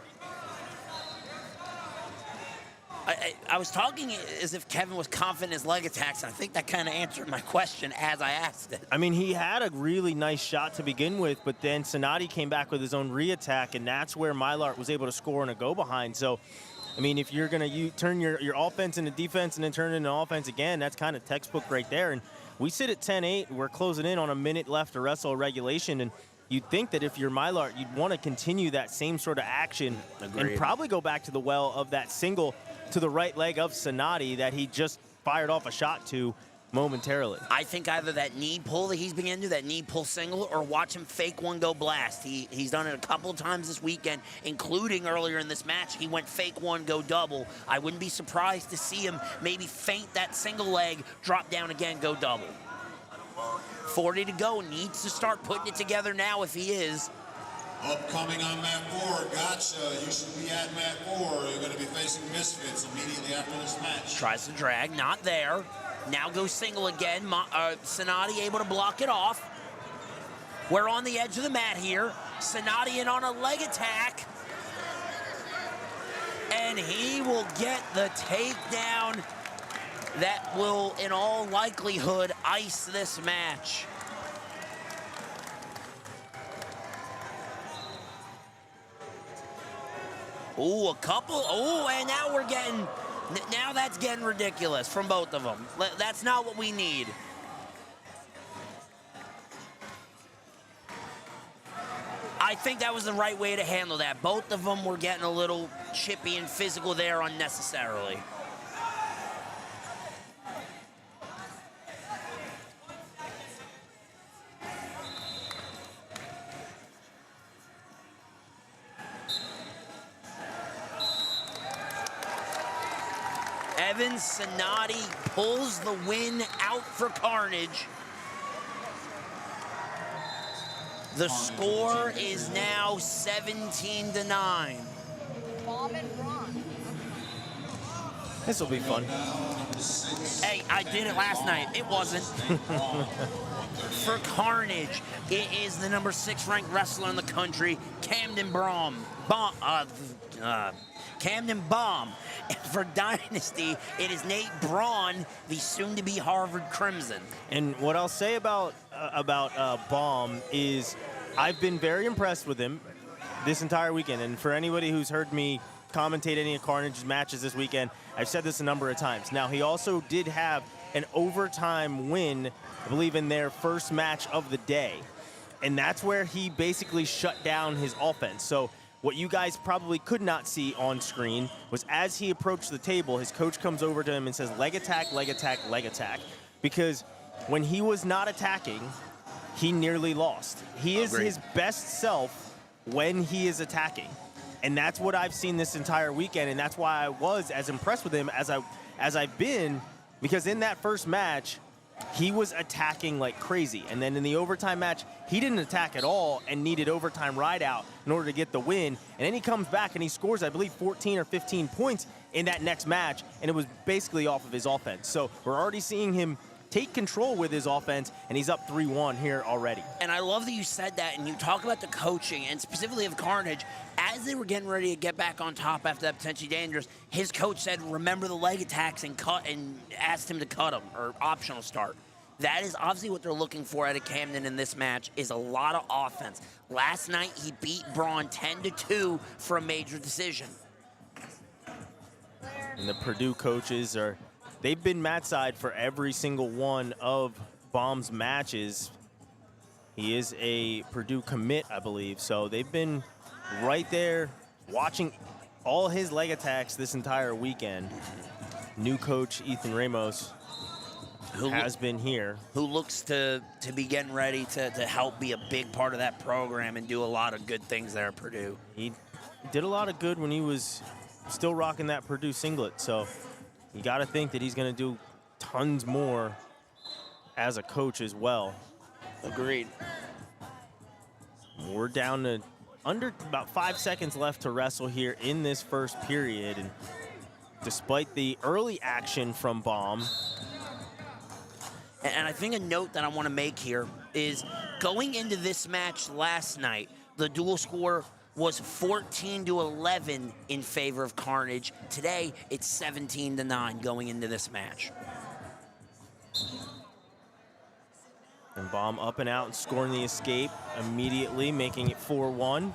I was talking as if Kevin was confident in his leg attacks, and I think that kind of answered my question as I asked it.
I mean, he had a really nice shot to begin with, but then Cennady came back with his own re-attack, and that's where Mylart was able to score and a go-behind. So, I mean, if you're going to turn your offense into defense and then turn it into offense again, that's kind of textbook right there. And we sit at 10-8. We're closing in on a minute left to wrestle regulation, and you'd think that if you're Mylart, you'd want to continue that same sort of action.
Agreed.
And probably go back to the well of that single to the right leg of Cennady that he just fired off a shot to momentarily.
I think either that knee pull that he's been into, that knee pull single, or watch him fake one go blast. He's done it a couple of times this weekend, including earlier in this match. He went fake one go double. I wouldn't be surprised to see him maybe feint that single leg, drop down again, go double. 40 to go, needs to start putting it together now if he is.
Upcoming on mat 4, gotcha. You should be at mat 4. You're going to be facing Misfits immediately after this match.
Tries to drag, not there. Now goes single again. Cennady able to block it off. We're on the edge of the mat here. Cennady in on a leg attack. And he will get the takedown that will, in all likelihood, ice this match. Ooh, a couple. Oh, and now we're getting, now that's getting ridiculous from both of them. That's not what we need. I think that was the right way to handle that. Both of them were getting a little chippy and physical there unnecessarily. Cennady pulls the win out for Carnage. The score is now 17-9.
This will be fun.
Hey, I did it last night. It wasn't. For Carnage, it is the number 6 ranked wrestler in the country, Camden Camden Bomb. For Dynasty, it is Nate Braun, the soon-to-be Harvard Crimson.
And what I'll say about Bomb is I've been very impressed with him this entire weekend. And for anybody who's heard me commentate any of Carnage's matches this weekend, I've said this a number of times. Now, he also did have an overtime win, I believe, in their first match of the day. And that's where he basically shut down his offense. So what you guys probably could not see on screen was as he approached the table, his coach comes over to him and says, leg attack, leg attack, leg attack. Because when he was not attacking, he nearly lost. He is his best self when he is attacking. And that's what I've seen this entire weekend, and that's why I was as impressed with him as I've been, because in that first match, he was attacking like crazy. And then in the overtime match, he didn't attack at all and needed overtime ride out in order to get the win. And then he comes back and he scores, I believe, 14 or 15 points in that next match, and it was basically off of his offense. So we're already seeing him take control with his offense, and he's up 3-1 here already.
And I love that you said that, and you talk about the coaching, and specifically of Carnage. As they were getting ready to get back on top after that potentially dangerous, his coach said, remember the leg attacks, and asked him to cut them, or optional start. That is obviously what they're looking for out of Camden in this match, is a lot of offense. Last night, he beat Braun 10-2 for a major decision.
And the Purdue coaches they've been mat side for every single one of Baum's matches. He is a Purdue commit, I believe. So they've been right there watching all his leg attacks this entire weekend. New coach Ethan Ramos has been here.
Who looks to be getting ready to help be a big part of that program and do a lot of good things there at Purdue.
He did a lot of good when he was still rocking that Purdue singlet. So you got to think that he's going to do tons more as a coach as well.
Agreed.
We're down to under about 5 seconds left to wrestle here in this first period. And despite the early action from Baum.
And I think a note that I want to make here is going into this match last night, the dual score was 14-11 in favor of Carnage. Today, it's 17-9 going into this match.
And Baum up and out and scoring the escape immediately, making it 4-1.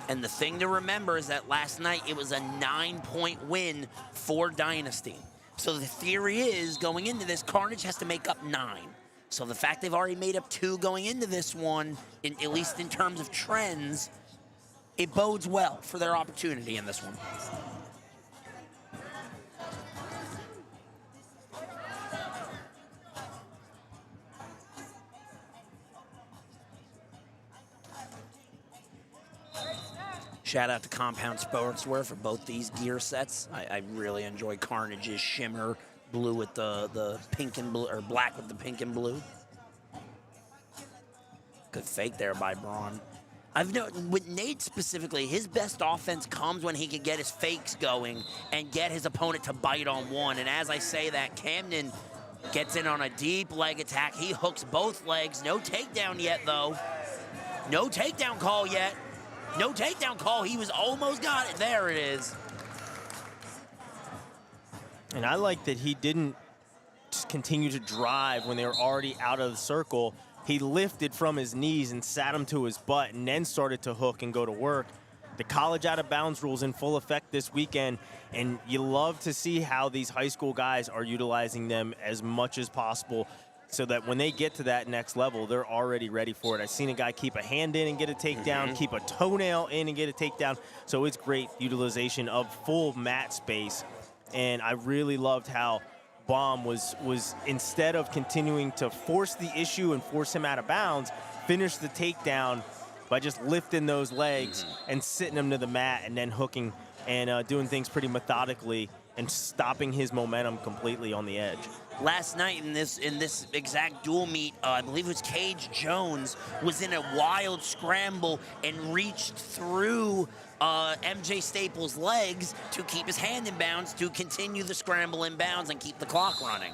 And the thing to remember is that last night it was a 9-point win for Dynasty. So the theory is going into this, Carnage has to make up 9. So the fact they've already made up 2 going into this one, at least in terms of trends, it bodes well for their opportunity in this one. Shout out to Compound Sportswear for both these gear sets. I really enjoy Carnage's shimmer blue with the pink and blue, or black with the pink and blue. Good fake there by Braun. I've noticed with Nate specifically, his best offense comes when he can get his fakes going and get his opponent to bite on one. And as I say that, Camden gets in on a deep leg attack. He hooks both legs. No takedown yet, though. No takedown call yet. No takedown call. He was almost got it. There it is.
And I like that he didn't just continue to drive when they were already out of the circle. He lifted from his knees and sat him to his butt and then started to hook and go to work. The college out-of-bounds rules in full effect this weekend, and you love to see how these high school guys are utilizing them as much as possible so that when they get to that next level, they're already ready for it. I've seen a guy keep a hand in and get a takedown, keep a toenail in and get a takedown. So it's great utilization of full mat space. And I really loved how Baum was instead of continuing to force the issue and force him out of bounds, finished the takedown by just lifting those legs and sitting him to the mat and then hooking and doing things pretty methodically and stopping his momentum completely on the edge.
Last night in this exact dual meet, I believe it was Cage Jones, was in a wild scramble and reached through MJ Staples' legs to keep his hand in bounds to continue the scramble in bounds and keep the clock running.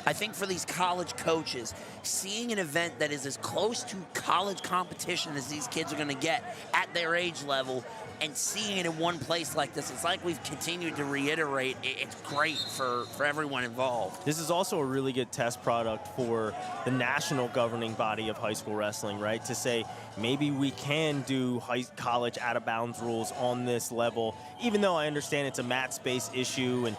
I think for these college coaches, seeing an event that is as close to college competition as these kids are going to get at their age level and seeing it in one place like this, it's like we've continued to reiterate, it's great for everyone involved.
This is also a really good test product for the national governing body of high school wrestling, right? To say maybe we can do college out-of-bounds rules on this level, even though I understand it's a mat space issue and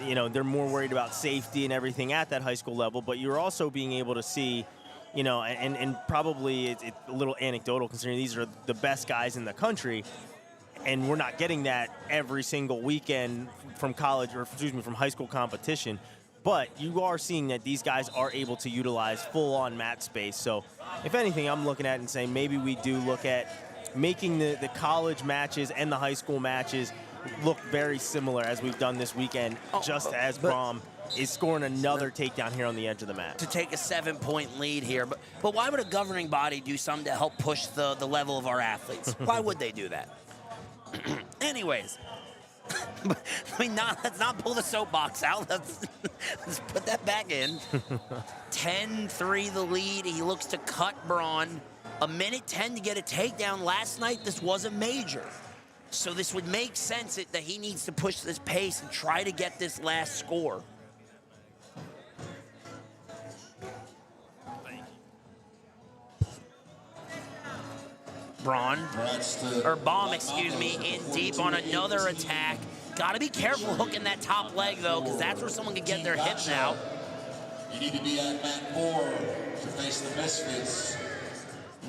you know, they're more worried about safety and everything at that high school level, but you're also being able to see, you know, and probably it's a little anecdotal considering these are the best guys in the country, and we're not getting that every single weekend from college, or excuse me, from high school competition. But you are seeing that these guys are able to utilize full-on mat space. So if anything, I'm looking at it and saying maybe we do look at making the college matches and the high school matches look very similar as we've done this weekend, just as Baum is scoring another takedown here on the edge of the mat.
To take a 7-point lead here. But why would a governing body do something to help push the level of our athletes? Why would they do that? Anyways, let's not pull the soapbox out. Let's put that back in. 10-3 the lead. He looks to cut Braun. 1:10 to get a takedown. Last night, this wasn't major. So this would make sense that he needs to push this pace and try to get this last score. Baum, excuse me, in deep on another attack. Got to be careful hooking that top leg, though, because that's where someone could get their hips out.
You need to be at mat 4 to face the Misfits.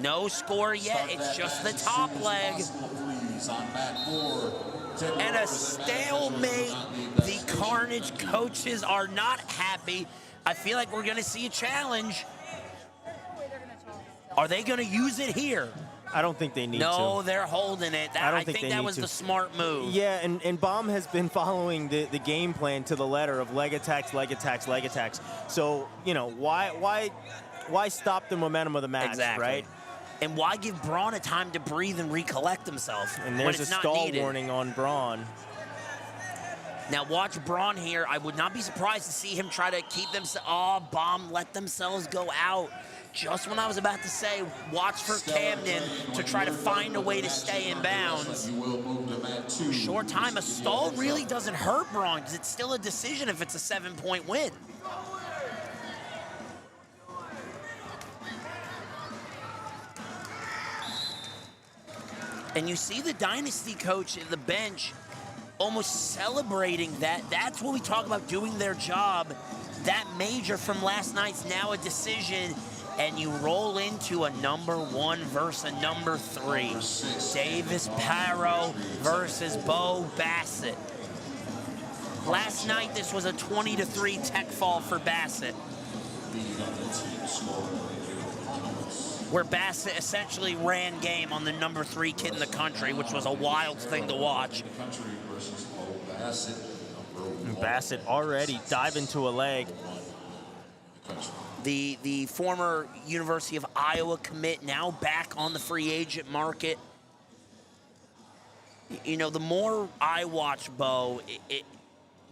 No score yet. It's just the top leg.
Please, on mat 4.
And a stalemate. The Carnage coaches are not happy. I feel like we're going to see a challenge. Are they going to use it here?
I don't think they need to.
No, they're holding it. I think that was the smart move.
Yeah, and Baum has been following the game plan to the letter of leg attacks, leg attacks, leg attacks. So, you know, why stop the momentum of the match,
exactly.
right?
And why give Braun a time to breathe and recollect himself?
And there's
when it's
a
not
stall
needed.
warning on Braun.
Now watch Braun here. I would not be surprised to see him try to keep them. Oh, Baum let themselves go out. Just when I was about to say, watch for Camden to try to find a way to stay in bounds. Short time, a stall really doesn't hurt Braun because it's still a decision if it's a 7-point win. And you see the Dynasty coach at the bench almost celebrating that. That's what we talk about, doing their job. That major from last night's now a decision. And you roll into a #1 versus a #3. Davis Perro versus Bo Bassett. Last night, this was a 20-3 tech fall for Bassett, where Bassett essentially ran game on the #3 kid in the country, which was a wild thing to watch.
And Bassett already diving to a leg.
The former University of Iowa commit now back on the free agent market. You know, the more I watch Bo,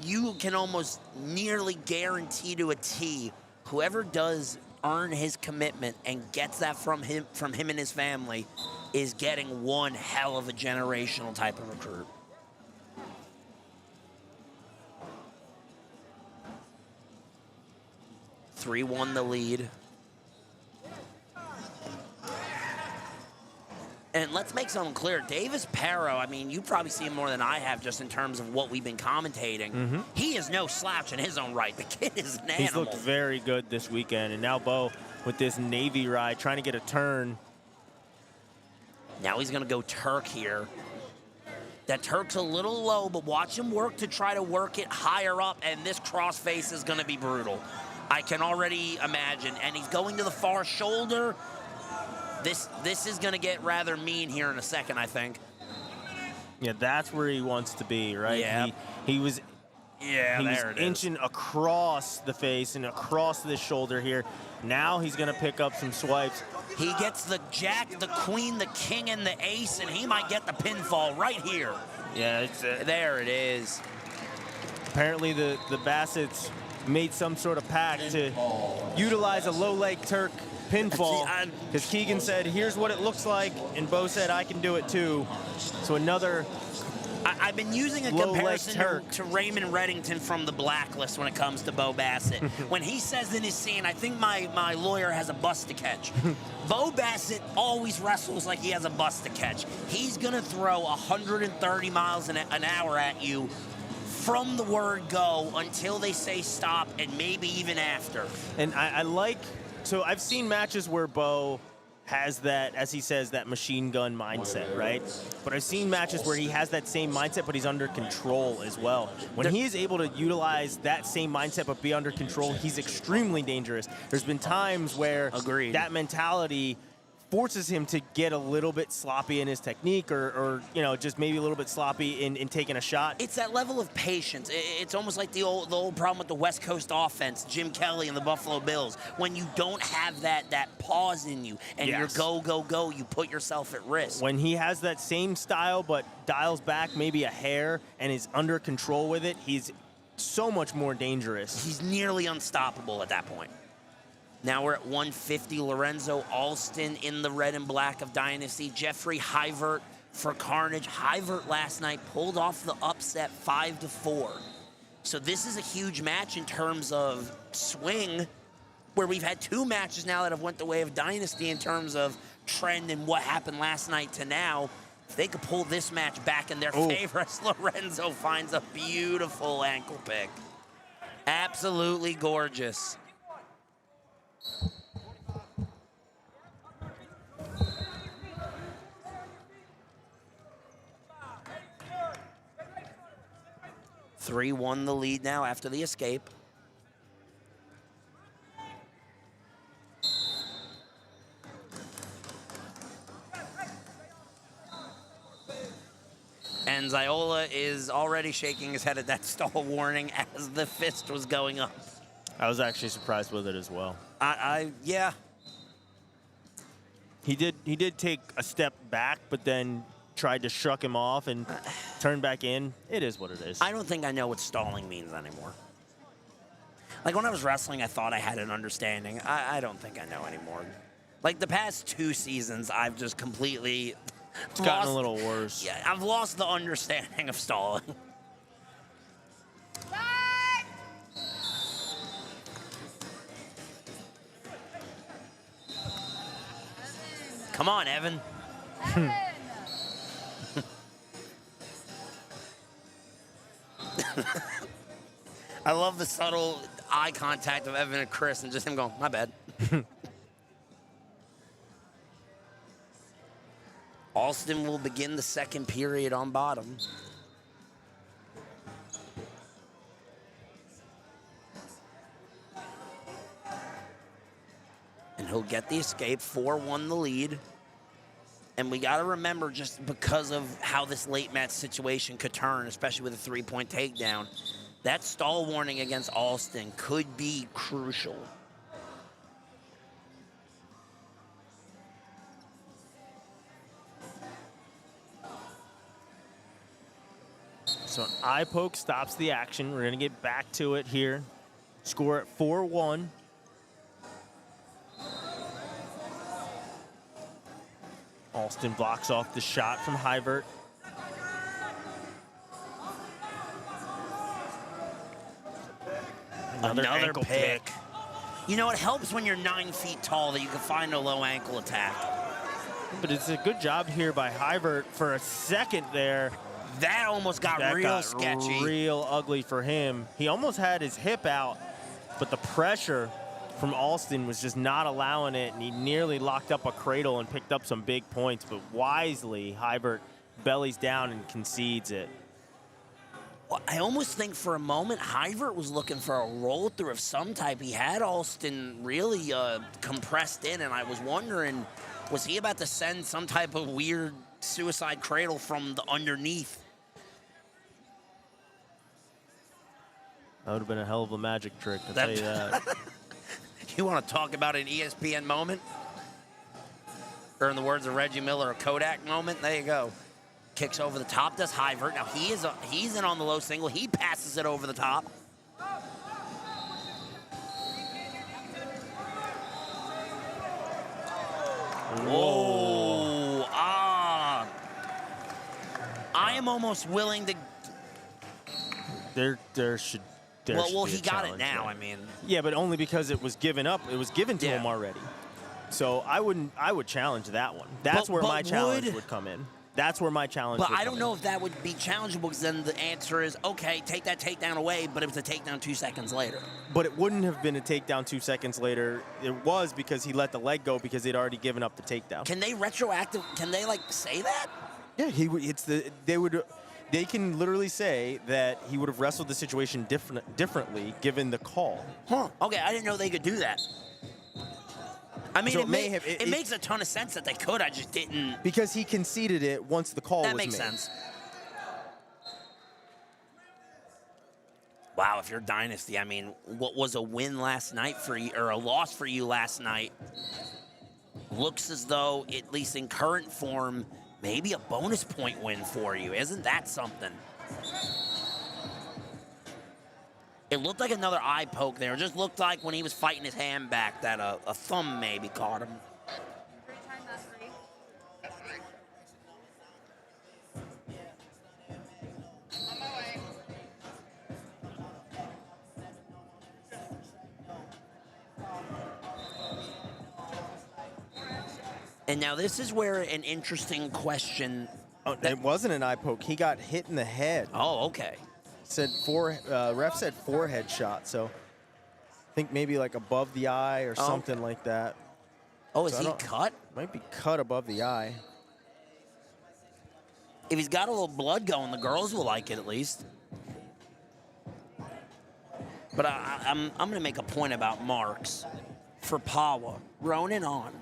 you can almost nearly guarantee to a T, whoever does earn his commitment and gets that from him and his family is getting one hell of a generational type of recruit. Three-1 the lead. And let's make something clear. Davis Perro, I mean, you probably see him more than I have just in terms of what we've been commentating. He is no slouch in his own right. The kid is an animal.
He's looked very good this weekend. And now Bo with this Navy ride, trying to get a turn.
Now he's going to go Turk here. That Turk's a little low, but watch him work to try to work it higher up, and this crossface is going to be brutal. I can already imagine. And he's going to the far shoulder. This is going to get rather mean here in a second, I think.
Yeah, that's where he wants to be, right?
Yeah.
He was
there it is.
inching across the face and across the shoulder here. Now he's going to pick up some swipes.
He gets the jack, the queen, the king, and the ace, and he might get the pinfall right here.
Yeah, it's
there it is.
Apparently the Bassets made some sort of pact to utilize a low leg Turk pinfall, because Keegan said, here's what it looks like, and Bo said, I can do it too. So another
I've been using a comparison to Raymond Reddington from The Blacklist when it comes to Bo Bassett. When he says in his scene, I think my lawyer has a bus to catch. Bo Bassett always wrestles like he has a bus to catch. He's going to throw 130 miles an hour at you from the word go until they say stop, and maybe even after.
And I like, so I've seen matches where Bo has that, as he says, that machine gun mindset, right? But I've seen matches where he has that same mindset, but he's under control as well. When he is able to utilize that same mindset but be under control, he's extremely dangerous. There's been times where that mentality forces him to get a little bit sloppy in his technique, or you know, just maybe a little bit sloppy in taking a shot.
It's that level of patience. It's almost like the old problem with the West Coast offense, Jim Kelly and the Buffalo Bills. When you don't have that pause in you and you're go, go, go, you put yourself at risk.
When he has that same style but dials back maybe a hair and is under control with it, he's so much more dangerous.
He's nearly unstoppable at that point. Now we're at 150. Lorenzo Alston in the red and black of Dynasty. Jeffrey Hiver for Carnage. Hiver last night pulled off the upset 5-4. So this is a huge match in terms of swing, where we've had two matches now that have went the way of Dynasty in terms of trend and what happened last night to now. they could pull this match back in their favor as Lorenzo finds a beautiful ankle pick. Absolutely gorgeous. Three won the lead now after the escape. And Ziola is already shaking his head at that stall warning as the fist was going up.
I was actually surprised with it as well.
Yeah.
He did take a step back, but then tried to shrug him off and turn back in. It is what it is.
I don't think I know what stalling means anymore. Like when I was wrestling, I thought I had an understanding. I don't think I know anymore. Like the past 2 seasons, I've just completely
It's gotten a little worse.
Yeah, I've lost the understanding of stalling. Come on, Evan. I love the subtle eye contact of Evan and Chris and just him going, my bad. Alston will begin the second period on bottom. And he'll get the escape, 4-1 the lead. And we got to remember, just because of how this late match situation could turn, especially with a 3-point takedown, that stall warning against Alston could be crucial.
So an eye poke stops the action. We're going to get back to it here. Score at 4-1. Alston blocks off the shot from Hiver.
Another ankle pick. You know, it helps when you're 9 feet tall that you can find a low ankle attack.
But it's a good job here by Hiver for a second there.
That almost got real sketchy.
Real ugly for him. He almost had his hip out, but the pressure from Alston was just not allowing it, and he nearly locked up a cradle and picked up some big points, but wisely, Hiver bellies down and concedes it.
Well, I almost think for a moment Hiver was looking for a roll through of some type. He had Alston really compressed in, and I was wondering, was he about to send some type of weird suicide cradle from the underneath?
That would have been a hell of a magic trick, I'll tell you that.
You want to talk about an ESPN moment? Or in the words of Reggie Miller, a Kodak moment? There you go. Kicks over the top, does Hiver. Now he's in on the low single. He passes it over the top. Whoa. I am almost willing to...
There should be
he got it now,
there.
I mean.
Yeah, but only because it was given up. It was given to him already. So I would challenge that one. That's where my challenge would come in. That's where my challenge would come in.
But I don't know if that would be challengeable, because then the answer is, okay, take that takedown away, but it was a takedown 2 seconds later.
But it wouldn't have been a takedown 2 seconds later. It was because he let the leg go because they'd already given up the takedown.
Can they say that?
Yeah, they can literally say that he would have wrestled the situation differently given the call.
Huh. Okay, I didn't know they could do that. I mean,
So
it makes a ton of sense that they could. I just didn't.
Because he conceded it once the call was made.
That makes sense. Wow, if you're Dynasty, I mean, what was a win last night for you, or a loss for you last night, looks as though, at least in current form, maybe a bonus point win for you. Isn't that something? It looked like another eye poke there. It just looked like when he was fighting his hand back that a thumb maybe caught him. And now this is where an interesting question
Oh, it wasn't an eye poke. He got hit in the head.
Oh, okay.
Said ref said forehead shot, so I think maybe like above the eye or something like that.
Oh, is he cut?
Might be cut above the eye.
If he's got a little blood going, the girls will like it at least. But I'm going to make a point about marks for Pawa. Ronin on.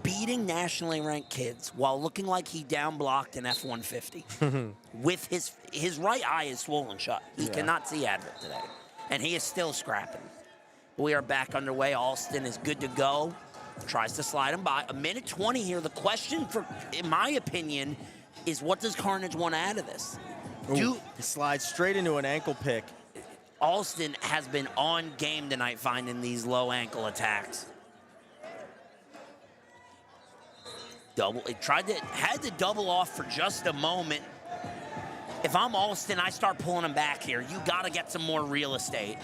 Beating nationally ranked kids while looking like he down blocked an F-150. With his right eye is swollen shut. He cannot see Advent today. And he is still scrapping. We are back underway. Alston is good to go. Tries to slide him by. 1:20 here. The question, in my opinion, is what does Carnage want out of this?
He slides straight into an ankle pick.
Alston has been on game tonight finding these low ankle attacks. Had to double off for just a moment. If I'm Alston, I start pulling him back here. You got to get some more real estate.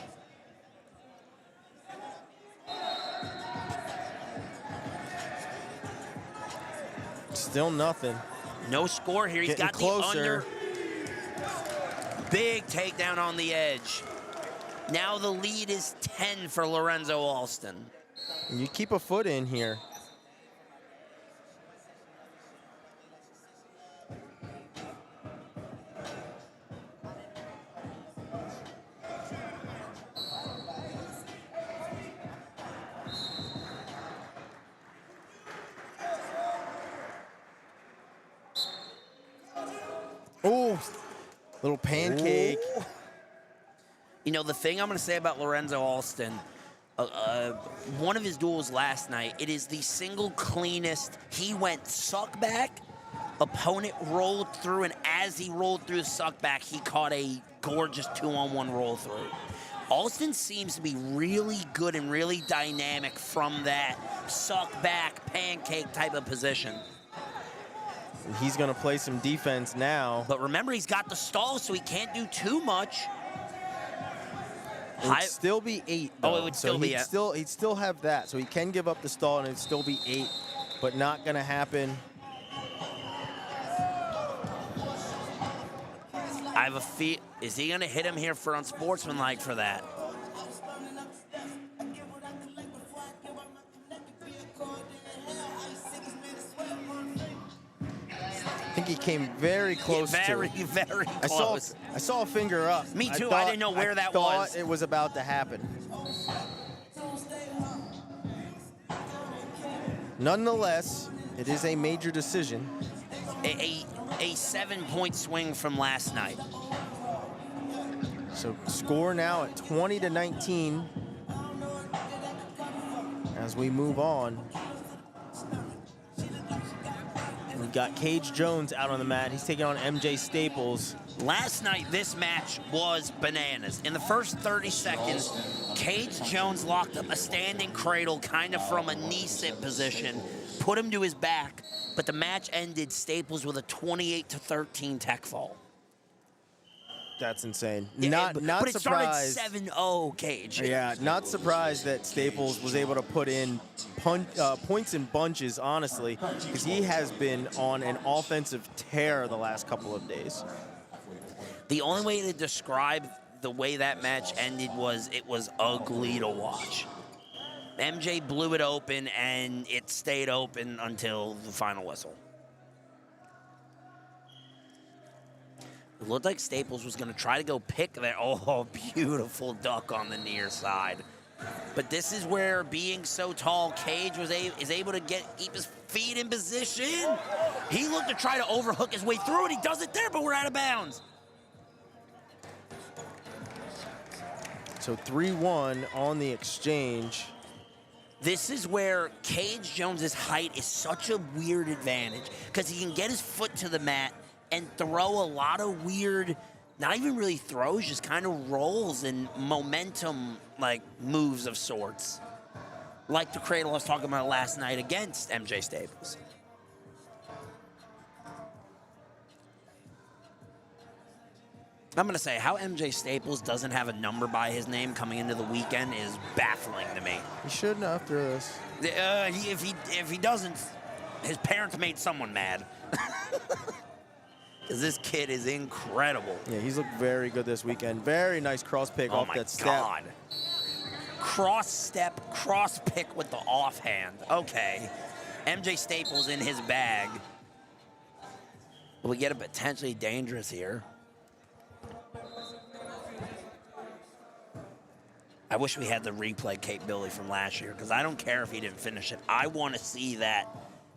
Still nothing.
No score here. He's
Getting
got
closer.
the under. Big takedown on the edge. Now the lead is 10 for Lorenzo Alston.
You keep a foot in here. Oh, little pancake.
Ooh. You know, the thing I'm going to say about Lorenzo Alston, one of his duels last night, it is the single cleanest. He went suck back, opponent rolled through, and as he rolled through the suck back, he caught a gorgeous 2-on-1 roll through. Alston seems to be really good and really dynamic from that suck back pancake type of position.
He's going to play some defense now.
But remember, he's got the stall, so he can't do too much.
It would still be 8. Though.
Oh, it would still be 8.
He'd still have that, so he can give up the stall and it'd still be 8, but not going to happen.
I have a feel. Is he going to hit him here for unsportsmanlike for that?
I think he came very close to it.
Very close.
I saw a finger up.
Me too. I didn't know where that was.
I thought it was about to happen. Nonetheless, it is a major decision.
A 7-point swing from last night.
So score now at 20-19 as we move on. We've got Cage Jones out on the mat. He's taking on MJ Staples.
Last night, this match was bananas. In the first 30 seconds, Cage Jones locked up a standing cradle kind of from a knee sit position, put him to his back, but the match ended Staples with a 28-13 tech fall.
That's insane.
Yeah,
Not
but it
surprised.
started 7-0 Cage.
Yeah, not surprised that Staples was able to put in points in bunches, honestly, because he has been on an offensive tear the last couple of days.
The only way to describe the way that match ended was it was ugly to watch. MJ blew it open, and it stayed open until the final whistle. It looked like Staples was going to try to go pick that. Oh, beautiful duck on the near side. But this is where being so tall, Cage is able to keep his feet in position. He looked to try to overhook his way through, and he does it there, but we're out of bounds.
So 3-1 on the exchange.
This is where Cage Jones's height is such a weird advantage because he can get his foot to the mat and throw a lot of weird, not even really throws, just kind of rolls and momentum like moves of sorts. Like the cradle I was talking about last night against MJ Staples. I'm going to say how MJ Staples doesn't have a number by his name coming into the weekend is baffling to me.
He shouldn't after this.
If he doesn't, his parents made someone mad. because this kid is incredible.
Yeah, he's looked very good this weekend. Very nice cross pick off that step.
Oh, my God. Cross step, cross pick with the offhand. Okay. MJ Staples in his bag. We get it potentially dangerous here. I wish we had the replay capability from last year, because I don't care if he didn't finish it. I want to see that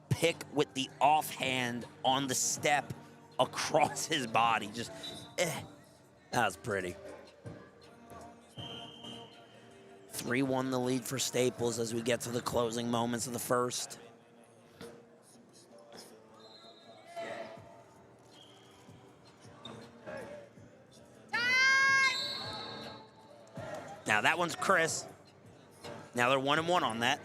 pick with the offhand on the step across his body. Just, that was pretty. 3-1 the lead for Staples as we get to the closing moments of the first. Now that one's Chris. Now they're 1-1 on that.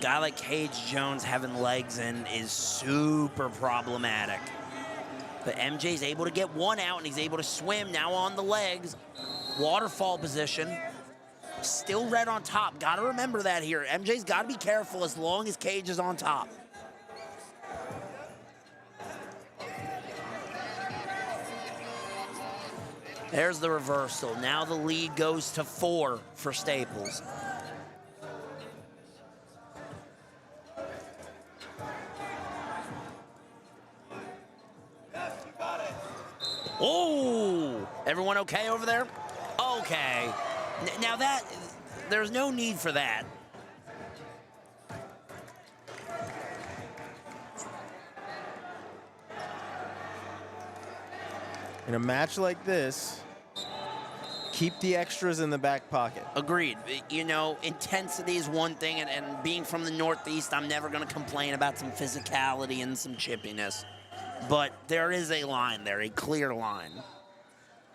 Guy like Cage Jones having legs in is super problematic. But MJ's able to get one out, and he's able to swim now on the legs. Waterfall position. Still red on top. Got to remember that here. MJ's got to be careful as long as Cage is on top. There's the reversal. Now the lead goes to 4 for Staples. Oh, everyone okay over there? Okay. Now that, there's no need for that.
In a match like this, keep the extras in the back pocket.
Agreed. You know, intensity is one thing, and being from the Northeast, I'm never going to complain about some physicality and some chippiness. But there is a line there, a clear line.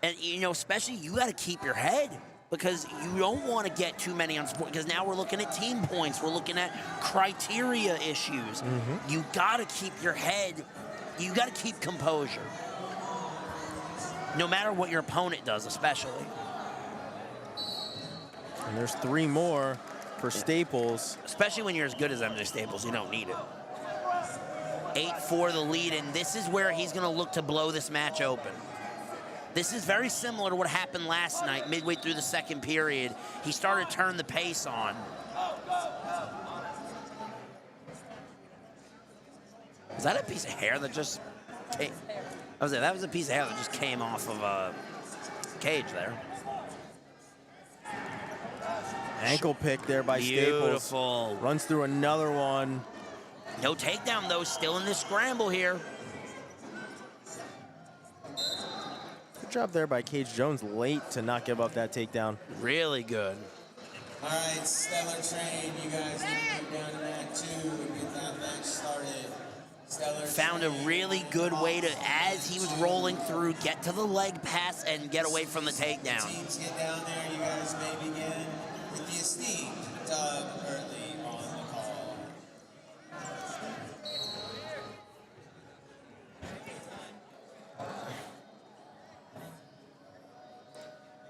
And, you know, especially you got to keep your head, because you don't want to get too many on sport, because now we're looking at team points. We're looking at criteria issues. You got to keep your head. You got to keep composure. No matter what your opponent does, especially.
And there's 3 more for Staples.
Especially when you're as good as MJ Staples, you don't need it. 8-4 the lead, and this is where he's going to look to blow this match open. This is very similar to what happened last night, midway through the second period. He started to turn the pace on. Was that a piece of hair that just came? That was a piece of hair that just came off of a cage there.
Ankle pick there by Staples.
Beautiful.
Runs through another one.
No takedown, though. Still in this scramble here.
Good job there by Cage Jones, late to not give up that takedown.
Really good.
All right, Stellar Train, you guys need to move down to that 2 and get that match started. Stellar
Found a really good way to, as he was rolling through, get to the leg pass and get away from the takedown.
Teams get down there, you guys may begin with the esteemed Doug Hurley on the call.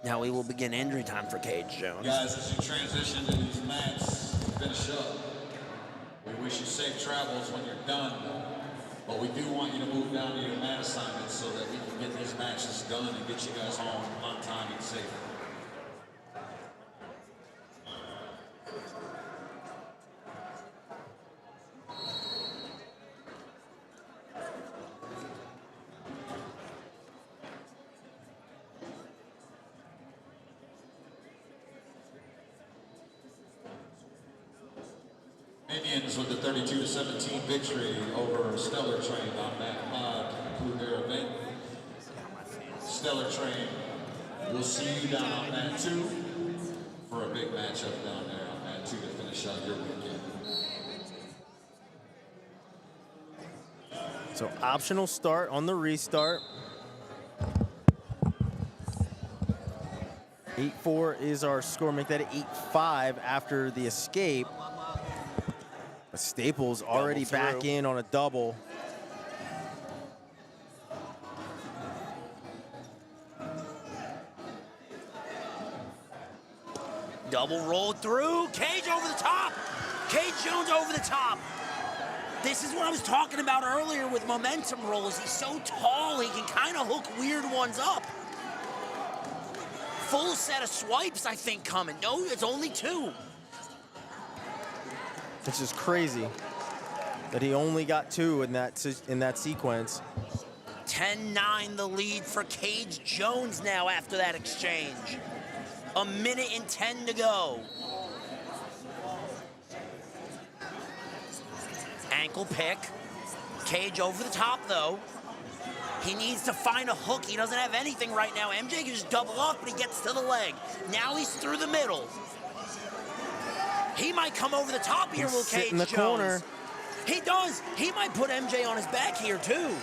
Now we will begin injury time for Cage Jones.
Guys, as you transition to these mats, finish up. We wish you safe travels when you're done. But we do want you to move down to your mat assignments so that we can get these matches done and get you guys home on time and safe. Indians with the 32-17 victory over Stellar Train on that mod to conclude their event. Stellar Train, we'll see you down on that 2 for a big matchup down there on that 2 to finish out your weekend.
So optional start on the restart. 8-4 is our score. Make that 8-5 after the escape. But Staples already back in on a double.
Double roll through. Cage over the top. Cage Jones over the top. This is what I was talking about earlier with momentum rolls. He's so tall, he can kind of hook weird ones up. Full set of swipes, I think, coming. No, it's only 2.
It's just crazy that he only got 2 in that sequence.
10-9 the lead for Cage Jones now after that exchange. 1 minute and 10 to go. Ankle pick. Cage over the top, though. He needs to find a hook. He doesn't have anything right now. MJ can just double up, but he gets to the leg. Now he's through the middle. He might come over the top here, will Cage
in the
Jones.
corner.
He does. He might put MJ on his back here, too.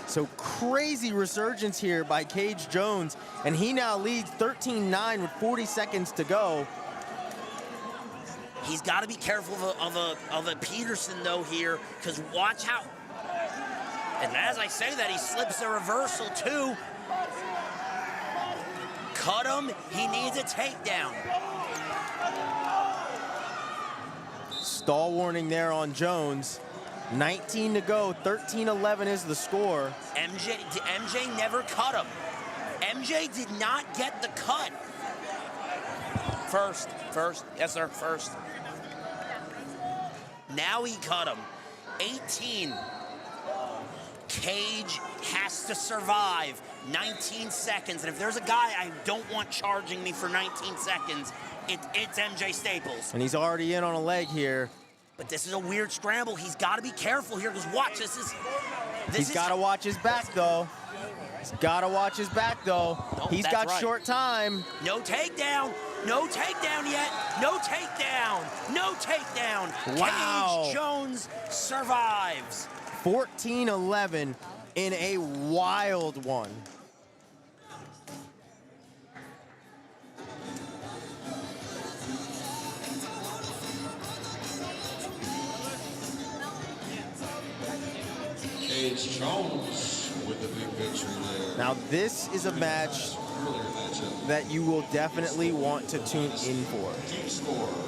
So crazy resurgence here by Cage Jones, and he now leads 13-9 with 40 seconds to go.
He's got to be careful of a Peterson, though, here, because watch how... And as I say that, he slips a reversal, too. Cut him. He needs a takedown.
Stall warning there on Jones. 19 to go, 13-11 is the score.
MJ never cut him. MJ did not get the cut. First, yes sir, first. Now he cut him. 18. Cage has to survive. 19 seconds, and if there's a guy I don't want charging me for 19 seconds, it's MJ Staples.
And he's already in on a leg here.
But this is a weird scramble. He's got to be careful here, because watch,
He's got to watch his back, though. He's got to watch his back, though. He's got short time.
No takedown. No takedown yet. No takedown. No takedown.
Wow.
Cage Jones survives.
14-11 in a wild one.
Cage Jones with the big victory there.
Now this is a match that you will definitely want to tune in for.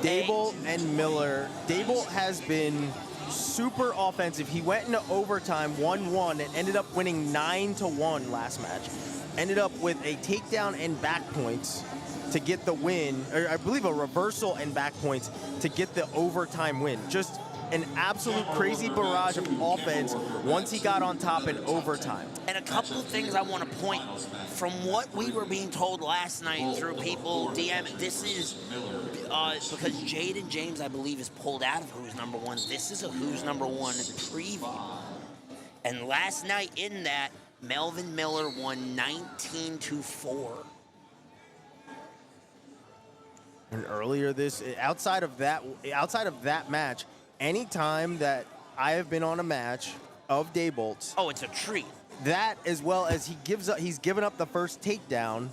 Dable and Miller. Dable has been super offensive. He went into overtime 1-1 and ended up winning 9-1 last match. Ended up with a takedown and back points to get the win, or I believe a reversal and back points to get the overtime win. Just an absolute crazy barrage of offense once he got on top in overtime.
And a couple of things I want to point from what we were being told last night through people DM. This is because Jaden James, I believe, is pulled out of Who's Number One. This is a Who's Number One preview. And last night in that, Melvin Miller won 19-4.
And earlier outside of that match, anytime that I have been on a match of Daybolt's,
oh, it's a treat.
That, as well as he's given up the first takedown,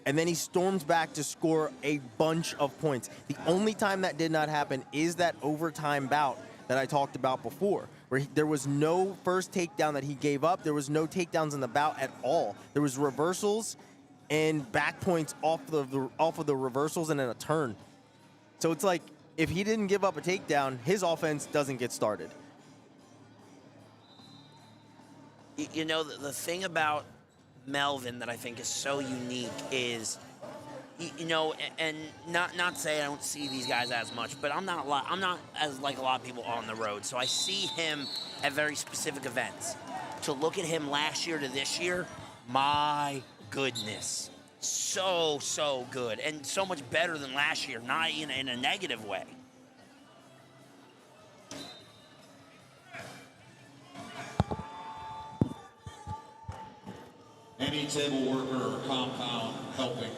and then he storms back to score a bunch of points. The only time that did not happen is that overtime bout that I talked about before, where there was no first takedown that he gave up. There was no takedowns in the bout at all. There was reversals and back points off of the reversals and then a turn. So it's like, if he didn't give up a takedown, his offense doesn't get started.
You know, the thing about Melvin that I think is so unique is, you know, and not say I don't see these guys as much, but I'm not as like a lot of people on the road. So I see him at very specific events. To look at him last year to this year, my goodness. So good. And so much better than last year, not in a negative way.
Any table worker or compound helping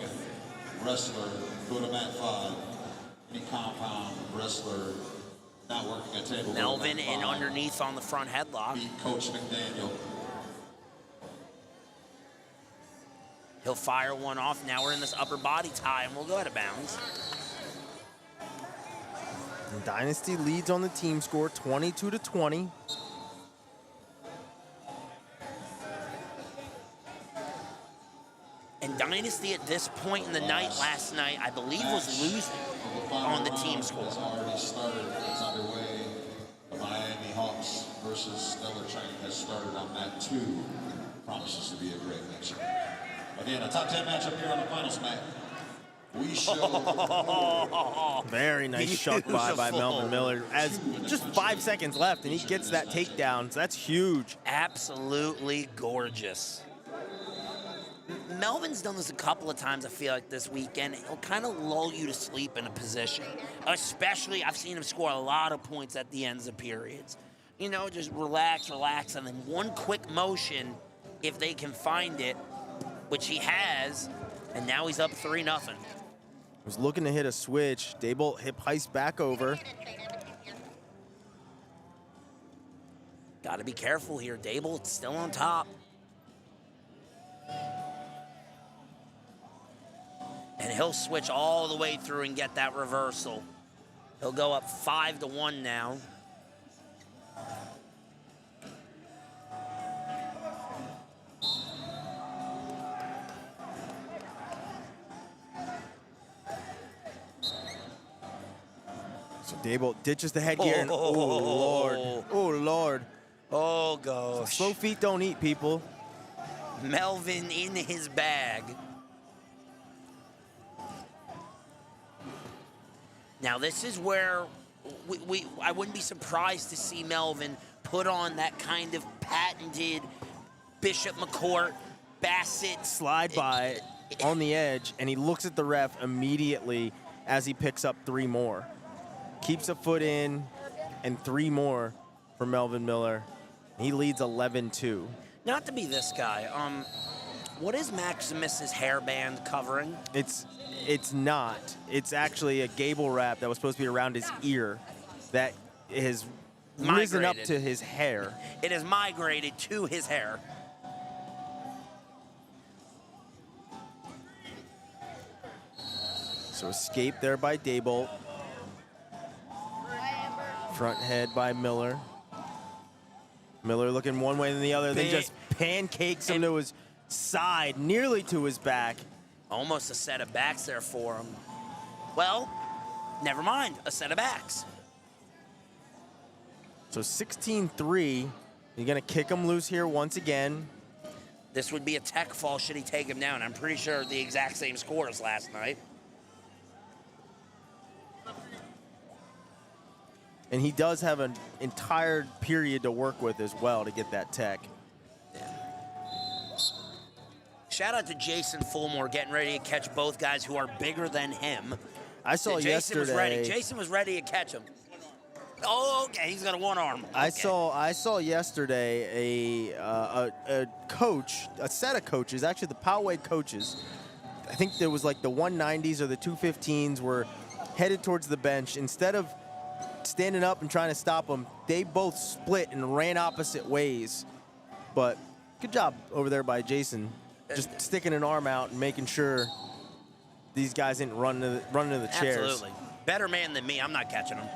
wrestler, go to mat 5. Any compound wrestler not working a table.
Melvin in underneath on the front headlock.
Coach McDaniel.
He'll fire one off. Now we're in this upper body tie, and we'll go out of bounds.
And Dynasty leads on the team score 22-20.
And Dynasty at this point in the night last night, I believe, was losing on the team score.
It's already started. It's underway. The Miami Hawks versus Stellar Train has started on mat 2. Promises to be a great matchup. Again, a top 10 matchup here on the finals mat. We show.
Very nice shuck by Melvin Miller. As just 5 seconds left, and he gets that takedown. So that's huge.
Absolutely gorgeous. Melvin's done this a couple of times, I feel like, this weekend. He'll kind of lull you to sleep in a position. Especially, I've seen him score a lot of points at the ends of periods. You know, just relax, and then one quick motion, if they can find it, which he has, and now he's up 3-0.
Was looking to hit a switch. Daybolt hip heist back over.
Got to be careful here. Daybolt's still on top. And he'll switch all the way through and get that reversal. He'll go up 5-1 now.
So Daybolt ditches the headgear and oh Lord. Oh Lord.
Oh gosh.
Slow feet don't eat, people.
Melvin in his bag. Now this is where I wouldn't be surprised to see Melvin put on that kind of patented Bishop McCourt, Bassett
slide by on the edge, and he looks at the ref immediately as he picks up 3 more. Keeps a foot in, and 3 more for Melvin Miller. He leads 11-2.
Not to be this guy, what is Maximus's hairband covering?
It's not. It's actually a gable wrap that was supposed to be around his ear that has risen up to his hair.
It has migrated to his hair.
So escape there by Daybolt. Front head by Miller. Miller looking one way than the other, then just pancakes him to his side, nearly to his back.
Almost a set of backs there for him. Well, never mind, a set of backs.
So 16-3, you're gonna kick him loose here once again.
This would be a tech fall should he take him down. I'm pretty sure the exact same score as last night.
And he does have an entire period to work with as well to get that tech.
Shout out to Jason Fulmore getting ready to catch both guys who are bigger than him.
I saw
Jason
yesterday.
was ready. Jason was ready to catch him. Oh, okay. He's got a one arm. Okay.
I saw yesterday a coach, a set of coaches, actually the Poway coaches. I think there was like the 190s or the 215s were headed towards the bench. Instead of standing up and trying to stop them, they both split and ran opposite ways. But good job over there by Jason. Just sticking an arm out and making sure these guys didn't run into the chairs.
Absolutely. Better man than me. I'm not catching him.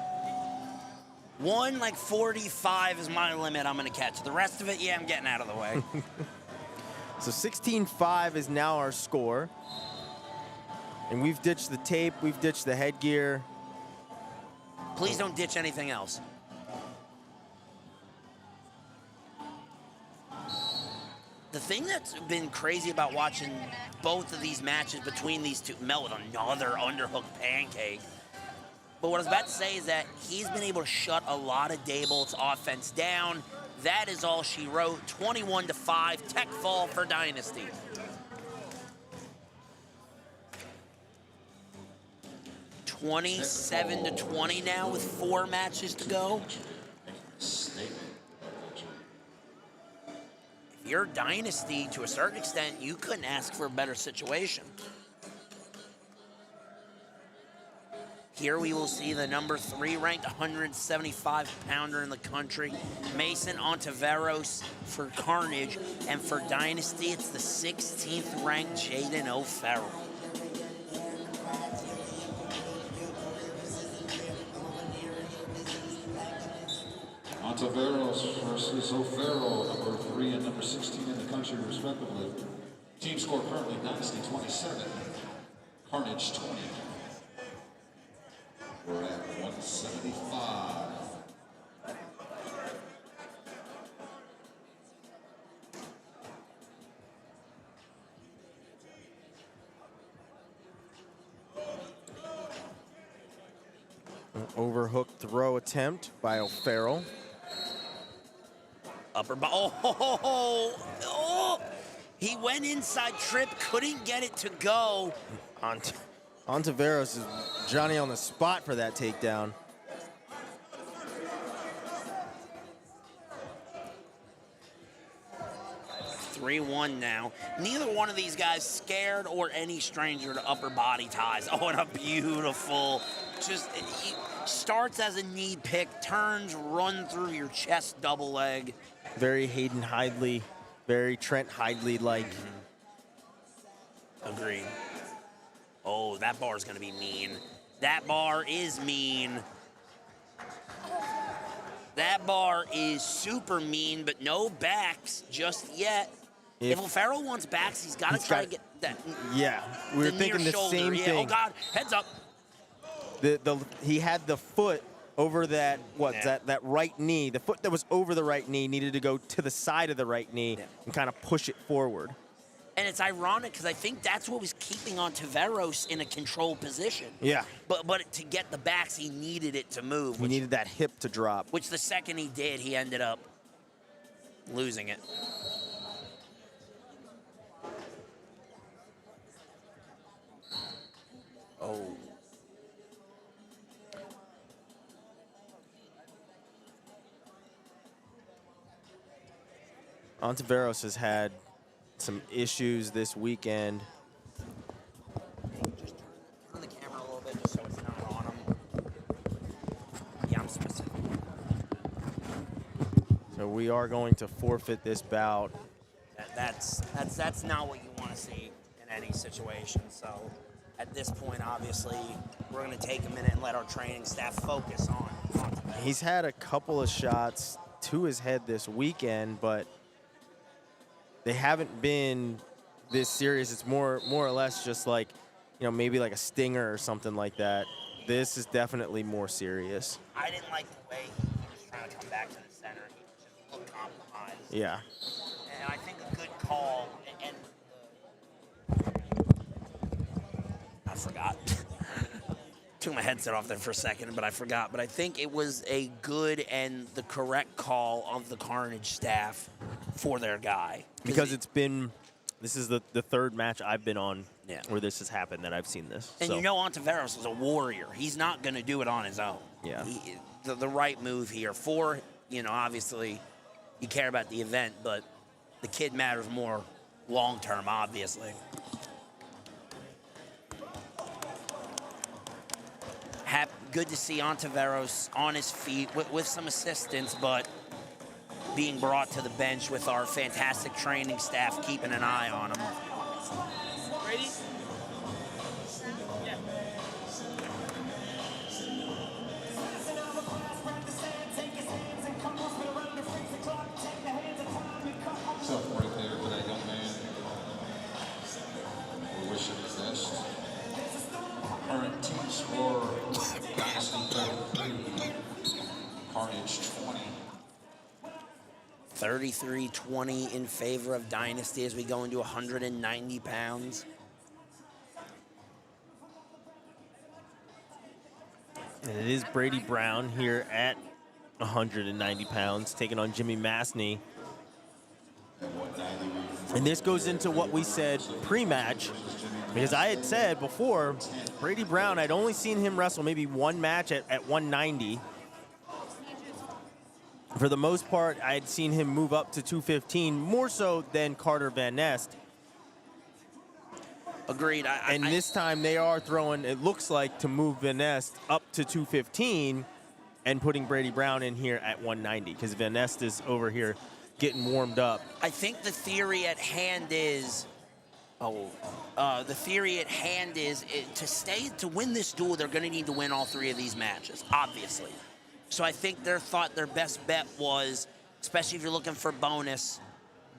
1:45 is my limit. I'm going to catch. The rest of it, yeah, I'm getting out of the way.
So 16-5 is now our score. And we've ditched the tape. We've ditched the headgear.
Please don't ditch anything else. The thing that's been crazy about watching both of these matches between these two, Mel with another underhook pancake. But what I was about to say is that he's been able to shut a lot of Daybolt's offense down. That is all she wrote. 21-5, tech fall for Dynasty. $27-20 now with 4 matches to go. If you're Dynasty, to a certain extent, you couldn't ask for a better situation. Here we will see the number 3 ranked 175-pounder in the country, Mason Ontiveros for Carnage, and for Dynasty, it's the 16th ranked Jaden O'Farrell.
Ontiveros versus O'Farrell, number 3 and number 16 in the country, respectively. Team score currently Dynasty 27, Carnage 20. We're at 175.
An overhook throw attempt by O'Farrell.
Upper body. Oh, he went inside trip, couldn't get it to go.
Ontiveros is Johnny on the spot for that takedown.
Three 3-1 now. Neither one of these guys scared or any stranger to upper body ties. Oh, and a beautiful, just, he starts as a knee pick, turns, run through your chest double leg.
Very Hayden Hidley, very Trent Hidley-like.
Agreed. Oh, that bar is going to be mean. That bar is mean. That bar is super mean, but no backs just yet. If O'Farrell wants backs, he's got to try to get that.
Yeah, we were thinking the same thing.
Oh, God, heads up.
He had the foot over that, that right knee. The foot that was over the right knee needed to go to the side of the right knee and kind of push it forward.
And it's ironic because I think that's what was keeping Ontiveros in a controlled position.
Yeah.
But to get the backs, he needed it to move.
He needed that hip to drop.
Which the second he did, he ended up losing it. Oh.
Ontiveros has had some issues this weekend.
Just turn the camera a little bit just so it's not on him. Yeah, I'm specific.
So we are going to forfeit this bout.
That's not what you want to see in any situation. So at this point, obviously, we're going to take a minute and let our training staff focus on that.
He's had a couple of shots to his head this weekend, but they haven't been this serious. It's more or less just like, maybe like a stinger or something like that. This is definitely more serious.
I didn't like the way he was trying to come back to the center. He just looked compromised.
Yeah.
And I think a good call, and I forgot. Took my headset off there for a second, but I forgot. But I think it was a good and the correct call of the Carnage staff for their guy.
Because this is the third match I've been on where this has happened that I've seen this.
And
so.
Ontiveros is a warrior. He's not going to do it on his own.
Yeah.
The right move here. Obviously, you care about the event, but the kid matters more long term, obviously. Good to see Ontiveros on his feet with some assistance, but being brought to the bench with our fantastic training staff keeping an eye on him.
Ready? Yeah.
Tough right there for that young man. We wish him the best. Current team score, Dynasty 33, Carnage 20.
33-20 in favor of Dynasty as we go into 190 pounds.
And it is Brady Brown here at 190 pounds, taking on Jimmy Masney. And this goes into what we said pre-match, because I had said before, Brady Brown, I'd only seen him wrestle maybe one match at 190. For the most part, I had seen him move up to 215, more so than Carter Van Nest.
Agreed.
And this time they are throwing, it looks like, to move Van Nest up to 215 and putting Brady Brown in here at 190, because Van Nest is over here getting warmed up.
I think the theory at hand is, to win this duel, they're going to need to win all three of these matches, obviously. So I think their best bet was, especially if you're looking for bonus,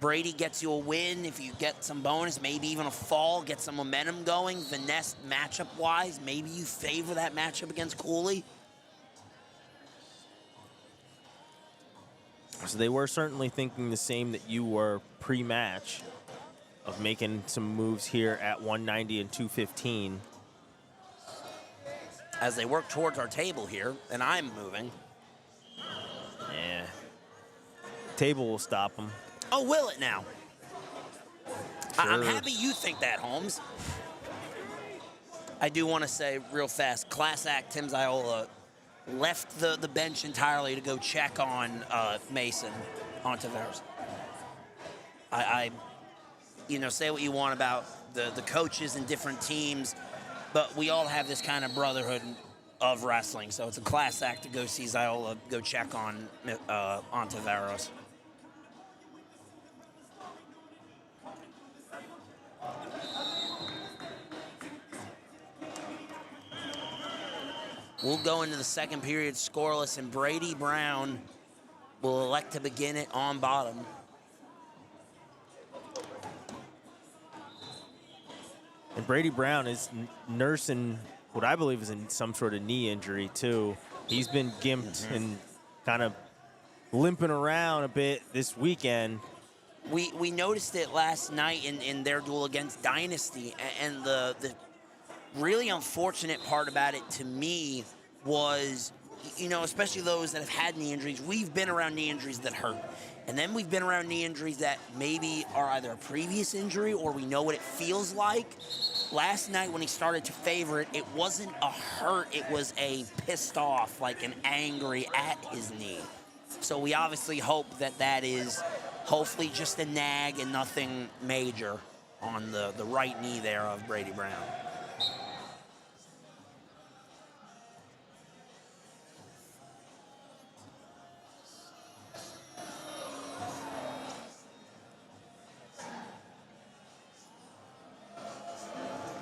Brady gets you a win. If you get some bonus, maybe even a fall, get some momentum going. Finesse matchup-wise, maybe you favor that matchup against Cooley.
So they were certainly thinking the same that you were pre-match of making some moves here at 190 and 215.
As they work towards our table here, and I'm moving.
Yeah. Table will stop them.
Oh, will it now? I'm
Sure.
happy you think that, Holmes. I do want to say real fast, class act Tim Ziola left the bench entirely to go check on Mason on Tavares. I say what you want about the coaches and different teams, but we all have this kind of brotherhood of wrestling. So it's a class act to go see Ziola go check on Tavares. We'll go into the second period scoreless, and Brady Brown will elect to begin it on bottom.
And Brady Brown is nursing what I believe is some sort of knee injury, too. He's been gimped and kind of limping around a bit this weekend.
We noticed it last night in their duel against Dynasty, and the really unfortunate part about it to me was, especially those that have had knee injuries, we've been around knee injuries that hurt. And then we've been around knee injuries that maybe are either a previous injury or we know what it feels like. Last night when he started to favor it, it wasn't a hurt, it was a pissed off, like an angry at his knee. So we obviously hope that is hopefully just a nag and nothing major on the right knee there of Brady Brown.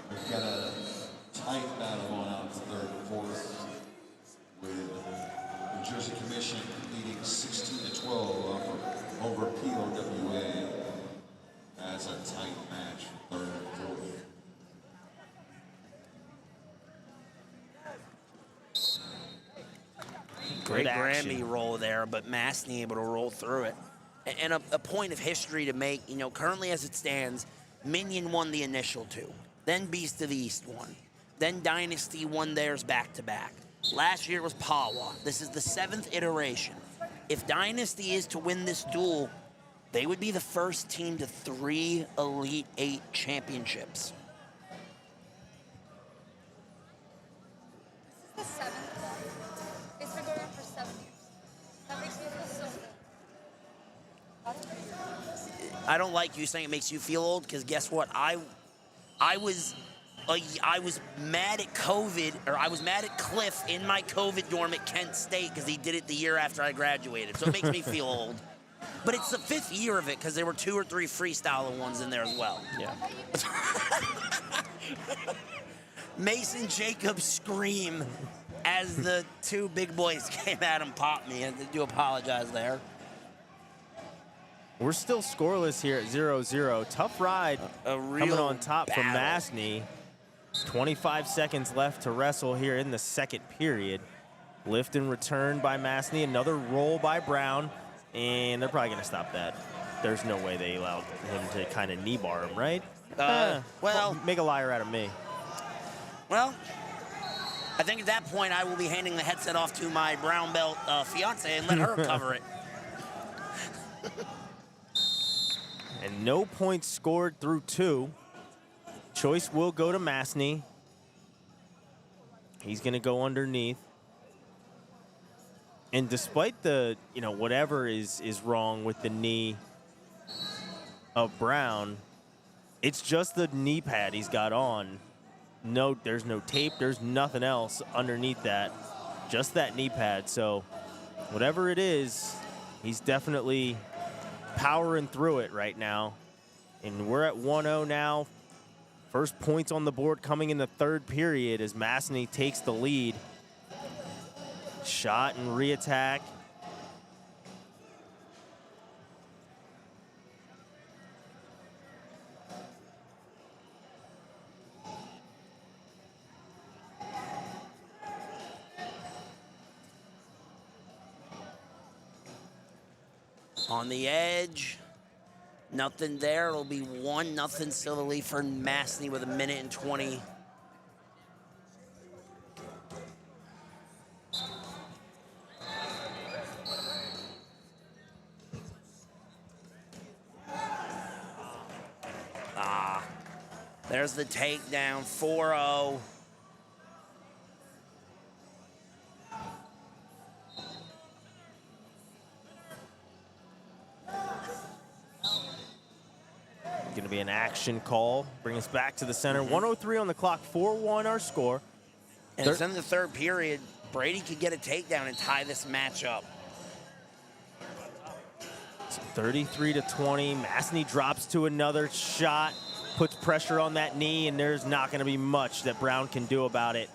We've got a tight battle going on for third and fourth, with New Jersey Commission leading 16-12 over POWA. That's a tight match for third and fourth.
Great Grammy roll there, but Masney able to roll through it. And a point of history to make, currently as it stands, Minion won the initial two. Then Beast of the East won. Then Dynasty won theirs back-to-back. Last year it was Pawa. This is the 7th iteration. If Dynasty is to win this duel, they would be the first team to 3 Elite 8 championships.
This is the 7th one. It's been going on for 7 years. That makes me feel so old. That's crazy.
I don't like you saying it makes you feel old, because guess what? I was mad at COVID, or I was mad at Cliff in my COVID dorm at Kent State because he did it the year after I graduated. So it makes me feel old. But it's the 5th year of it because there were 2 or 3 freestyle ones in there as well.
Yeah.
Mason Jacobs scream as the 2 big boys came at him, popped me. I do apologize there.
We're still scoreless here at 0-0. Tough ride coming on top from Masney. 25 seconds left to wrestle here in the second period. Lift and return by Masney. Another roll by Brown. And they're probably going to stop that. There's no way they allowed him to kind of knee bar him, right?
Well,
make a liar out of me.
Well, I think at that point I will be handing the headset off to my brown belt fiance and let her cover it.
And no points scored through 2. Choice will go to Masney. He's going to go underneath. And despite the, whatever is wrong with the knee of Brown, it's just the knee pad he's got on. No, there's no tape. There's nothing else underneath that. Just that knee pad. So whatever it is, he's definitely powering through it right now. And we're at 1-0 now. First points on the board coming in the third period as Masney takes the lead. Shot and re-attack.
On the edge. Nothing there. It'll be 1-0 still the lead for Masney with 1:20. There's the takedown, 4-0.
Going to be an action call. Bring us back to the center. 1:03 on the clock. 4-1 our score.
And it's in the third period. Brady could get a takedown and tie this match up.
33-20. Masney drops to another shot. Puts pressure on that knee, and there's not going to be much that Brown can do about it.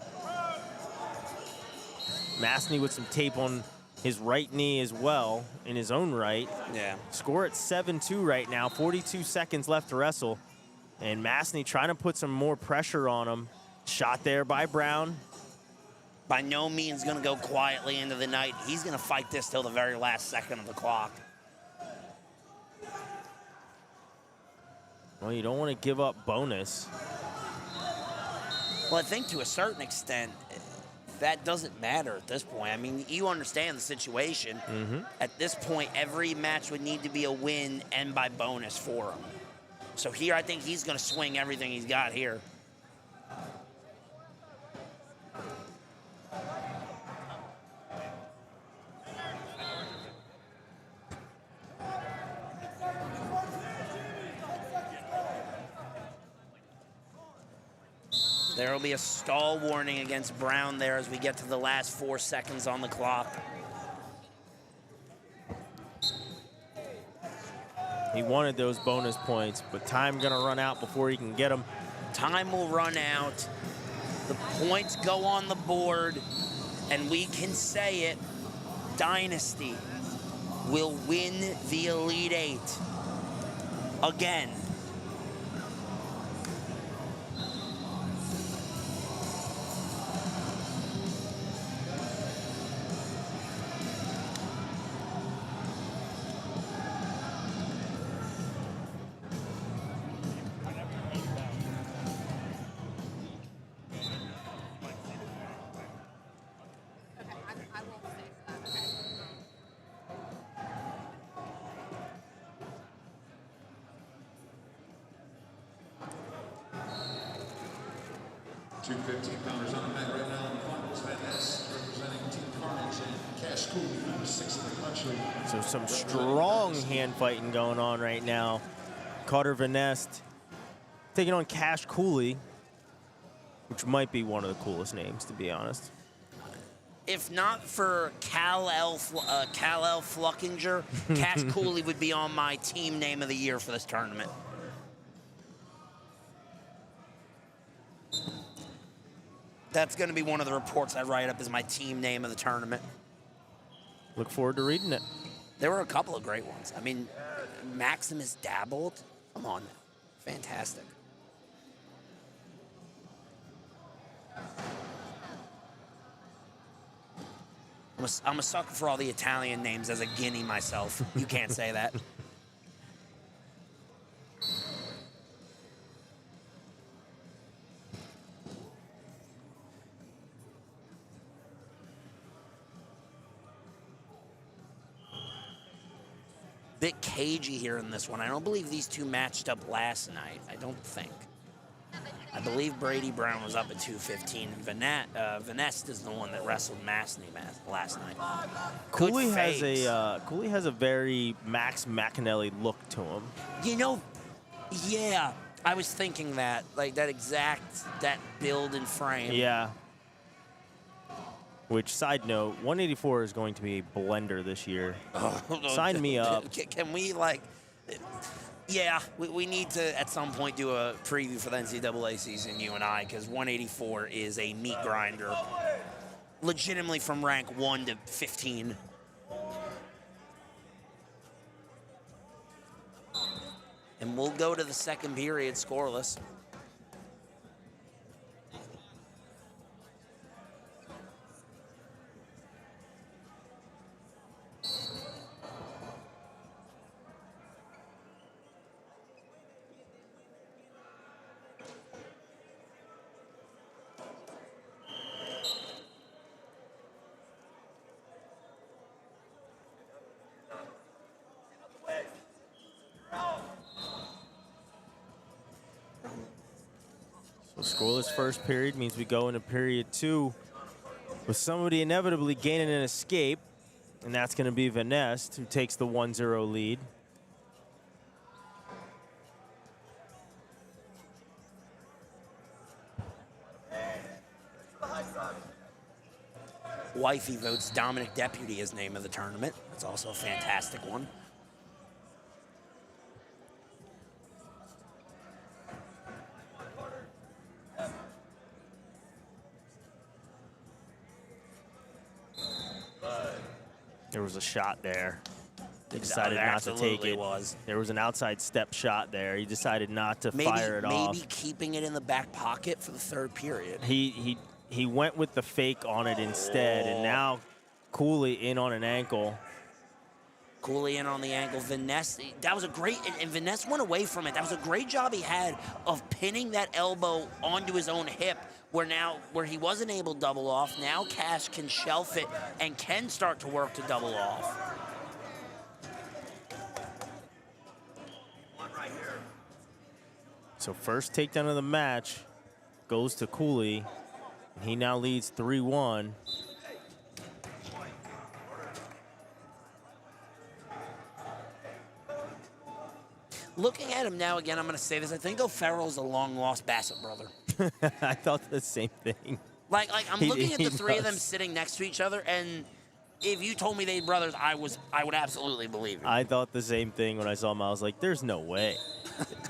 Masney with some tape on his right knee as well, in his own right.
Yeah.
Score at 7-2 right now, 42 seconds left to wrestle. And Masney trying to put some more pressure on him. Shot there by Brown.
By no means going to go quietly into the night. He's going to fight this till the very last second of the clock.
Well, you don't want to give up bonus.
Well, I think to a certain extent, that doesn't matter at this point. I mean, you understand the situation. At this point, every match would need to be a win and by bonus for him. So here, I think he's going to swing everything he's got here. There will be a stall warning against Brown there as we get to the last 4 seconds on the clock.
He wanted those bonus points, but time gonna run out before he can get them.
Time will run out. The points go on the board, and we can say it, Dynasty will win the Elite Eight again.
Two 15-pounders on the mat right now in the finals. Van Ness representing Team Carnage and Cash Cooley, number 6 in the country.
So some strong hand fighting going on right now. Carter Van Nest taking on Cash Cooley, which might be one of the coolest names, to be honest.
If not for Kal-El Fluckinger, Cash Cooley would be on my team name of the year for this tournament. That's going to be one of the reports I write up as my team name of the tournament.
Look forward to reading it.
There were a couple of great ones. I mean, Maximus dabbled. Come on now. Fantastic. I'm a sucker for all the Italian names as a guinea myself. You can't say that. Bit cagey here in this one. I don't believe these two matched up last night. I don't think. I believe Brady Brown was up at 215. Vanest is the one that wrestled Masney last night.
Cooley has a very Max McAnally look to him.
You know, yeah, I was thinking that, like that build and frame.
Yeah. Which, side note, 184 is going to be a blender this year. Sign me up.
Can we, like, yeah, we need to, at some point, do a preview for the NCAA season, you and I, because 184 is a meat grinder. legitimately from rank 1 to 15. And we'll go to the second period scoreless.
So scoreless first period means we go into period 2 with somebody inevitably gaining an escape, and that's going to be Vanest, who takes the 1-0 lead.
Wifey votes Dominic Deputy as name of the tournament. That's also a fantastic one.
There was a shot there. He
There
decided not to take
absolutely
it.
was.
There was an outside step shot there. He decided not to
Maybe,
fire it off.
maybe keeping it in the back pocket for the third period.
He went with the fake on it instead, and now Cooley in on an ankle.
Cooley in on the ankle. Vaness, that was a great, and Vaness went away from it. That was a great job he had of pinning that elbow onto his own hip, where he wasn't able to double off. Now Cash can shelf it and can start to work to double off.
So first takedown of the match goes to Cooley, and he now leads 3-1.
Looking at him now again, I'm going to say this. I think O'Farrell's a long-lost Bassett brother.
I thought the same thing.
Like I'm looking at the three of them
does.
sitting next to each other, and if you told me they brothers, I would absolutely believe it.
I thought the same thing when I saw him. I was like, "There's no way."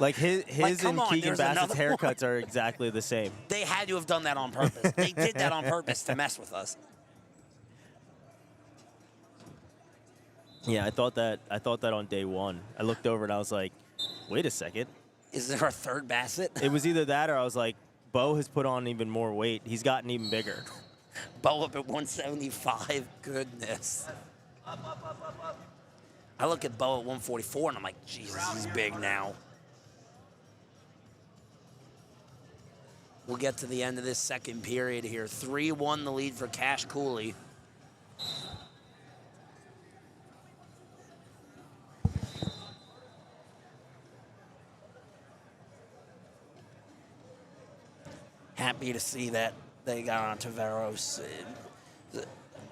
Like his
come
and
on,
Keegan
there's
Bassett's
another
haircuts are exactly the same.
They had to have done that on purpose. They did that on purpose to mess with us.
Yeah, I thought that on day one. I looked over and I was like, "Wait a second."
Is there a third Bassett?
It was either that or I was like, Bo has put on even more weight. He's gotten even bigger.
Bo up at 175. Goodness. I look at Bo at 144 and I'm like, Jesus, he's big now. We'll get to the end of this second period here. 3-1 the lead for Cash Cooley. Happy to see that they got on Taveros.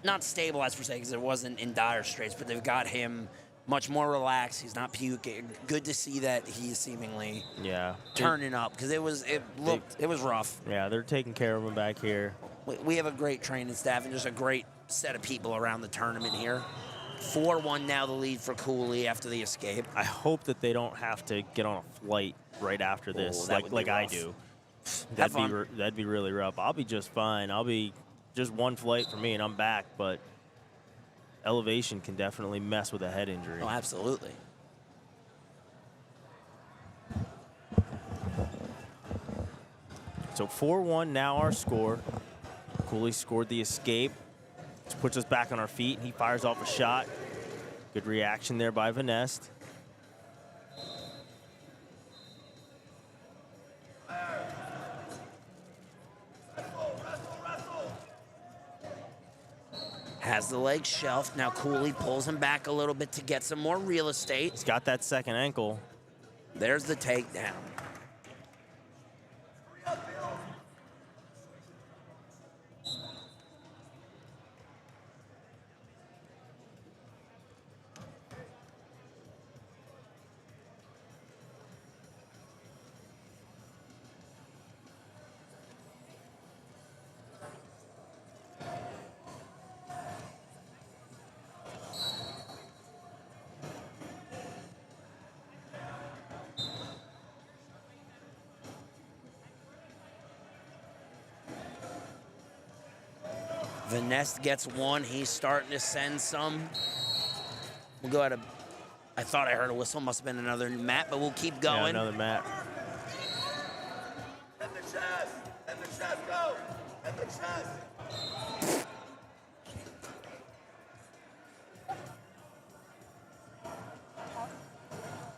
Not stabilized per se because it wasn't in dire straits, but they've got him much more relaxed. He's not puking. Good to see that he's seemingly turning up because it was rough.
Yeah, they're taking care of him back here.
We have a great training staff and just a great set of people around the tournament here. 4-1 now the lead for Cooley after the escape.
I hope that they don't have to get on a flight right after this,
that would be
like I
rough.
do.
Have fun.
That'd be really rough. I'll be just fine. I'll be just one flight for me and I'm back, but elevation can definitely mess with a head injury.
Oh, absolutely.
So 4-1 now our score. Cooley scored the escape, which puts us back on our feet. He fires off a shot. Good reaction there by Vanest.
Has the leg shelved. Now Cooley pulls him back a little bit to get some more real estate.
He's got that second ankle.
There's the takedown. Vanessa gets one. He's starting to send some. We'll go at a. I thought I heard a whistle. Must have been another mat, but we'll keep going.
Yeah, another mat.
At the chest! At the chest, go! At the chest!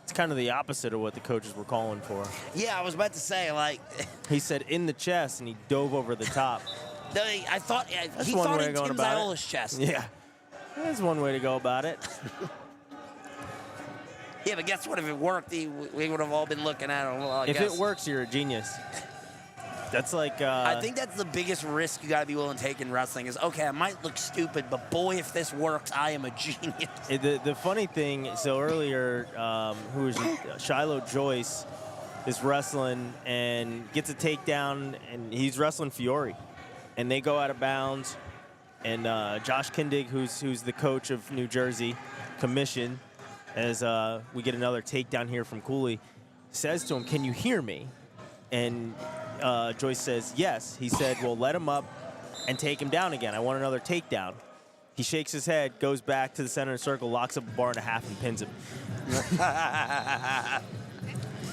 It's kind of the opposite of what the coaches were calling for.
Yeah, I was about to say, like.
He said in the chest, and he dove over the top.
I thought
That's
he
one
thought
way
in
of going
Tim
about
Ziola's
it.
chest.
Yeah, that's one way to go about it.
Yeah, but guess what? If it worked, we would have all been looking at it. Well, I
If
guess.
it works, you're a genius. That's like.
I think that's the biggest risk you got to be willing to take in wrestling. Is okay, I might look stupid, but boy, if this works, I am a genius.
The funny thing, so earlier, who was it? Shiloh Joyce is wrestling and gets a takedown, and he's wrestling Fiori, and they go out of bounds, and Josh Kindig, who's the coach of New Jersey Commission, as we get another takedown here from Cooley, says to him, "Can you hear me?" And Joyce says, "Yes." He said, "Well, let him up and take him down again. I want another takedown." He shakes his head, goes back to the center of the circle, locks up a bar and a half, and pins him.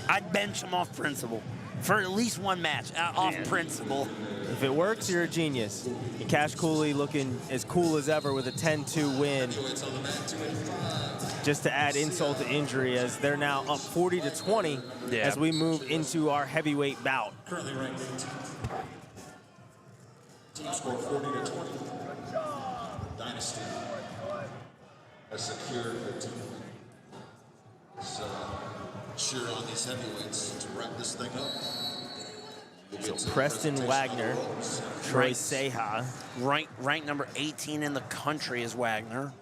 I'd bench him off principle for at least one match, off principle.
If it works, you're a genius. And Cash Cooley looking as cool as ever with a 10-2 win. Just to add insult to injury, as they're now up 40-20 as we move into our heavyweight bout.
Currently ranked 18. Team score 40-20. Dynasty has secured the team. So, sure on these heavyweights to wrap this thing up.
So Preston Wagner, Troy Seha.
Rank number 18 in the country is Wagner.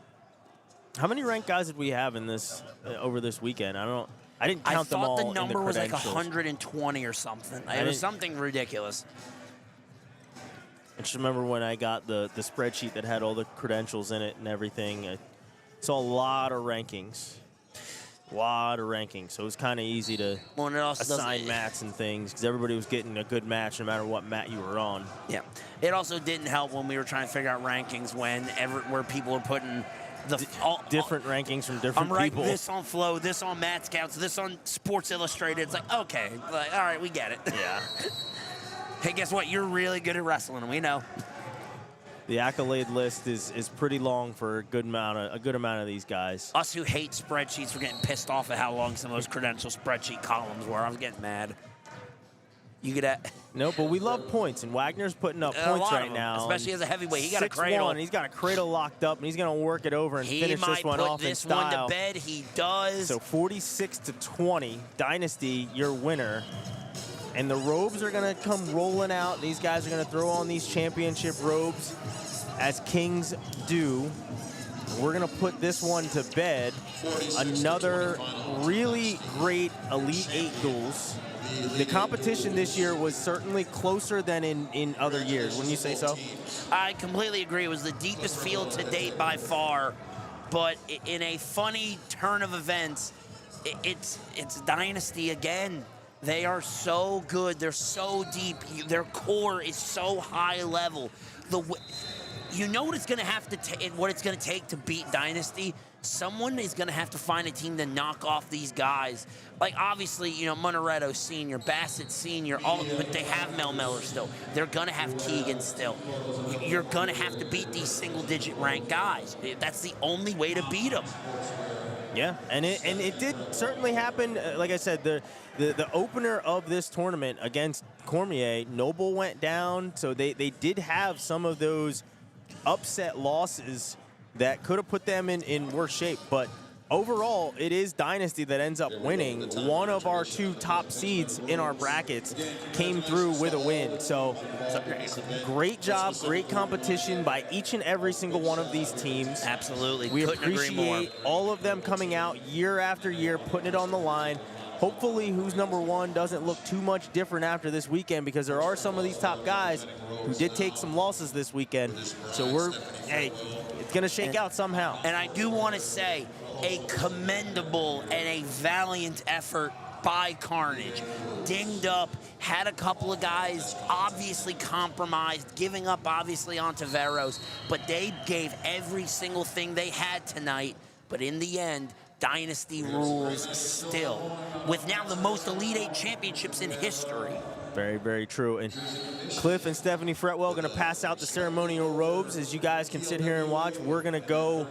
How many ranked guys did we have in this over this weekend? I didn't count them all.
I thought the number was like
credentials.
120 or something. It was something ridiculous.
I just remember when I got the spreadsheet that had all the credentials in it and everything. I saw a lot of rankings. So it was kind of easy to assign mats and things because everybody was getting a good match no matter what mat you were on.
Yeah. It also didn't help when we were trying to figure out rankings where people were putting
different rankings from different
I'm writing
people.
this on Flow, this on Mat Scouts, this on Sports Illustrated. It's like, okay, all right, we get it.
Yeah.
Hey, guess what? You're really good at wrestling, we know.
The accolade list is pretty long for a good amount of these guys.
Us who hate spreadsheets were getting pissed off at how long some of those credential spreadsheet columns were. I was getting mad. You get at
No, but we love points, and Wagner's putting up points right now.
Especially as a heavyweight. He got a cradle.
He's got a cradle locked up, and he's going to work it over and finish this one off in style.
He might put this one to bed. He does.
So 46-20, Dynasty, your winner. And the robes are going to come rolling out. These guys are going to throw on these championship robes as kings do. We're going to put this one to bed. Another really great Elite 8 duels. The competition this year was certainly closer than in other years. Wouldn't you say so?
I completely agree. It was the deepest field to date by far. But in a funny turn of events, it's Dynasty again. They are so good. They're so deep. Their core is so high level. You know what it's going to have to what it's going to take to beat Dynasty? Someone is going to have to find a team to knock off these guys. Like, obviously, you know, Monaretto Sr., Bassett Sr., but they have Mel Miller still. They're going to have Keegan still. You're going to have to beat these single-digit ranked guys. That's the only way to beat them.
Yeah, and it did certainly happen. Like I said, the opener of this tournament against Cormier, Noble went down, so they did have some of those upset losses that could have put them in worse shape. But overall, it is Dynasty that ends up winning. One of our two top seeds in our brackets came through with a win. So great job, great competition by each and every single one of these teams.
Absolutely.
We
Couldn't agree more.
appreciate all of them coming out year after year, putting it on the line. Hopefully who's number one doesn't look too much different after this weekend, because there are some of these top guys who did take some losses this weekend. So it's going to shake out somehow.
And I do want to say a commendable and a valiant effort by Carnage. Dinged up, had a couple of guys obviously compromised, giving up obviously on Taveros, but they gave every single thing they had tonight. But in the end, Dynasty rules still, with now the most Elite Eight championships in history.
Very, very true. And Cliff and Stephanie Fretwell going to pass out the ceremonial robes as you guys can sit here and watch. We're going to go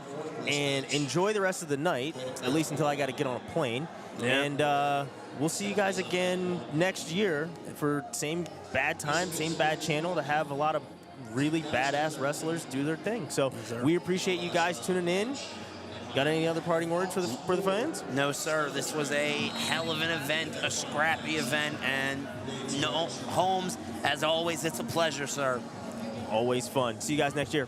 and enjoy the rest of the night, at least until I got to get on a plane.
Yeah.
And we'll see you guys again next year for same bad time, same bad channel, to have a lot of really badass wrestlers do their thing. So we appreciate you guys tuning in. Got any other parting words for the fans?
No, sir. This was a hell of an event, a scrappy event, and no, Holmes, as always, it's a pleasure, sir.
Always fun. See you guys next year.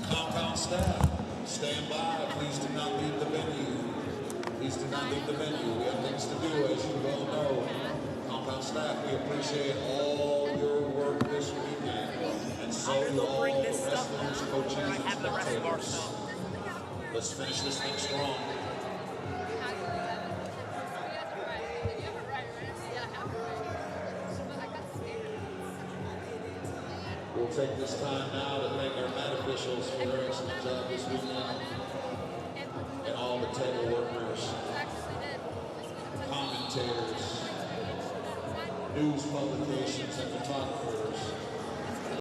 Compound staff, stand by. Please do not leave the venue. Please do not leave the venue. We have things to do, as you well know. Compound staff, we appreciate all your work this weekend. And so do all the wrestlers, coaches, and spectators. Let's finish this thing strong. We'll take this time now to thank our mat officials for their excellent job this weekend, and all the table workers, commentators, news publications, and photographers.